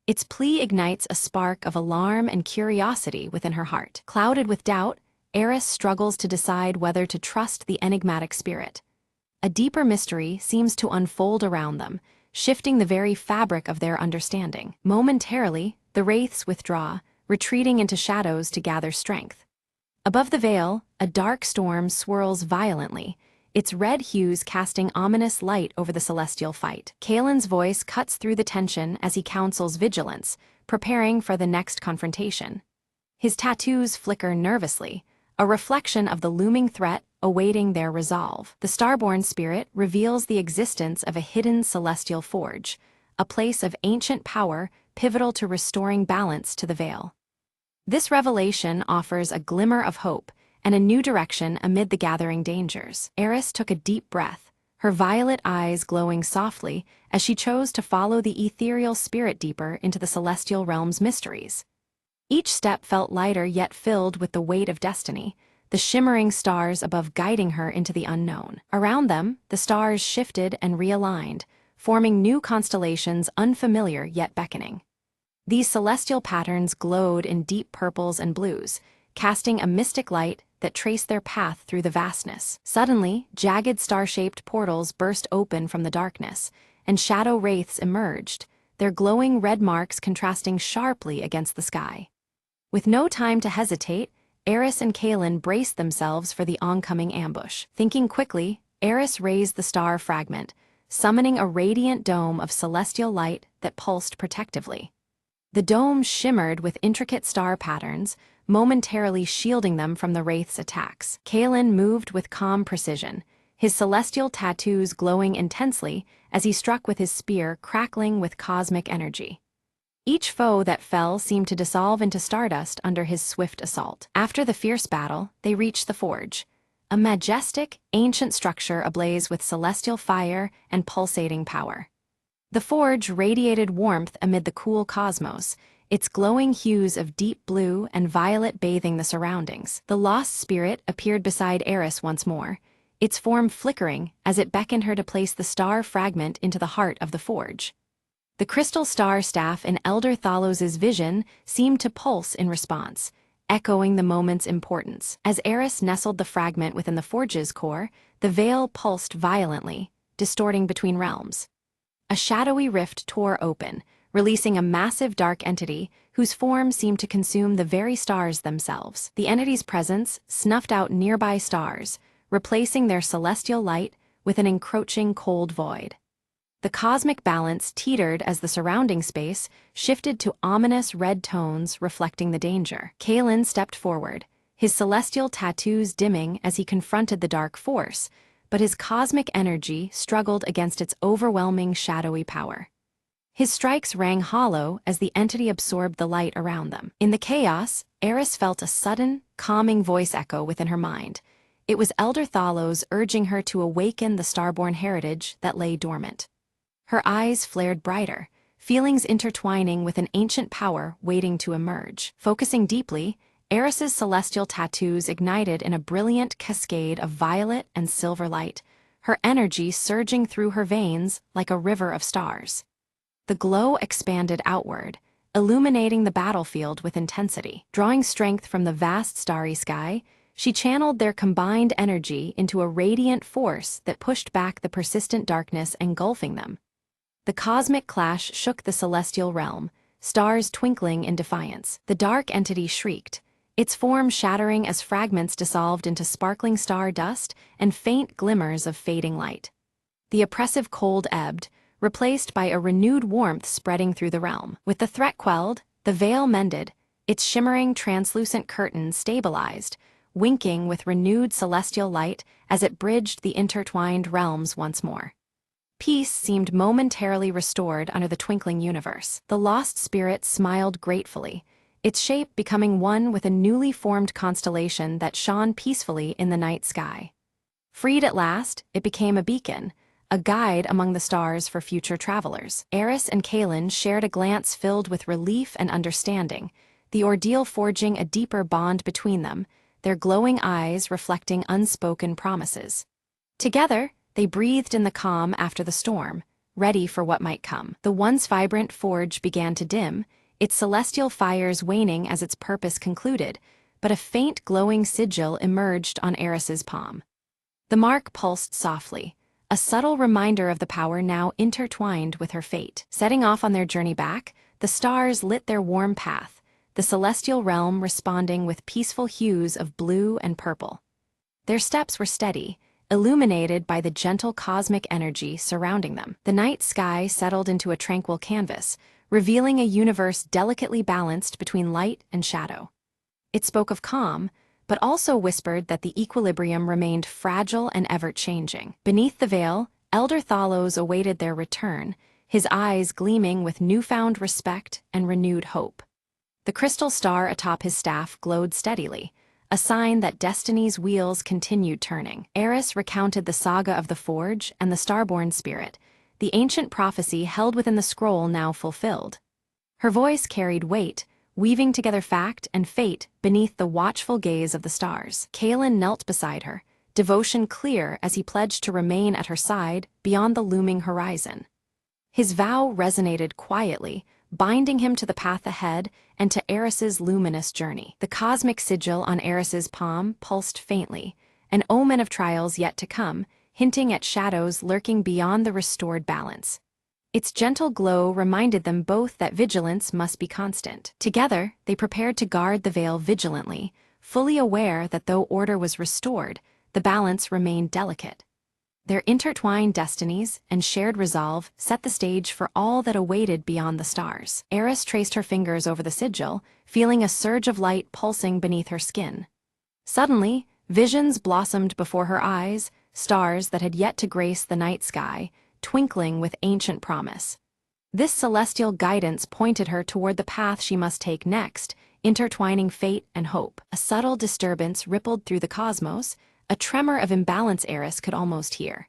Its plea ignites a spark of alarm and curiosity within her heart. Clouded with doubt, Eris struggles to decide whether to trust the enigmatic spirit. A deeper mystery seems to unfold around them, shifting the very fabric of their understanding. Momentarily, the wraiths withdraw, retreating into shadows to gather strength. Above the veil, a dark storm swirls violently, its red hues casting ominous light over the celestial fight. Kalen's voice cuts through the tension as he counsels vigilance, preparing for the next confrontation. His tattoos flicker nervously, a reflection of the looming threat awaiting their resolve. The starborn spirit reveals the existence of a hidden celestial forge, a place of ancient power pivotal to restoring balance to the veil. This revelation offers a glimmer of hope and a new direction amid the gathering dangers. Eris took a deep breath, her violet eyes glowing softly as she chose to follow the ethereal spirit deeper into the celestial realm's mysteries. Each step felt lighter yet filled with the weight of destiny, the shimmering stars above guiding her into the unknown. Around them, the stars shifted and realigned, forming new constellations unfamiliar yet beckoning. These celestial patterns glowed in deep purples and blues, casting a mystic light that traced their path through the vastness. Suddenly, jagged star-shaped portals burst open from the darkness, and shadow wraiths emerged, their glowing red marks contrasting sharply against the sky. With no time to hesitate, Eris and Kalen braced themselves for the oncoming ambush. Thinking quickly, Eris raised the star fragment, summoning a radiant dome of celestial light that pulsed protectively. The dome shimmered with intricate star patterns, momentarily shielding them from the wraith's attacks. Kalen moved with calm precision, his celestial tattoos glowing intensely as he struck with his spear crackling with cosmic energy. Each foe that fell seemed to dissolve into stardust under his swift assault. After the fierce battle, they reached the forge, a majestic, ancient structure ablaze with celestial fire and pulsating power. The forge radiated warmth amid the cool cosmos, its glowing hues of deep blue and violet bathing the surroundings. The lost spirit appeared beside Eris once more, its form flickering as it beckoned her to place the star fragment into the heart of the forge. The crystal star staff in Elder Thalos's vision seemed to pulse in response, echoing the moment's importance. As Eris nestled the fragment within the forge's core, the veil pulsed violently, distorting between realms. A shadowy rift tore open, releasing a massive dark entity whose form seemed to consume the very stars themselves. The entity's presence snuffed out nearby stars, replacing their celestial light with an encroaching cold void. The cosmic balance teetered as the surrounding space shifted to ominous red tones reflecting the danger. Kalen stepped forward, his celestial tattoos dimming as he confronted the dark force, but his cosmic energy struggled against its overwhelming shadowy power. His strikes rang hollow as the entity absorbed the light around them. In the chaos, Eris felt a sudden, calming voice echo within her mind. It was Elder Thalos urging her to awaken the starborn heritage that lay dormant. Her eyes flared brighter, feelings intertwining with an ancient power waiting to emerge. Focusing deeply, Eris's celestial tattoos ignited in a brilliant cascade of violet and silver light, her energy surging through her veins like a river of stars. The glow expanded outward, illuminating the battlefield with intensity. Drawing strength from the vast starry sky, she channeled their combined energy into a radiant force that pushed back the persistent darkness engulfing them. The cosmic clash shook the celestial realm, stars twinkling in defiance. The dark entity shrieked, its form shattering as fragments dissolved into sparkling star dust and faint glimmers of fading light. The oppressive cold ebbed, replaced by a renewed warmth spreading through the realm. With the threat quelled, the veil mended, its shimmering translucent curtain stabilized, winking with renewed celestial light as it bridged the intertwined realms once more. Peace seemed momentarily restored under the twinkling universe. The lost spirit smiled gratefully, its shape becoming one with a newly formed constellation that shone peacefully in the night sky. Freed at last, it became a beacon, a guide among the stars for future travelers. Eris and Kalen shared a glance filled with relief and understanding, the ordeal forging a deeper bond between them, their glowing eyes reflecting unspoken promises. Together, they breathed in the calm after the storm, ready for what might come. The once vibrant forge began to dim, its celestial fires waning as its purpose concluded, but a faint glowing sigil emerged on Eris's palm. The mark pulsed softly, a subtle reminder of the power now intertwined with her fate. Setting off on their journey back, the stars lit their warm path, the celestial realm responding with peaceful hues of blue and purple. Their steps were steady, illuminated by the gentle cosmic energy surrounding them. The night sky settled into a tranquil canvas, revealing a universe delicately balanced between light and shadow. It spoke of calm, but also whispered that the equilibrium remained fragile and ever-changing. Beneath the veil, Elder Thalos awaited their return, his eyes gleaming with newfound respect and renewed hope. The crystal star atop his staff glowed steadily, a sign that destiny's wheels continued turning. Eris recounted the saga of the Forge and the starborn spirit, the ancient prophecy held within the scroll now fulfilled. Her voice carried weight, weaving together fact and fate beneath the watchful gaze of the stars. Kalen knelt beside her, devotion clear as he pledged to remain at her side beyond the looming horizon. His vow resonated quietly, binding him to the path ahead and to Eris's luminous journey. The cosmic sigil on Eris's palm pulsed faintly, an omen of trials yet to come, hinting at shadows lurking beyond the restored balance. Its gentle glow reminded them both that vigilance must be constant. Together, they prepared to guard the veil vigilantly, fully aware that though order was restored, the balance remained delicate. Their intertwined destinies and shared resolve set the stage for all that awaited beyond the stars. Eris traced her fingers over the sigil, feeling a surge of light pulsing beneath her skin. Suddenly, visions blossomed before her eyes, stars that had yet to grace the night sky, twinkling with ancient promise. This celestial guidance pointed her toward the path she must take next, intertwining fate and hope. A subtle disturbance rippled through the cosmos, a tremor of imbalance Eris could almost hear.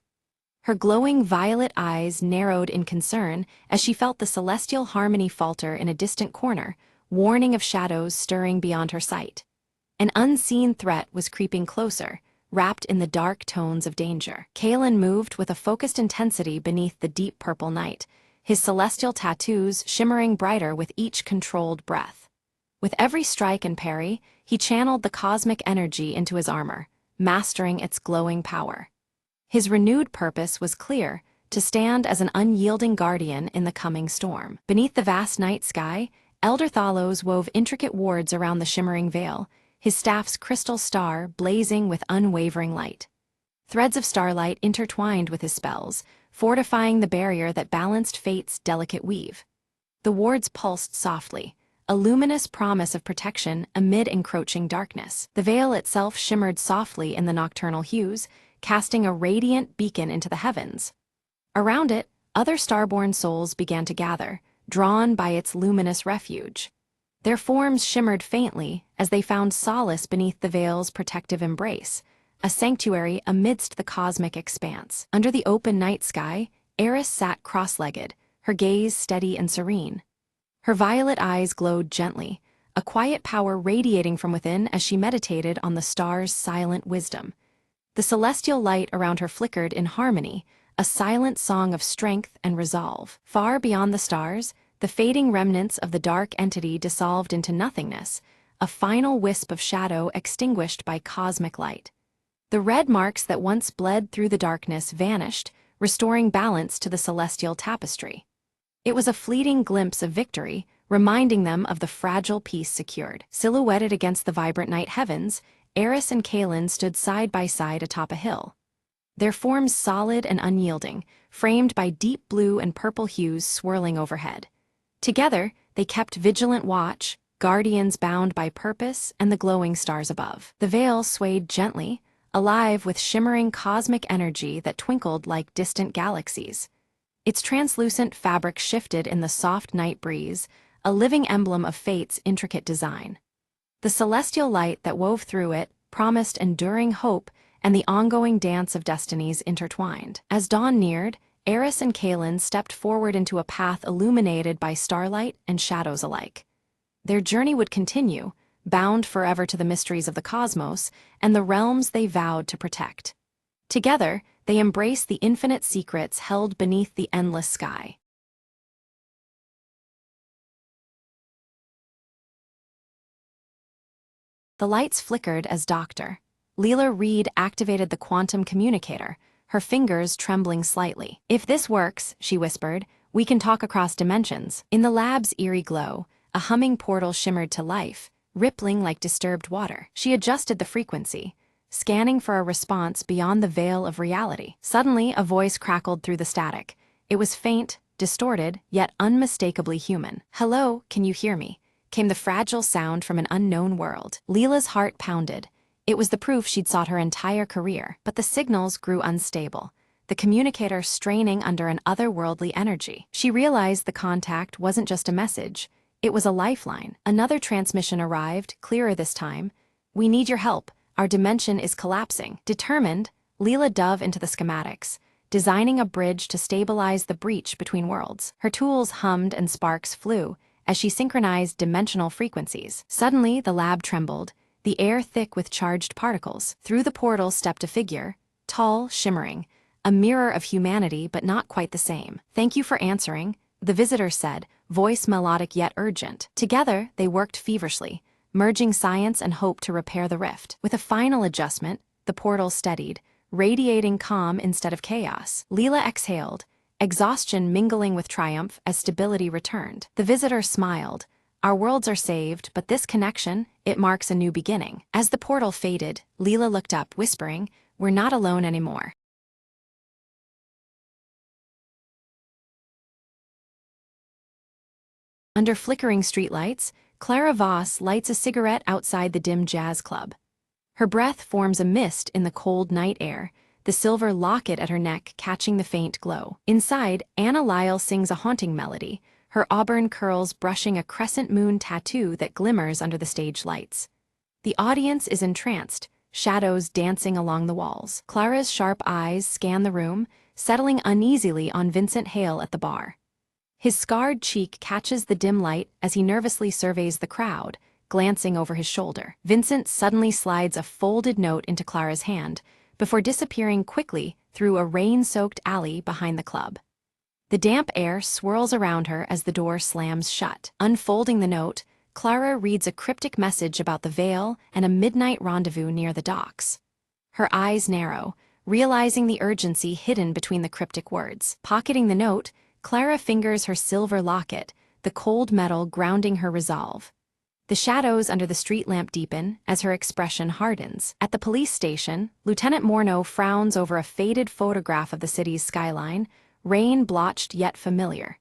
Her glowing violet eyes narrowed in concern as she felt the celestial harmony falter in a distant corner, warning of shadows stirring beyond her sight. An unseen threat was creeping closer, wrapped in the dark tones of danger. Kalen moved with a focused intensity beneath the deep purple night, his celestial tattoos shimmering brighter with each controlled breath. With every strike and parry, he channeled the cosmic energy into his armor, mastering its glowing power. His renewed purpose was clear, to stand as an unyielding guardian in the coming storm. Beneath the vast night sky, Elder Thalos wove intricate wards around the shimmering veil, his staff's crystal star blazing with unwavering light. Threads of starlight intertwined with his spells, fortifying the barrier that balanced fate's delicate weave. The wards pulsed softly, a luminous promise of protection amid encroaching darkness. The veil itself shimmered softly in the nocturnal hues, casting a radiant beacon into the heavens. Around it, other starborn souls began to gather, drawn by its luminous refuge. Their forms shimmered faintly as they found solace beneath the veil's protective embrace, a sanctuary amidst the cosmic expanse. Under the open night sky, Eris sat cross-legged, her gaze steady and serene. Her violet eyes glowed gently, a quiet power radiating from within as she meditated on the stars' silent wisdom. The celestial light around her flickered in harmony, a silent song of strength and resolve. Far beyond the stars, the fading remnants of the dark entity dissolved into nothingness, a final wisp of shadow extinguished by cosmic light. The red marks that once bled through the darkness vanished, restoring balance to the celestial tapestry. It was a fleeting glimpse of victory, reminding them of the fragile peace secured. Silhouetted against the vibrant night heavens, Eris and Kaelin stood side by side atop a hill. Their forms solid and unyielding, framed by deep blue and purple hues swirling overhead. Together, they kept vigilant watch, guardians bound by purpose and the glowing stars above. The veil swayed gently, alive with shimmering cosmic energy that twinkled like distant galaxies. Its translucent fabric shifted in the soft night breeze, a living emblem of fate's intricate design. The celestial light that wove through it promised enduring hope and the ongoing dance of destinies intertwined. As dawn neared, Eris and Kaelin stepped forward into a path illuminated by starlight and shadows alike. Their journey would continue, bound forever to the mysteries of the cosmos and the realms they vowed to protect. Together, they embraced the infinite secrets held beneath the endless sky. The lights flickered as Dr. Leela Reed activated the quantum communicator, her fingers trembling slightly. "If this works," she whispered, "we can talk across dimensions." In the lab's eerie glow, a humming portal shimmered to life, rippling like disturbed water. She adjusted the frequency, scanning for a response beyond the veil of reality. Suddenly, a voice crackled through the static. It was faint, distorted, yet unmistakably human. "Hello, can you hear me?" came the fragile sound from an unknown world. Leela's heart pounded. It was the proof she'd sought her entire career, but the signals grew unstable, the communicator straining under an otherworldly energy. She realized the contact wasn't just a message, it was a lifeline. Another transmission arrived, clearer this time. "We need your help. Our dimension is collapsing." Determined, Leela dove into the schematics, designing a bridge to stabilize the breach between worlds. Her tools hummed and sparks flew as she synchronized dimensional frequencies. Suddenly, the lab trembled, the air thick with charged particles. Through the portal stepped a figure, tall, shimmering, a mirror of humanity but not quite the same. "Thank you for answering," the visitor said, voice melodic yet urgent. Together, they worked feverishly, merging science and hope to repair the rift. With a final adjustment, the portal steadied, radiating calm instead of chaos. Leela exhaled, exhaustion mingling with triumph as stability returned. The visitor smiled. "Our worlds are saved, but this connection, it marks a new beginning." As the portal faded, Leela looked up, whispering, "We're not alone anymore." Under flickering streetlights, Clara Voss lights a cigarette outside the dim jazz club. Her breath forms a mist in the cold night air, the silver locket at her neck catching the faint glow. Inside, Anna Lyle sings a haunting melody, her auburn curls brushing a crescent moon tattoo that glimmers under the stage lights. The audience is entranced, shadows dancing along the walls. Clara's sharp eyes scan the room, settling uneasily on Vincent Hale at the bar. His scarred cheek catches the dim light as he nervously surveys the crowd, glancing over his shoulder. Vincent suddenly slides a folded note into Clara's hand, before disappearing quickly through a rain-soaked alley behind the club. The damp air swirls around her as the door slams shut. Unfolding the note, Clara reads a cryptic message about the veil and a midnight rendezvous near the docks. Her eyes narrow, realizing the urgency hidden between the cryptic words. Pocketing the note, Clara fingers her silver locket, the cold metal grounding her resolve. The shadows under the street lamp deepen as her expression hardens. At the police station, Lieutenant Morneau frowns over a faded photograph of the city's skyline, rain-blotched yet familiar.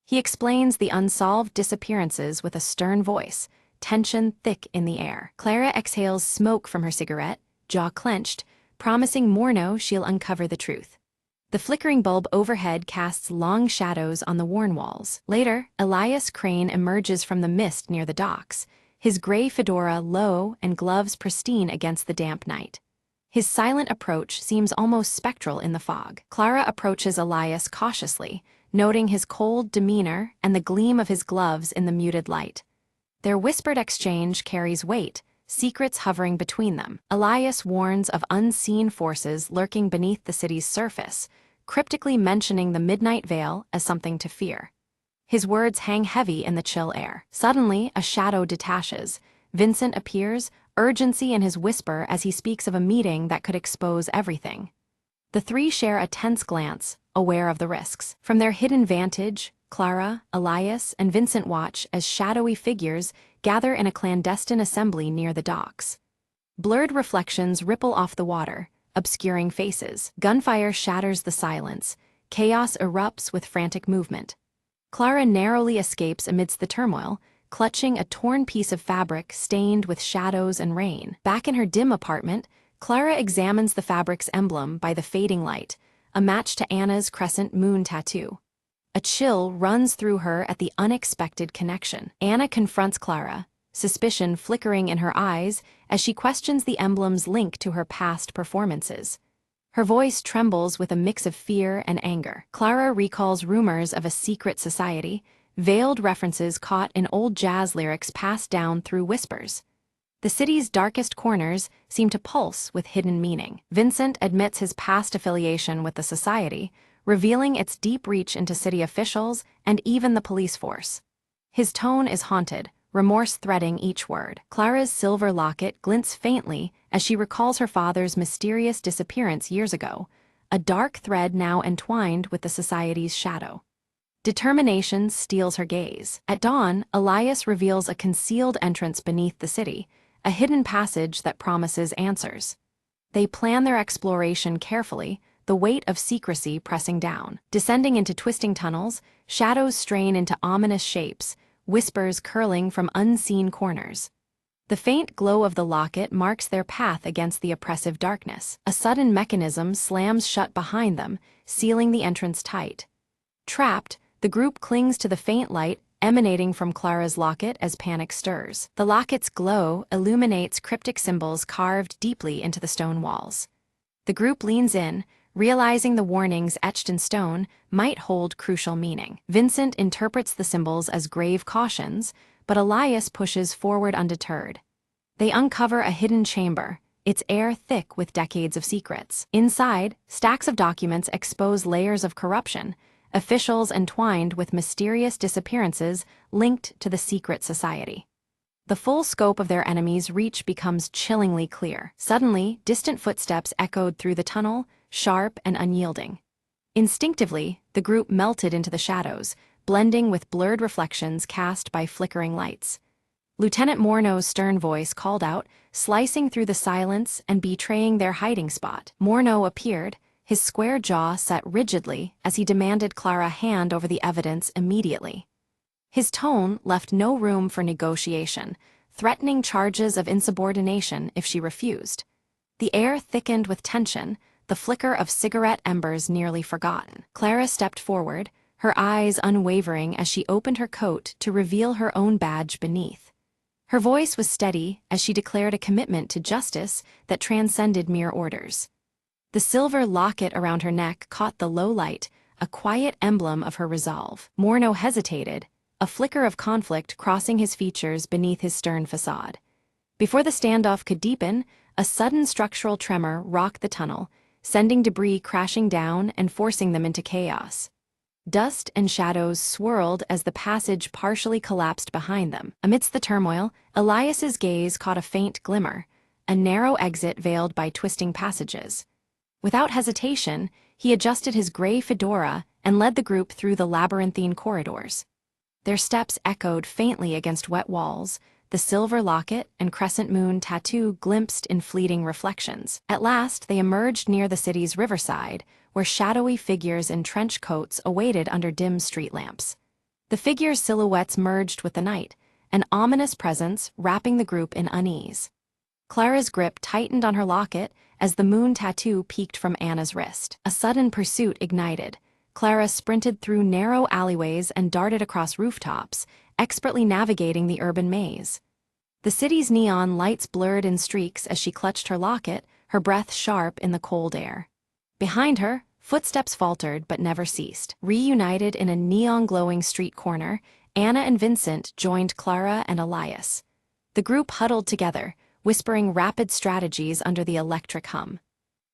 He explains the unsolved disappearances with a stern voice, tension thick in the air. Clara exhales smoke from her cigarette, jaw clenched, promising Morneau she'll uncover the truth. The flickering bulb overhead casts long shadows on the worn walls. Later, Elias Crane emerges from the mist near the docks, his gray fedora low and gloves pristine against the damp night. His silent approach seems almost spectral in the fog. Clara approaches Elias cautiously, noting his cold demeanor and the gleam of his gloves in the muted light. Their whispered exchange carries weight, secrets hovering between them. Elias warns of unseen forces lurking beneath the city's surface, cryptically mentioning the Midnight Veil as something to fear. His words hang heavy in the chill air. Suddenly, a shadow detaches. Vincent appears, urgency in his whisper as he speaks of a meeting that could expose everything. The three share a tense glance, aware of the risks. From their hidden vantage, Clara, Elias, and Vincent watch as shadowy figures gather in a clandestine assembly near the docks. Blurred reflections ripple off the water, obscuring faces. Gunfire shatters the silence. Chaos erupts with frantic movement. Clara narrowly escapes amidst the turmoil, clutching a torn piece of fabric stained with shadows and rain. Back in her dim apartment, Clara examines the fabric's emblem by the fading light, a match to Anna's crescent moon tattoo. A chill runs through her at the unexpected connection. Anna confronts Clara, suspicion flickering in her eyes as she questions the emblem's link to her past performances. Her voice trembles with a mix of fear and anger. Clara recalls rumors of a secret society, veiled references caught in old jazz lyrics passed down through whispers. The city's darkest corners seem to pulse with hidden meaning. Vincent admits his past affiliation with the society, revealing its deep reach into city officials and even the police force. His tone is haunted, remorse threading each word. Clara's silver locket glints faintly as she recalls her father's mysterious disappearance years ago, a dark thread now entwined with the society's shadow. Determination steals her gaze. At dawn, Elias reveals a concealed entrance beneath the city, a hidden passage that promises answers. They plan their exploration carefully, the weight of secrecy pressing down. Descending into twisting tunnels, shadows strain into ominous shapes, whispers curling from unseen corners. The faint glow of the locket marks their path against the oppressive darkness. A sudden mechanism slams shut behind them, sealing the entrance tight. Trapped, the group clings to the faint light emanating from Clara's locket as panic stirs. The locket's glow illuminates cryptic symbols carved deeply into the stone walls. The group leans in, realizing the warnings etched in stone might hold crucial meaning. Vincent interprets the symbols as grave cautions, but Elias pushes forward undeterred. They uncover a hidden chamber, its air thick with decades of secrets. Inside, stacks of documents expose layers of corruption, officials entwined with mysterious disappearances linked to the secret society. The full scope of their enemies' reach becomes chillingly clear. Suddenly, distant footsteps echoed through the tunnel, sharp and unyielding. Instinctively, the group melted into the shadows, blending with blurred reflections cast by flickering lights. Lieutenant Morneau's stern voice called out, slicing through the silence and betraying their hiding spot. Morneau appeared, his square jaw set rigidly as he demanded Clara hand over the evidence immediately. His tone left no room for negotiation, threatening charges of insubordination if she refused. The air thickened with tension, the flicker of cigarette embers nearly forgotten. Clara stepped forward, her eyes unwavering as she opened her coat to reveal her own badge beneath. Her voice was steady as she declared a commitment to justice that transcended mere orders. The silver locket around her neck caught the low light, a quiet emblem of her resolve. Morneau hesitated, a flicker of conflict crossing his features beneath his stern facade. Before the standoff could deepen, a sudden structural tremor rocked the tunnel, sending debris crashing down and forcing them into chaos. Dust and shadows swirled as the passage partially collapsed behind them. Amidst the turmoil, Elias's gaze caught a faint glimmer, a narrow exit veiled by twisting passages. Without hesitation, he adjusted his gray fedora and led the group through the labyrinthine corridors. Their steps echoed faintly against wet walls, the silver locket and crescent moon tattoo glimpsed in fleeting reflections. At last, they emerged near the city's riverside, where shadowy figures in trench coats awaited under dim street lamps. The figures' silhouettes merged with the night, an ominous presence wrapping the group in unease. Clara's grip tightened on her locket as the moon tattoo peeked from Anna's wrist. A sudden pursuit ignited. Clara sprinted through narrow alleyways and darted across rooftops, expertly navigating the urban maze. The city's neon lights blurred in streaks as she clutched her locket, her breath sharp in the cold air. Behind her, footsteps faltered but never ceased. Reunited in a neon-glowing street corner, Anna and Vincent joined Clara and Elias. The group huddled together, whispering rapid strategies under the electric hum.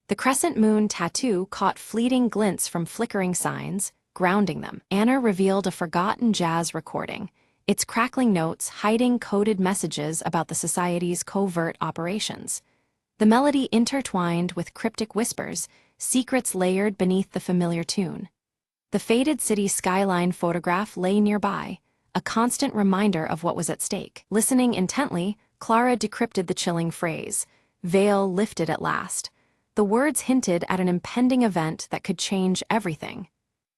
The crescent moon tattoo caught fleeting glints from flickering signs, grounding them. Anna revealed a forgotten jazz recording, its crackling notes hiding coded messages about the society's covert operations. The melody intertwined with cryptic whispers, secrets layered beneath the familiar tune. The faded city skyline photograph lay nearby, a constant reminder of what was at stake. Listening intently, Clara decrypted the chilling phrase, "Veil lifted at last." The words hinted at an impending event that could change everything.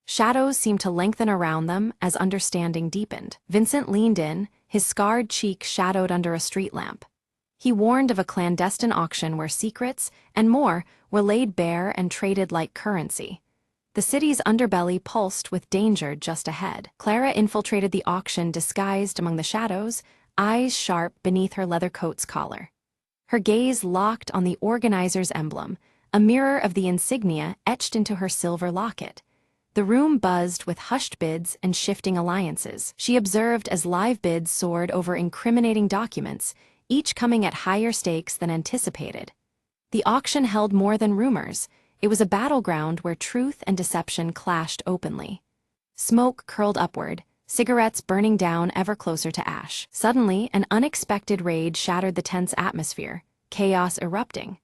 Shadows seemed to lengthen around them as understanding deepened. Vincent leaned in, his scarred cheek shadowed under a street lamp. He warned of a clandestine auction where secrets, and more, were laid bare and traded like currency. The city's underbelly pulsed with danger just ahead. Clara infiltrated the auction disguised among the shadows, eyes sharp beneath her leather coat's collar. Her gaze locked on the organizer's emblem, a mirror of the insignia etched into her silver locket. The room buzzed with hushed bids and shifting alliances. She observed as live bids soared over incriminating documents, each coming at higher stakes than anticipated. The auction held more than rumors. It was a battleground where truth and deception clashed openly. Smoke curled upward, cigarettes burning down ever closer to ash. Suddenly, an unexpected raid shattered the tense atmosphere, chaos erupting.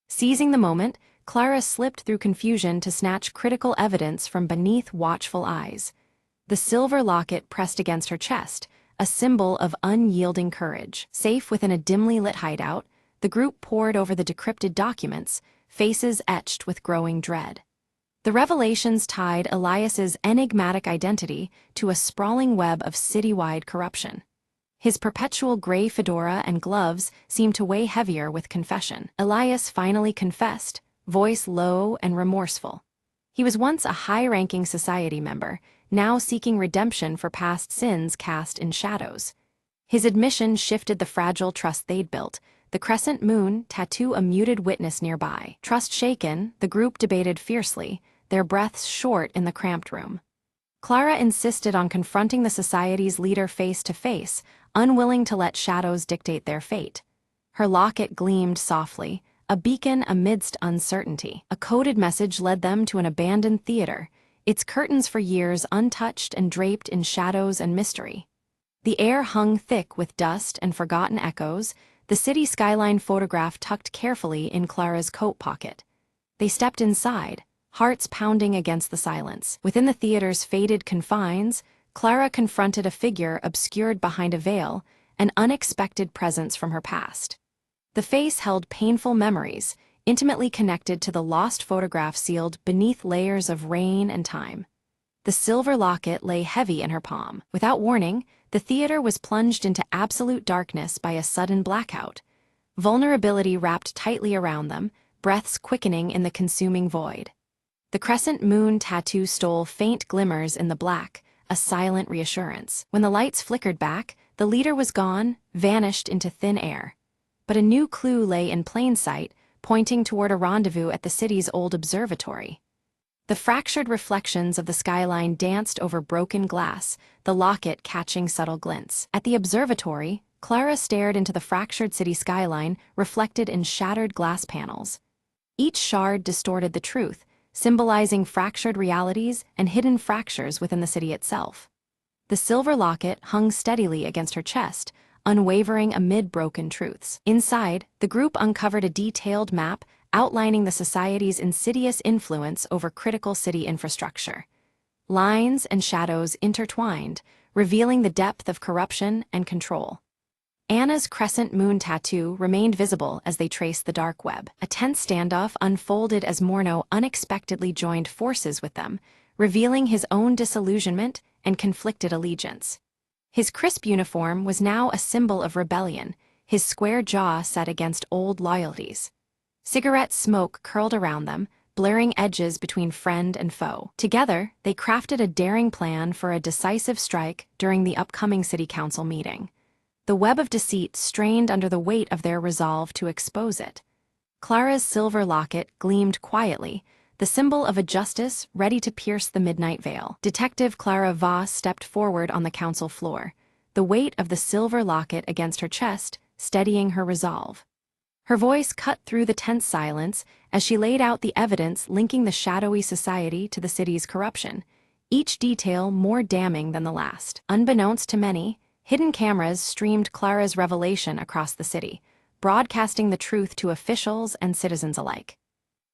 Seizing the moment, Clara slipped through confusion to snatch critical evidence from beneath watchful eyes. The silver locket pressed against her chest, a symbol of unyielding courage. Safe within a dimly lit hideout, the group pored over the decrypted documents, faces etched with growing dread. The revelations tied Elias's enigmatic identity to a sprawling web of citywide corruption. His perpetual gray fedora and gloves seemed to weigh heavier with confession. Elias finally confessed, voice low and remorseful. He was once a high-ranking society member, now seeking redemption for past sins cast in shadows. His admission shifted the fragile trust they'd built, the crescent moon tattoo a muted witness nearby. Trust shaken, the group debated fiercely, their breaths short in the cramped room. Clara insisted on confronting the society's leader face to face, unwilling to let shadows dictate their fate. Her locket gleamed softly, a beacon amidst uncertainty. A coded message led them to an abandoned theater, its curtains for years untouched and draped in shadows and mystery. The air hung thick with dust and forgotten echoes, the city skyline photograph tucked carefully in Clara's coat pocket. They stepped inside, hearts pounding against the silence. Within the theater's faded confines, Clara confronted a figure obscured behind a veil, an unexpected presence from her past. The face held painful memories, intimately connected to the lost photograph sealed beneath layers of rain and time. The silver locket lay heavy in her palm. Without warning, the theater was plunged into absolute darkness by a sudden blackout. Vulnerability wrapped tightly around them, breaths quickening in the consuming void. The crescent moon tattoo stole faint glimmers in the black, a silent reassurance. When the lights flickered back, the leader was gone, vanished into thin air. But a new clue lay in plain sight, pointing toward a rendezvous at the city's old observatory. The fractured reflections of the skyline danced over broken glass, the locket catching subtle glints. At the observatory, Clara stared into the fractured city skyline reflected in shattered glass panels. Each shard distorted the truth, symbolizing fractured realities and hidden fractures within the city itself. The silver locket hung steadily against her chest, unwavering amid broken truths. Inside, the group uncovered a detailed map outlining the society's insidious influence over critical city infrastructure. Lines and shadows intertwined, revealing the depth of corruption and control. Anna's crescent moon tattoo remained visible as they traced the dark web. A tense standoff unfolded as Morneau unexpectedly joined forces with them, revealing his own disillusionment and conflicted allegiance. His crisp uniform was now a symbol of rebellion, his square jaw set against old loyalties. Cigarette smoke curled around them, blurring edges between friend and foe. Together, they crafted a daring plan for a decisive strike during the upcoming city council meeting. The web of deceit strained under the weight of their resolve to expose it. Clara's silver locket gleamed quietly, the symbol of a justice ready to pierce the midnight veil. Detective Clara Voss stepped forward on the council floor, the weight of the silver locket against her chest, steadying her resolve. Her voice cut through the tense silence as she laid out the evidence linking the shadowy society to the city's corruption, each detail more damning than the last. Unbeknownst to many, hidden cameras streamed Clara's revelation across the city, broadcasting the truth to officials and citizens alike.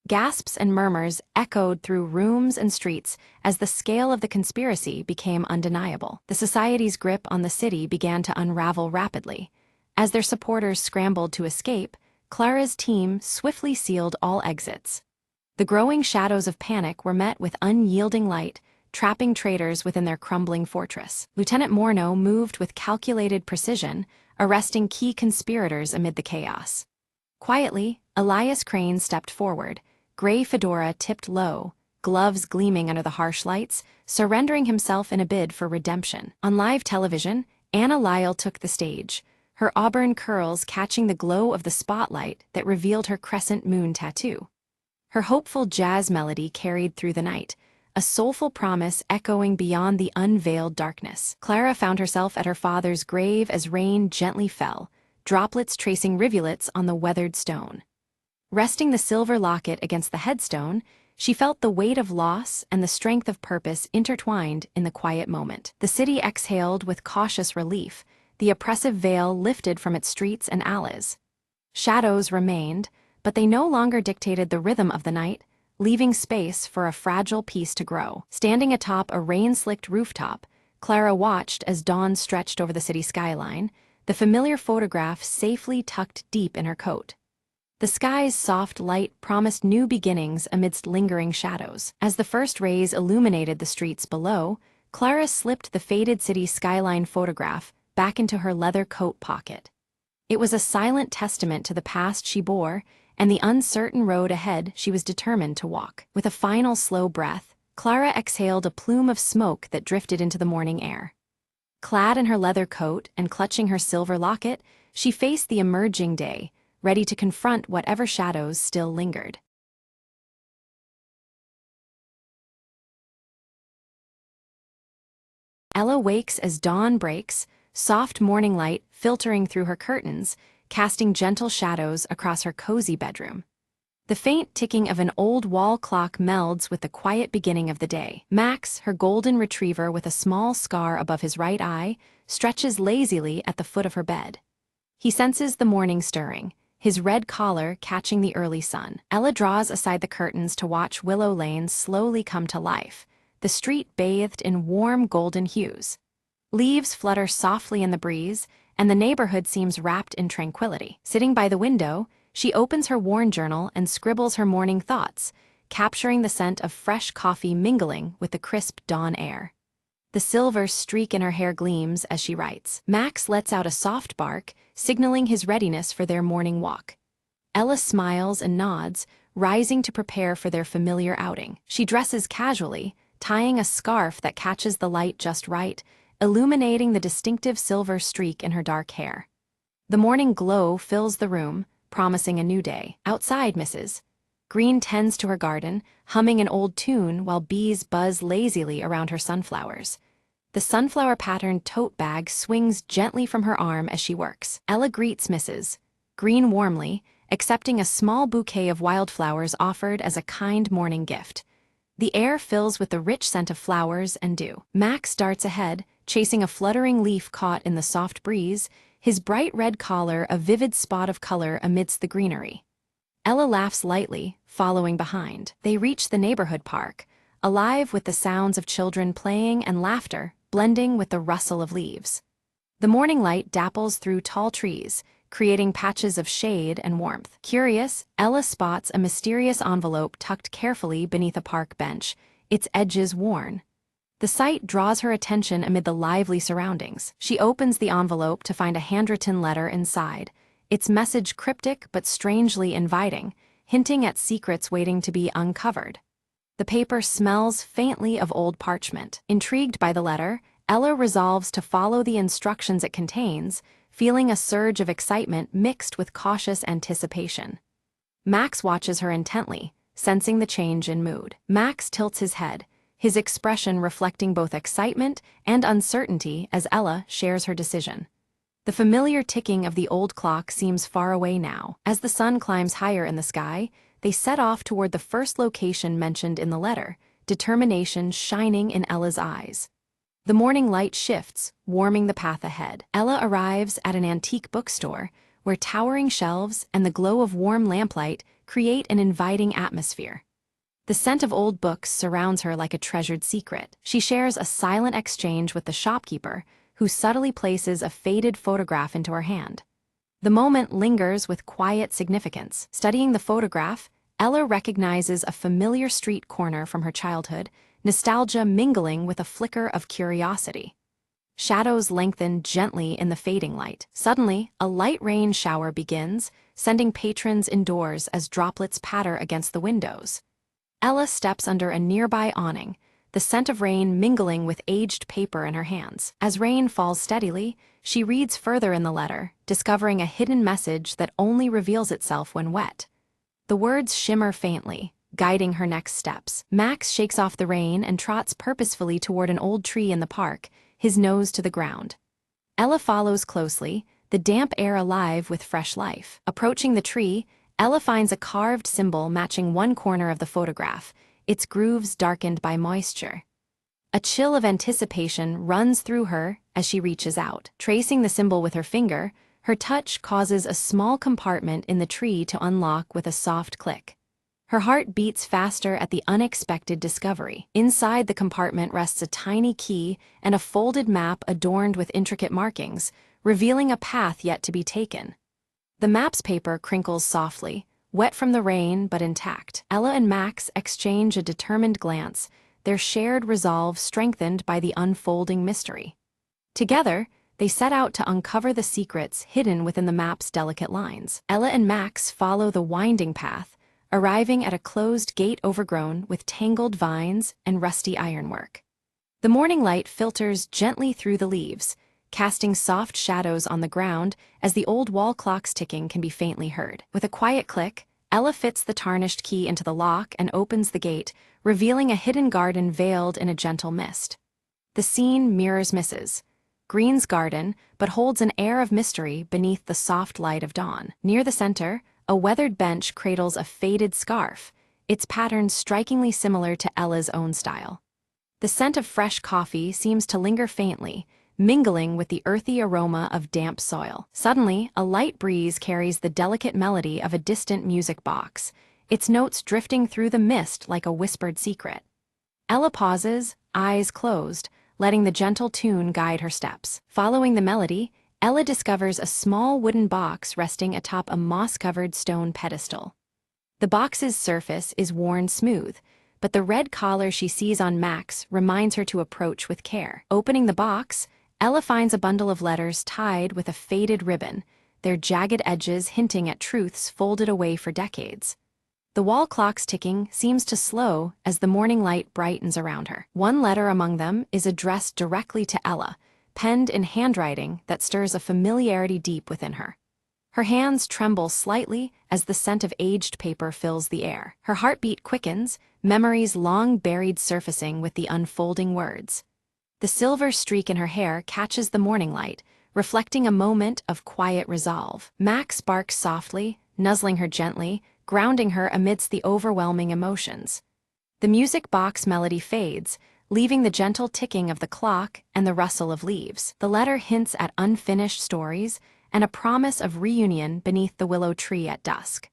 Gasps and murmurs echoed through rooms and streets as the scale of the conspiracy became undeniable. The society's grip on the city began to unravel rapidly. As their supporters scrambled to escape, Clara's team swiftly sealed all exits. The growing shadows of panic were met with unyielding light, trapping traitors within their crumbling fortress. Lieutenant Morneau moved with calculated precision, arresting key conspirators amid the chaos. Quietly, Elias Crane stepped forward, gray fedora tipped low, gloves gleaming under the harsh lights, surrendering himself in a bid for redemption. On live television, Anna Lyle took the stage, her auburn curls catching the glow of the spotlight that revealed her crescent moon tattoo. Her hopeful jazz melody carried through the night, a soulful promise echoing beyond the unveiled darkness. Clara found herself at her father's grave as rain gently fell, droplets tracing rivulets on the weathered stone. Resting the silver locket against the headstone, she felt the weight of loss and the strength of purpose intertwined in the quiet moment. The city exhaled with cautious relief, the oppressive veil lifted from its streets and alleys. Shadows remained, but they no longer dictated the rhythm of the night, leaving space for a fragile peace to grow. Standing atop a rain-slicked rooftop, Clara watched as dawn stretched over the city skyline, the familiar photograph safely tucked deep in her coat. The sky's soft light promised new beginnings amidst lingering shadows. As the first rays illuminated the streets below, Clara slipped the faded city skyline photograph back into her leather coat pocket. It was a silent testament to the past she bore and the uncertain road ahead she was determined to walk. With a final slow breath, Clara exhaled a plume of smoke that drifted into the morning air. Clad in her leather coat and clutching her silver locket, she faced the emerging day, ready to confront whatever shadows still lingered. Ella wakes as dawn breaks, soft morning light filtering through her curtains, casting gentle shadows across her cozy bedroom. The faint ticking of an old wall clock melds with the quiet beginning of the day. Max, her golden retriever with a small scar above his right eye, stretches lazily at the foot of her bed. He senses the morning stirring, his red collar catching the early sun. Ella draws aside the curtains to watch Willow Lane slowly come to life, the street bathed in warm golden hues. Leaves flutter softly in the breeze, and the neighborhood seems wrapped in tranquility. Sitting by the window, she opens her worn journal and scribbles her morning thoughts, capturing the scent of fresh coffee mingling with the crisp dawn air. The silver streak in her hair gleams as she writes. Max lets out a soft bark, signaling his readiness for their morning walk. Ella smiles and nods, rising to prepare for their familiar outing. She dresses casually, tying a scarf that catches the light just right, illuminating the distinctive silver streak in her dark hair. The morning glow fills the room, promising a new day. Outside, Mrs. Green tends to her garden, humming an old tune while bees buzz lazily around her sunflowers. The sunflower-patterned tote bag swings gently from her arm as she works. Ella greets Mrs. Green warmly, accepting a small bouquet of wildflowers offered as a kind morning gift. The air fills with the rich scent of flowers and dew. Max darts ahead, chasing a fluttering leaf caught in the soft breeze, his bright red collar a vivid spot of color amidst the greenery. Ella laughs lightly, following behind. They reach the neighborhood park, alive with the sounds of children playing and laughter, blending with the rustle of leaves. The morning light dapples through tall trees, creating patches of shade and warmth. Curious, Ella spots a mysterious envelope tucked carefully beneath a park bench, its edges worn. The sight draws her attention amid the lively surroundings. She opens the envelope to find a handwritten letter inside, its message cryptic but strangely inviting, hinting at secrets waiting to be uncovered. The paper smells faintly of old parchment. Intrigued by the letter, Ella resolves to follow the instructions it contains, feeling a surge of excitement mixed with cautious anticipation. Max watches her intently, sensing the change in mood. Max tilts his head, his expression reflecting both excitement and uncertainty as Ella shares her decision. The familiar ticking of the old clock seems far away now. As the sun climbs higher in the sky, they set off toward the first location mentioned in the letter, determination shining in Ella's eyes. The morning light shifts, warming the path ahead. Ella arrives at an antique bookstore, where towering shelves and the glow of warm lamplight create an inviting atmosphere. The scent of old books surrounds her like a treasured secret. She shares a silent exchange with the shopkeeper, who subtly places a faded photograph into her hand. The moment lingers with quiet significance. Studying the photograph, Ella recognizes a familiar street corner from her childhood, nostalgia mingling with a flicker of curiosity. Shadows lengthen gently in the fading light. Suddenly, a light rain shower begins, sending patrons indoors as droplets patter against the windows. Ella steps under a nearby awning, the scent of rain mingling with aged paper in her hands. As rain falls steadily, she reads further in the letter, discovering a hidden message that only reveals itself when wet. The words shimmer faintly, guiding her next steps. Max shakes off the rain and trots purposefully toward an old tree in the park, his nose to the ground. Ella follows closely, the damp air alive with fresh life. Approaching the tree, Ella finds a carved symbol matching one corner of the photograph, its grooves darkened by moisture. A chill of anticipation runs through her as she reaches out. Tracing the symbol with her finger, her touch causes a small compartment in the tree to unlock with a soft click. Her heart beats faster at the unexpected discovery. Inside the compartment rests a tiny key and a folded map adorned with intricate markings, revealing a path yet to be taken. The map's paper crinkles softly, wet from the rain but intact. Ella and Max exchange a determined glance, their shared resolve strengthened by the unfolding mystery. Together, they set out to uncover the secrets hidden within the map's delicate lines. Ella and Max follow the winding path, arriving at a closed gate overgrown with tangled vines and rusty ironwork. The morning light filters gently through the leaves, casting soft shadows on the ground as the old wall clock's ticking can be faintly heard. With a quiet click, Ella fits the tarnished key into the lock and opens the gate, revealing a hidden garden veiled in a gentle mist. The scene mirrors Mrs. Green's garden, but holds an air of mystery beneath the soft light of dawn. Near the center, a weathered bench cradles a faded scarf, its pattern strikingly similar to Ella's own style. The scent of fresh coffee seems to linger faintly, mingling with the earthy aroma of damp soil. Suddenly, a light breeze carries the delicate melody of a distant music box, its notes drifting through the mist like a whispered secret. Ella pauses, eyes closed, letting the gentle tune guide her steps. Following the melody, Ella discovers a small wooden box resting atop a moss-covered stone pedestal. The box's surface is worn smooth, but the red collar she sees on Max reminds her to approach with care. Opening the box, Ella finds a bundle of letters tied with a faded ribbon, their jagged edges hinting at truths folded away for decades. The wall clock's ticking seems to slow as the morning light brightens around her. One letter among them is addressed directly to Ella, penned in handwriting that stirs a familiarity deep within her. Her hands tremble slightly as the scent of aged paper fills the air. Her heartbeat quickens, memories long buried surfacing with the unfolding words. The silver streak in her hair catches the morning light, reflecting a moment of quiet resolve. Max barks softly, nuzzling her gently, grounding her amidst the overwhelming emotions. The music box melody fades, leaving the gentle ticking of the clock and the rustle of leaves. The letter hints at unfinished stories and a promise of reunion beneath the willow tree at dusk.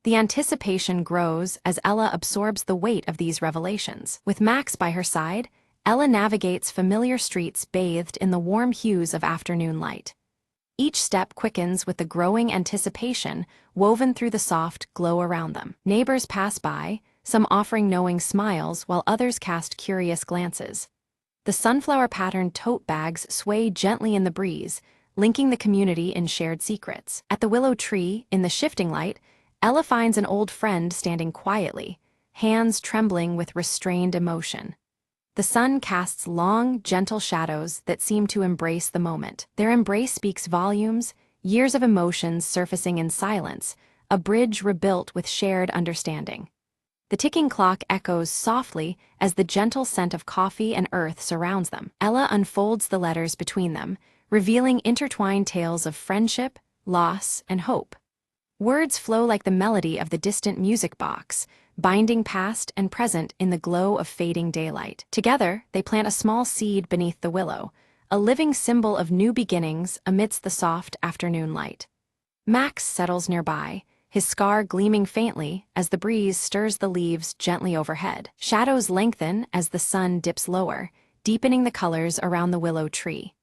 The anticipation grows as Ella absorbs the weight of these revelations. With Max by her side, Ella navigates familiar streets bathed in the warm hues of afternoon light. Each step quickens with the growing anticipation woven through the soft glow around them. Neighbors pass by, some offering knowing smiles while others cast curious glances. The sunflower-patterned tote bags sway gently in the breeze, linking the community in shared secrets. At the willow tree, in the shifting light, Ella finds an old friend standing quietly, hands trembling with restrained emotion. The sun casts long, gentle shadows that seem to embrace the moment. Their embrace speaks volumes, years of emotions surfacing in silence, a bridge rebuilt with shared understanding. The ticking clock echoes softly as the gentle scent of coffee and earth surrounds them. Ella unfolds the letters between them, revealing intertwined tales of friendship, loss, and hope. Words flow like the melody of the distant music box, binding past and present in the glow of fading daylight. Together, they plant a small seed beneath the willow, a living symbol of new beginnings amidst the soft afternoon light. Max settles nearby, his scar gleaming faintly as the breeze stirs the leaves gently overhead. Shadows lengthen as the sun dips lower, deepening the colors around the willow tree.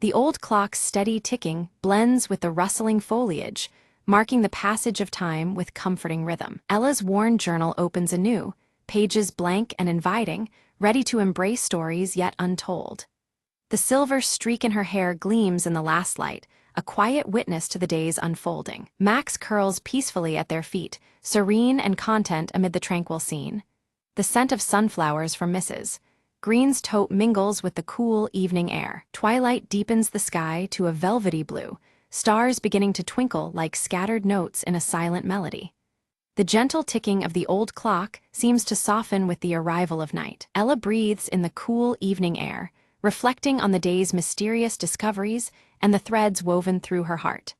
The old clock's steady ticking blends with the rustling foliage, marking the passage of time with comforting rhythm. Ella's worn journal opens anew, pages blank and inviting, ready to embrace stories yet untold. The silver streak in her hair gleams in the last light, a quiet witness to the day's unfolding. Max curls peacefully at their feet, serene and content amid the tranquil scene. The scent of sunflowers from Mrs. Green's tote mingles with the cool evening air. Twilight deepens the sky to a velvety blue, stars beginning to twinkle like scattered notes in a silent melody. The gentle ticking of the old clock seems to soften with the arrival of night. Ella breathes in the cool evening air, reflecting on the day's mysterious discoveries and the threads woven through her heart.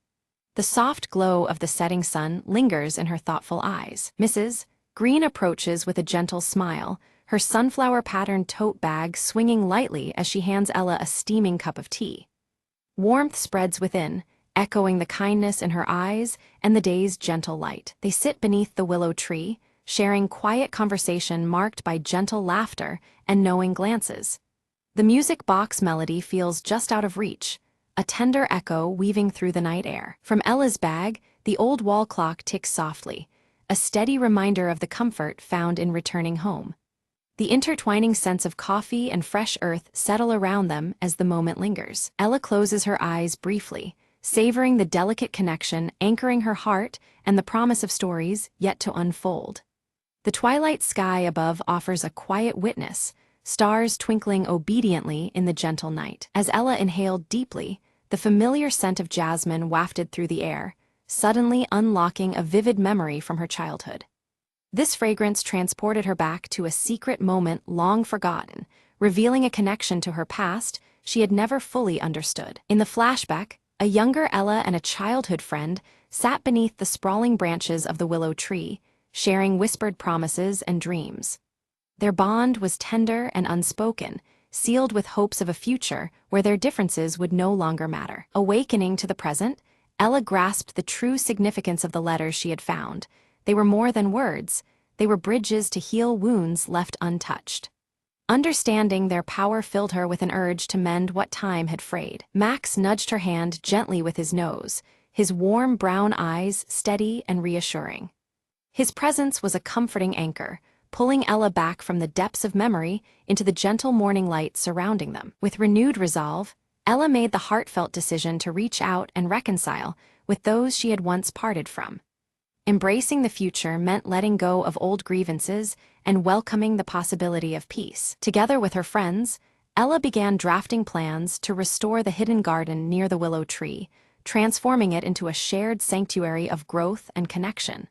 The soft glow of the setting sun lingers in her thoughtful eyes. Mrs. Green approaches with a gentle smile, her sunflower-patterned tote bag swinging lightly as she hands Ella a steaming cup of tea. Warmth spreads within, echoing the kindness in her eyes and the day's gentle light. They sit beneath the willow tree, sharing quiet conversation marked by gentle laughter and knowing glances. The music box melody feels just out of reach, a tender echo weaving through the night air. From Ella's bag, the old wall clock ticks softly, a steady reminder of the comfort found in returning home. The intertwining scents of coffee and fresh earth settle around them as the moment lingers. Ella closes her eyes briefly, savoring the delicate connection anchoring her heart and the promise of stories yet to unfold. The twilight sky above offers a quiet witness, stars twinkling obediently in the gentle night. As Ella inhaled deeply, the familiar scent of jasmine wafted through the air, suddenly unlocking a vivid memory from her childhood. This fragrance transported her back to a secret moment long forgotten, revealing a connection to her past she had never fully understood. In the flashback, a younger Ella and a childhood friend sat beneath the sprawling branches of the willow tree, sharing whispered promises and dreams. Their bond was tender and unspoken, sealed with hopes of a future where their differences would no longer matter. Awakening to the present, Ella grasped the true significance of the letters she had found. They were more than words, they were bridges to heal wounds left untouched. Understanding their power filled her with an urge to mend what time had frayed. Max nudged her hand gently with his nose, his warm brown eyes steady and reassuring. His presence was a comforting anchor, pulling Ella back from the depths of memory into the gentle morning light surrounding them. With renewed resolve, Ella made the heartfelt decision to reach out and reconcile with those she had once parted from. Embracing the future meant letting go of old grievances and welcoming the possibility of peace. Together with her friends, Ella began drafting plans to restore the hidden garden near the willow tree, transforming it into a shared sanctuary of growth and connection.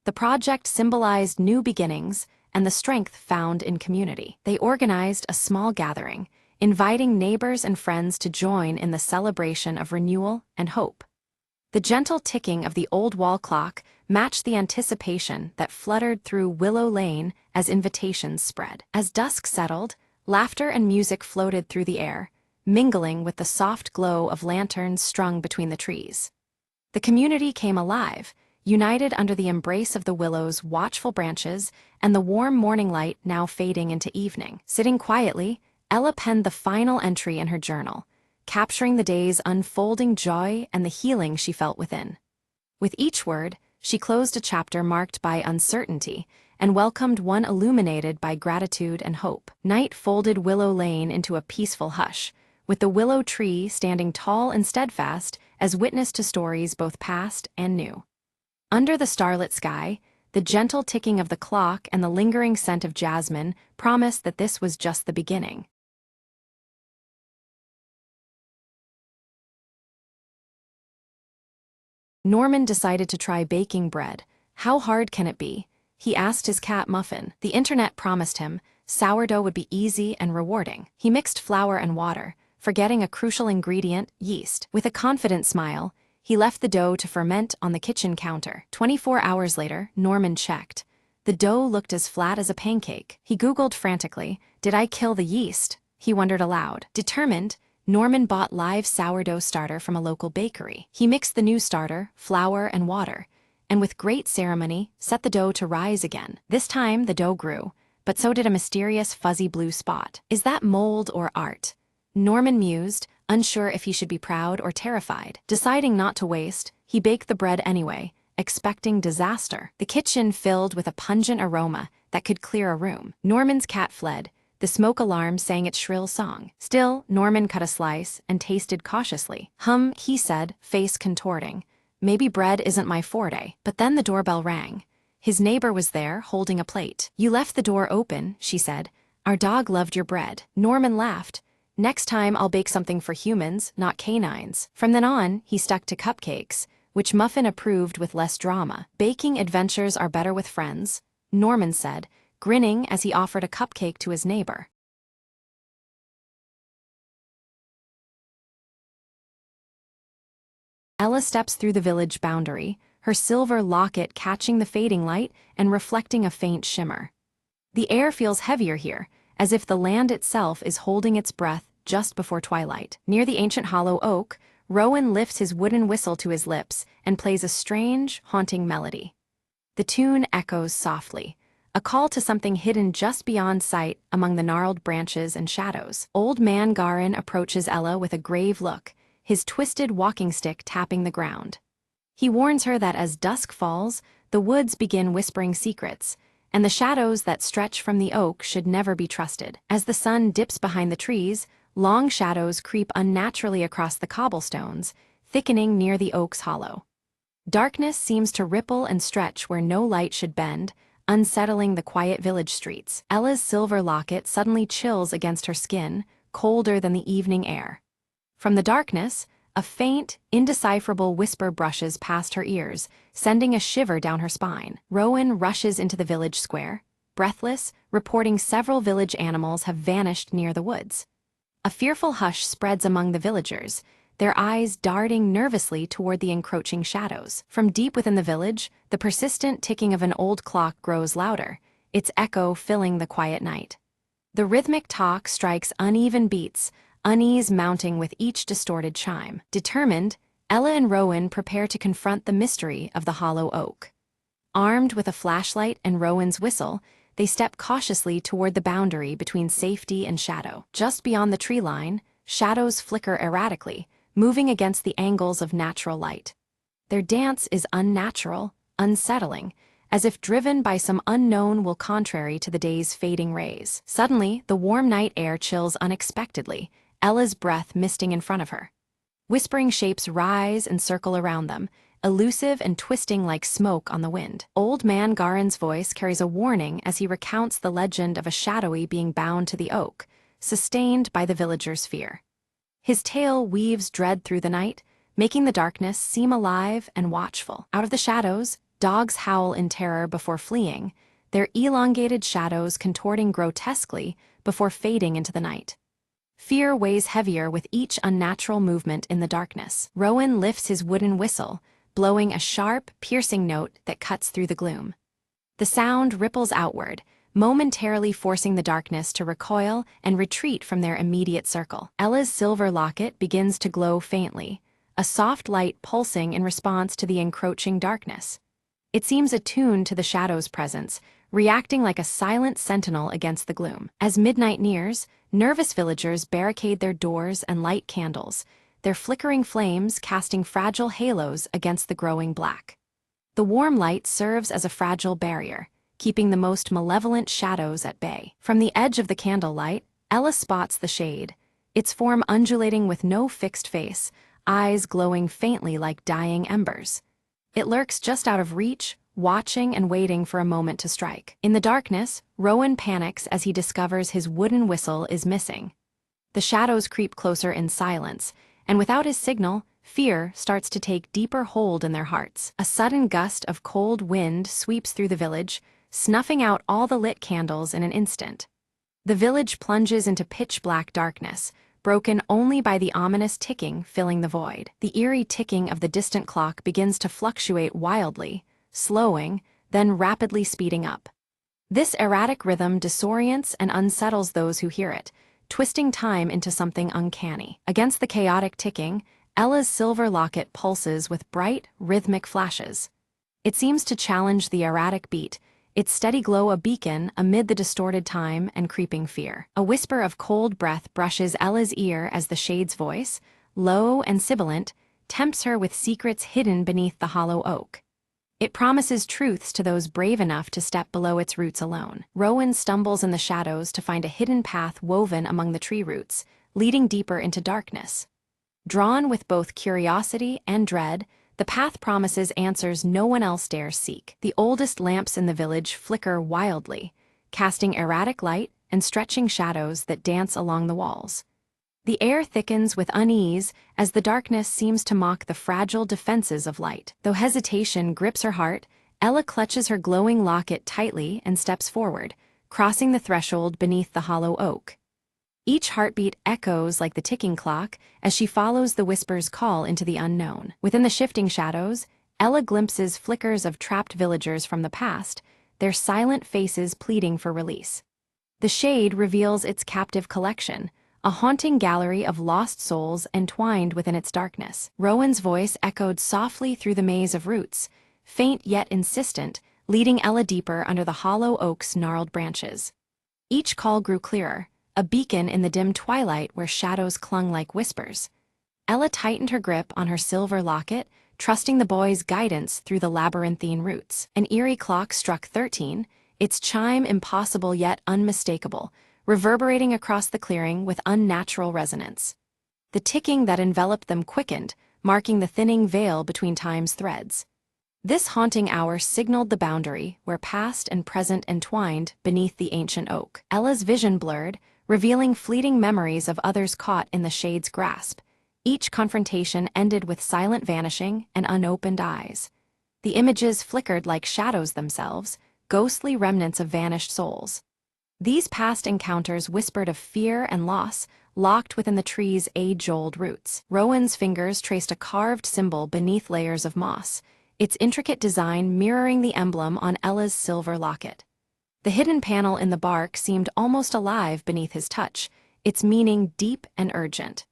The project symbolized new beginnings and the strength found in community. They organized a small gathering, inviting neighbors and friends to join in the celebration of renewal and hope. The gentle ticking of the old wall clock matched the anticipation that fluttered through Willow Lane as invitations spread. As dusk settled, laughter and music floated through the air, mingling with the soft glow of lanterns strung between the trees. The community came alive, united under the embrace of the willow's watchful branches and the warm morning light now fading into evening. Sitting quietly, Ella penned the final entry in her journal, capturing the day's unfolding joy and the healing she felt within. With each word, she closed a chapter marked by uncertainty and welcomed one illuminated by gratitude and hope. Night folded Willow Lane into a peaceful hush, with the willow tree standing tall and steadfast as witness to stories both past and new. Under the starlit sky, the gentle ticking of the clock and the lingering scent of jasmine promised that this was just the beginning. Norman decided to try baking bread. How hard can it be? He asked his cat Muffin. The internet promised him sourdough would be easy and rewarding. He mixed flour and water, forgetting a crucial ingredient, yeast. With a confident smile, he left the dough to ferment on the kitchen counter. 24 hours later, Norman checked. The dough looked as flat as a pancake. He Googled frantically, "Did I kill the yeast?" He wondered aloud. Determined, Norman bought live sourdough starter from a local bakery. He mixed the new starter, flour, and water, and with great ceremony, set the dough to rise again. This time, the dough grew, but so did a mysterious fuzzy blue spot. Is that mold or art? Norman mused, unsure if he should be proud or terrified. Deciding not to waste, he baked the bread anyway, expecting disaster. The kitchen filled with a pungent aroma that could clear a room. Norman's cat fled. The smoke alarm sang its shrill song. Still, Norman cut a slice and tasted cautiously. He said, face contorting. Maybe bread isn't my forte. But then the doorbell rang. His neighbor was there, holding a plate. You left the door open, she said. Our dog loved your bread. Norman laughed. Next time I'll bake something for humans, not canines. From then on, he stuck to cupcakes, which Muffin approved with less drama. Baking adventures are better with friends, Norman said, grinning as he offered a cupcake to his neighbor. Ella steps through the village boundary, her silver locket catching the fading light and reflecting a faint shimmer. The air feels heavier here, as if the land itself is holding its breath just before twilight. Near the ancient hollow oak, Rowan lifts his wooden whistle to his lips and plays a strange, haunting melody. The tune echoes softly, a call to something hidden just beyond sight among the gnarled branches and shadows. Old Man Garin approaches Ella with a grave look, his twisted walking stick tapping the ground. He warns her that as dusk falls, the woods begin whispering secrets, and the shadows that stretch from the oak should never be trusted. As the sun dips behind the trees, long shadows creep unnaturally across the cobblestones, thickening near the oak's hollow. Darkness seems to ripple and stretch where no light should bend, unsettling the quiet village streets. Ella's silver locket suddenly chills against her skin, colder than the evening air. From the darkness, a faint, indecipherable whisper brushes past her ears, sending a shiver down her spine. Rowan rushes into the village square, breathless, reporting several village animals have vanished near the woods. A fearful hush spreads among the villagers, their eyes darting nervously toward the encroaching shadows. From deep within the village, the persistent ticking of an old clock grows louder, its echo filling the quiet night. The rhythmic talk strikes uneven beats, unease mounting with each distorted chime. Determined, Ella and Rowan prepare to confront the mystery of the hollow oak. Armed with a flashlight and Rowan's whistle, they step cautiously toward the boundary between safety and shadow. Just beyond the tree line, shadows flicker erratically, moving against the angles of natural light. Their dance is unnatural, unsettling, as if driven by some unknown will contrary to the day's fading rays. Suddenly, the warm night air chills unexpectedly, Ella's breath misting in front of her. Whispering shapes rise and circle around them, elusive and twisting like smoke on the wind. Old Man Garin's voice carries a warning as he recounts the legend of a shadowy being bound to the oak, sustained by the villagers' fear. His tale weaves dread through the night, making the darkness seem alive and watchful. Out of the shadows, dogs howl in terror before fleeing, their elongated shadows contorting grotesquely before fading into the night. Fear weighs heavier with each unnatural movement in the darkness. Rowan lifts his wooden whistle, blowing a sharp, piercing note that cuts through the gloom. The sound ripples outward, momentarily forcing the darkness to recoil and retreat from their immediate circle. Ella's silver locket begins to glow faintly, a soft light pulsing in response to the encroaching darkness. It seems attuned to the shadow's presence, reacting like a silent sentinel against the gloom. As midnight nears, Nervous villagers barricade their doors and light candles, their flickering flames casting fragile halos against the growing black. The warm light serves as a fragile barrier, keeping the most malevolent shadows at bay. From the edge of the candlelight, Ella spots the shade, its form undulating with no fixed face, eyes glowing faintly like dying embers. It lurks just out of reach, watching and waiting for a moment to strike. In the darkness, Rowan panics as he discovers his wooden whistle is missing. The shadows creep closer in silence, and without his signal, fear starts to take deeper hold in their hearts. A sudden gust of cold wind sweeps through the village, snuffing out all the lit candles in an instant. The village plunges into pitch-black darkness, broken only by the ominous ticking filling the void. The eerie ticking of the distant clock begins to fluctuate wildly, slowing, then rapidly speeding up. This erratic rhythm disorients and unsettles those who hear it, twisting time into something uncanny. Against the chaotic ticking, Ella's silver locket pulses with bright, rhythmic flashes. It seems to challenge the erratic beat, its steady glow a beacon amid the distorted time and creeping fear. A whisper of cold breath brushes Ella's ear as the shade's voice, low and sibilant, tempts her with secrets hidden beneath the hollow oak. It promises truths to those brave enough to step below its roots alone. Rowan stumbles in the shadows to find a hidden path woven among the tree roots, leading deeper into darkness. Drawn with both curiosity and dread, the path promises answers no one else dares seek. The oldest lamps in the village flicker wildly, casting erratic light and stretching shadows that dance along the walls. The air thickens with unease as the darkness seems to mock the fragile defenses of light. Though hesitation grips her heart, Ella clutches her glowing locket tightly and steps forward, crossing the threshold beneath the hollow oak. Each heartbeat echoes like the ticking clock as she follows the whisper's call into the unknown. Within the shifting shadows, Ella glimpses flickers of trapped villagers from the past, their silent faces pleading for release. The shade reveals its captive collection, a haunting gallery of lost souls entwined within its darkness. Rowan's voice echoed softly through the maze of roots, faint yet insistent, leading Ella deeper under the hollow oak's gnarled branches. Each call grew clearer, a beacon in the dim twilight where shadows clung like whispers. Ella tightened her grip on her silver locket, trusting the boy's guidance through the labyrinthine roots. An eerie clock struck 13, its chime impossible yet unmistakable, reverberating across the clearing with unnatural resonance. The ticking that enveloped them quickened, marking the thinning veil between time's threads. This haunting hour signaled the boundary where past and present entwined beneath the ancient oak. Ella's vision blurred, revealing fleeting memories of others caught in the shade's grasp. Each confrontation ended with silent vanishing and unopened eyes. The images flickered like shadows themselves, ghostly remnants of vanished souls. These past encounters whispered of fear and loss, locked within the tree's age-old roots. Rowan's fingers traced a carved symbol beneath layers of moss, its intricate design mirroring the emblem on Ella's silver locket. The hidden panel in the bark seemed almost alive beneath his touch, its meaning deep and urgent.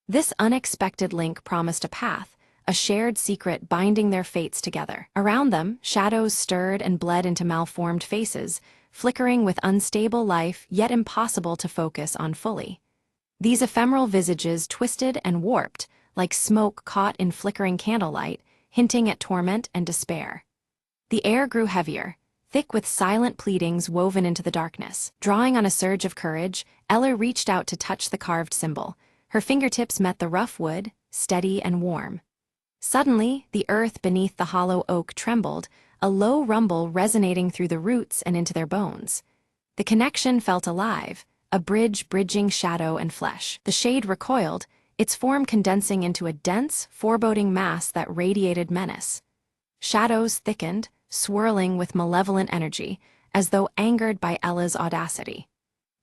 This unexpected link promised a path, a shared secret binding their fates together. Around them, shadows stirred and bled into malformed faces, flickering with unstable life yet impossible to focus on fully. These ephemeral visages twisted and warped, like smoke caught in flickering candlelight, hinting at torment and despair. The air grew heavier, thick with silent pleadings woven into the darkness. Drawing on a surge of courage, Ella reached out to touch the carved symbol. Her fingertips met the rough wood, steady and warm. Suddenly, the earth beneath the hollow oak trembled, a low rumble resonating through the roots and into their bones. The connection felt alive, a bridge bridging shadow and flesh. The shade recoiled, its form condensing into a dense, foreboding mass that radiated menace. Shadows thickened, swirling with malevolent energy, as though angered by Ella's audacity.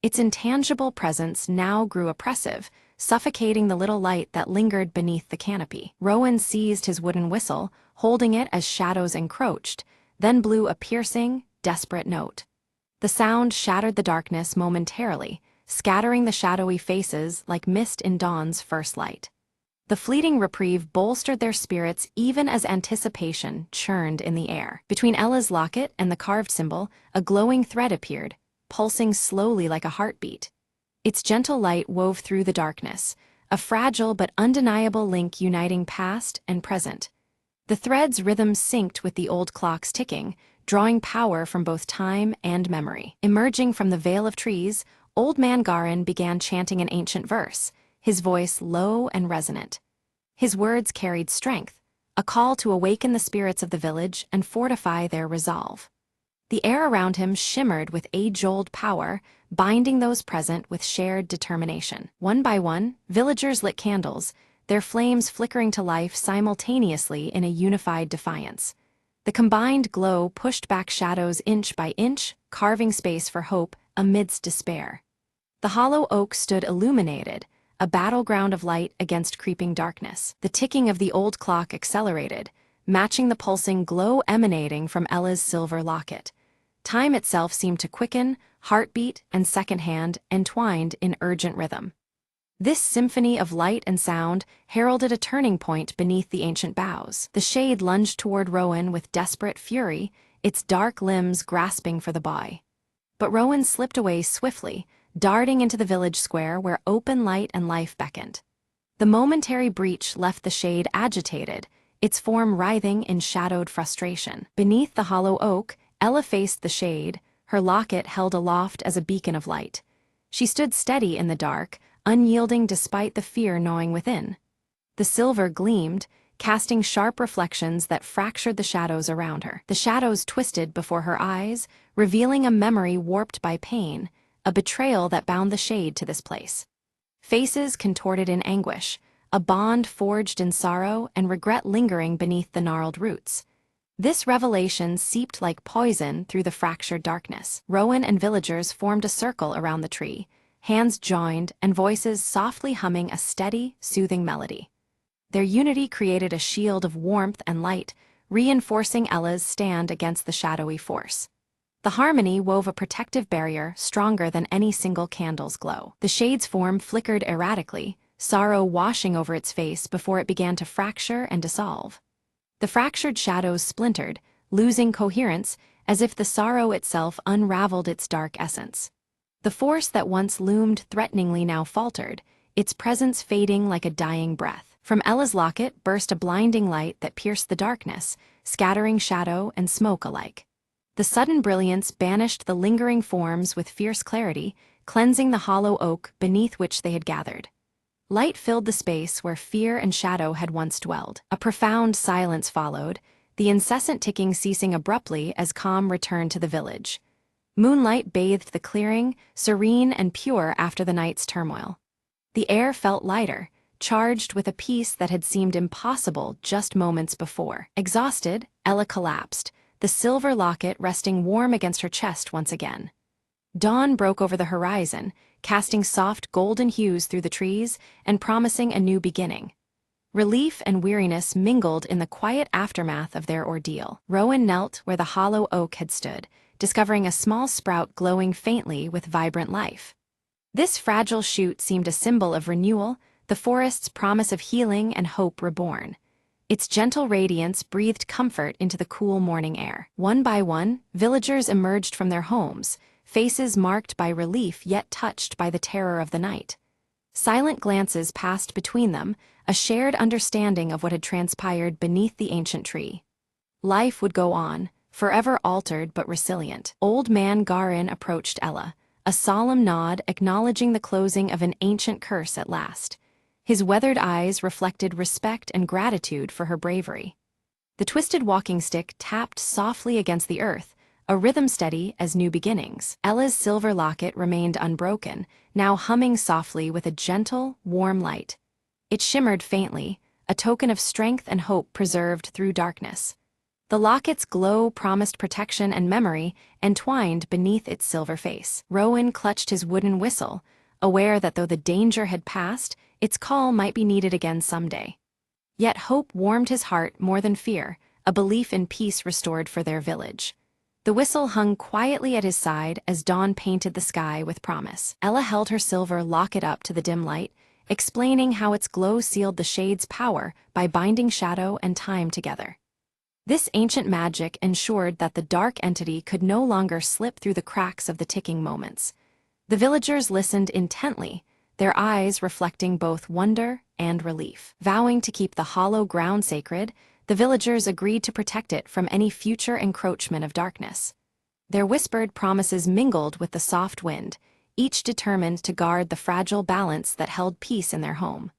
Its intangible presence now grew oppressive, suffocating the little light that lingered beneath the canopy. Rowan seized his wooden whistle, holding it as shadows encroached, then blew a piercing, desperate note. The sound shattered the darkness momentarily, scattering the shadowy faces like mist in dawn's first light. The fleeting reprieve bolstered their spirits even as anticipation churned in the air. Between Ella's locket and the carved symbol, a glowing thread appeared, pulsing slowly like a heartbeat. Its gentle light wove through the darkness, a fragile but undeniable link uniting past and present. The thread's rhythm synced with the old clock's ticking, drawing power from both time and memory. Emerging from the veil of trees, Old Man Garin began chanting an ancient verse, his voice low and resonant. His words carried strength, a call to awaken the spirits of the village and fortify their resolve. The air around him shimmered with age-old power, binding those present with shared determination. One by one, villagers lit candles, their flames flickering to life simultaneously in a unified defiance. The combined glow pushed back shadows inch by inch, carving space for hope amidst despair. The hollow oak stood illuminated, a battleground of light against creeping darkness. The ticking of the old clock accelerated, matching the pulsing glow emanating from Ella's silver locket. Time itself seemed to quicken, heartbeat and second hand entwined in urgent rhythm. This symphony of light and sound heralded a turning point beneath the ancient boughs. The shade lunged toward Rowan with desperate fury, its dark limbs grasping for the boy. But Rowan slipped away swiftly, darting into the village square where open light and life beckoned. The momentary breach left the shade agitated, its form writhing in shadowed frustration. Beneath the hollow oak, Ella faced the shade, her locket held aloft as a beacon of light. She stood steady in the dark, unyielding despite the fear gnawing within. The silver gleamed, casting sharp reflections that fractured the shadows around her. The shadows twisted before her eyes, revealing a memory warped by pain, a betrayal that bound the shade to this place. Faces contorted in anguish, a bond forged in sorrow and regret lingering beneath the gnarled roots. This revelation seeped like poison through the fractured darkness. Rowan and villagers formed a circle around the tree, hands joined and voices softly humming a steady, soothing melody. Their unity created a shield of warmth and light, reinforcing Ella's stand against the shadowy force. The harmony wove a protective barrier stronger than any single candle's glow. The shade's form flickered erratically, sorrow washing over its face before it began to fracture and dissolve. The fractured shadows splintered, losing coherence, as if the sorrow itself unraveled its dark essence. The force that once loomed threateningly now faltered, its presence fading like a dying breath. From Ella's locket burst a blinding light that pierced the darkness, scattering shadow and smoke alike. The sudden brilliance banished the lingering forms with fierce clarity, cleansing the hollow oak beneath which they had gathered. Light filled the space where fear and shadow had once dwelled. A profound silence followed, the incessant ticking ceasing abruptly as calm returned to the village. Moonlight bathed the clearing, serene and pure after the night's turmoil. The air felt lighter, charged with a peace that had seemed impossible just moments before. Exhausted, Ella collapsed, the silver locket resting warm against her chest once again. Dawn broke over the horizon, casting soft golden hues through the trees and promising a new beginning. Relief and weariness mingled in the quiet aftermath of their ordeal. Rowan knelt where the hollow oak had stood, discovering a small sprout glowing faintly with vibrant life. This fragile shoot seemed a symbol of renewal, the forest's promise of healing and hope reborn. Its gentle radiance breathed comfort into the cool morning air. One by one, villagers emerged from their homes, faces marked by relief yet touched by the terror of the night. Silent glances passed between them, a shared understanding of what had transpired beneath the ancient tree. Life would go on, forever altered but resilient. Old Man Garin approached Ella, a solemn nod acknowledging the closing of an ancient curse at last. His weathered eyes reflected respect and gratitude for her bravery. The twisted walking stick tapped softly against the earth, a rhythm steady as new beginnings. Ella's silver locket remained unbroken, now humming softly with a gentle, warm light. It shimmered faintly, a token of strength and hope preserved through darkness. The locket's glow promised protection and memory entwined beneath its silver face. Rowan clutched his wooden whistle, aware that though the danger had passed, its call might be needed again someday. Yet hope warmed his heart more than fear, a belief in peace restored for their village. The whistle hung quietly at his side as dawn painted the sky with promise. Ella held her silver locket up to the dim light, explaining how its glow sealed the shade's power by binding shadow and time together. This ancient magic ensured that the dark entity could no longer slip through the cracks of the ticking moments. The villagers listened intently, their eyes reflecting both wonder and relief. Vowing to keep the hollow ground sacred, the villagers agreed to protect it from any future encroachment of darkness. Their whispered promises mingled with the soft wind, each determined to guard the fragile balance that held peace in their home.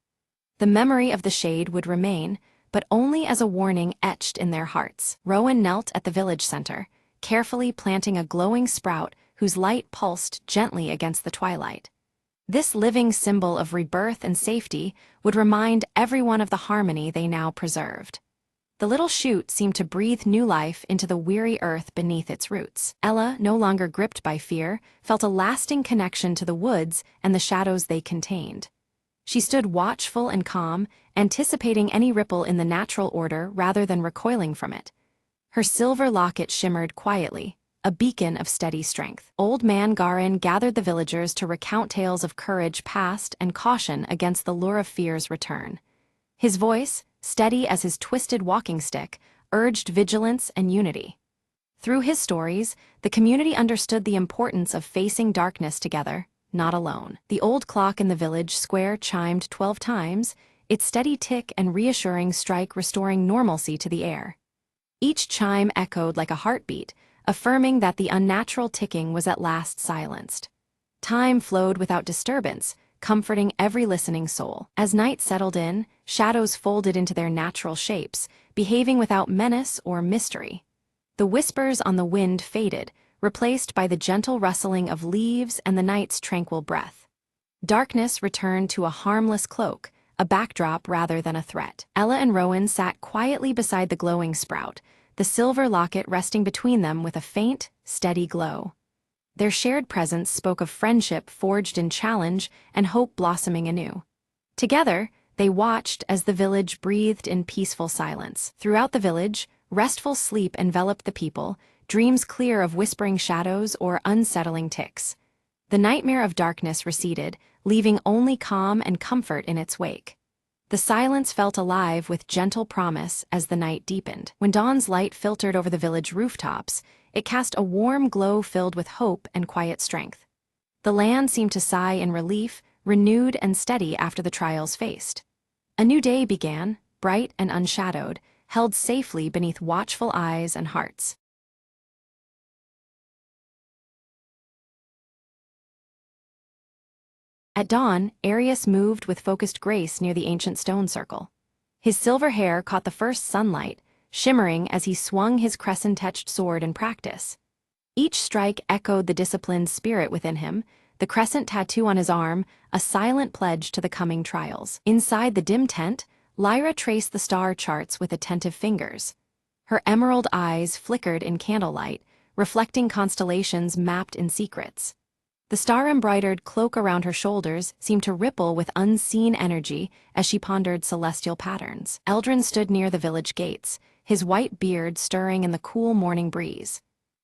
The memory of the shade would remain, but only as a warning etched in their hearts. Rowan knelt at the village center, carefully planting a glowing sprout whose light pulsed gently against the twilight. This living symbol of rebirth and safety would remind everyone of the harmony they now preserved. The little shoot seemed to breathe new life into the weary earth beneath its roots. Ella, no longer gripped by fear, felt a lasting connection to the woods and the shadows they contained. She stood watchful and calm, anticipating any ripple in the natural order rather than recoiling from it. Her silver locket shimmered quietly, a beacon of steady strength. Old Man Garin gathered the villagers to recount tales of courage past and caution against the lure of fear's return. His voice, steady as his twisted walking stick, urged vigilance and unity. Through his stories, the community understood the importance of facing darkness together, not alone. The old clock in the village square chimed 12 times, its steady tick and reassuring strike restoring normalcy to the air. Each chime echoed like a heartbeat, affirming that the unnatural ticking was at last silenced. Time flowed without disturbance, comforting every listening soul. As night settled in, shadows folded into their natural shapes, behaving without menace or mystery. The whispers on the wind faded, replaced by the gentle rustling of leaves and the night's tranquil breath. Darkness returned to a harmless cloak, a backdrop rather than a threat. Ella and Rowan sat quietly beside the glowing sprout, the silver locket resting between them with a faint, steady glow. Their shared presence spoke of friendship forged in challenge and hope blossoming anew. Together, they watched as the village breathed in peaceful silence. Throughout the village, restful sleep enveloped the people, dreams clear of whispering shadows or unsettling ticks. The nightmare of darkness receded, leaving only calm and comfort in its wake. The silence felt alive with gentle promise as the night deepened. When dawn's light filtered over the village rooftops, it cast a warm glow filled with hope and quiet strength. The land seemed to sigh in relief, renewed and steady after the trials faced. A new day began, bright and unshadowed, held safely beneath watchful eyes and hearts. At dawn, Arius moved with focused grace near the ancient stone circle. His silver hair caught the first sunlight, shimmering as he swung his crescent-etched sword in practice. Each strike echoed the disciplined spirit within him, the crescent tattoo on his arm, a silent pledge to the coming trials. Inside the dim tent, Lyra traced the star charts with attentive fingers. Her emerald eyes flickered in candlelight, reflecting constellations mapped in secrets. The star-embroidered cloak around her shoulders seemed to ripple with unseen energy as she pondered celestial patterns. Eldrin stood near the village gates, his white beard stirring in the cool morning breeze.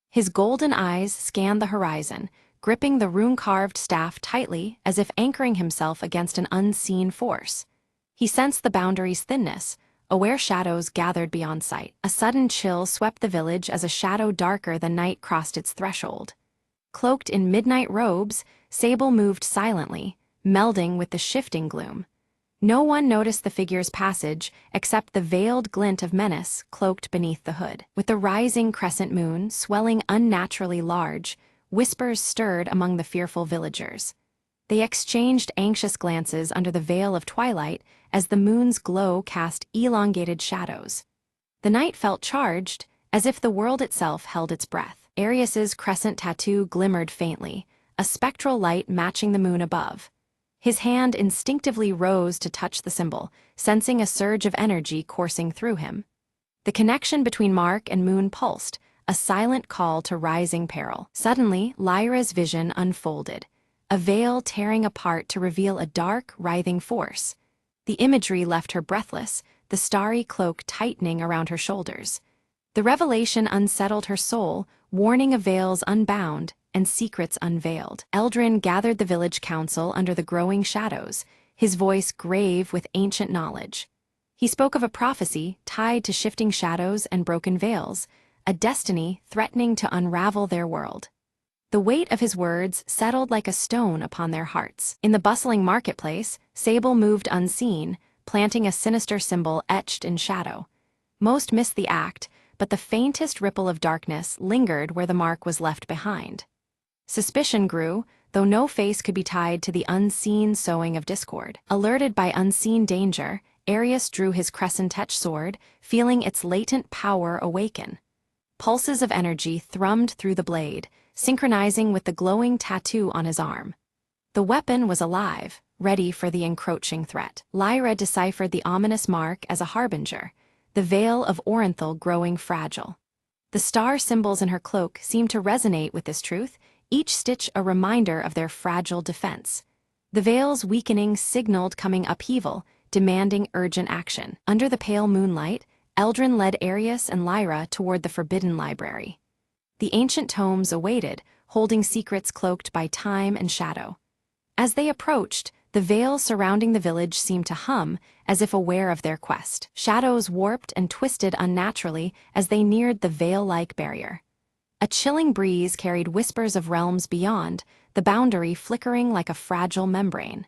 His golden eyes scanned the horizon, gripping the rune-carved staff tightly as if anchoring himself against an unseen force. He sensed the boundary's thinness, aware shadows gathered beyond sight. A sudden chill swept the village as a shadow darker than night crossed its threshold. Cloaked in midnight robes, Sable moved silently, melding with the shifting gloom. No one noticed the figure's passage except the veiled glint of menace cloaked beneath the hood. With the rising crescent moon swelling unnaturally large, whispers stirred among the fearful villagers. They exchanged anxious glances under the veil of twilight as the moon's glow cast elongated shadows. The night felt charged, as if the world itself held its breath. Arius's crescent tattoo glimmered faintly, a spectral light matching the moon above. His hand instinctively rose to touch the symbol, sensing a surge of energy coursing through him. The connection between mark and moon pulsed, a silent call to rising peril. Suddenly, Lyra's vision unfolded, a veil tearing apart to reveal a dark, writhing force. The imagery left her breathless, the starry cloak tightening around her shoulders. The revelation unsettled her soul, warning of veils unbound and secrets unveiled. Eldrin gathered the village council under the growing shadows, his voice grave with ancient knowledge. He spoke of a prophecy tied to shifting shadows and broken veils, a destiny threatening to unravel their world. The weight of his words settled like a stone upon their hearts. In the bustling marketplace, Sable moved unseen, planting a sinister symbol etched in shadow. Most missed the act, but the faintest ripple of darkness lingered where the mark was left behind. Suspicion grew, though no face could be tied to the unseen sowing of discord. Alerted by unseen danger, Arius drew his crescent-edged sword, feeling its latent power awaken. Pulses of energy thrummed through the blade, synchronizing with the glowing tattoo on his arm. The weapon was alive, ready for the encroaching threat. Lyra deciphered the ominous mark as a harbinger, the veil of Orenthal growing fragile. The star symbols in her cloak seemed to resonate with this truth, each stitch a reminder of their fragile defense. The veil's weakening signaled coming upheaval, demanding urgent action. Under the pale moonlight, Eldrin led Arius and Lyra toward the Forbidden Library. The ancient tomes awaited, holding secrets cloaked by time and shadow. As they approached, the veil surrounding the village seemed to hum, as if aware of their quest. Shadows warped and twisted unnaturally as they neared the veil-like barrier. A chilling breeze carried whispers of realms beyond, the boundary flickering like a fragile membrane.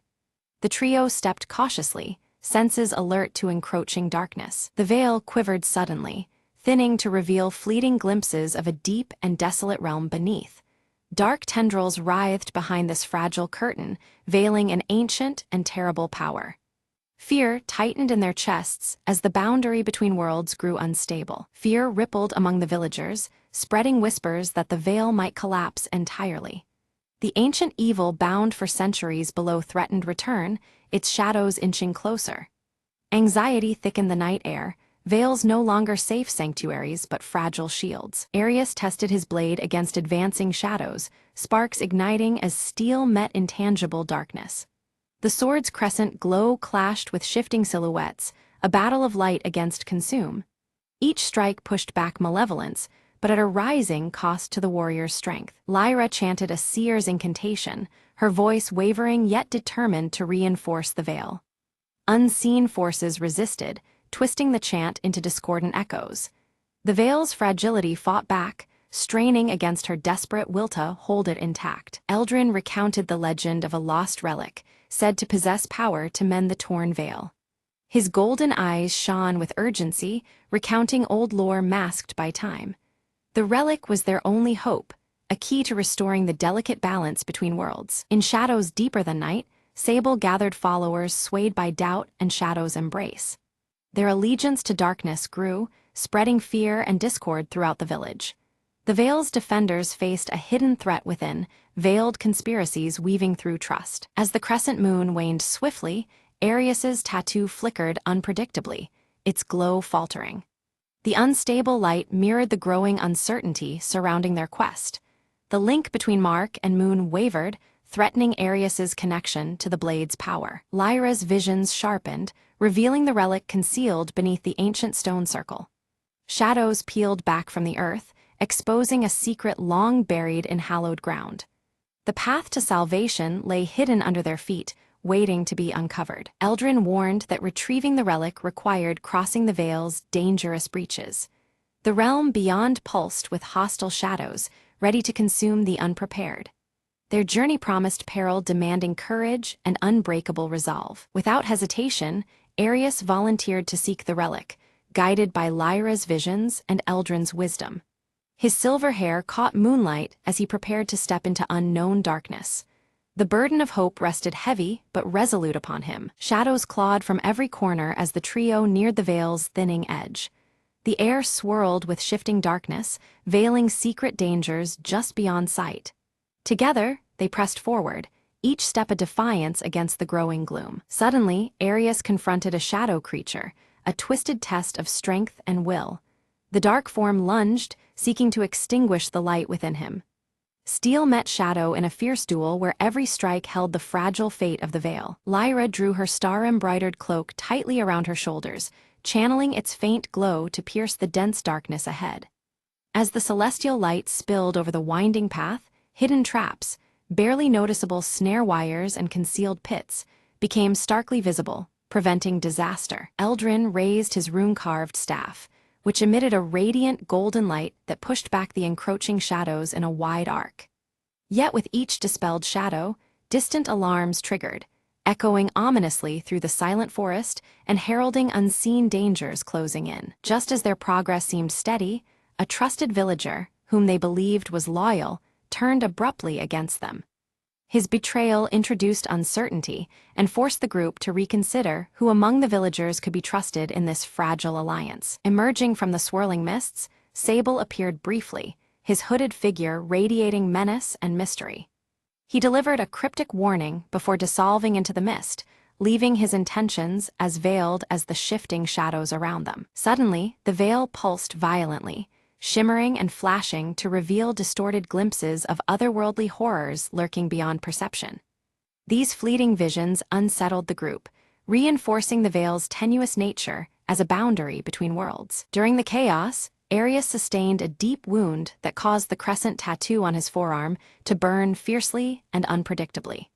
The trio stepped cautiously, senses alert to encroaching darkness. The veil quivered suddenly, thinning to reveal fleeting glimpses of a deep and desolate realm beneath. Dark tendrils writhed behind this fragile curtain, veiling an ancient and terrible power. Fear tightened in their chests as the boundary between worlds grew unstable. Fear rippled among the villagers, spreading whispers that the veil might collapse entirely. The ancient evil bound for centuries below threatened return, its shadows inching closer. Anxiety thickened the night air, veils no longer safe sanctuaries but fragile shields. Arius tested his blade against advancing shadows, sparks igniting as steel met intangible darkness. The sword's crescent glow clashed with shifting silhouettes, a battle of light against consume. Each strike pushed back malevolence, but at a rising cost to the warrior's strength. Lyra chanted a seer's incantation, her voice wavering yet determined to reinforce the veil. Unseen forces resisted, twisting the chant into discordant echoes. The veil's fragility fought back, straining against her desperate will to hold it intact. Eldrin recounted the legend of a lost relic, said to possess power to mend the torn veil. His golden eyes shone with urgency, recounting old lore masked by time. The relic was their only hope, a key to restoring the delicate balance between worlds. In shadows deeper than night, Sable gathered followers swayed by doubt and shadow's embrace. Their allegiance to darkness grew, spreading fear and discord throughout the village. The Veil's defenders faced a hidden threat within, veiled conspiracies weaving through trust. As the crescent moon waned swiftly, Arius's tattoo flickered unpredictably, its glow faltering. The unstable light mirrored the growing uncertainty surrounding their quest. The link between Mark and Moon wavered, threatening Arius's connection to the blade's power. Lyra's visions sharpened, revealing the relic concealed beneath the ancient stone circle. Shadows peeled back from the earth, exposing a secret long buried in hallowed ground. The path to salvation lay hidden under their feet, waiting to be uncovered. Eldrin warned that retrieving the relic required crossing the Veil's dangerous breaches. The realm beyond pulsed with hostile shadows, ready to consume the unprepared. Their journey promised peril demanding courage and unbreakable resolve. Without hesitation, Arius volunteered to seek the relic, guided by Lyra's visions and Eldrin's wisdom. His silver hair caught moonlight as he prepared to step into unknown darkness. The burden of hope rested heavy but resolute upon him. Shadows clawed from every corner as the trio neared the Veil's thinning edge. The air swirled with shifting darkness, veiling secret dangers just beyond sight. Together, they pressed forward, each step a defiance against the growing gloom. Suddenly, Arius confronted a shadow creature, a twisted test of strength and will. The dark form lunged, seeking to extinguish the light within him. Steel met shadow in a fierce duel where every strike held the fragile fate of the Veil. Lyra drew her star-embroidered cloak tightly around her shoulders, channeling its faint glow to pierce the dense darkness ahead. As the celestial light spilled over the winding path, hidden traps, barely noticeable snare wires and concealed pits, became starkly visible, preventing disaster. Eldrin raised his rune-carved staff, which emitted a radiant golden light that pushed back the encroaching shadows in a wide arc. Yet with each dispelled shadow, distant alarms triggered, echoing ominously through the silent forest and heralding unseen dangers closing in. Just as their progress seemed steady, a trusted villager, whom they believed was loyal, turned abruptly against them. His betrayal introduced uncertainty and forced the group to reconsider who among the villagers could be trusted in this fragile alliance. Emerging from the swirling mists, Sable appeared briefly, his hooded figure radiating menace and mystery. He delivered a cryptic warning before dissolving into the mist, leaving his intentions as veiled as the shifting shadows around them. Suddenly, the veil pulsed violently, shimmering and flashing to reveal distorted glimpses of otherworldly horrors lurking beyond perception. These fleeting visions unsettled the group, reinforcing the veil's tenuous nature as a boundary between worlds. During the chaos, Arius sustained a deep wound that caused the crescent tattoo on his forearm to burn fiercely and unpredictably.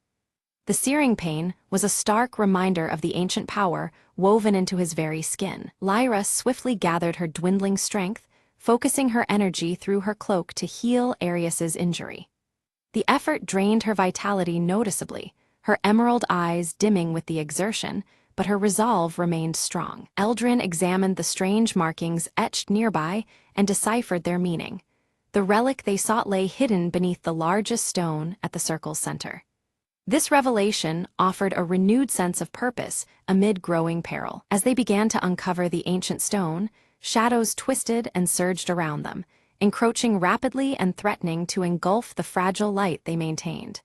The searing pain was a stark reminder of the ancient power woven into his very skin. Lyra swiftly gathered her dwindling strength, focusing her energy through her cloak to heal Arius's injury. The effort drained her vitality noticeably, her emerald eyes dimming with the exertion, but her resolve remained strong. Eldrin examined the strange markings etched nearby and deciphered their meaning. The relic they sought lay hidden beneath the largest stone at the circle's center. This revelation offered a renewed sense of purpose amid growing peril. As they began to uncover the ancient stone, shadows twisted and surged around them, encroaching rapidly and threatening to engulf the fragile light they maintained.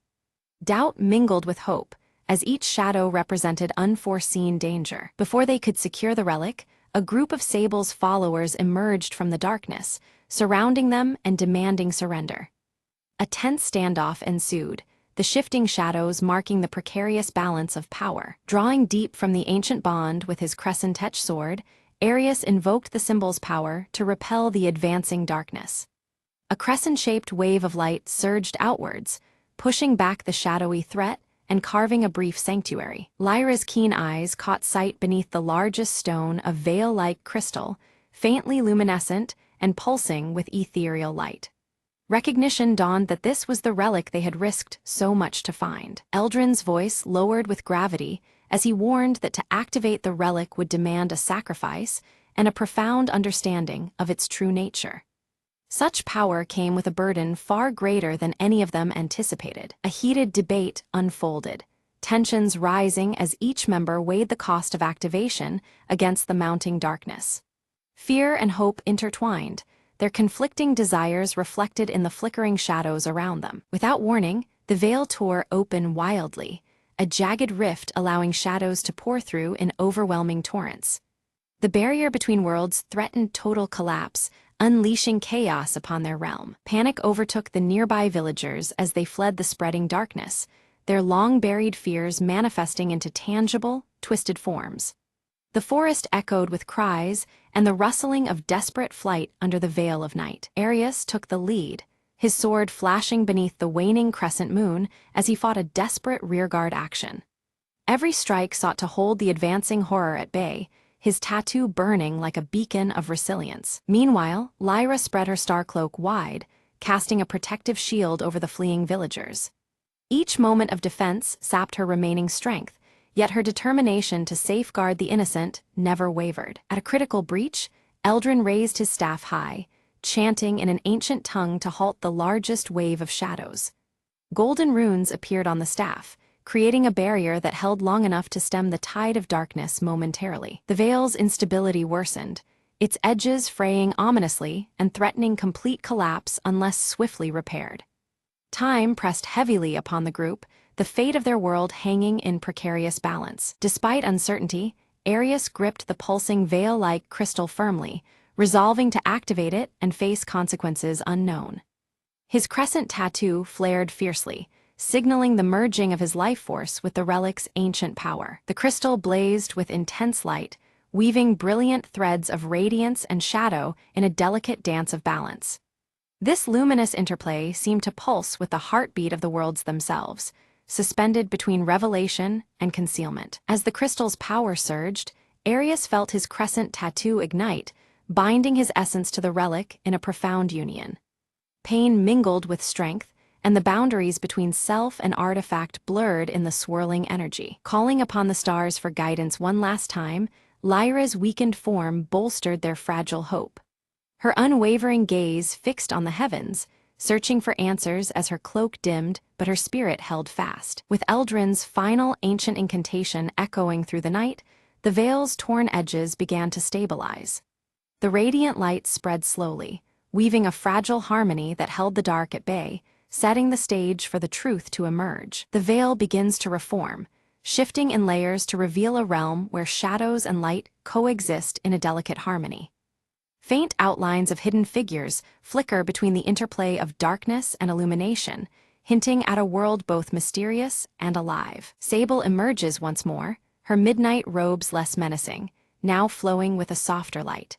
Doubt mingled with hope, as each shadow represented unforeseen danger. Before they could secure the relic, a group of Sable's followers emerged from the darkness, surrounding them and demanding surrender. A tense standoff ensued, the shifting shadows marking the precarious balance of power. Drawing deep from the ancient bond with his crescent-etched sword, Arius invoked the symbol's power to repel the advancing darkness. A crescent-shaped wave of light surged outwards, pushing back the shadowy threat and carving a brief sanctuary. Lyra's keen eyes caught sight beneath the largest stone of veil-like crystal, faintly luminescent and pulsing with ethereal light. Recognition dawned that this was the relic they had risked so much to find. Eldrin's voice lowered with gravity as he warned that to activate the relic would demand a sacrifice and a profound understanding of its true nature. Such power came with a burden far greater than any of them anticipated. A heated debate unfolded, tensions rising as each member weighed the cost of activation against the mounting darkness. Fear and hope intertwined, their conflicting desires reflected in the flickering shadows around them. Without warning, the veil tore open wildly, a jagged rift allowing shadows to pour through in overwhelming torrents. The barrier between worlds threatened total collapse, unleashing chaos upon their realm. Panic overtook the nearby villagers as they fled the spreading darkness, their long-buried fears manifesting into tangible, twisted forms. The forest echoed with cries and the rustling of desperate flight under the veil of night. Arius took the lead, his sword flashing beneath the waning crescent moon as he fought a desperate rearguard action. Every strike sought to hold the advancing horror at bay, his tattoo burning like a beacon of resilience. Meanwhile, Lyra spread her star cloak wide, casting a protective shield over the fleeing villagers. Each moment of defense sapped her remaining strength, yet her determination to safeguard the innocent never wavered. At a critical breach, Eldrin raised his staff high, chanting in an ancient tongue to halt the largest wave of shadows. Golden runes appeared on the staff, creating a barrier that held long enough to stem the tide of darkness momentarily. The veil's instability worsened, its edges fraying ominously and threatening complete collapse unless swiftly repaired. Time pressed heavily upon the group, the fate of their world hanging in precarious balance. Despite uncertainty, Arius gripped the pulsing veil-like crystal firmly, resolving to activate it and face consequences unknown. His crescent tattoo flared fiercely, signaling the merging of his life force with the relic's ancient power. The crystal blazed with intense light, weaving brilliant threads of radiance and shadow in a delicate dance of balance. This luminous interplay seemed to pulse with the heartbeat of the worlds themselves, suspended between revelation and concealment. As the crystal's power surged, Arius felt his crescent tattoo ignite, binding his essence to the relic in a profound union. Pain mingled with strength, and the boundaries between self and artifact blurred in the swirling energy. Calling upon the stars for guidance one last time, Lyra's weakened form bolstered their fragile hope. Her unwavering gaze fixed on the heavens, searching for answers as her cloak dimmed, but her spirit held fast. With Eldrin's final ancient incantation echoing through the night, the veil's torn edges began to stabilize. The radiant light spread slowly, weaving a fragile harmony that held the dark at bay, setting the stage for the truth to emerge. The veil begins to reform, shifting in layers to reveal a realm where shadows and light coexist in a delicate harmony. Faint outlines of hidden figures flicker between the interplay of darkness and illumination, hinting at a world both mysterious and alive. Sable emerges once more, her midnight robes less menacing, now flowing with a softer light.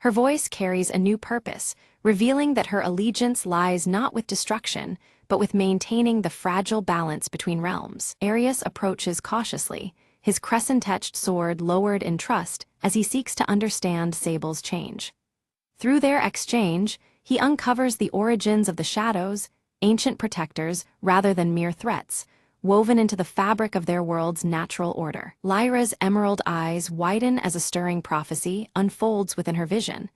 Her voice carries a new purpose, revealing that her allegiance lies not with destruction, but with maintaining the fragile balance between realms. Arius approaches cautiously, his crescent-etched sword lowered in trust as he seeks to understand Sable's change. Through their exchange, he uncovers the origins of the shadows, ancient protectors rather than mere threats, woven into the fabric of their world's natural order. Lyra's emerald eyes widen as a stirring prophecy unfolds within her vision.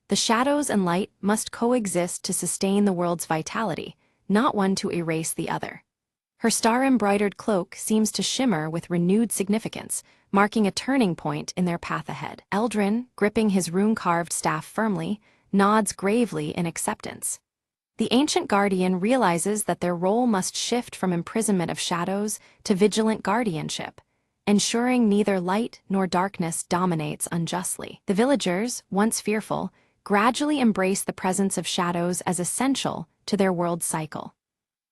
The shadows and light must coexist to sustain the world's vitality, not one to erase the other. Her star-embroidered cloak seems to shimmer with renewed significance, marking a turning point in their path ahead. Eldrin, gripping his rune-carved staff firmly, nods gravely in acceptance. The ancient guardian realizes that their role must shift from imprisonment of shadows to vigilant guardianship, ensuring neither light nor darkness dominates unjustly. The villagers, once fearful, gradually embrace the presence of shadows as essential to their world's cycle.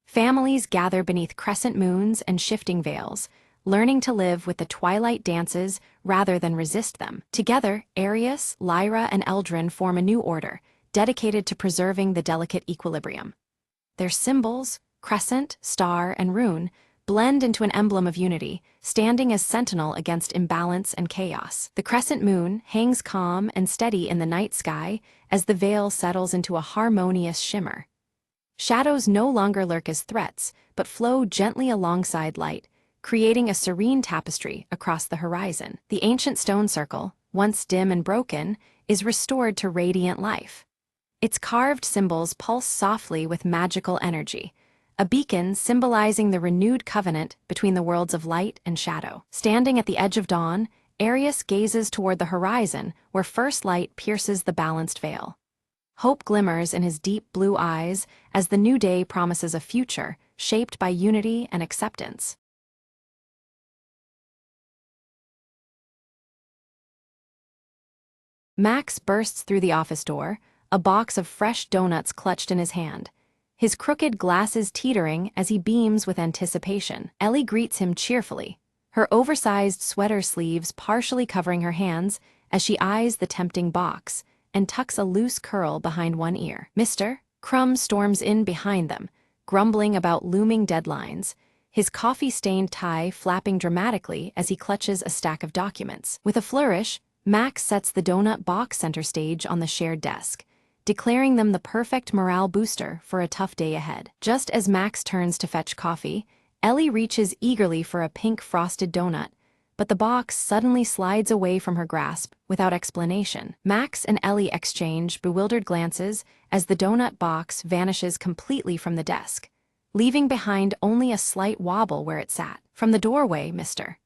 Families gather beneath crescent moons and shifting veils, learning to live with the twilight dances rather than resist them. Together, Arius, Lyra, and Eldrin form a new order, dedicated to preserving the delicate equilibrium. Their symbols, crescent, star, and rune, blend into an emblem of unity, standing as sentinel against imbalance and chaos. The crescent moon hangs calm and steady in the night sky as the veil settles into a harmonious shimmer. Shadows no longer lurk as threats, but flow gently alongside light, creating a serene tapestry across the horizon. The ancient stone circle, once dim and broken, is restored to radiant life. Its carved symbols pulse softly with magical energy, a beacon symbolizing the renewed covenant between the worlds of light and shadow. Standing at the edge of dawn, Arius gazes toward the horizon where first light pierces the balanced veil. Hope glimmers in his deep blue eyes as the new day promises a future shaped by unity and acceptance. Max bursts through the office door, a box of fresh donuts clutched in his hand, his crooked glasses teetering as he beams with anticipation. Ellie greets him cheerfully, her oversized sweater sleeves partially covering her hands as she eyes the tempting box and tucks a loose curl behind one ear. Mr. Crumb storms in behind them, grumbling about looming deadlines, his coffee-stained tie flapping dramatically as he clutches a stack of documents. With a flourish, Max sets the donut box center stage on the shared desk, declaring them the perfect morale booster for a tough day ahead. Just as Max turns to fetch coffee, Ellie reaches eagerly for a pink frosted donut, but the box suddenly slides away from her grasp without explanation. Max and Ellie exchange bewildered glances as the donut box vanishes completely from the desk, leaving behind only a slight wobble where it sat. From the doorway, Mr.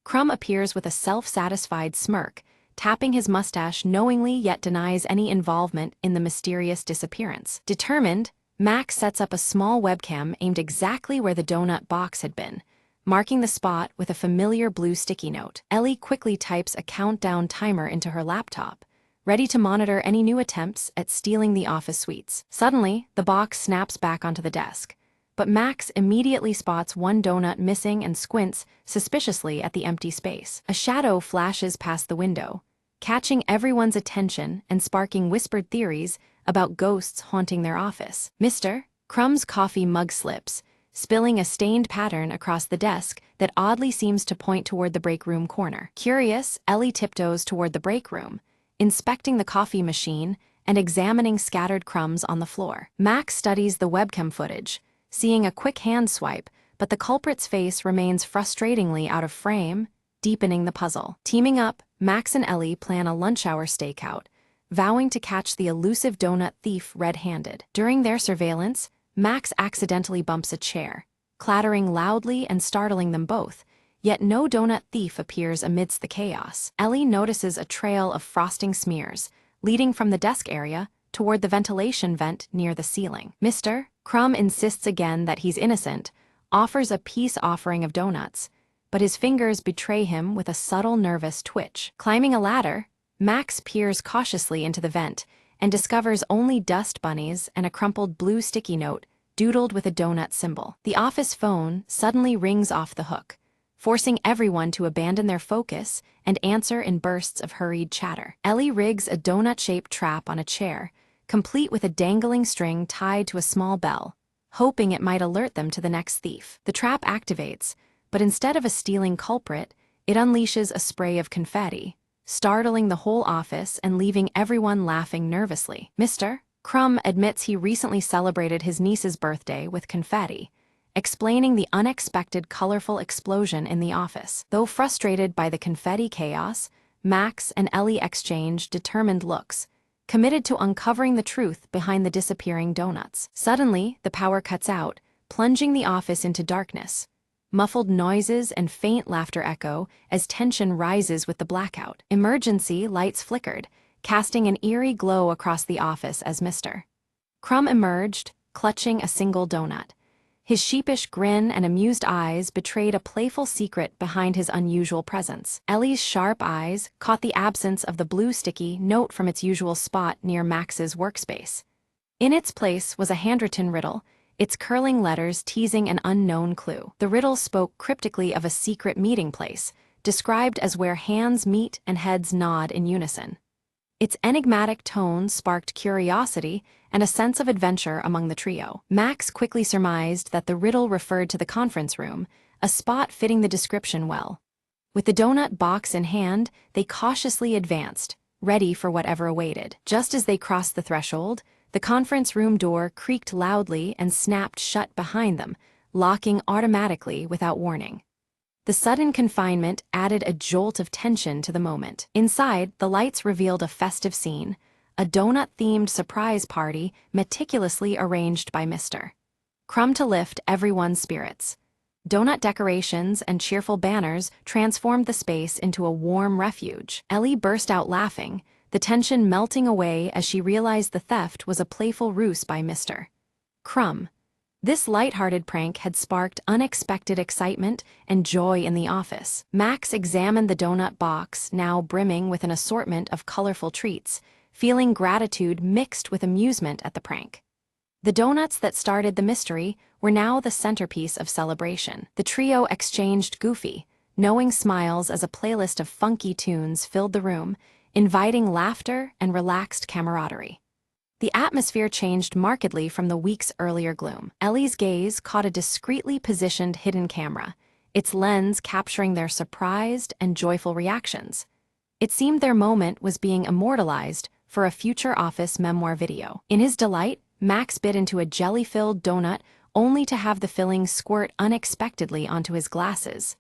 Crumb appears with a self-satisfied smirk, tapping his mustache knowingly yet denies any involvement in the mysterious disappearance. Determined, Max sets up a small webcam aimed exactly where the donut box had been, marking the spot with a familiar blue sticky note. Ellie quickly types a countdown timer into her laptop, ready to monitor any new attempts at stealing the office suites. Suddenly, the box snaps back onto the desk, but Max immediately spots one donut missing and squints suspiciously at the empty space. A shadow flashes past the window, catching everyone's attention and sparking whispered theories about ghosts haunting their office. Mr. Crumb's coffee mug slips, spilling a stained pattern across the desk that oddly seems to point toward the break room corner. Curious, Ellie tiptoes toward the break room, inspecting the coffee machine and examining scattered crumbs on the floor. Max studies the webcam footage, seeing a quick hand swipe, but the culprit's face remains frustratingly out of frame, deepening the puzzle. Teaming up, Max and Ellie plan a lunch-hour stakeout, vowing to catch the elusive donut thief red-handed. During their surveillance, Max accidentally bumps a chair, clattering loudly and startling them both, yet no donut thief appears amidst the chaos. Ellie notices a trail of frosting smears, leading from the desk area toward the ventilation vent near the ceiling. Mr. Crumb insists again that he's innocent, offers a peace offering of donuts, but his fingers betray him with a subtle nervous twitch. Climbing a ladder, Max peers cautiously into the vent and discovers only dust bunnies and a crumpled blue sticky note doodled with a donut symbol. The office phone suddenly rings off the hook, forcing everyone to abandon their focus and answer in bursts of hurried chatter. Ellie rigs a donut-shaped trap on a chair, complete with a dangling string tied to a small bell, hoping it might alert them to the next thief. The trap activates, but instead of a stealing culprit, it unleashes a spray of confetti, startling the whole office and leaving everyone laughing nervously. Mr. Crumb admits he recently celebrated his niece's birthday with confetti, explaining the unexpected colorful explosion in the office. Though frustrated by the confetti chaos, Max and Ellie exchange determined looks, committed to uncovering the truth behind the disappearing donuts. Suddenly, the power cuts out, plunging the office into darkness. Muffled noises and faint laughter echo as tension rises with the blackout. Emergency lights flickered, casting an eerie glow across the office as Mr. Crumb emerged, clutching a single donut. His sheepish grin and amused eyes betrayed a playful secret behind his unusual presence. Ellie's sharp eyes caught the absence of the blue sticky note from its usual spot near Max's workspace. In its place was a handwritten riddle, its curling letters teasing an unknown clue. The riddle spoke cryptically of a secret meeting place, described as where hands meet and heads nod in unison. Its enigmatic tone sparked curiosity and a sense of adventure among the trio. Max quickly surmised that the riddle referred to the conference room, a spot fitting the description well. With the donut box in hand, they cautiously advanced, ready for whatever awaited. Just as they crossed the threshold, the conference room door creaked loudly and snapped shut behind them, locking automatically without warning. The sudden confinement added a jolt of tension to the moment. Inside, the lights revealed a festive scene, a donut-themed surprise party meticulously arranged by Mr. Crumb to lift everyone's spirits. Donut decorations and cheerful banners transformed the space into a warm refuge. Ellie burst out laughing, the tension melting away as she realized the theft was a playful ruse by Mr. Crumb. This light-hearted prank had sparked unexpected excitement and joy in the office. Max examined the donut box, now brimming with an assortment of colorful treats, feeling gratitude mixed with amusement at the prank. The donuts that started the mystery were now the centerpiece of celebration. The trio exchanged goofy, knowing smiles as a playlist of funky tunes filled the room, inviting laughter and relaxed camaraderie. The atmosphere changed markedly from the week's earlier gloom. Ellie's gaze caught a discreetly positioned hidden camera, its lens capturing their surprised and joyful reactions. It seemed their moment was being immortalized for a future office memoir video. In his delight, Max bit into a jelly-filled donut only to have the filling squirt unexpectedly onto his glasses.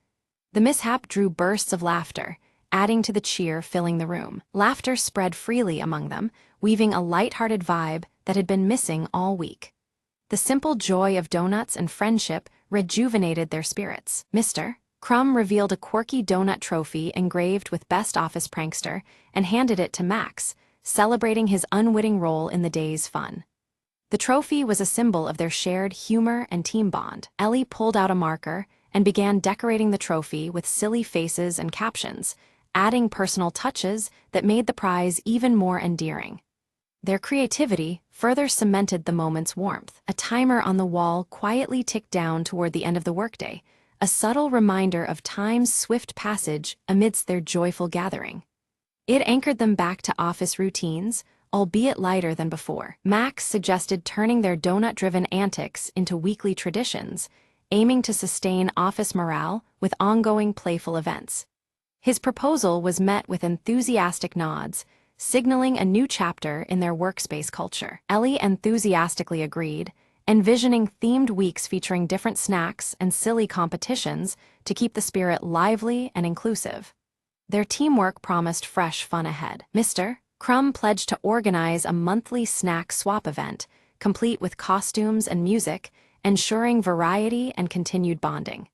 The mishap drew bursts of laughter, adding to the cheer filling the room. Laughter spread freely among them, weaving a light-hearted vibe that had been missing all week. The simple joy of donuts and friendship rejuvenated their spirits. Mr. Crumb revealed a quirky donut trophy engraved with Best Office Prankster and handed it to Max, celebrating his unwitting role in the day's fun. The trophy was a symbol of their shared humor and team bond. Ellie pulled out a marker and began decorating the trophy with silly faces and captions, adding personal touches that made the prize even more endearing. Their creativity further cemented the moment's warmth. A timer on the wall quietly ticked down toward the end of the workday, a subtle reminder of time's swift passage amidst their joyful gathering. It anchored them back to office routines, albeit lighter than before. Max suggested turning their donut-driven antics into weekly traditions, aiming to sustain office morale with ongoing playful events. His proposal was met with enthusiastic nods, signaling a new chapter in their workspace culture. Ellie enthusiastically agreed, envisioning themed weeks featuring different snacks and silly competitions to keep the spirit lively and inclusive. Their teamwork promised fresh fun ahead. Mr. Crumb pledged to organize a monthly snack swap event, complete with costumes and music, ensuring variety and continued bonding.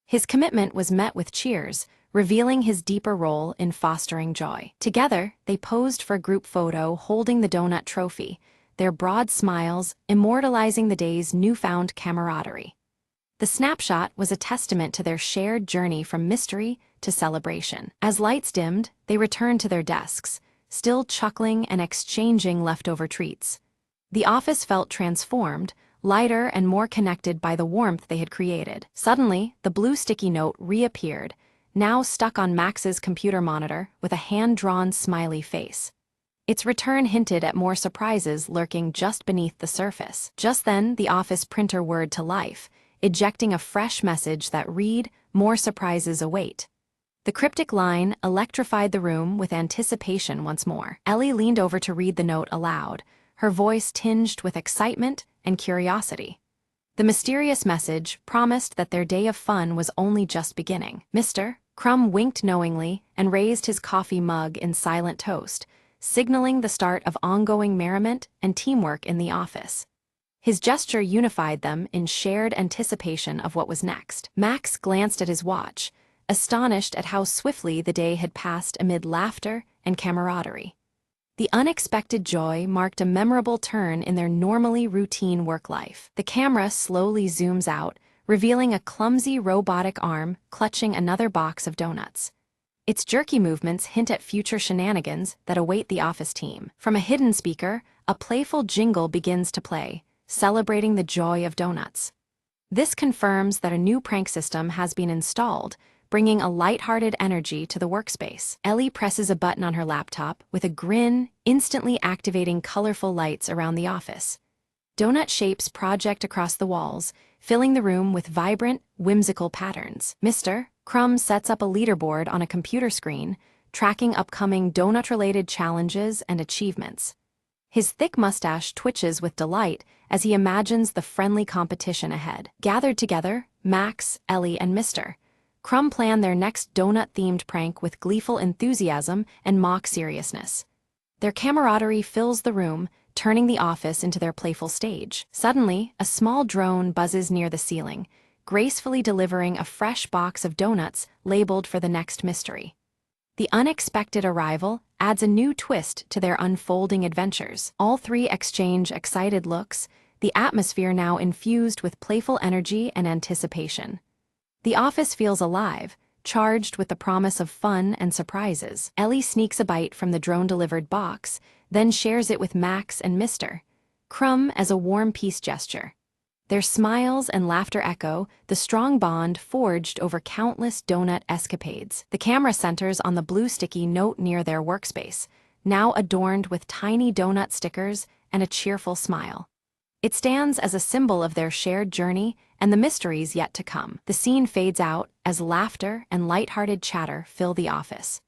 His commitment was met with cheers, revealing his deeper role in fostering joy. Together, they posed for a group photo holding the donut trophy, their broad smiles immortalizing the day's newfound camaraderie. The snapshot was a testament to their shared journey from mystery to celebration. As lights dimmed, they returned to their desks, still chuckling and exchanging leftover treats. The office felt transformed, lighter and more connected by the warmth they had created. Suddenly, the blue sticky note reappeared, now stuck on Max's computer monitor with a hand-drawn smiley face. Its return hinted at more surprises lurking just beneath the surface. Just then, the office printer whirred to life, ejecting a fresh message that read, "More surprises await." The cryptic line electrified the room with anticipation once more. Ellie leaned over to read the note aloud, her voice tinged with excitement and curiosity. The mysterious message promised that their day of fun was only just beginning. Mr. Crumb winked knowingly and raised his coffee mug in silent toast, signaling the start of ongoing merriment and teamwork in the office. His gesture unified them in shared anticipation of what was next. Max glanced at his watch, astonished at how swiftly the day had passed amid laughter and camaraderie. The unexpected joy marked a memorable turn in their normally routine work life. The camera slowly zooms out, revealing a clumsy robotic arm clutching another box of donuts. Its jerky movements hint at future shenanigans that await the office team. From a hidden speaker, a playful jingle begins to play, celebrating the joy of donuts. This confirms that a new prank system has been installed, bringing a lighthearted energy to the workspace. Ellie presses a button on her laptop with a grin, instantly activating colorful lights around the office. Donut shapes project across the walls, filling the room with vibrant, whimsical patterns. Mr. Crumb sets up a leaderboard on a computer screen, tracking upcoming donut-related challenges and achievements. His thick mustache twitches with delight as he imagines the friendly competition ahead. Gathered together, Max, Ellie, and Mr. Crumb plan their next donut-themed prank with gleeful enthusiasm and mock seriousness. Their camaraderie fills the room, turning the office into their playful stage. Suddenly, a small drone buzzes near the ceiling, gracefully delivering a fresh box of donuts labeled for the next mystery. The unexpected arrival adds a new twist to their unfolding adventures. All three exchange excited looks, the atmosphere now infused with playful energy and anticipation. The office feels alive, charged with the promise of fun and surprises. Ellie sneaks a bite from the drone-delivered box, then shares it with Max and Mr. Crumb as a warm peace gesture. Their smiles and laughter echo the strong bond forged over countless donut escapades. The camera centers on the blue sticky note near their workspace, now adorned with tiny donut stickers and a cheerful smile. It stands as a symbol of their shared journey and the mysteries yet to come. The scene fades out as laughter and lighthearted chatter fill the office.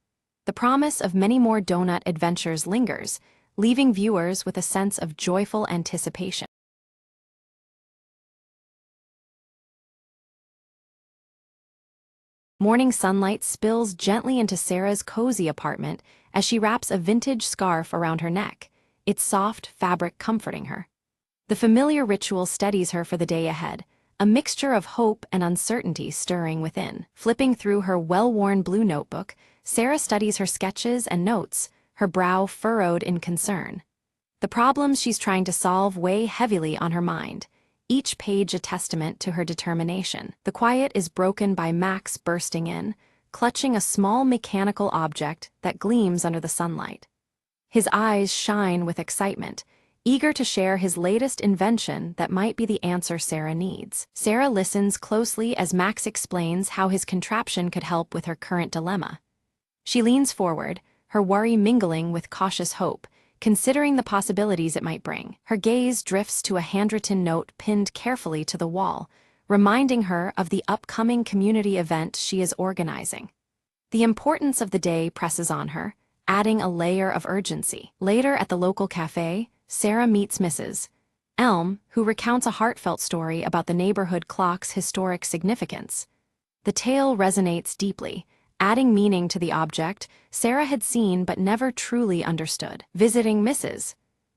The promise of many more donut adventures lingers, leaving viewers with a sense of joyful anticipation. Morning sunlight spills gently into Sarah's cozy apartment as she wraps a vintage scarf around her neck, its soft fabric comforting her. The familiar ritual steadies her for the day ahead, a mixture of hope and uncertainty stirring within. Flipping through her well-worn blue notebook, Sarah studies her sketches and notes, her brow furrowed in concern. The problems she's trying to solve weigh heavily on her mind, each page a testament to her determination. The quiet is broken by Max bursting in, clutching a small mechanical object that gleams under the sunlight. His eyes shine with excitement, eager to share his latest invention that might be the answer Sarah needs. Sarah listens closely as Max explains how his contraption could help with her current dilemma. She leans forward, her worry mingling with cautious hope, considering the possibilities it might bring. Her gaze drifts to a handwritten note pinned carefully to the wall, reminding her of the upcoming community event she is organizing. The importance of the day presses on her, adding a layer of urgency. Later at the local cafe, Sarah meets Mrs. Elm, who recounts a heartfelt story about the neighborhood clock's historic significance. The tale resonates deeply, adding meaning to the object Sarah had seen but never truly understood. Visiting Mrs.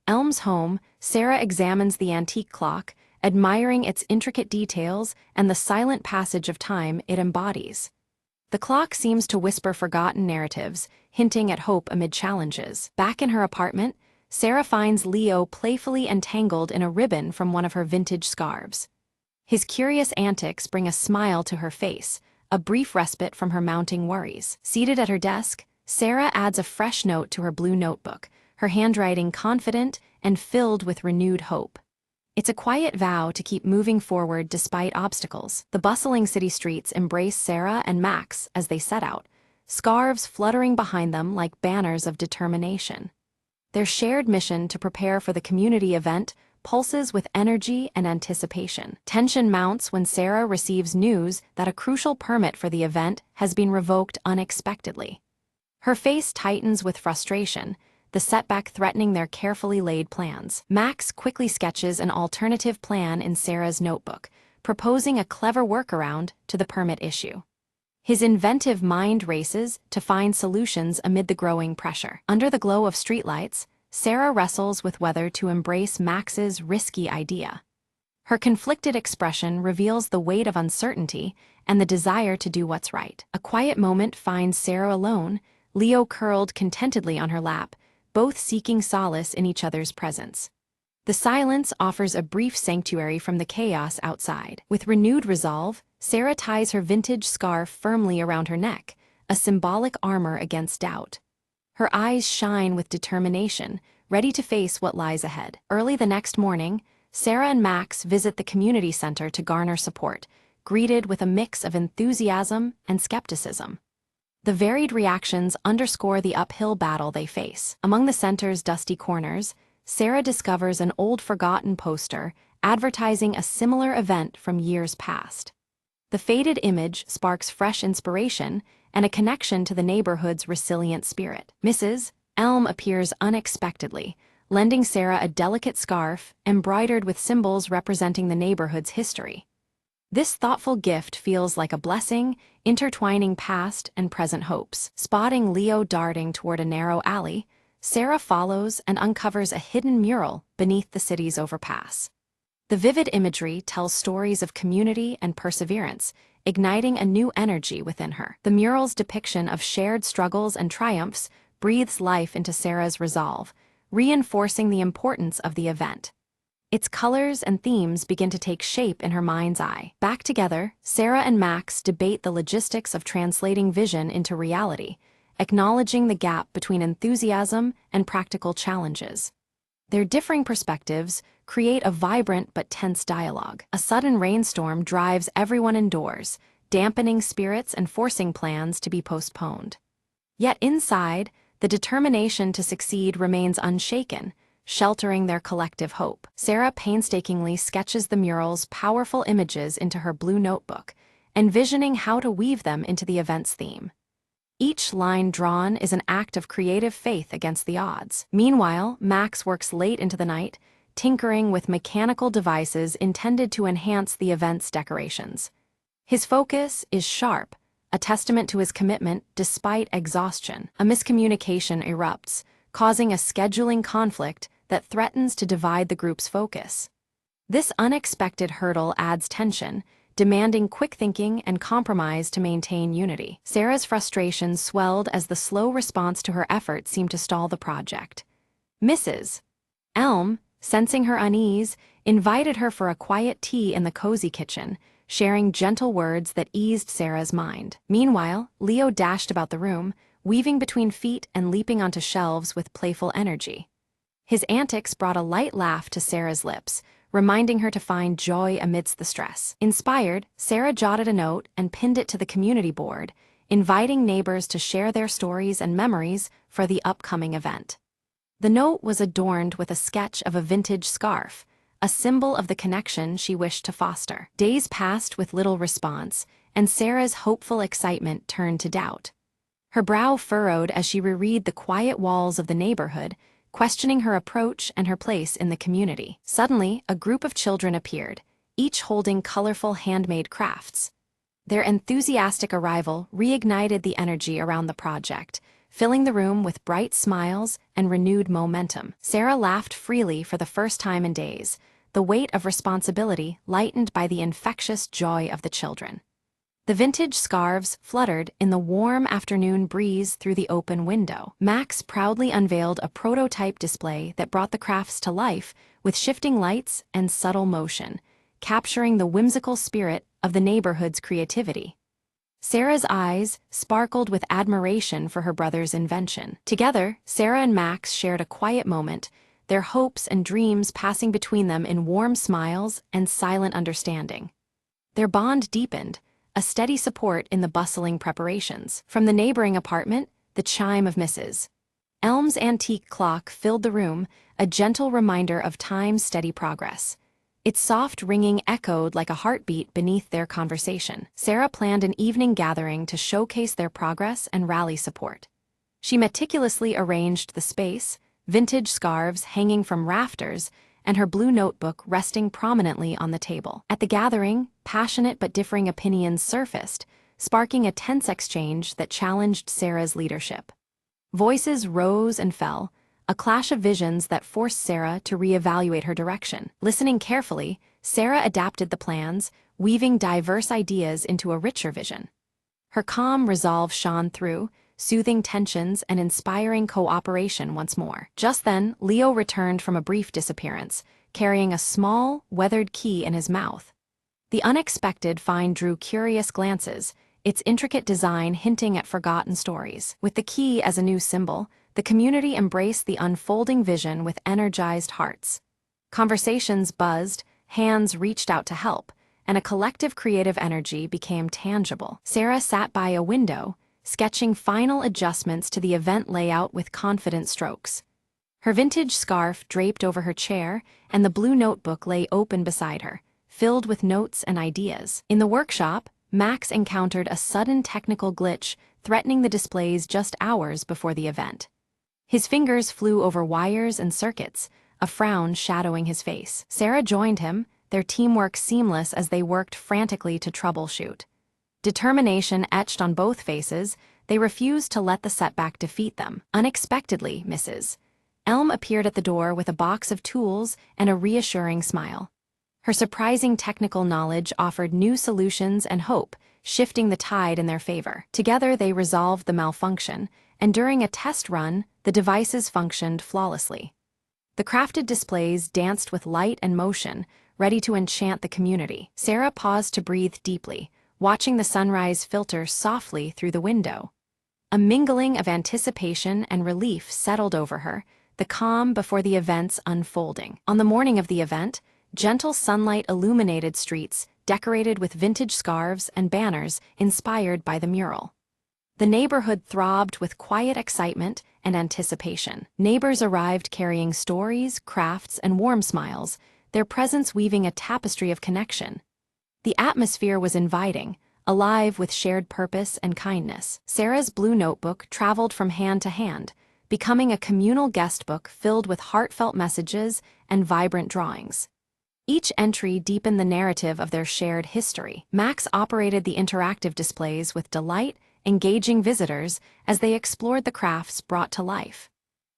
Elm's home, Sarah examines the antique clock, admiring its intricate details and the silent passage of time it embodies. The clock seems to whisper forgotten narratives, hinting at hope amid challenges. Back in her apartment, Sarah finds Leo playfully entangled in a ribbon from one of her vintage scarves. His curious antics bring a smile to her face, a brief respite from her mounting worries. Seated at her desk, Sarah adds a fresh note to her blue notebook, her handwriting confident and filled with renewed hope. It's a quiet vow to keep moving forward despite obstacles. The bustling city streets embrace Sarah and Max as they set out, scarves fluttering behind them like banners of determination. Their shared mission to prepare for the community event pulses with energy and anticipation. Tension mounts when Sarah receives news that a crucial permit for the event has been revoked unexpectedly. Her face tightens with frustration, the setback threatening their carefully laid plans. Max quickly sketches an alternative plan in Sarah's notebook, proposing a clever workaround to the permit issue. His inventive mind races to find solutions amid the growing pressure. Under the glow of streetlights, Sarah wrestles with whether to embrace Max's risky idea. Her conflicted expression reveals the weight of uncertainty and the desire to do what's right. A quiet moment finds Sarah alone, Leo curled contentedly on her lap, both seeking solace in each other's presence. The silence offers a brief sanctuary from the chaos outside. With renewed resolve, Sarah ties her vintage scarf firmly around her neck, a symbolic armor against doubt. Her eyes shine with determination, ready to face what lies ahead. Early the next morning, Sarah and Max visit the community center to garner support, greeted with a mix of enthusiasm and skepticism. The varied reactions underscore the uphill battle they face. Among the center's dusty corners, Sarah discovers an old forgotten poster advertising a similar event from years past. The faded image sparks fresh inspiration and a connection to the neighborhood's resilient spirit. Mrs. Elm appears unexpectedly, lending Sarah a delicate scarf embroidered with symbols representing the neighborhood's history. This thoughtful gift feels like a blessing, intertwining past and present hopes. Spotting Leo darting toward a narrow alley, Sarah follows and uncovers a hidden mural beneath the city's overpass. The vivid imagery tells stories of community and perseverance, igniting a new energy within her. The mural's depiction of shared struggles and triumphs breathes life into Sarah's resolve, reinforcing the importance of the event. Its colors and themes begin to take shape in her mind's eye. Back together, Sarah and Max debate the logistics of translating vision into reality, acknowledging the gap between enthusiasm and practical challenges. Their differing perspectives create a vibrant but tense dialogue. A sudden rainstorm drives everyone indoors, dampening spirits and forcing plans to be postponed. Yet inside, the determination to succeed remains unshaken, sheltering their collective hope. Sarah painstakingly sketches the mural's powerful images into her blue notebook, envisioning how to weave them into the event's theme. Each line drawn is an act of creative faith against the odds. Meanwhile, Max works late into the night, tinkering with mechanical devices intended to enhance the event's decorations. His focus is sharp, a testament to his commitment despite exhaustion. A miscommunication erupts, causing a scheduling conflict that threatens to divide the group's focus. This unexpected hurdle adds tension, demanding quick thinking and compromise to maintain unity. Sarah's frustration swelled as the slow response to her effort seemed to stall the project. Mrs. Elm, sensing her unease, invited her for a quiet tea in the cozy kitchen, sharing gentle words that eased Sarah's mind. Meanwhile, Leo dashed about the room, weaving between feet and leaping onto shelves with playful energy. His antics brought a light laugh to Sarah's lips, reminding her to find joy amidst the stress. Inspired, Sarah jotted a note and pinned it to the community board, inviting neighbors to share their stories and memories for the upcoming event. The note was adorned with a sketch of a vintage scarf, a symbol of the connection she wished to foster. Days passed with little response, and Sarah's hopeful excitement turned to doubt. Her brow furrowed as she reread the quiet walls of the neighborhood, questioning her approach and her place in the community. Suddenly, a group of children appeared, each holding colorful handmade crafts. Their enthusiastic arrival reignited the energy around the project, filling the room with bright smiles and renewed momentum. Sarah laughed freely for the first time in days, the weight of responsibility lightened by the infectious joy of the children. The vintage scarves fluttered in the warm afternoon breeze through the open window. Max proudly unveiled a prototype display that brought the crafts to life with shifting lights and subtle motion, capturing the whimsical spirit of the neighborhood's creativity. Sarah's eyes sparkled with admiration for her brother's invention. Together, Sarah and Max shared a quiet moment, their hopes and dreams passing between them in warm smiles and silent understanding. Their bond deepened, a steady support in the bustling preparations. From the neighboring apartment, the chime of Mrs. Elm's antique clock filled the room, a gentle reminder of time's steady progress. Its soft ringing echoed like a heartbeat beneath their conversation. Sarah planned an evening gathering to showcase their progress and rally support. She meticulously arranged the space, vintage scarves hanging from rafters, and her blue notebook resting prominently on the table. At the gathering, passionate but differing opinions surfaced, sparking a tense exchange that challenged Sarah's leadership. Voices rose and fell, a clash of visions that forced Sarah to reevaluate her direction. Listening carefully, Sarah adapted the plans, weaving diverse ideas into a richer vision. Her calm resolve shone through, soothing tensions and inspiring cooperation once more. Just then, Leo returned from a brief disappearance, carrying a small, weathered key in his mouth. The unexpected find drew curious glances, its intricate design hinting at forgotten stories. With the key as a new symbol, the community embraced the unfolding vision with energized hearts. Conversations buzzed, hands reached out to help, and a collective creative energy became tangible. Sarah sat by a window, sketching final adjustments to the event layout with confident strokes. Her vintage scarf draped over her chair, and the blue notebook lay open beside her, filled with notes and ideas. In the workshop, Max encountered a sudden technical glitch, threatening the displays just hours before the event. His fingers flew over wires and circuits, a frown shadowing his face. Sarah joined him, their teamwork seamless as they worked frantically to troubleshoot. Determination etched on both faces, they refused to let the setback defeat them. Unexpectedly, Mrs. Elm appeared at the door with a box of tools and a reassuring smile. Her surprising technical knowledge offered new solutions and hope, shifting the tide in their favor. Together they resolved the malfunction, and during a test run, the devices functioned flawlessly. The crafted displays danced with light and motion, ready to enchant the community. Sarah paused to breathe deeply, watching the sunrise filter softly through the window. A mingling of anticipation and relief settled over her, the calm before the event's unfolding. On the morning of the event, gentle sunlight illuminated streets, decorated with vintage scarves and banners inspired by the mural. The neighborhood throbbed with quiet excitement and anticipation. Neighbors arrived carrying stories, crafts, and warm smiles, their presence weaving a tapestry of connection. The atmosphere was inviting, alive with shared purpose and kindness. Sarah's blue notebook traveled from hand to hand, becoming a communal guestbook filled with heartfelt messages and vibrant drawings. Each entry deepened the narrative of their shared history. Max operated the interactive displays with delight, engaging visitors as they explored the crafts brought to life.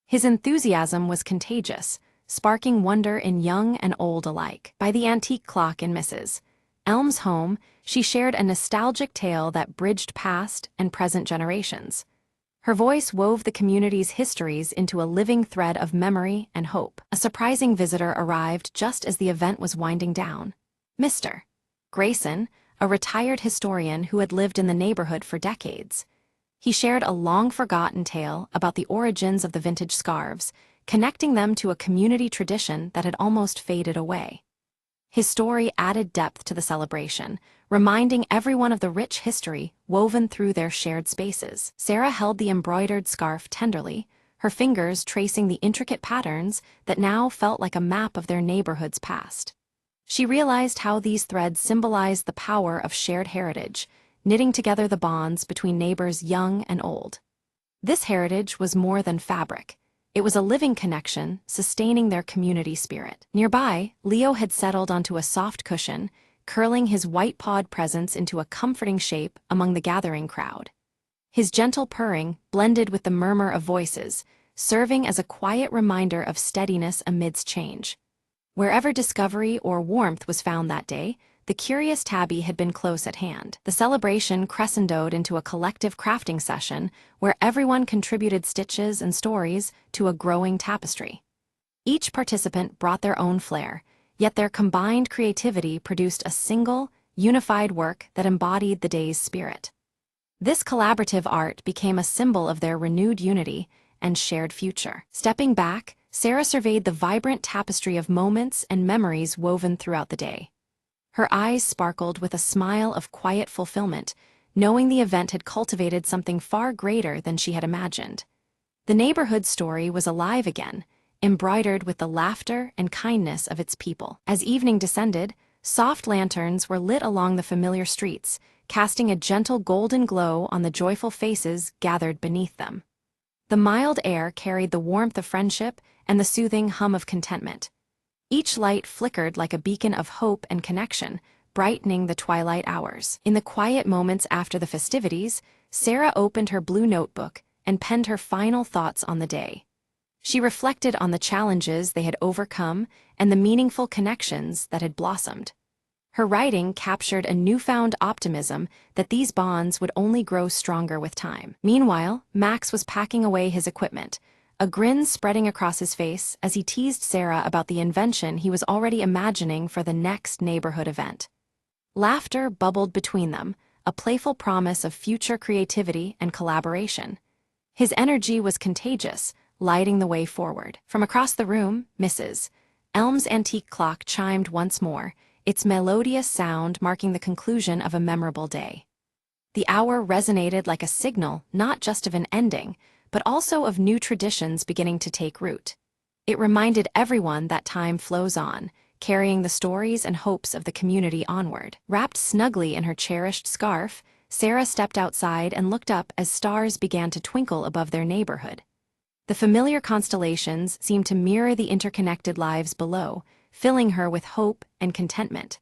His enthusiasm was contagious, sparking wonder in young and old alike. By the antique clock in Mrs. Elm's home, she shared a nostalgic tale that bridged past and present generations. Her voice wove the community's histories into a living thread of memory and hope. A surprising visitor arrived just as the event was winding down. Mr. Grayson, a retired historian who had lived in the neighborhood for decades. He shared a long-forgotten tale about the origins of the vintage scarves, connecting them to a community tradition that had almost faded away. His story added depth to the celebration, reminding everyone of the rich history woven through their shared spaces. Sarah held the embroidered scarf tenderly, her fingers tracing the intricate patterns that now felt like a map of their neighborhood's past. She realized how these threads symbolized the power of shared heritage, knitting together the bonds between neighbors young and old. This heritage was more than fabric. It was a living connection, sustaining their community spirit. Nearby, Leo had settled onto a soft cushion, curling his white-pawed presence into a comforting shape among the gathering crowd. His gentle purring blended with the murmur of voices, serving as a quiet reminder of steadiness amidst change. Wherever discovery or warmth was found that day, the curious tabby had been close at hand. The celebration crescendoed into a collective crafting session where everyone contributed stitches and stories to a growing tapestry. Each participant brought their own flair, yet their combined creativity produced a single, unified work that embodied the day's spirit. This collaborative art became a symbol of their renewed unity and shared future. Stepping back, Sarah surveyed the vibrant tapestry of moments and memories woven throughout the day. Her eyes sparkled with a smile of quiet fulfillment, knowing the event had cultivated something far greater than she had imagined. The neighborhood story was alive again, embroidered with the laughter and kindness of its people. As evening descended, soft lanterns were lit along the familiar streets, casting a gentle golden glow on the joyful faces gathered beneath them. The mild air carried the warmth of friendship and the soothing hum of contentment. Each light flickered like a beacon of hope and connection, brightening the twilight hours. In the quiet moments after the festivities, Sarah opened her blue notebook and penned her final thoughts on the day. She reflected on the challenges they had overcome and the meaningful connections that had blossomed. Her writing captured a newfound optimism that these bonds would only grow stronger with time. Meanwhile, Max was packing away his equipment, a grin spreading across his face as he teased Sarah about the invention he was already imagining for the next neighborhood event. Laughter bubbled between them, a playful promise of future creativity and collaboration. His energy was contagious, lighting the way forward. From across the room, Mrs. Elm's antique clock chimed once more, its melodious sound marking the conclusion of a memorable day. The hour resonated like a signal not just of an ending, but also of new traditions beginning to take root. It reminded everyone that time flows on, carrying the stories and hopes of the community onward. Wrapped snugly in her cherished scarf, Sarah stepped outside and looked up as stars began to twinkle above their neighborhood. The familiar constellations seemed to mirror the interconnected lives below, filling her with hope and contentment.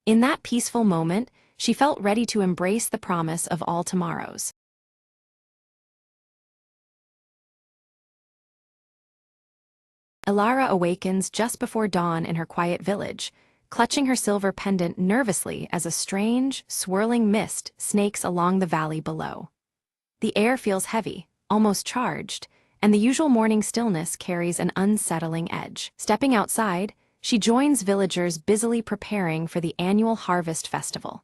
In that peaceful moment, she felt ready to embrace the promise of all tomorrows. Ilara awakens just before dawn in her quiet village, clutching her silver pendant nervously as a strange, swirling mist snakes along the valley below. The air feels heavy, almost charged, and the usual morning stillness carries an unsettling edge. Stepping outside, she joins villagers busily preparing for the annual harvest festival.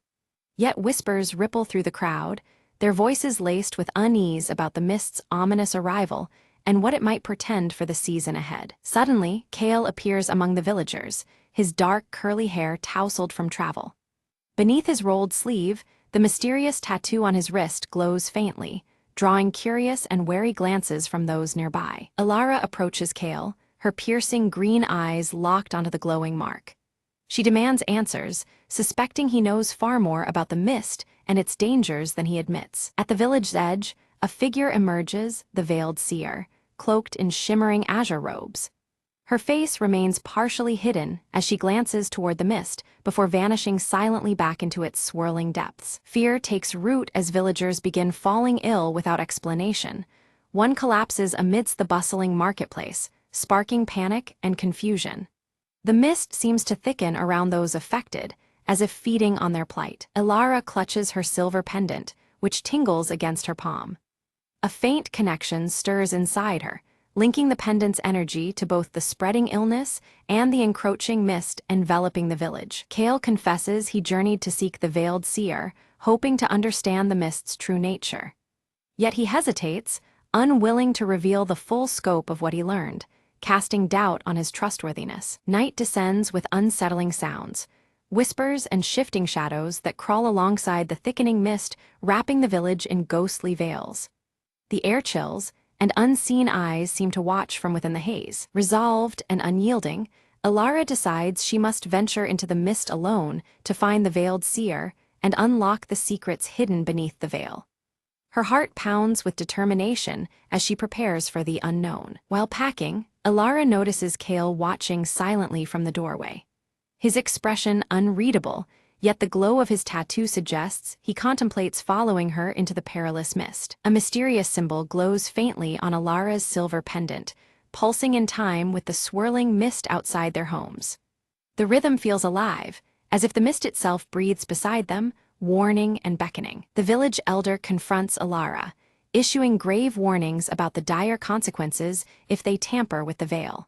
Yet whispers ripple through the crowd, their voices laced with unease about the mist's ominous arrival and what it might portend for the season ahead. Suddenly, Kale appears among the villagers, his dark, curly hair tousled from travel. Beneath his rolled sleeve, the mysterious tattoo on his wrist glows faintly, drawing curious and wary glances from those nearby. Ilara approaches Kale, her piercing green eyes locked onto the glowing mark. She demands answers, suspecting he knows far more about the mist and its dangers than he admits. At the village's edge, a figure emerges, the veiled seer, cloaked in shimmering azure robes. Her face remains partially hidden as she glances toward the mist before vanishing silently back into its swirling depths. Fear takes root as villagers begin falling ill without explanation. One collapses amidst the bustling marketplace, sparking panic and confusion. The mist seems to thicken around those affected, as if feeding on their plight. Ilara clutches her silver pendant, which tingles against her palm. A faint connection stirs inside her, linking the pendant's energy to both the spreading illness and the encroaching mist enveloping the village. Kale confesses he journeyed to seek the veiled seer, hoping to understand the mist's true nature. Yet he hesitates, unwilling to reveal the full scope of what he learned, casting doubt on his trustworthiness. Night descends with unsettling sounds, whispers and shifting shadows that crawl alongside the thickening mist, wrapping the village in ghostly veils. The air chills, and unseen eyes seem to watch from within the haze. Resolved and unyielding, Ilara decides she must venture into the mist alone to find the veiled seer and unlock the secrets hidden beneath the veil. Her heart pounds with determination as she prepares for the unknown. While packing, Alara notices Kale watching silently from the doorway. His expression unreadable, yet the glow of his tattoo suggests he contemplates following her into the perilous mist. A mysterious symbol glows faintly on Alara's silver pendant, pulsing in time with the swirling mist outside their homes. The rhythm feels alive, as if the mist itself breathes beside them, warning and beckoning. The village elder confronts Alara, issuing grave warnings about the dire consequences if they tamper with the veil.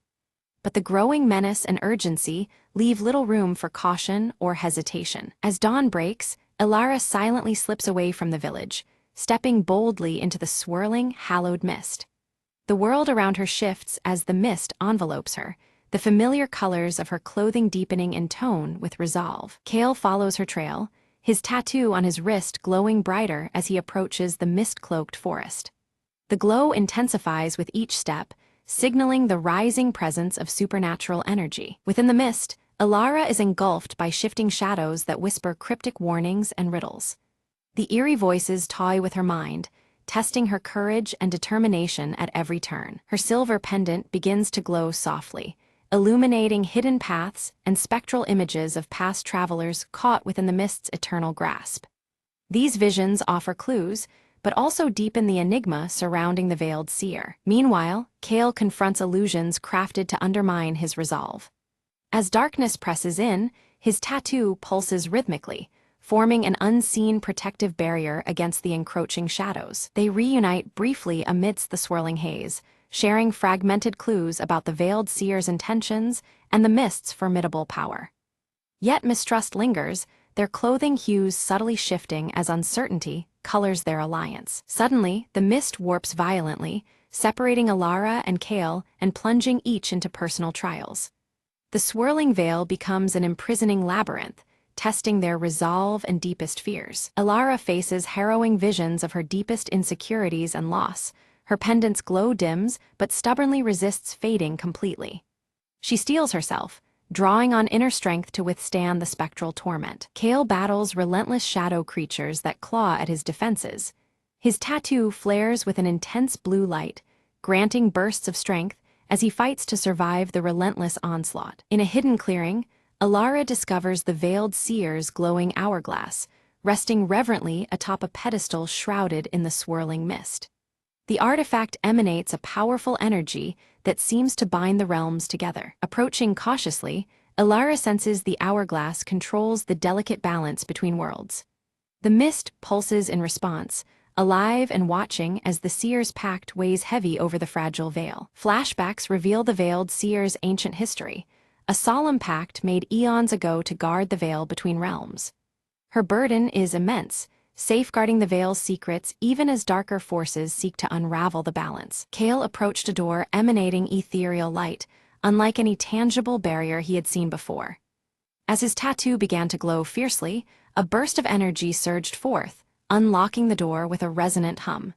But the growing menace and urgency leave little room for caution or hesitation. As dawn breaks, Alara silently slips away from the village, stepping boldly into the swirling, hallowed mist. The world around her shifts as the mist envelopes her, the familiar colors of her clothing deepening in tone with resolve. Kale follows her trail, his tattoo on his wrist glowing brighter as he approaches the mist-cloaked forest. The glow intensifies with each step, signaling the rising presence of supernatural energy. Within the mist, Alara is engulfed by shifting shadows that whisper cryptic warnings and riddles. The eerie voices toy with her mind, testing her courage and determination at every turn. Her silver pendant begins to glow softly, illuminating hidden paths and spectral images of past travelers caught within the mist's eternal grasp. These visions offer clues, but also deepen the enigma surrounding the veiled seer. Meanwhile, Kale confronts illusions crafted to undermine his resolve. As darkness presses in, his tattoo pulses rhythmically, forming an unseen protective barrier against the encroaching shadows. They reunite briefly amidst the swirling haze, sharing fragmented clues about the veiled seer's intentions and the mist's formidable power. Yet mistrust lingers, their clothing hues subtly shifting as uncertainty colors their alliance. Suddenly, the mist warps violently, separating Alara and Kale and plunging each into personal trials. The swirling veil becomes an imprisoning labyrinth, testing their resolve and deepest fears. Alara faces harrowing visions of her deepest insecurities and loss. Her pendant's glow dims, but stubbornly resists fading completely. She steels herself, drawing on inner strength to withstand the spectral torment. Kale battles relentless shadow creatures that claw at his defenses. His tattoo flares with an intense blue light, granting bursts of strength as he fights to survive the relentless onslaught. In a hidden clearing, Alara discovers the veiled seer's glowing hourglass, resting reverently atop a pedestal shrouded in the swirling mist. The artifact emanates a powerful energy that seems to bind the realms together. Approaching cautiously, Alara senses the hourglass controls the delicate balance between worlds. The mist pulses in response, alive and watching as the seer's pact weighs heavy over the fragile veil. Flashbacks reveal the veiled seer's ancient history, a solemn pact made eons ago to guard the veil between realms. Her burden is immense, safeguarding the veil's secrets even as darker forces seek to unravel the balance. Kale approached a door emanating ethereal light, unlike any tangible barrier he had seen before. As his tattoo began to glow fiercely, a burst of energy surged forth, unlocking the door with a resonant hum.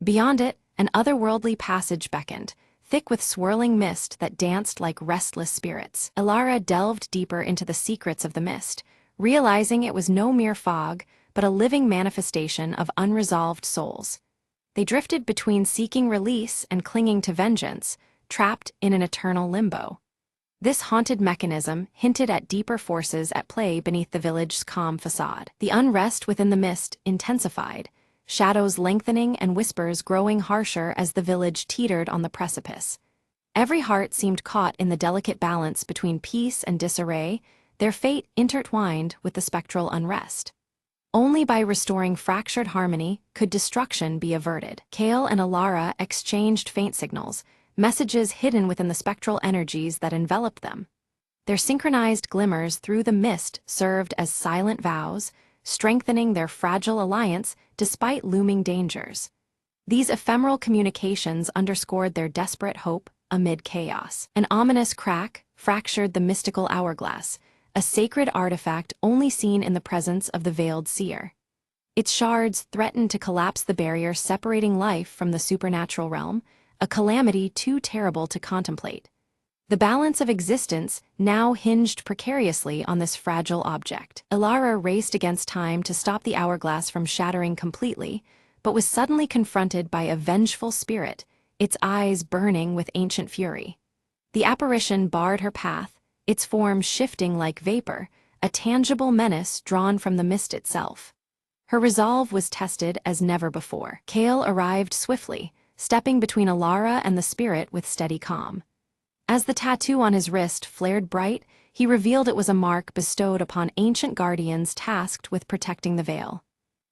Beyond it, an otherworldly passage beckoned, thick with swirling mist that danced like restless spirits. Alara delved deeper into the secrets of the mist, realizing it was no mere fog, but a living manifestation of unresolved souls. They drifted between seeking release and clinging to vengeance, trapped in an eternal limbo. This haunted mechanism hinted at deeper forces at play beneath the village's calm facade. The unrest within the mist intensified, shadows lengthening and whispers growing harsher as the village teetered on the precipice. Every heart seemed caught in the delicate balance between peace and disarray, their fate intertwined with the spectral unrest. Only by restoring fractured harmony could destruction be averted. Kale and Alara exchanged faint signals, messages hidden within the spectral energies that enveloped them. Their synchronized glimmers through the mist served as silent vows, strengthening their fragile alliance despite looming dangers. These ephemeral communications underscored their desperate hope amid chaos. An ominous crack fractured the mystical hourglass, a sacred artifact only seen in the presence of the veiled seer. Its shards threatened to collapse the barrier separating life from the supernatural realm, a calamity too terrible to contemplate. The balance of existence now hinged precariously on this fragile object. Alara raced against time to stop the hourglass from shattering completely, but was suddenly confronted by a vengeful spirit, its eyes burning with ancient fury. The apparition barred her path, its form shifting like vapor, a tangible menace drawn from the mist itself. Her resolve was tested as never before. Kale arrived swiftly, stepping between Alara and the spirit with steady calm. As the tattoo on his wrist flared bright, he revealed it was a mark bestowed upon ancient guardians tasked with protecting the veil.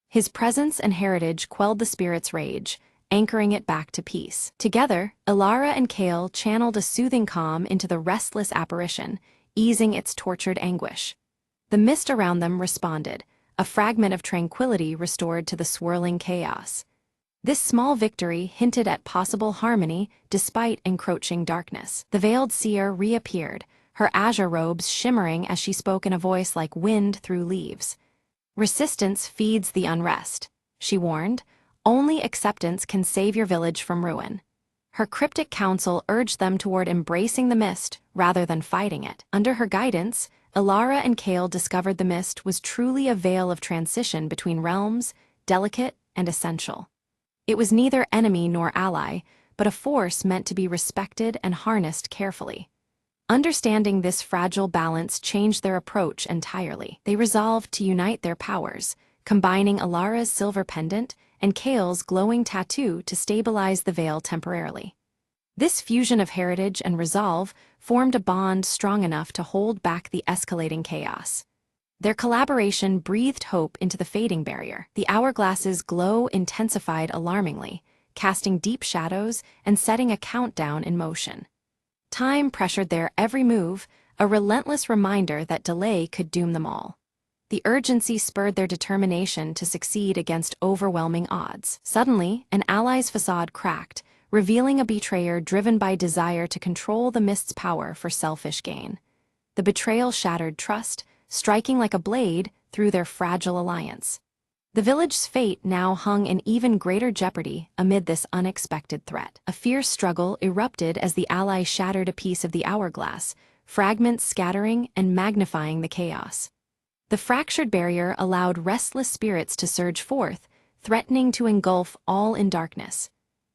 His presence and heritage quelled the spirit's rage, anchoring it back to peace. Together, Alara and Kale channeled a soothing calm into the restless apparition, easing its tortured anguish. The mist around them responded, a fragment of tranquility restored to the swirling chaos. This small victory hinted at possible harmony despite encroaching darkness. The veiled seer reappeared, her azure robes shimmering as she spoke in a voice like wind through leaves. "Resistance feeds the unrest," she warned. "Only acceptance can save your village from ruin." Her cryptic counsel urged them toward embracing the mist rather than fighting it. Under her guidance, Alara and Kale discovered the mist was truly a veil of transition between realms, delicate and essential. It was neither enemy nor ally, but a force meant to be respected and harnessed carefully. Understanding this fragile balance changed their approach entirely. They resolved to unite their powers, combining Alara's silver pendant and Kale's glowing tattoo to stabilize the veil temporarily. This fusion of heritage and resolve formed a bond strong enough to hold back the escalating chaos. Their collaboration breathed hope into the fading barrier. The hourglass's glow intensified alarmingly, casting deep shadows and setting a countdown in motion. Time pressured their every move, a relentless reminder that delay could doom them all. The urgency spurred their determination to succeed against overwhelming odds. Suddenly, an ally's facade cracked, revealing a betrayer driven by desire to control the mist's power for selfish gain. The betrayal shattered trust, striking like a blade through their fragile alliance. The village's fate now hung in even greater jeopardy amid this unexpected threat. A fierce struggle erupted as the ally shattered a piece of the hourglass, fragments scattering and magnifying the chaos. The fractured barrier allowed restless spirits to surge forth, threatening to engulf all in darkness.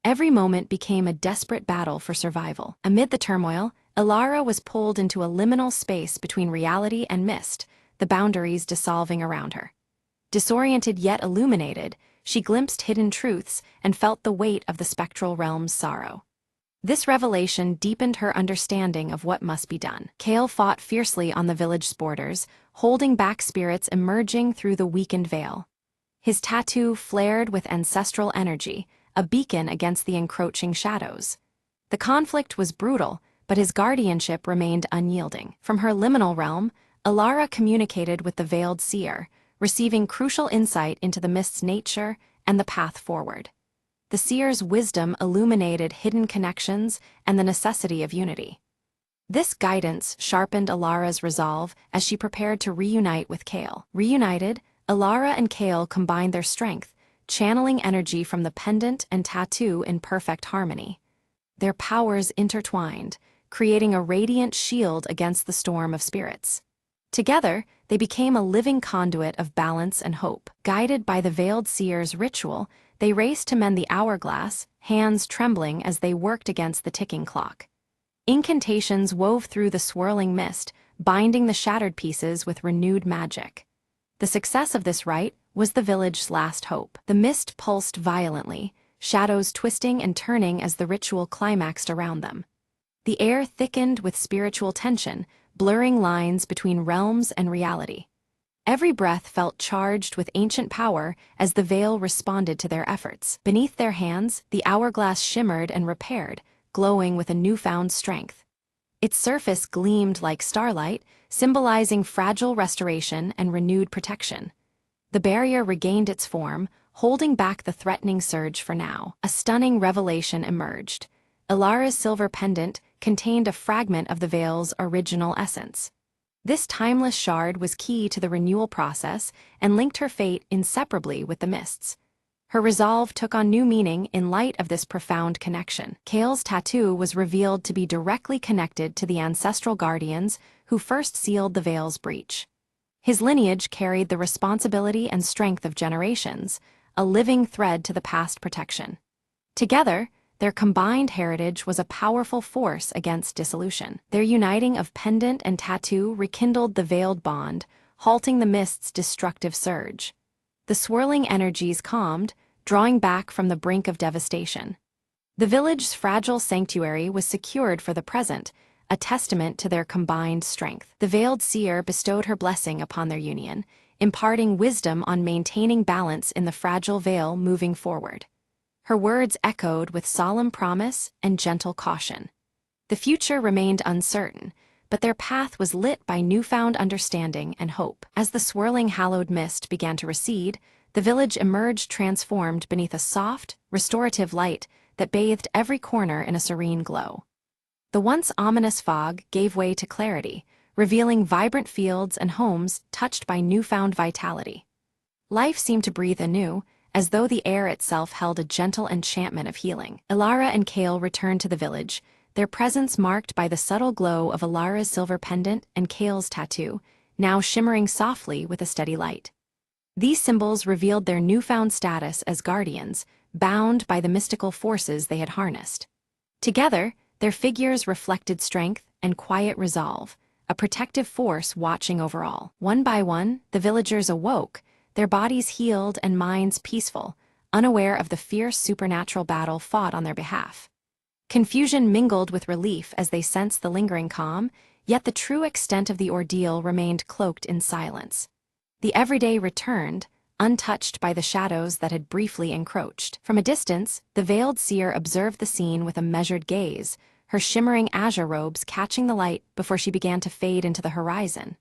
Every moment became a desperate battle for survival. Amid the turmoil, Alara was pulled into a liminal space between reality and mist, the boundaries dissolving around her. Disoriented yet illuminated, she glimpsed hidden truths and felt the weight of the spectral realm's sorrow. This revelation deepened her understanding of what must be done. Kale fought fiercely on the village's borders, holding back spirits emerging through the weakened veil. His tattoo flared with ancestral energy, a beacon against the encroaching shadows. The conflict was brutal, but his guardianship remained unyielding. From her liminal realm, Alara communicated with the veiled seer, receiving crucial insight into the mist's nature and the path forward. The seer's wisdom illuminated hidden connections and the necessity of unity. This guidance sharpened Alara's resolve as she prepared to reunite with Kale. Reunited, Alara and Kale combined their strength, channeling energy from the pendant and tattoo in perfect harmony. Their powers intertwined, creating a radiant shield against the storm of spirits. Together, they became a living conduit of balance and hope. Guided by the veiled seer's ritual, they raced to mend the hourglass, hands trembling as they worked against the ticking clock. Incantations wove through the swirling mist, binding the shattered pieces with renewed magic. The success of this rite was the village's last hope. The mist pulsed violently, shadows twisting and turning as the ritual climaxed around them. The air thickened with spiritual tension, blurring lines between realms and reality. Every breath felt charged with ancient power as the veil responded to their efforts. Beneath their hands, the hourglass shimmered and repaired, glowing with a newfound strength. Its surface gleamed like starlight, symbolizing fragile restoration and renewed protection. The barrier regained its form, holding back the threatening surge for now. A stunning revelation emerged. Alara's silver pendant contained a fragment of the veil's original essence. This timeless shard was key to the renewal process and linked her fate inseparably with the mists. Her resolve took on new meaning in light of this profound connection. Kale's tattoo was revealed to be directly connected to the ancestral guardians who first sealed the veil's breach. His lineage carried the responsibility and strength of generations, a living thread to the past protection. Together, their combined heritage was a powerful force against dissolution. Their uniting of pendant and tattoo rekindled the veiled bond, halting the mist's destructive surge. The swirling energies calmed, drawing back from the brink of devastation. The village's fragile sanctuary was secured for the present, a testament to their combined strength. The veiled seer bestowed her blessing upon their union, imparting wisdom on maintaining balance in the fragile veil moving forward. Her words echoed with solemn promise and gentle caution. The future remained uncertain, but their path was lit by newfound understanding and hope. As the swirling hallowed mist began to recede, the village emerged transformed beneath a soft, restorative light that bathed every corner in a serene glow. The once ominous fog gave way to clarity, revealing vibrant fields and homes touched by newfound vitality. Life seemed to breathe anew, as though the air itself held a gentle enchantment of healing. Ilara and Kale returned to the village, their presence marked by the subtle glow of Ilara's silver pendant and Kale's tattoo, now shimmering softly with a steady light. These symbols revealed their newfound status as guardians, bound by the mystical forces they had harnessed. Together, their figures reflected strength and quiet resolve, a protective force watching over all. One by one, the villagers awoke, their bodies healed and minds peaceful, unaware of the fierce supernatural battle fought on their behalf. Confusion mingled with relief as they sensed the lingering calm, yet the true extent of the ordeal remained cloaked in silence. The everyday returned, untouched by the shadows that had briefly encroached. From a distance, the veiled seer observed the scene with a measured gaze, her shimmering azure robes catching the light before she began to fade into the horizon.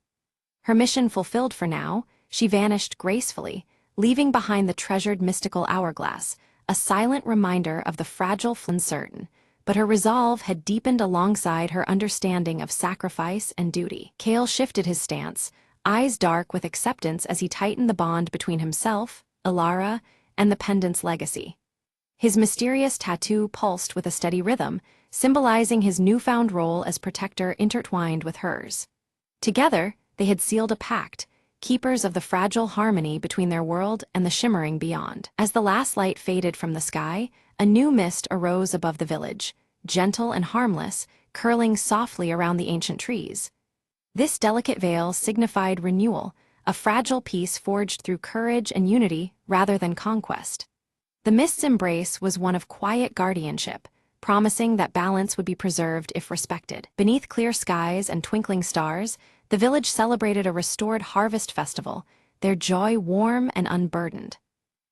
Her mission fulfilled for now, she vanished gracefully, leaving behind the treasured mystical hourglass, a silent reminder of the fragile uncertain, but her resolve had deepened alongside her understanding of sacrifice and duty. Kale shifted his stance, eyes dark with acceptance as he tightened the bond between himself, Ilara, and the pendant's legacy. His mysterious tattoo pulsed with a steady rhythm, symbolizing his newfound role as protector intertwined with hers. Together, they had sealed a pact, keepers of the fragile harmony between their world and the shimmering beyond. As the last light faded from the sky, a new mist arose above the village, gentle and harmless, curling softly around the ancient trees. This delicate veil signified renewal, a fragile peace forged through courage and unity rather than conquest. The mist's embrace was one of quiet guardianship, promising that balance would be preserved if respected. Beneath clear skies and twinkling stars, the village celebrated a restored harvest festival, their joy warm and unburdened.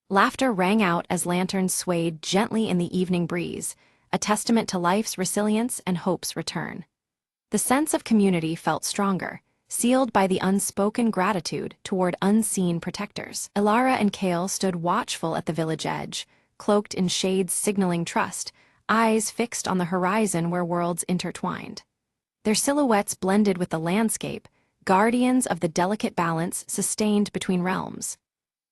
Laughter rang out as lanterns swayed gently in the evening breeze, a testament to life's resilience and hope's return. The sense of community felt stronger, sealed by the unspoken gratitude toward unseen protectors. Ilara and Kale stood watchful at the village edge, cloaked in shades signaling trust, eyes fixed on the horizon where worlds intertwined. Their silhouettes blended with the landscape, guardians of the delicate balance sustained between realms.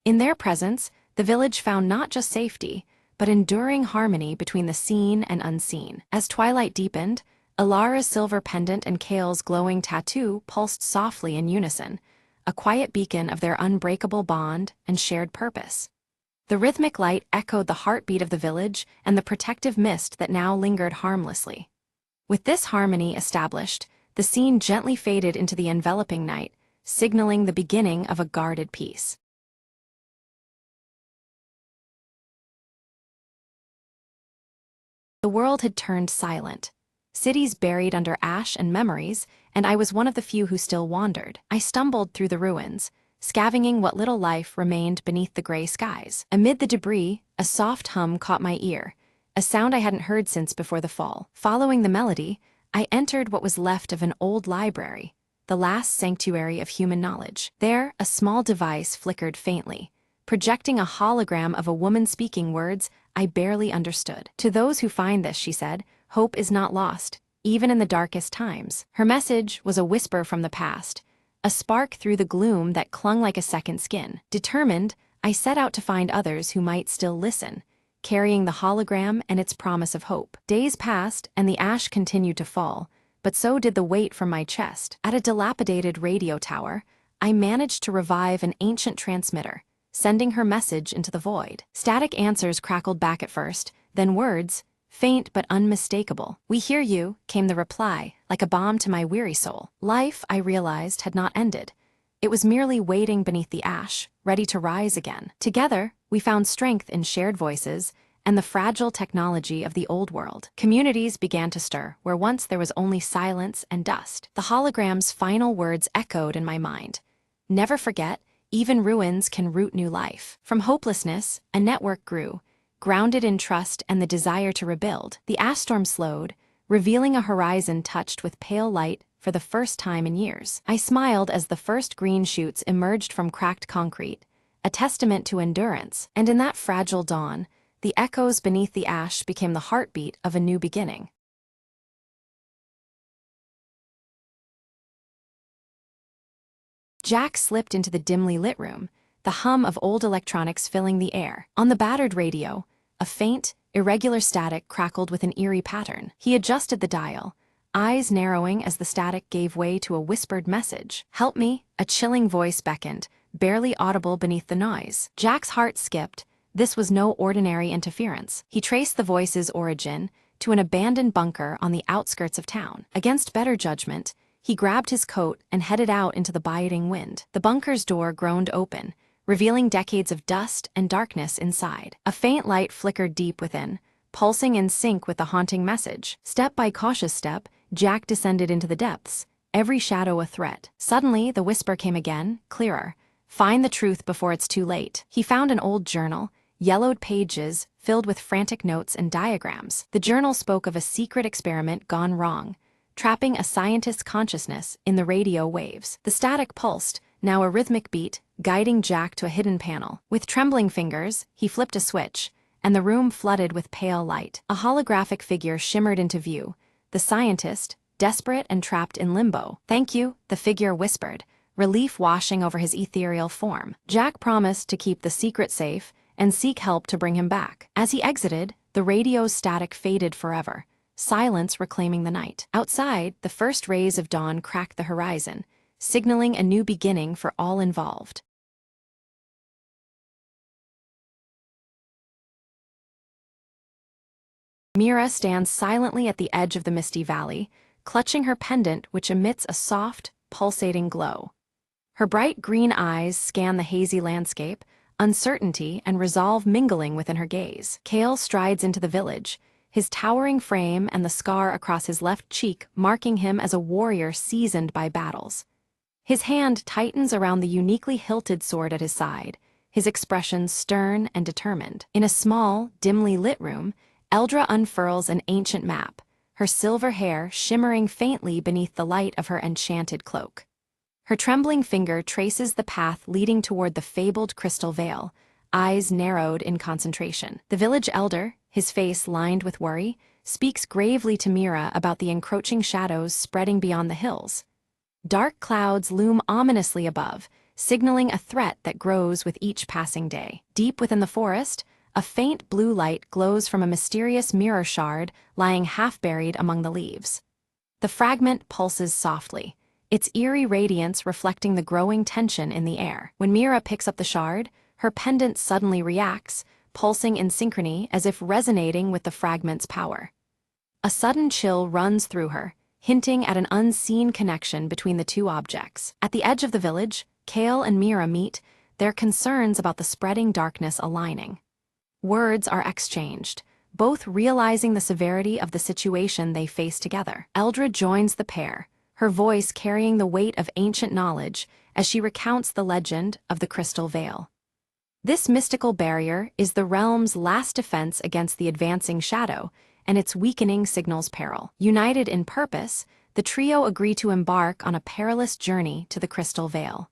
In their presence, the village found not just safety, but enduring harmony between the seen and unseen. As twilight deepened, Ilara's silver pendant and Kale's glowing tattoo pulsed softly in unison, a quiet beacon of their unbreakable bond and shared purpose. The rhythmic light echoed the heartbeat of the village and the protective mist that now lingered harmlessly. With this harmony established, the scene gently faded into the enveloping night, signaling the beginning of a guarded peace. The world had turned silent. Cities buried under ash and memories, and I was one of the few who still wandered. I stumbled through the ruins, scavenging what little life remained beneath the gray skies. Amid the debris, a soft hum caught my ear, a sound I hadn't heard since before the fall. Following the melody, I entered what was left of an old library, the last sanctuary of human knowledge. There, a small device flickered faintly, projecting a hologram of a woman speaking words I barely understood. "To those who find this," she said, "hope is not lost, even in the darkest times." Her message was a whisper from the past, a spark through the gloom that clung like a second skin. Determined, I set out to find others who might still listen, carrying the hologram and its promise of hope. Days passed, and the ash continued to fall, but so did the weight from my chest. At a dilapidated radio tower, I managed to revive an ancient transmitter, sending her message into the void. Static answers crackled back at first, then words, faint but unmistakable. "We hear you," came the reply, like a balm to my weary soul. Life, I realized, had not ended. It was merely waiting beneath the ash, ready to rise again. Together, we found strength in shared voices and the fragile technology of the old world. Communities began to stir, where once there was only silence and dust. The hologram's final words echoed in my mind. "Never forget, even ruins can root new life." From hopelessness, a network grew, grounded in trust and the desire to rebuild. The ash storm slowed, revealing a horizon touched with pale light for the first time in years. I smiled as the first green shoots emerged from cracked concrete, a testament to endurance, and in that fragile dawn, the echoes beneath the ash became the heartbeat of a new beginning. Jack slipped into the dimly lit room, the hum of old electronics filling the air. On the battered radio, a faint, irregular static crackled with an eerie pattern. He adjusted the dial, eyes narrowing as the static gave way to a whispered message. "Help me," a chilling voice beckoned, barely audible beneath the noise. Jack's heart skipped. This was no ordinary interference. He traced the voice's origin to an abandoned bunker on the outskirts of town. Against better judgment, he grabbed his coat and headed out into the biting wind. The bunker's door groaned open, revealing decades of dust and darkness inside. A faint light flickered deep within, pulsing in sync with the haunting message. Step by cautious step, Jack descended into the depths, every shadow a threat. Suddenly, the whisper came again, clearer. "Find the truth before it's too late." He found an old journal, yellowed pages filled with frantic notes and diagrams. The journal spoke of a secret experiment gone wrong, trapping a scientist's consciousness in the radio waves. The static pulsed, now a rhythmic beat, guiding Jack to a hidden panel. With trembling fingers, he flipped a switch, and the room flooded with pale light. A holographic figure shimmered into view, the scientist, desperate and trapped in limbo. "Thank you," the figure whispered, relief washing over his ethereal form. Jack promised to keep the secret safe and seek help to bring him back. As he exited, the radio's static faded forever, silence reclaiming the night. Outside, the first rays of dawn cracked the horizon, signaling a new beginning for all involved. Mira stands silently at the edge of the misty valley, clutching her pendant which emits a soft, pulsating glow. Her bright green eyes scan the hazy landscape, uncertainty and resolve mingling within her gaze. Kale strides into the village, his towering frame and the scar across his left cheek marking him as a warrior seasoned by battles. His hand tightens around the uniquely hilted sword at his side, his expression stern and determined. In a small, dimly lit room, Eldra unfurls an ancient map, her silver hair shimmering faintly beneath the light of her enchanted cloak. Her trembling finger traces the path leading toward the fabled crystal veil, eyes narrowed in concentration. The village elder, his face lined with worry, speaks gravely to Mira about the encroaching shadows spreading beyond the hills. Dark clouds loom ominously above, signaling a threat that grows with each passing day. Deep within the forest, a faint blue light glows from a mysterious mirror shard lying half-buried among the leaves. The fragment pulses softly, its eerie radiance reflecting the growing tension in the air. When Mira picks up the shard, her pendant suddenly reacts, pulsing in synchrony as if resonating with the fragment's power. A sudden chill runs through her, hinting at an unseen connection between the two objects. At the edge of the village, Kale and Mira meet, their concerns about the spreading darkness aligning. Words are exchanged, both realizing the severity of the situation they face together. Eldra joins the pair, her voice carrying the weight of ancient knowledge as she recounts the legend of the Crystal Veil. This mystical barrier is the realm's last defense against the advancing shadow, and its weakening signals peril. United in purpose, the trio agree to embark on a perilous journey to the Crystal Veil.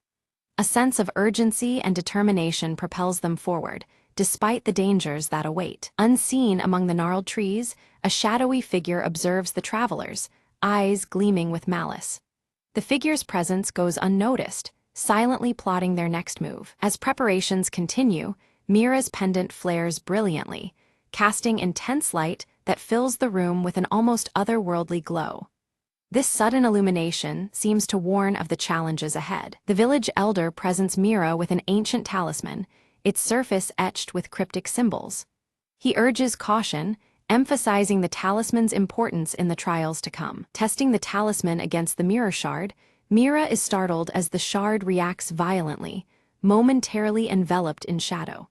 A sense of urgency and determination propels them forward, despite the dangers that await. Unseen among the gnarled trees, a shadowy figure observes the travelers, eyes gleaming with malice. The figure's presence goes unnoticed, silently plotting their next move. As preparations continue, Mira's pendant flares brilliantly, casting intense light that fills the room with an almost otherworldly glow. This sudden illumination seems to warn of the challenges ahead. The village elder presents Mira with an ancient talisman, its surface etched with cryptic symbols. He urges caution, emphasizing the talisman's importance in the trials to come. Testing the talisman against the mirror shard, Mira is startled as the shard reacts violently, momentarily enveloped in shadow.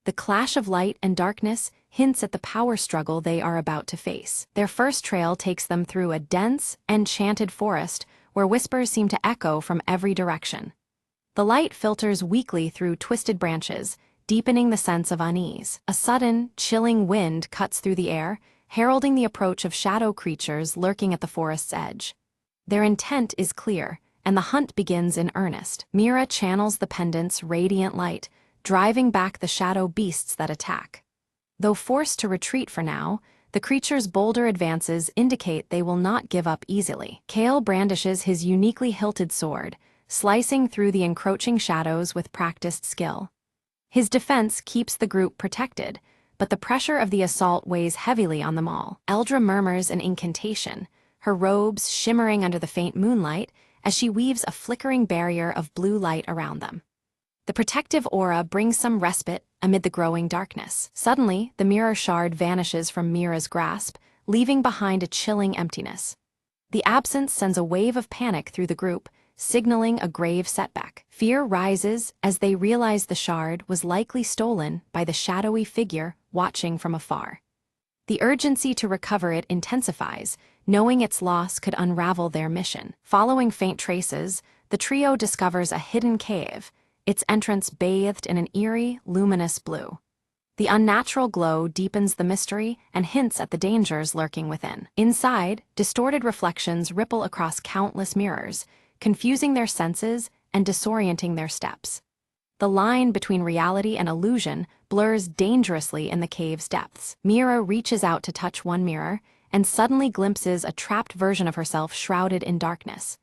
The clash of light and darkness hints at the power struggle they are about to face. Their first trail takes them through a dense, enchanted forest where whispers seem to echo from every direction. The light filters weakly through twisted branches, deepening the sense of unease. A sudden, chilling wind cuts through the air, heralding the approach of shadow creatures lurking at the forest's edge. Their intent is clear, and the hunt begins in earnest. Mira channels the pendant's radiant light, driving back the shadow beasts that attack. Though forced to retreat for now, the creature's bolder advances indicate they will not give up easily. Kale brandishes his uniquely hilted sword, slicing through the encroaching shadows with practiced skill. His defense keeps the group protected, but the pressure of the assault weighs heavily on them all. Eldra murmurs an incantation, her robes shimmering under the faint moonlight as she weaves a flickering barrier of blue light around them. The protective aura brings some respite amid the growing darkness. Suddenly, the mirror shard vanishes from Mira's grasp, leaving behind a chilling emptiness. The absence sends a wave of panic through the group, signaling a grave setback. Fear rises as they realize the shard was likely stolen by the shadowy figure watching from afar. The urgency to recover it intensifies, knowing its loss could unravel their mission. Following faint traces, the trio discovers a hidden cave, its entrance bathed in an eerie, luminous blue. The unnatural glow deepens the mystery and hints at the dangers lurking within. Inside, distorted reflections ripple across countless mirrors, confusing their senses and disorienting their steps. The line between reality and illusion blurs dangerously in the cave's depths. Mira reaches out to touch one mirror and suddenly glimpses a trapped version of herself shrouded in darkness.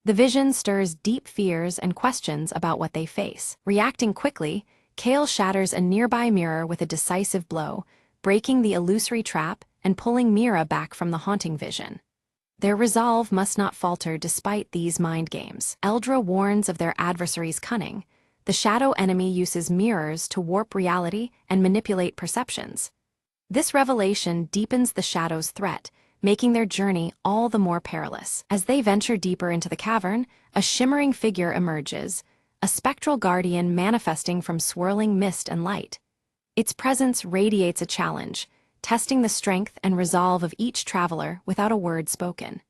The vision stirs deep fears and questions about what they face. Reacting quickly, Kale shatters a nearby mirror with a decisive blow, breaking the illusory trap and pulling Mira back from the haunting vision. Their resolve must not falter despite these mind games. Eldra warns of their adversary's cunning. The shadow enemy uses mirrors to warp reality and manipulate perceptions. This revelation deepens the shadow's threat, making their journey all the more perilous. As they venture deeper into the cavern, a shimmering figure emerges, a spectral guardian manifesting from swirling mist and light. Its presence radiates a challenge, testing the strength and resolve of each traveler without a word spoken.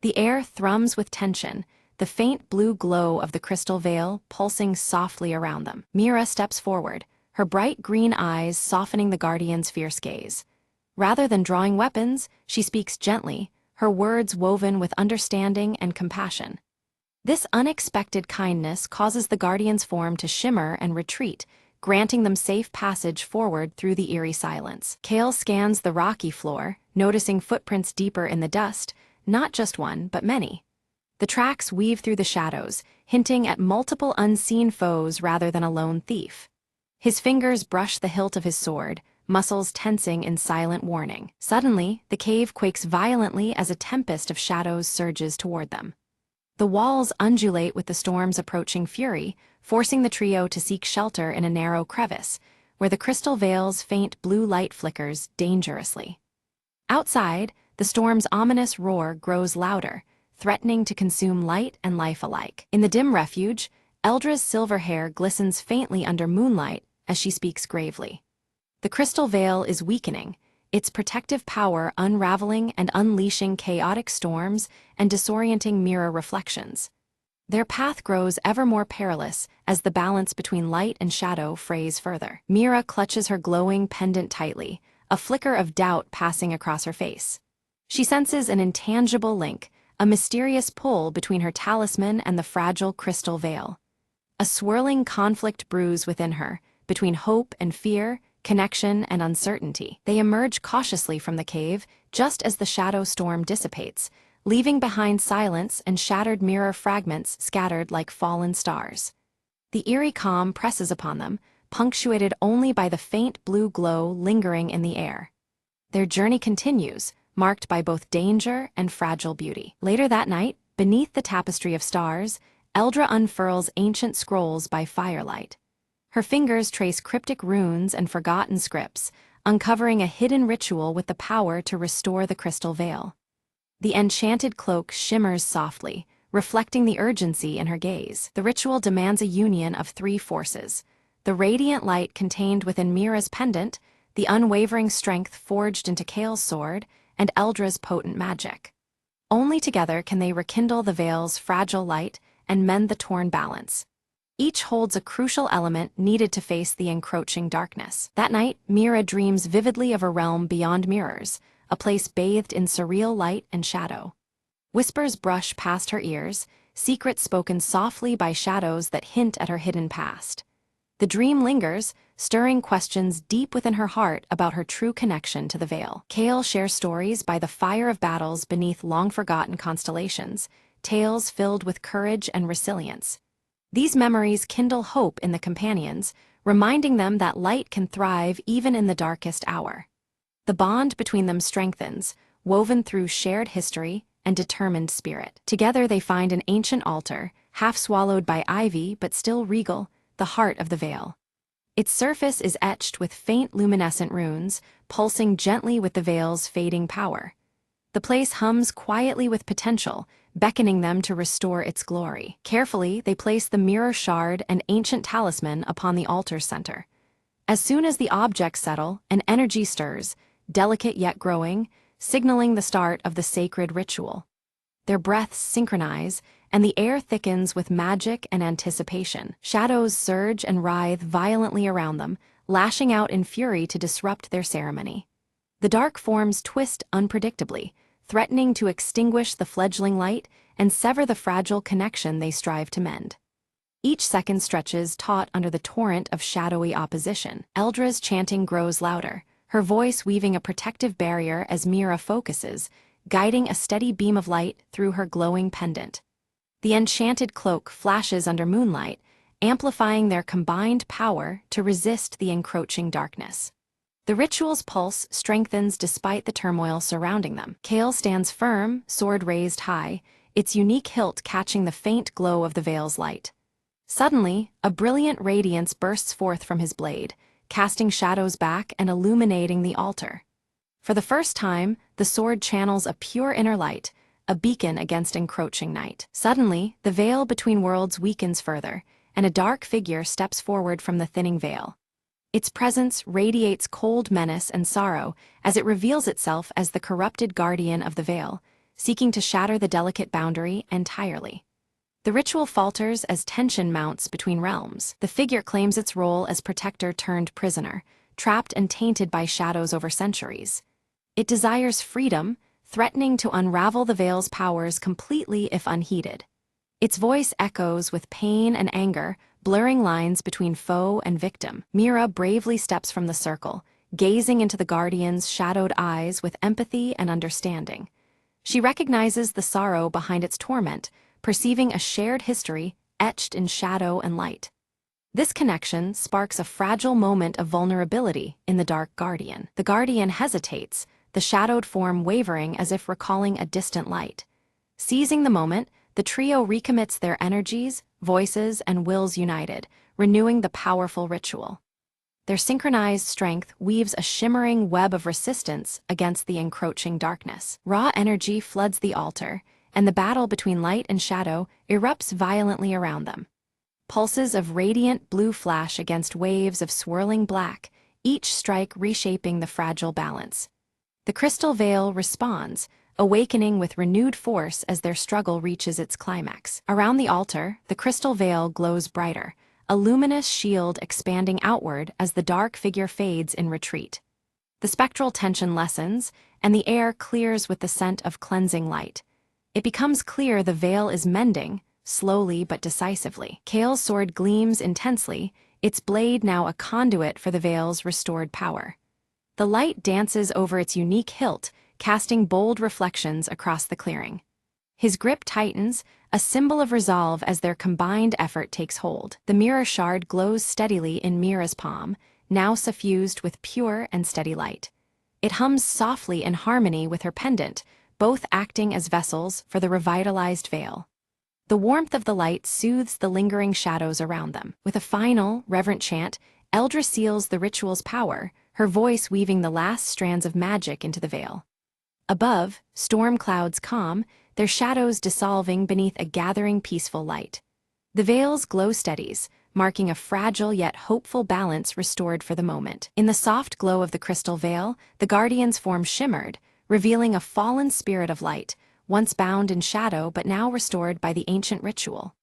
The air thrums with tension, the faint blue glow of the crystal veil pulsing softly around them. Mira steps forward, her bright green eyes softening the guardian's fierce gaze. Rather than drawing weapons, she speaks gently, her words woven with understanding and compassion. This unexpected kindness causes the guardian's form to shimmer and retreat, granting them safe passage forward through the eerie silence. Kale scans the rocky floor, noticing footprints deeper in the dust, not just one, but many. The tracks weave through the shadows, hinting at multiple unseen foes rather than a lone thief. His fingers brush the hilt of his sword, muscles tensing in silent warning. Suddenly, the cave quakes violently as a tempest of shadows surges toward them. The walls undulate with the storm's approaching fury, forcing the trio to seek shelter in a narrow crevice, where the crystal veil's faint blue light flickers dangerously. Outside, the storm's ominous roar grows louder, threatening to consume light and life alike. In the dim refuge, Eldra's silver hair glistens faintly under moonlight as she speaks gravely. The crystal veil is weakening, its protective power unraveling and unleashing chaotic storms and disorienting mirror reflections. Their path grows ever more perilous as the balance between light and shadow frays further. Mira clutches her glowing pendant tightly, a flicker of doubt passing across her face. She senses an intangible link, a mysterious pull between her talisman and the fragile crystal veil. A swirling conflict brews within her, between hope and fear, connection and uncertainty. They emerge cautiously from the cave just as the shadow storm dissipates, leaving behind silence and shattered mirror fragments scattered like fallen stars. The eerie calm presses upon them, punctuated only by the faint blue glow lingering in the air. Their journey continues, marked by both danger and fragile beauty. Later that night, beneath the tapestry of stars, Eldra unfurls ancient scrolls by firelight. Her fingers trace cryptic runes and forgotten scripts, uncovering a hidden ritual with the power to restore the crystal veil. The enchanted cloak shimmers softly, reflecting the urgency in her gaze. The ritual demands a union of three forces: the radiant light contained within Mira's pendant, the unwavering strength forged into Kale's sword, and Eldra's potent magic. Only together can they rekindle the veil's fragile light and mend the torn balance. Each holds a crucial element needed to face the encroaching darkness. That night, Mira dreams vividly of a realm beyond mirrors, a place bathed in surreal light and shadow. Whispers brush past her ears, secrets spoken softly by shadows that hint at her hidden past. The dream lingers, stirring questions deep within her heart about her true connection to the Veil. Kale shares stories by the fire of battles beneath long-forgotten constellations, tales filled with courage and resilience. These memories kindle hope in the companions, reminding them that light can thrive even in the darkest hour. The bond between them strengthens, woven through shared history and determined spirit. Together they find an ancient altar, half swallowed by ivy but still regal, the heart of the Veil. Its surface is etched with faint luminescent runes, pulsing gently with the Veil's fading power. The place hums quietly with potential, beckoning them to restore its glory. Carefully, they place the mirror shard and ancient talisman upon the altar's center. As soon as the objects settle, an energy stirs, delicate yet growing, signaling the start of the sacred ritual. Their breaths synchronize, and the air thickens with magic and anticipation. Shadows surge and writhe violently around them, lashing out in fury to disrupt their ceremony. The dark forms twist unpredictably, threatening to extinguish the fledgling light and sever the fragile connection they strive to mend. Each second stretches taut under the torrent of shadowy opposition. Eldra's chanting grows louder, her voice weaving a protective barrier as Mira focuses, guiding a steady beam of light through her glowing pendant. The enchanted cloak flashes under moonlight, amplifying their combined power to resist the encroaching darkness. The ritual's pulse strengthens despite the turmoil surrounding them. Kale stands firm, sword raised high, its unique hilt catching the faint glow of the Veil's light. Suddenly, a brilliant radiance bursts forth from his blade, casting shadows back and illuminating the altar. For the first time, the sword channels a pure inner light, a beacon against encroaching night. Suddenly, the veil between worlds weakens further, and a dark figure steps forward from the thinning veil. Its presence radiates cold menace and sorrow as it reveals itself as the corrupted guardian of the Veil, seeking to shatter the delicate boundary entirely. The ritual falters as tension mounts between realms. The figure claims its role as protector turned prisoner, trapped and tainted by shadows over centuries. It desires freedom, threatening to unravel the Veil's powers completely if unheeded. Its voice echoes with pain and anger, blurring lines between foe and victim. Mira bravely steps from the circle, gazing into the Guardian's shadowed eyes with empathy and understanding. She recognizes the sorrow behind its torment, perceiving a shared history etched in shadow and light. This connection sparks a fragile moment of vulnerability in the Dark Guardian. The Guardian hesitates, the shadowed form wavering as if recalling a distant light. Seizing the moment, the trio recommits their energies, voices, and wills united, renewing the powerful ritual. Their synchronized strength weaves a shimmering web of resistance against the encroaching darkness. Raw energy floods the altar, and the battle between light and shadow erupts violently around them. Pulses of radiant blue flash against waves of swirling black, each strike reshaping the fragile balance. The crystal veil responds, awakening with renewed force as their struggle reaches its climax. Around the altar, the crystal veil glows brighter, a luminous shield expanding outward as the dark figure fades in retreat. The spectral tension lessens, and the air clears with the scent of cleansing light. It becomes clear the veil is mending, slowly but decisively. Kale's sword gleams intensely, its blade now a conduit for the veil's restored power. The light dances over its unique hilt, casting bold reflections across the clearing. His grip tightens, a symbol of resolve as their combined effort takes hold. The mirror shard glows steadily in Mira's palm, now suffused with pure and steady light. It hums softly in harmony with her pendant, both acting as vessels for the revitalized veil. The warmth of the light soothes the lingering shadows around them. With a final, reverent chant, Eldra seals the ritual's power, her voice weaving the last strands of magic into the veil. Above, storm clouds calm, their shadows dissolving beneath a gathering peaceful light. The veil's glow steadies, marking a fragile yet hopeful balance restored for the moment. In the soft glow of the crystal veil, the Guardian's form shimmered, revealing a fallen spirit of light, once bound in shadow but now restored by the ancient ritual.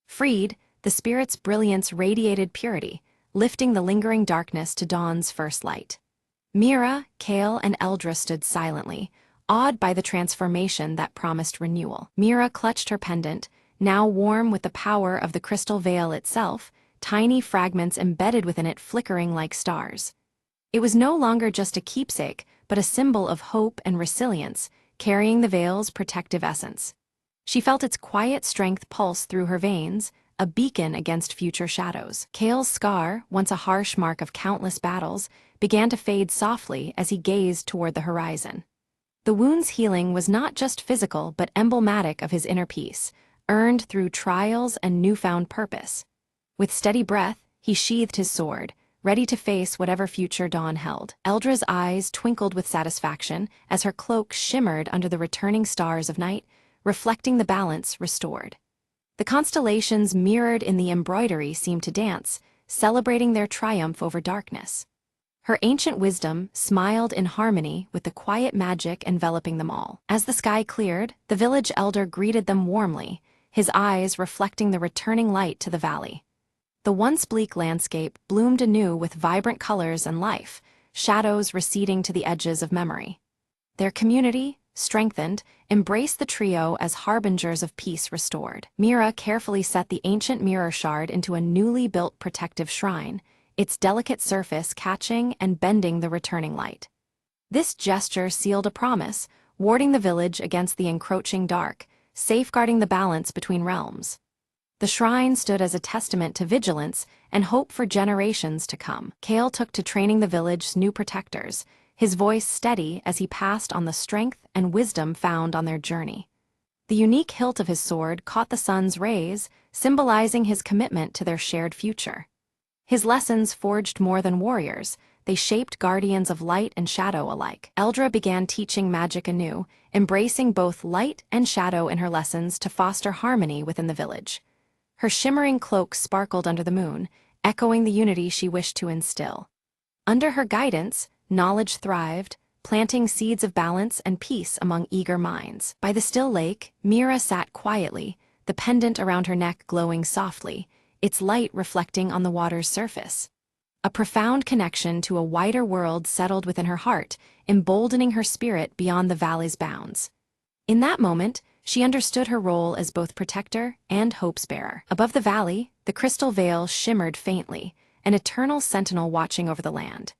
Freed, the spirit's brilliance radiated purity, lifting the lingering darkness to dawn's first light. Mira, Kale, and Eldra stood silently, awed by the transformation that promised renewal. Mira clutched her pendant, now warm with the power of the crystal veil itself, tiny fragments embedded within it flickering like stars. It was no longer just a keepsake, but a symbol of hope and resilience, carrying the veil's protective essence. She felt its quiet strength pulse through her veins, a beacon against future shadows. Kale's scar, once a harsh mark of countless battles, began to fade softly as he gazed toward the horizon. The wound's healing was not just physical but emblematic of his inner peace, earned through trials and newfound purpose. With steady breath, he sheathed his sword, ready to face whatever future dawn held. Eldra's eyes twinkled with satisfaction as her cloak shimmered under the returning stars of night, reflecting the balance restored. The constellations mirrored in the embroidery seemed to dance, celebrating their triumph over darkness. Her ancient wisdom smiled in harmony with the quiet magic enveloping them all. As the sky cleared, the village elder greeted them warmly, his eyes reflecting the returning light to the valley. The once bleak landscape bloomed anew with vibrant colors and life, shadows receding to the edges of memory. Their community, strengthened, embraced the trio as harbingers of peace restored. Mira carefully set the ancient mirror shard into a newly built protective shrine, its delicate surface catching and bending the returning light. This gesture sealed a promise, warding the village against the encroaching dark, safeguarding the balance between realms. The shrine stood as a testament to vigilance and hope for generations to come. Kale took to training the village's new protectors, his voice steady as he passed on the strength and wisdom found on their journey. The unique hilt of his sword caught the sun's rays, symbolizing his commitment to their shared future. His lessons forged more than warriors, they shaped guardians of light and shadow alike. Eldra began teaching magic anew, embracing both light and shadow in her lessons to foster harmony within the village. Her shimmering cloak sparkled under the moon, echoing the unity she wished to instill. Under her guidance, knowledge thrived, planting seeds of balance and peace among eager minds. By the still lake, Mira sat quietly, the pendant around her neck glowing softly, its light reflecting on the water's surface. A profound connection to a wider world settled within her heart, emboldening her spirit beyond the valley's bounds. In that moment, she understood her role as both protector and hope's bearer. Above the valley, the crystal veil shimmered faintly, an eternal sentinel watching over the land.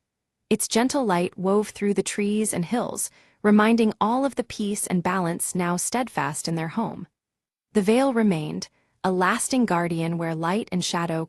Its gentle light wove through the trees and hills, reminding all of the peace and balance now steadfast in their home. The veil remained, a lasting guardian where light and shadow